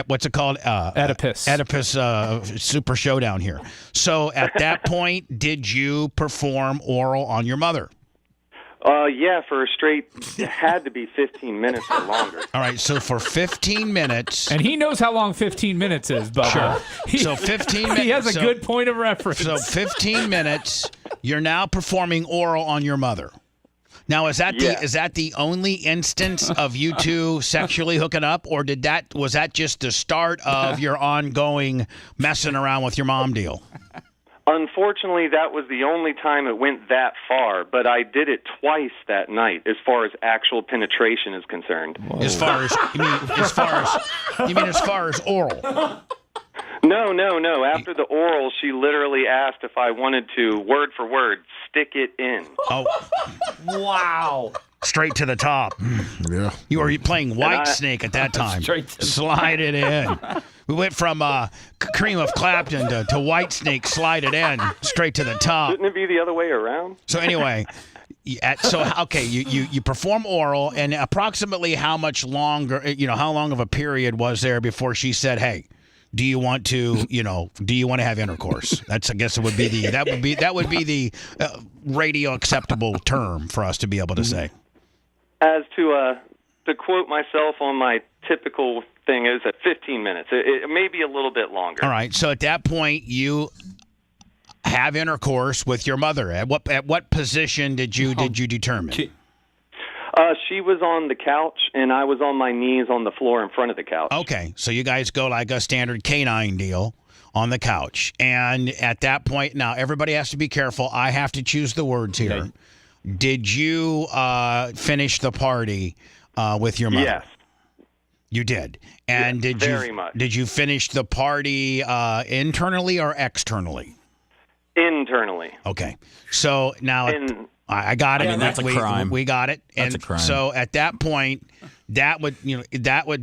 S3: what's it called?
S12: Oedipus.
S3: Oedipus Super Showdown here. So at that point, did you perform oral on your mother?
S9: Yeah, for a straight, it had to be 15 minutes or longer.
S3: All right, so for 15 minutes.
S12: And he knows how long 15 minutes is, Bubba.
S3: Sure. So 15 minutes.
S12: He has a good point of reference.
S3: So 15 minutes, you're now performing oral on your mother. Now, is that the only instance of you two sexually hooking up, or was that just the start of your ongoing messing around with your mom deal?
S9: Unfortunately, that was the only time it went that far, but I did it twice that night as far as actual penetration is concerned.
S3: Whoa. As far as oral?
S9: No. After the oral, she literally asked if I wanted to, word for word, stick it in.
S3: Oh.
S8: Wow.
S3: Straight to the top.
S7: Yeah.
S3: You were playing White Snake at that time. Slide it in. We went from Cream of Clapton to White Snake, slide it in, straight to the top.
S9: Shouldn't it be the other way around?
S3: So anyway, you perform oral, and approximately how much longer, how long of a period was there before she said, "Hey, do you want to have intercourse?" That's, I guess, would be the radio acceptable term for us to be able to say.
S9: As to quote myself on my typical thing, is at 15 minutes. It may be a little bit longer.
S3: All right. So at that point, you have intercourse with your mother. At what position did you determine?
S9: She was on the couch, and I was on my knees on the floor in front of the couch.
S3: Okay, so you guys go like a standard canine deal on the couch. And at that point, now everybody has to be careful. I have to choose the words here. Okay. Did you finish the party with your mother?
S9: Yes.
S3: You did. And
S9: yes, very much.
S3: Did you finish the party internally or externally?
S9: Internally.
S3: Okay. So now I got it.
S6: I mean, that's a crime.
S3: We got it.
S6: That's
S3: and
S6: a crime.
S3: So at that point, that would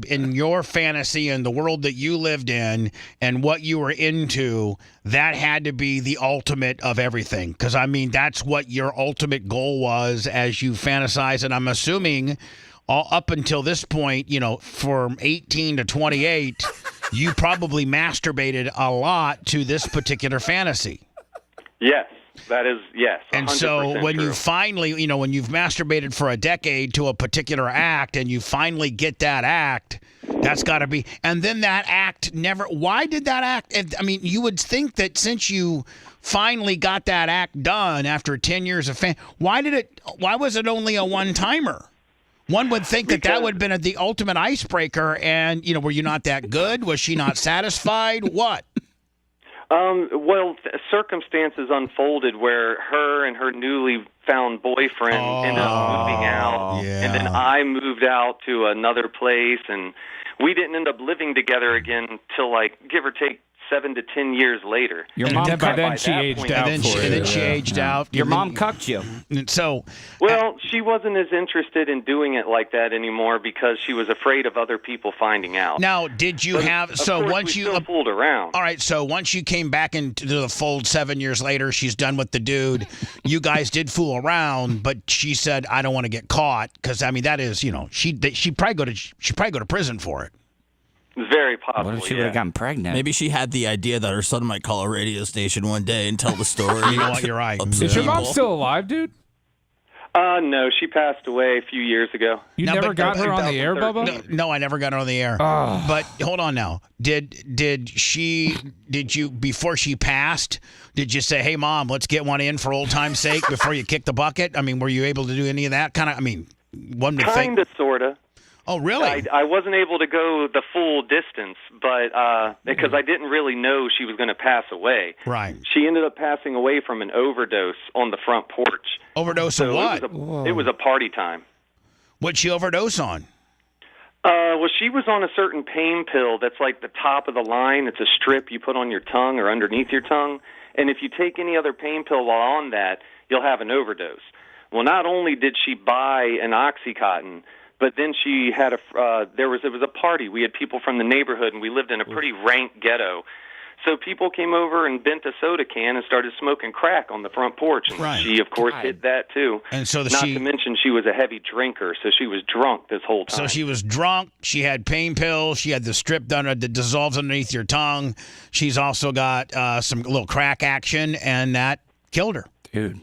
S3: in your fantasy and the world that you lived in and what you were into, that had to be the ultimate of everything. Because I mean, that's what your ultimate goal was as you fantasize. And I'm assuming all up until this point, from 18 to 28, you probably masturbated a lot to this particular fantasy.
S9: Yes. That is, yes.
S3: And so when you finally, when you've masturbated for a decade to a particular act and you finally get that act, that's got to be, and then that act why did that act, I mean, you would think that since you finally got that act done after 10 years of why was it only a one-timer? One would think that would have been the ultimate icebreaker, and, were you not that good? Was she not satisfied? What?
S9: Well, circumstances unfolded where her and her newly found boyfriend ended up moving out, and then I moved out to another place, and we didn't end up living together again till give or take 7 to 10 years later.
S12: Your mom she aged out.
S3: And then she aged out.
S8: Your mom cucked you.
S3: So,
S9: she wasn't as interested in doing it like that anymore because she was afraid of other people finding out.
S3: Now, did you once you
S9: still fooled around?
S3: All right, so once you came back into the fold 7 years later, she's done with the dude. You guys did fool around, but she said, "I don't want to get caught," because I mean that is, she'd probably go to prison for it.
S9: Very possible.
S8: What if she would have gotten pregnant?
S6: Maybe she had the idea that her son might call a radio station one day and tell the story.
S3: You know what? You're right.
S12: Is your mom still alive, dude?
S9: No, she passed away a few years ago.
S12: You never got her on the air, Bubba?
S3: No, I never got her on the air.
S12: Oh.
S3: But hold on now. Did you, before she passed, did you say, "Hey, Mom, let's get one in for old time's sake" before you kick the bucket? I mean, were you able to do any of that? One would think.
S9: Kind of, sort of.
S3: Oh, really?
S9: I wasn't able to go the full distance, but because I didn't really know she was going to pass away.
S3: Right.
S9: She ended up passing away from an overdose on the front porch.
S3: Overdose of what?
S9: It was a party time.
S3: What'd she overdose on?
S9: Well, she was on a certain pain pill that's like the top of the line. It's a strip you put on your tongue or underneath your tongue. And if you take any other pain pill while on that, you'll have an overdose. Well, not only did she buy an Oxycontin, but then she had it was a party. We had people from the neighborhood, and we lived in a pretty rank ghetto. So people came over and bent a soda can and started smoking crack on the front porch. And she, of course, hit that too.
S3: And so
S9: not to mention she was a heavy drinker, so she was drunk this whole time.
S3: So she was drunk. She had pain pills. She had the strip done that dissolves underneath your tongue. She's also got some little crack action, and that killed her.
S8: Dude.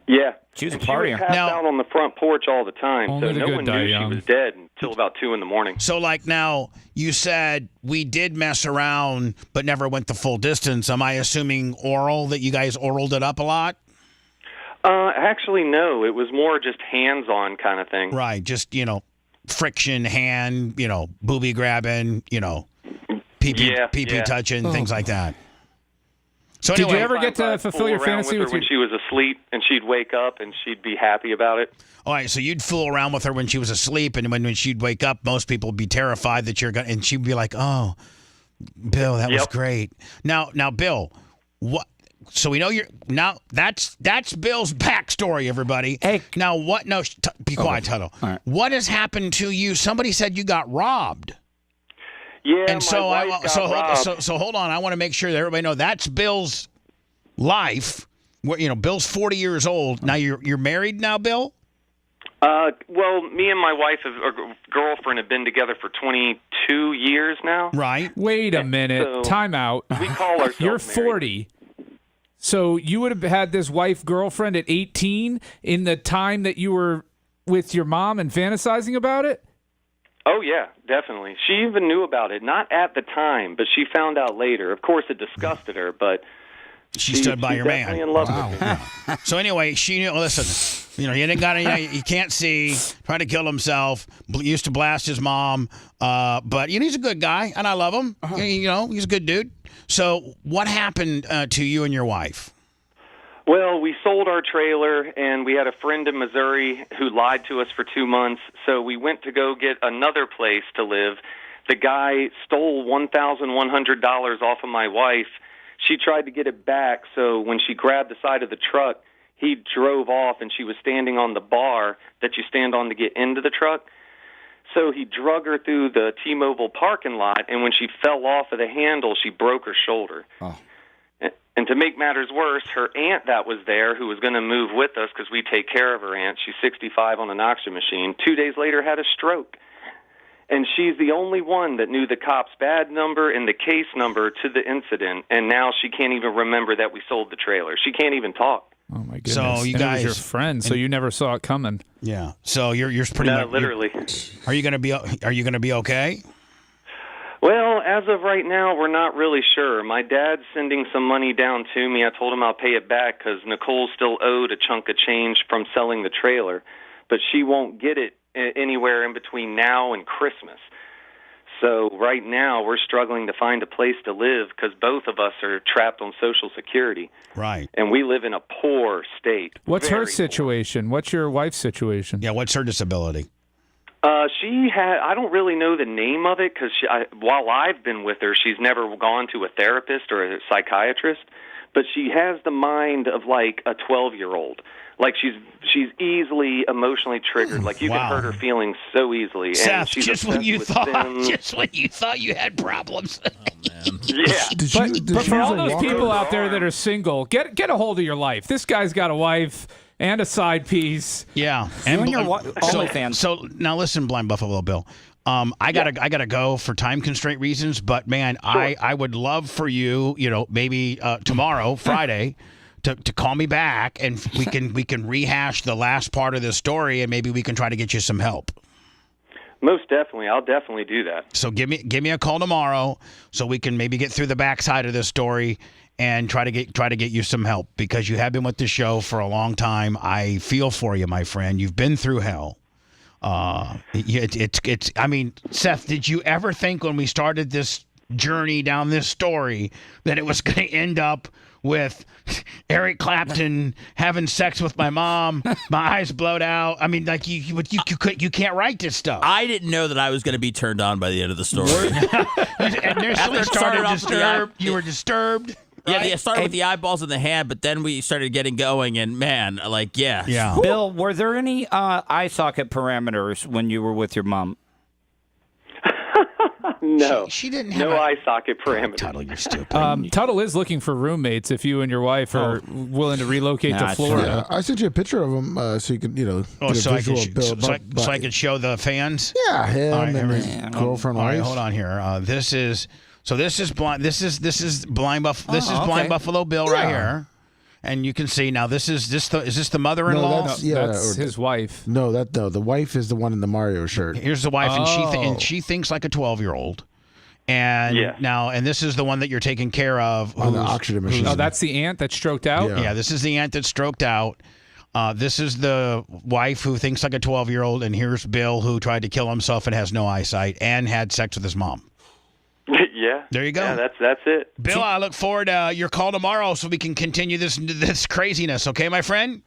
S9: Yeah.
S8: She was a
S9: partier. She was passed out on the front porch all the time, so no one knew she was dead until about 2 a.m.
S3: So, now, you said we did mess around, but never went the full distance. Am I assuming oral, that you guys oraled it up a lot?
S9: Actually, no. It was more just hands-on kind of thing.
S3: Right. Just, friction, hand, booby grabbing, pee-pee touching, things like that. So
S12: did you ever get to fulfill your fantasy
S9: with her when she was asleep, and she'd wake up and she'd be happy about it?
S3: All right, so you'd fool around with her when she was asleep, and when she'd wake up, most people would be terrified that you're gonna, and she'd be like, "Oh, Bill, that was great." Now, Bill, what? So we know you're now. That's Bill's backstory, everybody. Hey, now what? No, be quiet, Tuttle.
S8: All right.
S3: What has happened to you? Somebody said you got robbed.
S9: Yeah,
S3: and so hold on. I want to make sure that everybody knows that's Bill's life. Bill's 40 years old now. You're married now, Bill.
S9: Well, me and my wife, girlfriend, have been together for 22 years now.
S3: Right.
S12: Wait a minute.
S9: So
S12: time out.
S9: We call ourselves
S12: You're 40. So you would have had this girlfriend at 18 in the time that you were with your mom and fantasizing about it?
S9: Oh, yeah, definitely. She even knew about it. Not at the time, but she found out later. Of course, it disgusted her, but
S3: She stood by your man.
S9: Definitely in love with me.
S3: So anyway, she knew. Listen, he didn't got any. He can't see. Tried to kill himself. Used to blast his mom. But he's a good guy, and I love him. He's a good dude. So what happened to you and your wife?
S9: Well, we sold our trailer, and we had a friend in Missouri who lied to us for 2 months. So we went to go get another place to live. The guy stole $1,100 off of my wife. She tried to get it back, so when she grabbed the side of the truck, he drove off, and she was standing on the bar that you stand on to get into the truck. So he drug her through the T-Mobile parking lot, and when she fell off of the handle, she broke her shoulder.
S8: Oh.
S9: And to make matters worse, her aunt that was there, who was going to move with us because we take care of her aunt, she's 65 on an oxygen machine, 2 days later had a stroke. And she's the only one that knew the cop's badge number and the case number to the incident, and now she can't even remember that we sold the trailer. She can't even talk.
S12: Oh my goodness!
S3: So you
S12: and
S3: guys,
S12: it was your friend, so you never saw it coming.
S3: Yeah. So you're pretty much
S9: literally.
S3: Are you gonna be okay?
S9: Well, as of right now, we're not really sure. My dad's sending some money down to me. I told him I'll pay it back because Nicole still owed a chunk of change from selling the trailer, but she won't get it anywhere in between now and Christmas. So right now, we're struggling to find a place to live because both of us are trapped on Social Security.
S3: Right.
S9: And we live in a poor state.
S12: What's her situation? What's your wife's situation?
S3: Yeah, what's her disability?
S9: I don't really know the name of it because while I've been with her, she's never gone to a therapist or a psychiatrist, but she has the mind of like a 12-year-old. Like she's easily emotionally triggered. Like you can hurt her feelings so easily.
S3: Seth,
S9: and she's
S3: just when you
S9: obsessed
S3: thought you had problems.
S9: Yeah.
S12: But for all those people out there that are single, get a hold of your life. This guy's got a wife and a side piece.
S3: Yeah,
S8: and your OnlyFans.
S3: So now listen, Blind Buffalo Bill. I gotta go for time constraint reasons, but man, I would love for you, maybe tomorrow, Friday, to call me back and we can rehash the last part of this story and maybe we can try to get you some help.
S9: Most definitely, I'll definitely do that.
S3: So give me a call tomorrow so we can maybe get through the backside of this story and try to get you some help because you have been with the show for a long time. I feel for you, my friend. You've been through hell. It's. I mean, Seth, did you ever think when we started this journey down this story that it was going to end up with Eric Clapton having sex with my mom, my eyes blowed out? I mean, like you can't write this stuff.
S6: I didn't know that I was going to be turned on by the end of the story.
S3: And initially started disturbed. You were disturbed.
S6: Yeah, it started with the eyeballs in the hand, but then we started getting going, and man,
S3: yeah.
S8: Bill, were there any eye socket parameters when you were with your mom?
S9: No,
S3: she didn't
S9: have eye socket parameters.
S3: Tuttle, you're stupid.
S12: Tuttle is looking for roommates if you and your wife are willing to relocate to Florida.
S7: I sent you a picture of him so you could, get a
S3: so
S7: visual of Bill.
S3: So I could show the fans.
S7: Yeah, him
S3: All right,
S7: and his girlfriend.
S3: All right,
S7: wife.
S3: hold on here. This is blind. This is blind Buffalo Bill right here, and you can see now. Is this the mother-in-law?
S12: That's his wife.
S7: No, the wife is the one in the Mario shirt.
S3: Here's the wife, and she thinks like a 12-year-old. And and this is the one that you're taking care of
S7: on the oxygen machine.
S12: Oh, that's the aunt that stroked out.
S3: Yeah, this is the aunt that stroked out. This is the wife who thinks like a 12-year-old, and here's Bill who tried to kill himself and has no eyesight and had sex with his mom.
S9: Yeah.
S3: There you go.
S9: Yeah, that's it.
S3: Bill, I look forward to your call tomorrow so we can continue this craziness. Okay, my friend?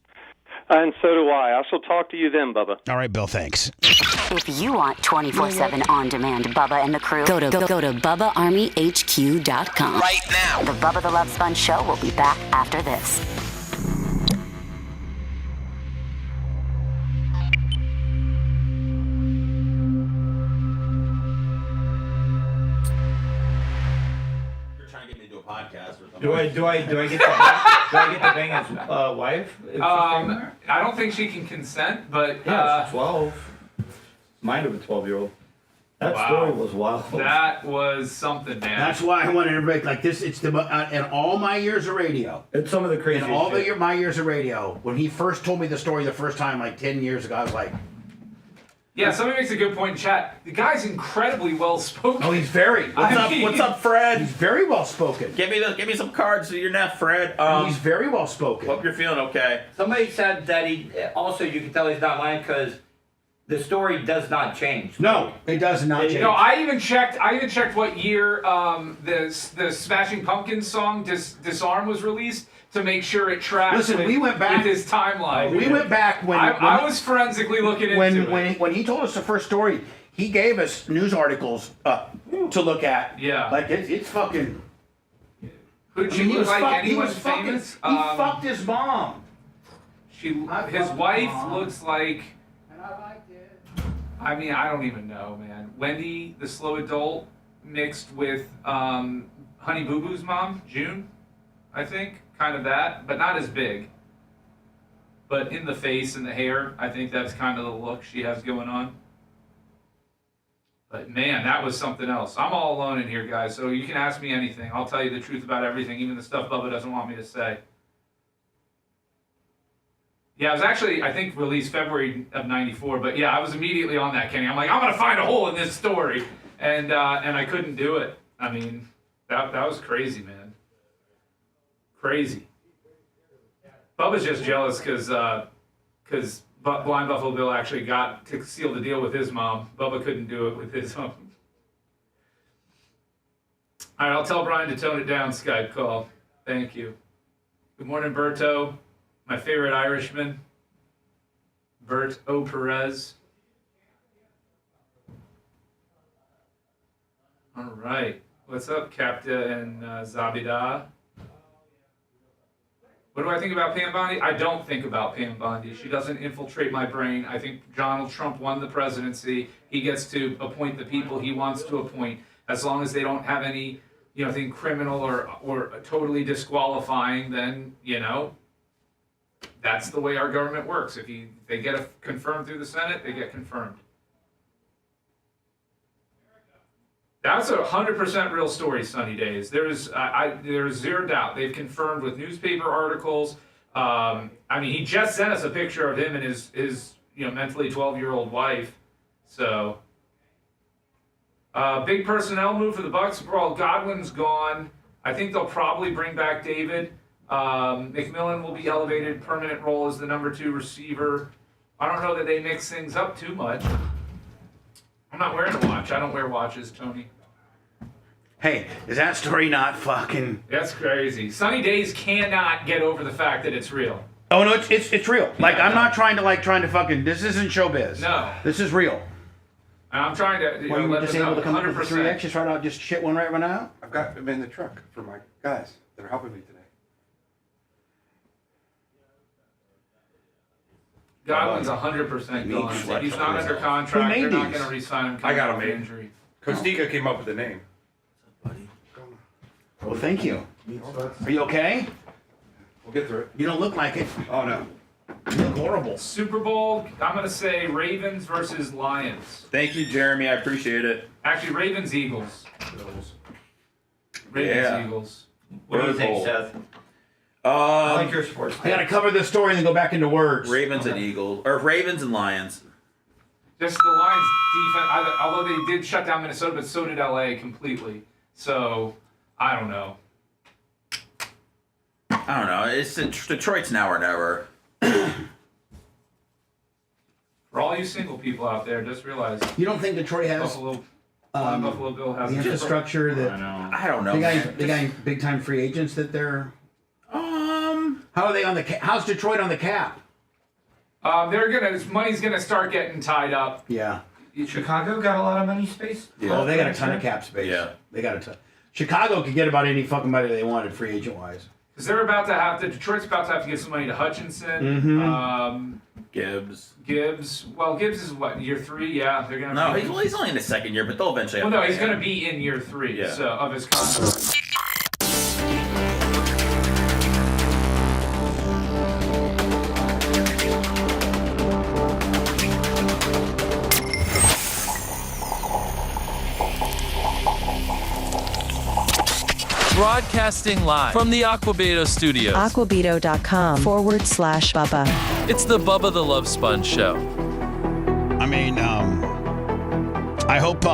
S9: And so do I. I shall talk to you then, Bubba.
S3: All right, Bill, thanks.
S10: If you want 24/7 on-demand Bubba and the crew, go to BubbaArmyHQ.com.
S13: Right now.
S10: The Bubba the Love Sponge Show will be back after this.
S18: Do I get to bang his wife?
S4: I don't think she can consent, but
S18: yeah, she's 12. Mind of a 12-year-old. That story was wild.
S4: That was something, man.
S3: That's why I wanted to break like this. It's in all my years of radio.
S18: It's some of the crazy.
S3: In all my years of radio, when he first told me the story the first time, like 10 years ago, I was like,
S12: Yeah, somebody makes a good point in chat. The guy's incredibly well spoken.
S14: Oh, he's very.
S2: What's up, Fred?
S14: He's very well spoken.
S2: Give me some cards to your neck, Fred.
S14: He's very well spoken.
S2: Hope you're feeling okay.
S18: Somebody said that he also you can tell he's not lying because the story does not change.
S14: No, it does not change.
S12: No, I even checked what year the Smashing Pumpkins song Disarm was released to make sure it tracked.
S14: Listen, we went back
S12: with his timeline.
S14: We went back when
S12: I was forensically looking into it.
S14: When he told us the first story, he gave us news articles to look at.
S12: Yeah,
S14: like it's fucking.
S12: Could you look like anyone
S14: He
S12: famous?
S14: fucked his mom.
S12: His wife looks like. I mean, I don't even know, man. Wendy, the slow adult, mixed with Honey Boo Boo's mom, June, I think. Kind of that, but not as big. But in the face and the hair, I think that's kind of the look she has going on. But man, that was something else. I'm all alone in here, guys, so you can ask me anything. I'll tell you the truth about everything, even the stuff Bubba doesn't want me to say. Yeah, it was actually, I think, released February of '94. But yeah, I was immediately on that, Kenny. I'm like, I'm gonna find a hole in this story, and I couldn't do it. I mean, that was crazy, man. Crazy. Bubba's just jealous because Blind Buffalo Bill actually got to seal the deal with his mom. Bubba couldn't do it with his mom. All right, I'll tell Brian to tone it down. Skype call. Thank you. Good morning, Berto. My favorite Irishman, Bert O. Perez. All right. What's up, Captain Zabida? What do I think about Pam Bondi? I don't think about Pam Bondi. She doesn't infiltrate my brain. I think Donald Trump won the presidency. He gets to appoint the people he wants to appoint, as long as they don't have any, thing criminal or totally disqualifying. Then that's the way our government works. If they get confirmed through the Senate, they get confirmed. That's a 100% real story, Sunny Days. There's zero doubt. They've confirmed with newspaper articles. He just sent us a picture of him and his mentally 12-year-old wife. So, big personnel move for the Bucs. Well, Godwin's gone. I think they'll probably bring back David. McMillan will be elevated permanent role as the number 2 receiver. I don't know that they mix things up too much. I'm not wearing a watch. I don't wear watches, Tony.
S14: Hey, is that story not fucking...
S12: That's crazy. Sunny Days cannot get over the fact that it's real.
S14: Oh, no, it's real. I'm not trying to fucking... This isn't showbiz.
S12: No.
S14: This is real.
S12: And I'm trying to
S14: Were you
S12: let
S14: just
S12: them
S14: able
S12: know,
S14: to come up with
S12: 100%.
S14: 3X, just right out, just shit one right now?
S13: I've got them in the truck for my guys that are helping me today.
S12: Godwin's 100% gone. He's not under contract. They're not going to re-sign him.
S13: I got him made.
S12: Injury.
S13: Costiga came up with the name.
S14: Well, thank you. Are you okay?
S13: We'll get through it.
S14: You don't look like it.
S13: Oh, no.
S14: You look horrible.
S12: Super Bowl, I'm going to say Ravens versus Lions.
S2: Thank you, Jeremy. I appreciate it.
S12: Actually, Ravens-Eagles. Ravens-Eagles.
S18: What do you think, Seth?
S2: I
S18: like your sports.
S14: I got to cover this story and then go back into words.
S2: Ravens and Eagles, or Ravens and Lions.
S12: Just the Lions' defense, although they did shut down Minnesota, but so did LA completely. So, I don't know.
S2: I don't know. It's Detroit's now or never.
S12: For all you single people out there, just realize.
S14: You don't think Detroit has
S12: Buffalo Bill has
S14: the infrastructure that...
S2: I don't know.
S14: They got big-time free agents that they're... How are they on the cap? How's Detroit on the cap?
S12: Money's gonna start getting tied up.
S14: Yeah.
S18: Chicago got a lot of money space.
S14: Yeah. Oh, they got a ton of cap space.
S2: Yeah.
S14: They got a ton. Chicago could get about any fucking money they wanted, free agent wise.
S12: Because Detroit's about to have to give some money to Hutchinson.
S14: Mm-hmm.
S2: Gibbs.
S12: Well, Gibbs is what, year 3? Yeah, they're gonna.
S2: No, he's only in his second year, but they'll eventually.
S12: Well, no, he's gonna be in year 3.
S2: Yeah.
S12: So of his contract.
S19: Broadcasting live from the Aquabedo Studios.
S15: Aquabedo.com/Bubba.
S19: It's the Bubba the Love Sponge Show.
S2: I'm
S3: mean, I hope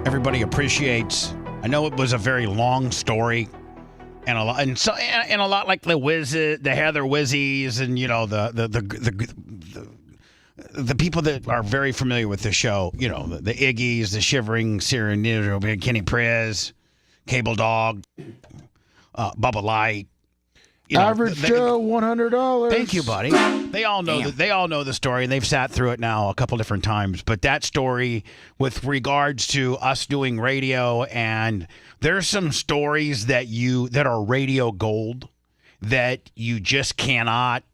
S3: everybody appreciates. I know it was a very long story, and a lot, and a lot like the Heather Wizzies, and the people that are very familiar with the show. The Iggies, the Shivering Syrian, Kenny Prez, Cable Dog, Bubba Light.
S7: Average Joe, $100.
S3: Thank you, buddy. They all know they all know the story, and they've sat through it now a couple different times. But that story, with regards to us doing radio, and there's some stories that are radio gold that you just cannot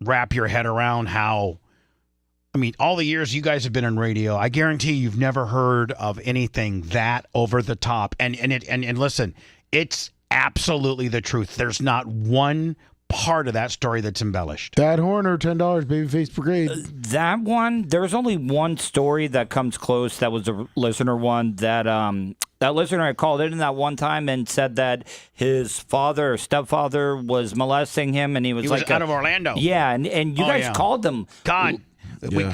S3: wrap your head around. How, I mean, all the years you guys have been in radio, I guarantee you've never heard of anything that over the top. And listen, it's absolutely the truth. There's not one part of that story that's embellished.
S7: Dad Horner, $10, Babyface Brigade.
S8: That one, there's only one story that comes close. That was a listener one that listener had called in that one time and said that his stepfather was molesting him, and he was
S3: out of Orlando.
S8: Yeah, and you guys called them.
S3: God. The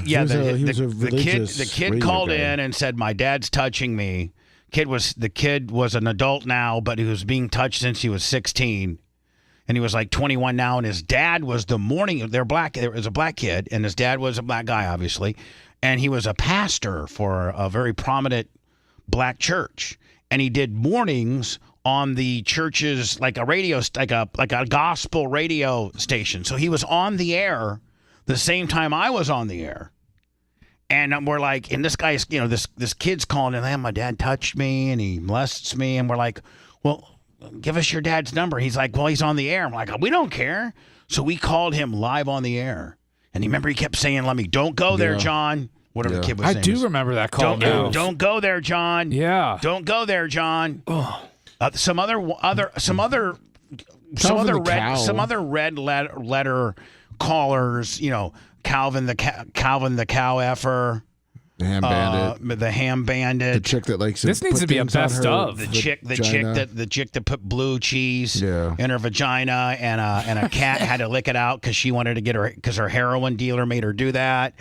S3: kid called in and said, "My dad's touching me." The kid was an adult now, but he was being touched since he was 16, and he was like 21 now. And his dad was they're black. There was a black kid, and his dad was a black guy, obviously, and he was a pastor for a very prominent black church, and he did mornings on the church's like a gospel radio station. So he was on the air the same time I was on the air. And we're like, and this guy's, this kid's calling in, my dad touched me and he molests me. And we're like, well, give us your dad's number. He's like, well, he's on the air. I'm like, we don't care. So we called him live on the air. And he kept saying, don't go there, John. Whatever the kid was saying.
S12: I do remember that call now.
S3: Don't go there, John.
S12: Yeah.
S3: Don't go there, John. Some other red letter callers, Calvin the cow effer,
S7: the ham bandit,
S3: the
S7: chick that likes
S12: this needs to be a best of
S3: the chick that put blue cheese in her vagina, and a cat had to lick it out because she wanted to get her heroin dealer made her do that.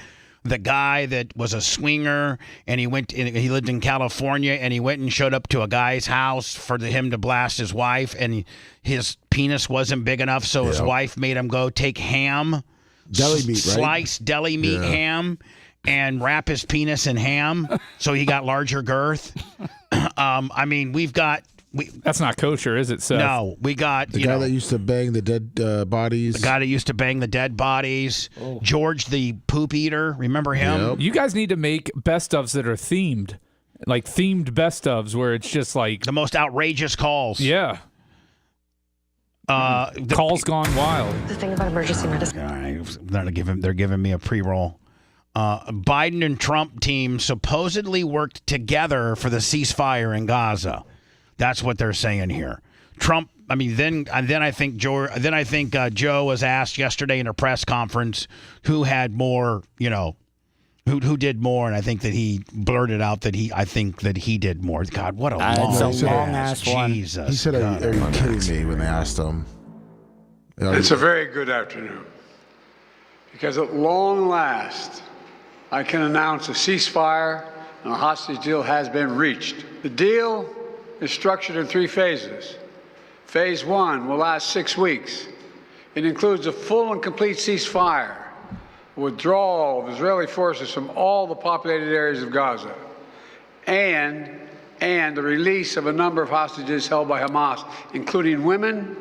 S3: The guy that was a swinger, and he lived in California, and he went and showed up to a guy's house for him to blast his wife, and his penis wasn't big enough, so his wife made him go take ham.
S7: Deli meat, right?
S3: Sliced deli meat ham and wrap his penis in ham so he got larger girth. I mean,
S12: that's not kosher, is it, Seth?
S3: No, we got
S7: the guy that used to bang the dead bodies.
S3: The guy that used to bang the dead bodies. Oh. George the poop eater. Remember him?
S12: Yep. You guys need to make best ofs that are themed, like themed best ofs where it's just like
S3: the most outrageous calls.
S12: Yeah. Calls gone wild.
S11: The thing about emergency medicine.
S3: All right, they're giving me a pre-roll. Biden and Trump team supposedly worked together for the ceasefire in Gaza. That's what they're saying here. Trump. I mean, then I think Joe was asked yesterday in a press conference who had more. Who did more, and I think that he blurted out that he did more. God, what a long ass one. Jesus.
S7: He said, "Are you kidding me?" When they asked him.
S16: It's a very good afternoon, because at long last, I can announce a ceasefire and a hostage deal has been reached. The deal is structured in 3 phases. Phase 1 will last 6 weeks. It includes a full and complete ceasefire, withdrawal of Israeli forces from all the populated areas of Gaza, and the release of a number of hostages held by Hamas, including women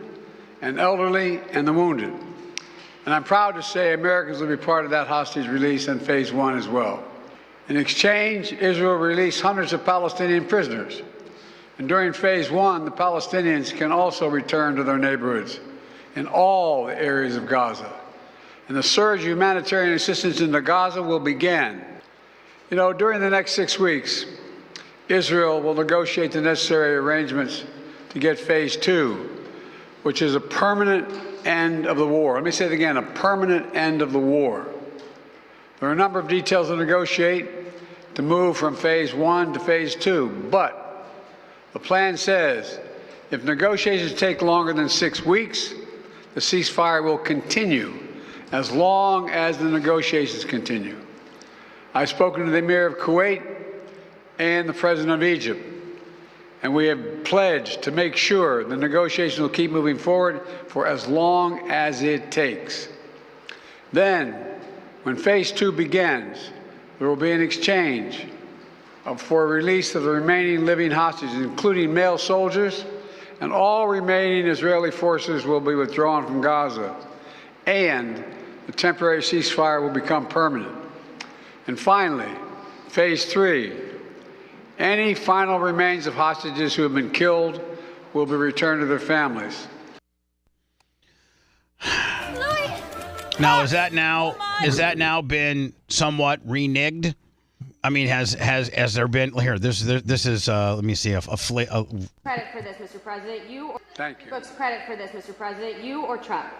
S16: and elderly and the wounded. And I'm proud to say Americans will be part of that hostage release in Phase 1 as well. In exchange, Israel released hundreds of Palestinian prisoners. And during Phase 1, the Palestinians can also return to their neighborhoods in all the areas of Gaza. And the surge of humanitarian assistance into Gaza will begin. During the next 6 weeks, Israel will negotiate the necessary arrangements to get Phase 2, which is a permanent end of the war. Let me say it again, a permanent end of the war. There are a number of details to negotiate to move from Phase 1 to Phase 2, but the plan says if negotiations take longer than 6 weeks, the ceasefire will continue as long as the negotiations continue. I've spoken to the Emir of Kuwait and the President of Egypt, and we have pledged to make sure the negotiations will keep moving forward for as long as it takes. Then, when phase 2 begins, there will be an exchange for release of the remaining living hostages, including male soldiers, and all remaining Israeli forces will be withdrawn from Gaza, and the temporary ceasefire will become permanent. And finally, phase 3, any final remains of hostages who have been killed will be returned to their families.
S3: Now, is that now been somewhat reneged? I mean, has there been here? This is let me see
S5: Credit for this, Mr. President. You or
S16: Thank you.
S5: Books credit for this, Mr. President. You or Trump?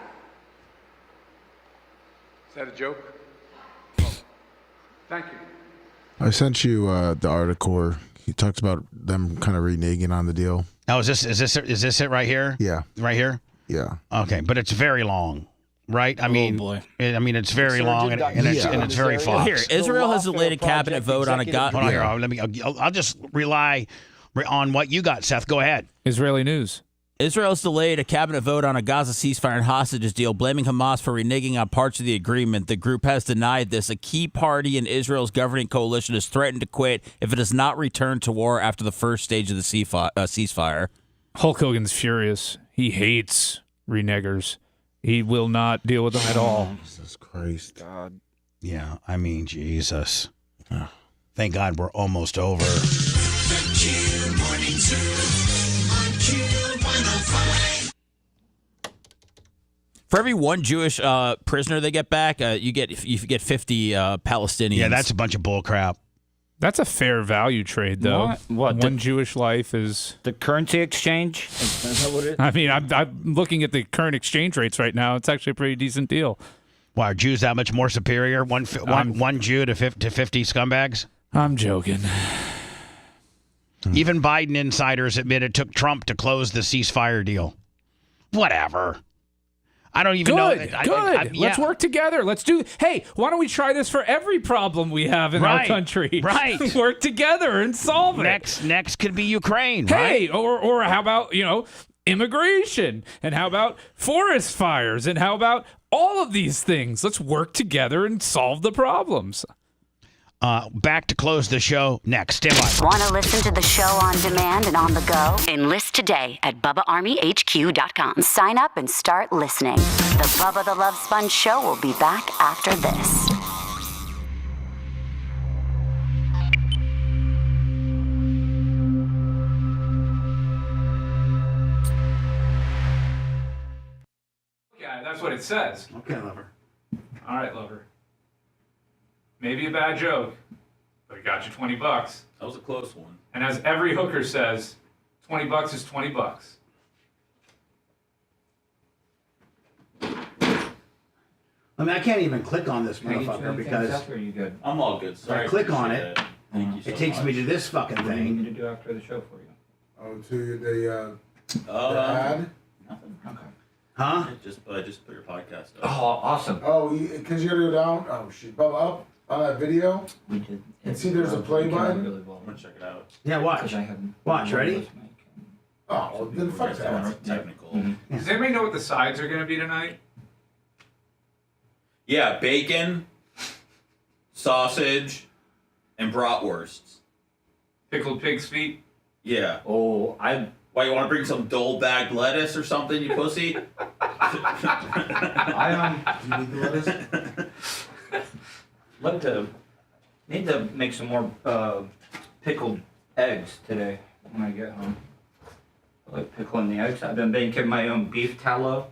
S16: Is that a joke? Oh. Thank you.
S7: I sent you the article where he talks about them kind of reneging on the deal.
S3: Oh, is this it right here?
S7: Yeah.
S3: Right here?
S7: Yeah.
S3: Okay, but it's very long. Right, I mean,
S6: boy.
S3: It's very long and it's very Fox.
S6: Here, Israel has delayed a cabinet vote on a Gaza.
S3: Hold on here. I'll just rely on what you got, Seth. Go ahead.
S12: Israeli news.
S6: Israel's delayed a cabinet vote on a Gaza ceasefire and hostages deal, blaming Hamas for reneging on parts of the agreement. The group has denied this. A key party in Israel's governing coalition has threatened to quit if it does not return to war after the first stage of the ceasefire.
S12: Hulk Hogan's furious. He hates renegers. He will not deal with them at all.
S7: Jesus Christ.
S3: God. Yeah, I mean, Jesus. Thank God we're almost over.
S20: The Q Morning Zoo on Q105.
S6: For every one Jewish prisoner they get back, you get 50 Palestinians.
S3: Yeah, that's a bunch of bull crap.
S12: That's a fair value trade, though.
S8: What?
S12: One Jewish life is
S8: the currency exchange. Is that what it is?
S12: I mean, I'm looking at the current exchange rates right now. It's actually a pretty decent deal.
S3: Why are Jews that much more superior? One Jew to 50 scumbags?
S12: I'm joking.
S3: Even Biden insiders admit it took Trump to close the ceasefire deal. Whatever. I don't even know.
S12: Good. Let's work together. Hey, why don't we try this for every problem we have in our country?
S3: Right.
S12: Work together and solve it.
S3: Next could be Ukraine.
S12: Hey,
S3: right?
S12: or how about, immigration? And how about forest fires? And how about all of these things? Let's work together and solve the problems.
S3: Back to close the show next. Stand by.
S10: Want to listen to the show on demand and on the go? Enlist today at BubbaArmyHQ.com. Sign up and start listening. The Bubba the Love Sponge show will be back after this.
S4: Yeah, that's what it says.
S14: Okay, lover.
S4: All right, lover. Maybe a bad joke, but it got you $20.
S2: That was a close one.
S4: And as every hooker says, $20 is $20.
S14: I mean, I can't even click on this motherfucker because
S18: Are you good?
S2: I'm all good. Sorry.
S14: I click on it.
S2: Thank you so
S14: It takes
S2: much.
S14: me to this fucking
S18: What do you need me
S14: thing.
S18: to do after the show for you?
S22: Oh, to the ad?
S2: Nothing.
S18: Okay.
S14: Huh?
S2: Just put your podcast up.
S18: Oh, awesome.
S22: Oh, because you gotta go down. Oh shit, Bubba, up on that video.
S18: We did.
S22: And see, there's a play button.
S18: Really well.
S2: I'm gonna check it out.
S14: Yeah, watch.
S18: Because I haven't.
S14: Watch, ready?
S22: Oh, well, then fuck that.
S2: That's technical.
S18: Mm-hmm.
S4: Does anybody know what the sides are going to be tonight?
S2: Yeah, bacon, sausage, and bratwursts.
S4: Pickled pig's feet?
S2: Yeah.
S18: Oh,
S2: Why, you want to bring some dull bagged lettuce or something, you pussy?
S22: You need the lettuce?
S18: Need to make some more pickled eggs today when I get home. I like pickling the eggs. I've been making my own beef tallow.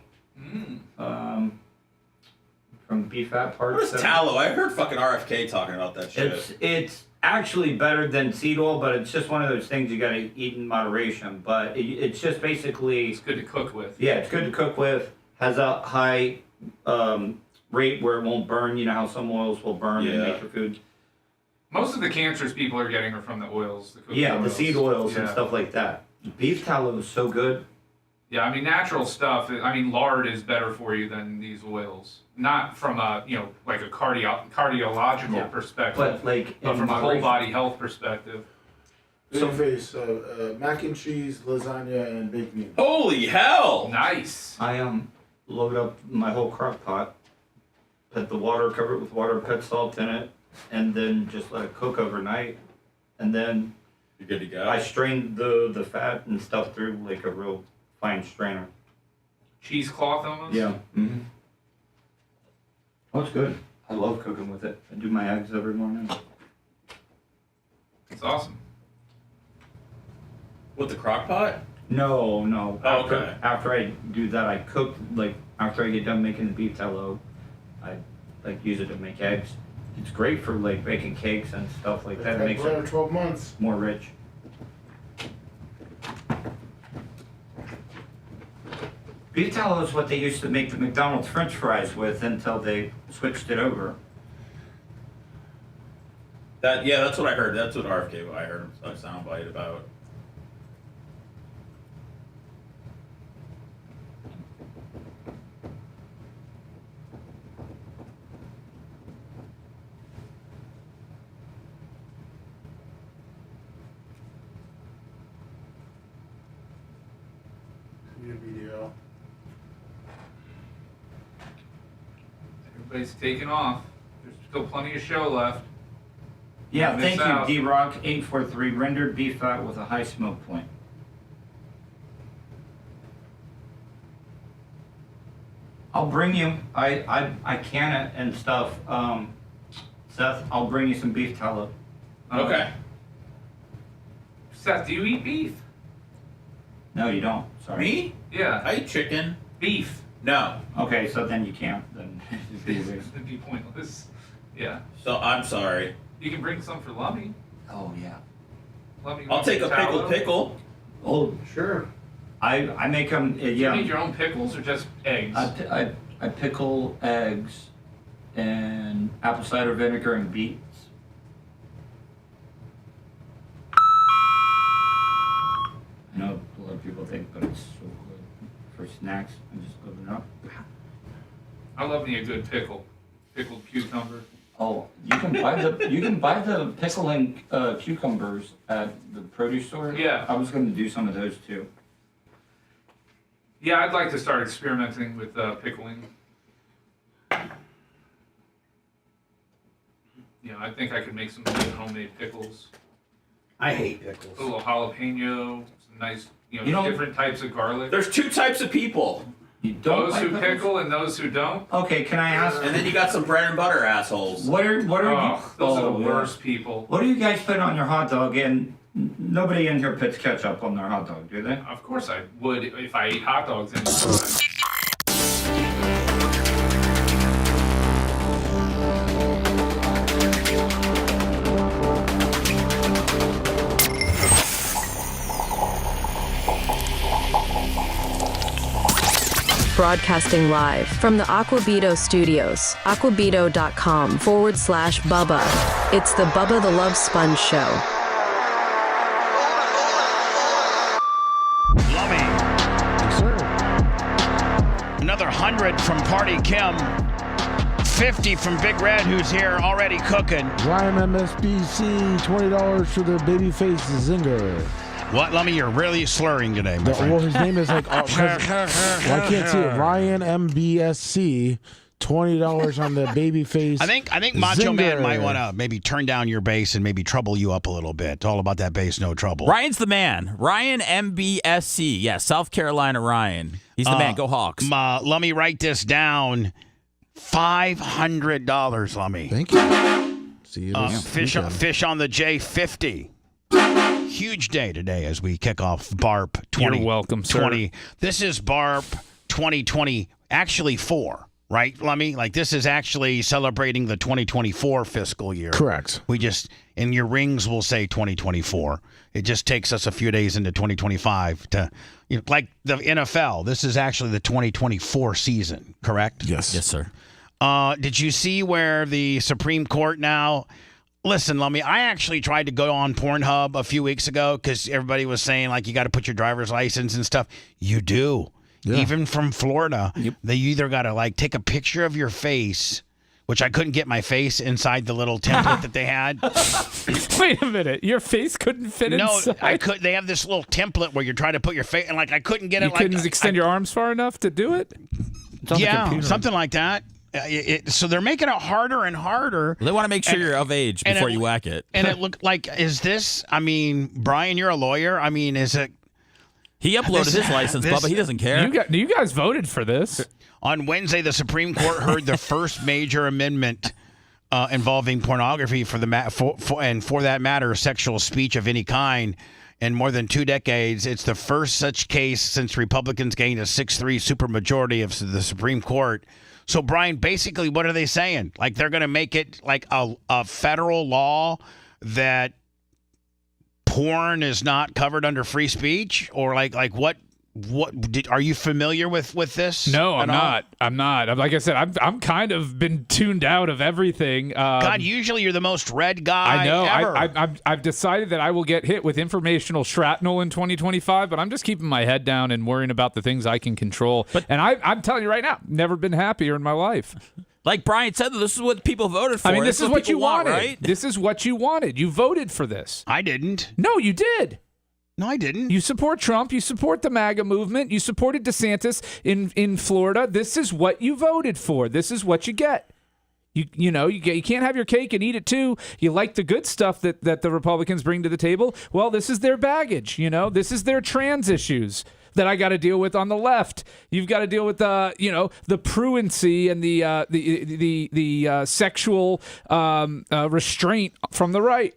S18: From beef fat parts.
S2: What is tallow? I heard fucking RFK talking about that shit.
S18: It's actually better than seed oil, but it's just one of those things you gotta eat in moderation. But it's just basically...
S4: It's good to cook with.
S18: Yeah, it's good to cook with. Has a high rate where it won't burn. You know how some oils will burn and make your food.
S4: Most of the cancers people are getting are from the oils. The cooking
S18: Yeah, the
S4: oils.
S18: seed oils and
S4: Yeah.
S18: stuff like that. Beef tallow is so good.
S4: Yeah, I mean, natural stuff. I mean, lard is better for you than these oils. Not from a, like a cardiological perspective, but from a whole body health perspective.
S7: Face, mac and cheese, lasagna, and baked meat.
S2: Holy hell!
S4: Nice.
S18: I load up my whole crock pot, put the water, cover it with water, put salt in it, and then just let it cook overnight. And then
S2: you're good to go.
S18: I strained the fat and stuff through like a real fine strainer.
S4: Cheesecloth almost?
S18: Yeah. Mm-hmm. Oh, it's good. I love cooking with it. I do my eggs every morning.
S4: It's awesome.
S2: With the crock pot?
S18: No.
S2: Oh, okay.
S18: After I do that, I cook, like, after I get done making the beef tallow, I, like, use it to make eggs. It's great for, like, baking cakes and stuff like that. It makes it
S7: 12 months.
S18: more rich. Beef tallow is what they used to make the McDonald's French fries with until they switched it over.
S2: That's what I heard. That's what RFK I heard a soundbite about.
S7: Video.
S4: Everybody's taking off. There's still plenty of show left.
S18: Yeah,
S4: Don't
S18: thank
S4: miss out.
S18: you, D-Rock 843, rendered beef fat with a high smoke point. I'll bring you, I can it and stuff. Seth, I'll bring you some beef tallow.
S2: Okay.
S4: Seth, do you eat beef?
S18: No, you don't. Sorry.
S2: Me?
S4: Yeah.
S2: I eat chicken.
S4: Beef.
S2: No.
S18: Okay, so then you can't. Then
S4: It'd be pointless. Yeah.
S2: So I'm sorry.
S4: You can bring some for Lummy.
S18: Oh yeah.
S4: Lummy.
S2: I'll take a
S4: tallow.
S2: pickle.
S18: Oh
S7: sure.
S18: I make them.
S4: Do you make your own pickles or just eggs?
S18: I pickle eggs and apple cider vinegar and beets. I know a lot of people think, but it's so good for snacks and just open it up.
S4: I love me a good pickle. Pickled cucumber.
S18: Oh, you can buy the pickling cucumbers at the produce store.
S4: Yeah.
S18: I was going to do some of those too.
S4: Yeah, I'd like to start experimenting with pickling. I think I could make some good homemade pickles.
S14: I hate pickles.
S4: A little jalapeno, some nice,
S18: know-
S4: different types of garlic.
S2: There's two types of people.
S18: You don't
S4: Those
S18: like
S4: who
S18: pickles?
S4: pickle and those who don't.
S18: Okay, can I ask?
S2: And then you got some bread and butter assholes.
S18: What are you?
S4: Those are the
S18: yeah.
S4: worst people.
S18: What do you guys put on your hot dog? And nobody in here puts ketchup on their hot dog, do they?
S4: Of course I would if I ate hot dogs anymore.
S11: Broadcasting live from the Aquabito studios, aquabito.com/Bubba. It's the Bubba the Love Sponge Show.
S3: Lummy. Another 100 from Party Kim. 50 from Big Red, who's here already cooking.
S7: Ryan MSBC, $20 for the babyface zinger.
S3: What, Lummy? You're really slurring today, my friend.
S7: Well, his name is like, well, I can't see it. Ryan MBSC, $20 on the babyface.
S3: I think Macho Man
S7: zinger.
S3: might want to maybe turn down your bass and maybe trouble you up a little bit. It's all about that bass, no trouble.
S6: Ryan's the man. Ryan MBSC. Yeah, South Carolina Ryan. He's the man. Go Hawks.
S3: Let me write this down. $500, Lummy.
S7: Thank you. See you this weekend.
S3: Fish on the J50. Huge day today as we kick off BARP 20.
S12: You're welcome, sir.
S3: 20. This is BARP 2020, actually 4, right, Lummy? Like, this is actually celebrating the 2024 fiscal year.
S7: Correct.
S3: We just, in your rings, will say 2024. It just takes us a few days into 2025 to, like the NFL, this is actually the 2024 season, correct?
S7: Yes.
S6: Yes, sir.
S3: Did you see where the Supreme Court now Listen, Lummy, I actually tried to go on Pornhub a few weeks ago because everybody was saying, like, you got to put your driver's license and stuff. You do. Yeah. Even from Florida, they either got to, like, take a picture of your face, which I couldn't get my face inside the little template that they had.
S12: Wait a minute. Your face couldn't fit inside?
S3: No, I could. They have this little template where you're trying to put your face, and, like, I couldn't get it.
S12: You couldn't extend your arms far enough to do it?
S3: Yeah, something like that. So they're making it harder and harder.
S6: They want to make sure you're of age before you whack it.
S3: And it looked like, is this, I mean, Brian, you're a lawyer. I mean, is it?
S6: He uploaded his license, Bubba. He doesn't care.
S12: You guys voted for this.
S3: On Wednesday, the Supreme Court heard the first major amendment involving pornography for that matter, sexual speech of any kind. In more than 2 decades, it's the first such case since Republicans gained a 6-3 supermajority of the Supreme Court. So, Brian, basically, what are they saying? Like, they're going to make it like a federal law that porn is not covered under free speech? Or like what are you familiar with this?
S12: No, I'm not. I'm not. Like I said, I'm kind of been tuned out of everything.
S3: God, usually you're the most read guy
S12: I know.
S3: ever.
S12: I've decided that I will get hit with informational shrapnel in 2025, but I'm just keeping my head down and worrying about the things I can control. And I'm telling you right now, never been happier in my life.
S6: Like Brian said, this is what people voted for.
S12: I mean, this is what you wanted,
S6: right?
S12: This is what you wanted. You voted for this.
S3: I didn't.
S12: No, you did.
S3: No, I didn't.
S12: You support Trump. You support the MAGA movement. You supported DeSantis in Florida. This is what you voted for. This is what you get. You can't have your cake and eat it too. You like the good stuff that the Republicans bring to the table. Well, this is their baggage. This is their trans issues that I got to deal with on the left. You've got to deal with the pruency and the sexual restraint from the right.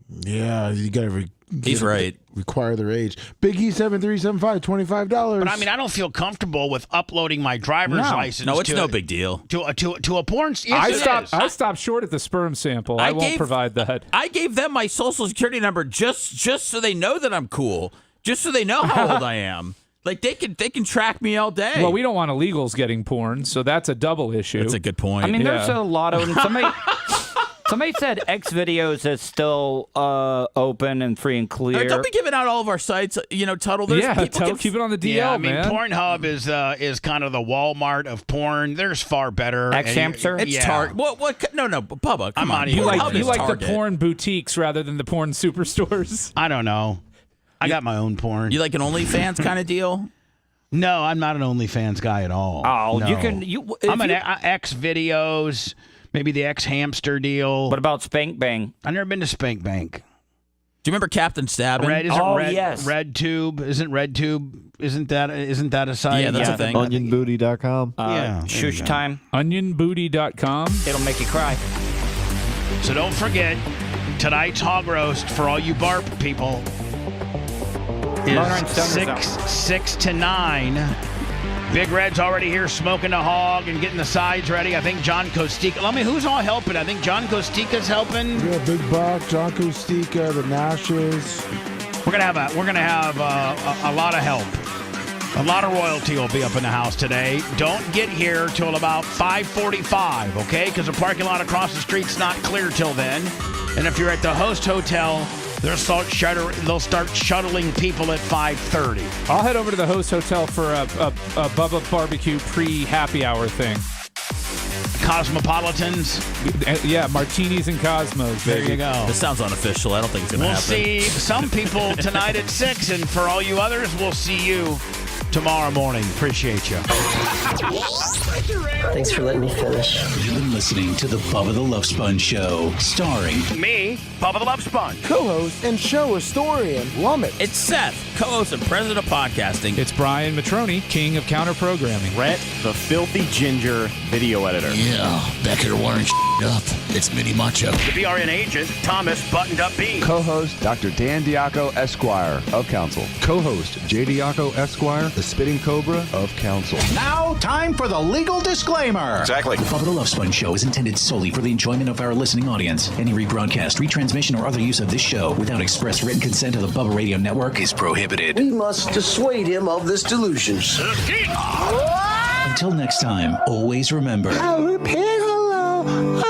S7: Yeah, you got to.
S6: He's right.
S7: Require their age. Big E 7375, $25.
S3: But I mean, I don't feel comfortable with uploading my driver's license.
S6: No, it's no big deal.
S3: To a porn. Yes,
S12: I stopped short at the sperm sample. I won't provide that.
S6: I gave them my social security number just so they know that I'm cool. Just so they know how old I am. Like they can track me all day.
S12: Well, we don't want illegals getting porn, so that's a double issue.
S6: That's a good point.
S8: I mean, there's a lot of somebody said X videos is still open and free and clear.
S6: Don't be giving out all of our sites, Tuttle. Tuttle,
S12: keep it on the DL,
S3: yeah, I mean,
S12: man.
S3: Pornhub is kind of the Walmart of porn. There's far better.
S8: X-Hamster?
S6: It's Target. What? No, Bubba, come on.
S12: You like the porn boutiques rather than the porn superstores?
S3: I don't know. I got my own porn.
S6: You like an OnlyFans kind of deal?
S3: No, I'm not an OnlyFans guy at all.
S8: Oh,
S3: no. I'm an X videos. Maybe the X-Hamster deal.
S8: What about Spank Bang?
S3: I've never been to Spank Bang.
S6: Do you remember Captain Stabbin'?
S3: Yes. RedTube. Isn't RedTube? Isn't that a site?
S6: Yeah, that's a thing.
S1: Onionbooty.com.
S8: Shush time.
S12: Onionbooty.com.
S8: It'll make you cry.
S3: So don't forget, tonight's hog roast for all you barp people is 6 to 9. Big Red's already here smoking the hog and getting the sides ready. I think John Kostika. Who's all helping? I think John Kostika's helping.
S7: Yeah, Big Buck, John Kostika, the Nashes.
S3: We're gonna have a lot of help. A lot of royalty will be up in the house today. Don't get here till about 5:45, okay? Because the parking lot across the street's not clear till then. And if you're at the host hotel, they'll start shuttling people at 5:30.
S12: I'll head over to the host hotel for a Bubba barbecue pre-happy hour thing.
S3: Cosmopolitans.
S12: Yeah, martinis and Cosmos, baby.
S3: There you go.
S6: This sounds unofficial. I don't think it's going to happen.
S3: We'll see some people tonight at 6, and for all you others, we'll see you tomorrow morning. Appreciate you.
S21: Thanks for letting me finish.
S20: You've been listening to the Bubba the Love Sponge Show, starring
S3: me, Bubba the Love Sponge,
S7: co-host and show historian, Lummit.
S6: It's Seth, co-host and president of podcasting.
S12: It's Brian Matroni, king of counter programming.
S17: Rhett, the filthy ginger video editor.
S20: Yeah, back here wiring up. It's Mini Macho.
S3: The BRN agent, Thomas Buttoned Up B.
S1: Co-host, Dr. Dan Diaco, Esquire of Council. Co-host, J. Diaco, Esquire, the Spitting Cobra of Council.
S20: Now, time for the legal disclaimer.
S1: Exactly.
S20: The Bubba the Love Sponge Show is intended solely for the enjoyment of our listening audience. Any rebroadcast, retransmission, or other use of this show without express written consent of the Bubba Radio Network is prohibited.
S21: We must dissuade him of this delusion.
S20: Until next time, always remember.
S21: I'll repeat hello.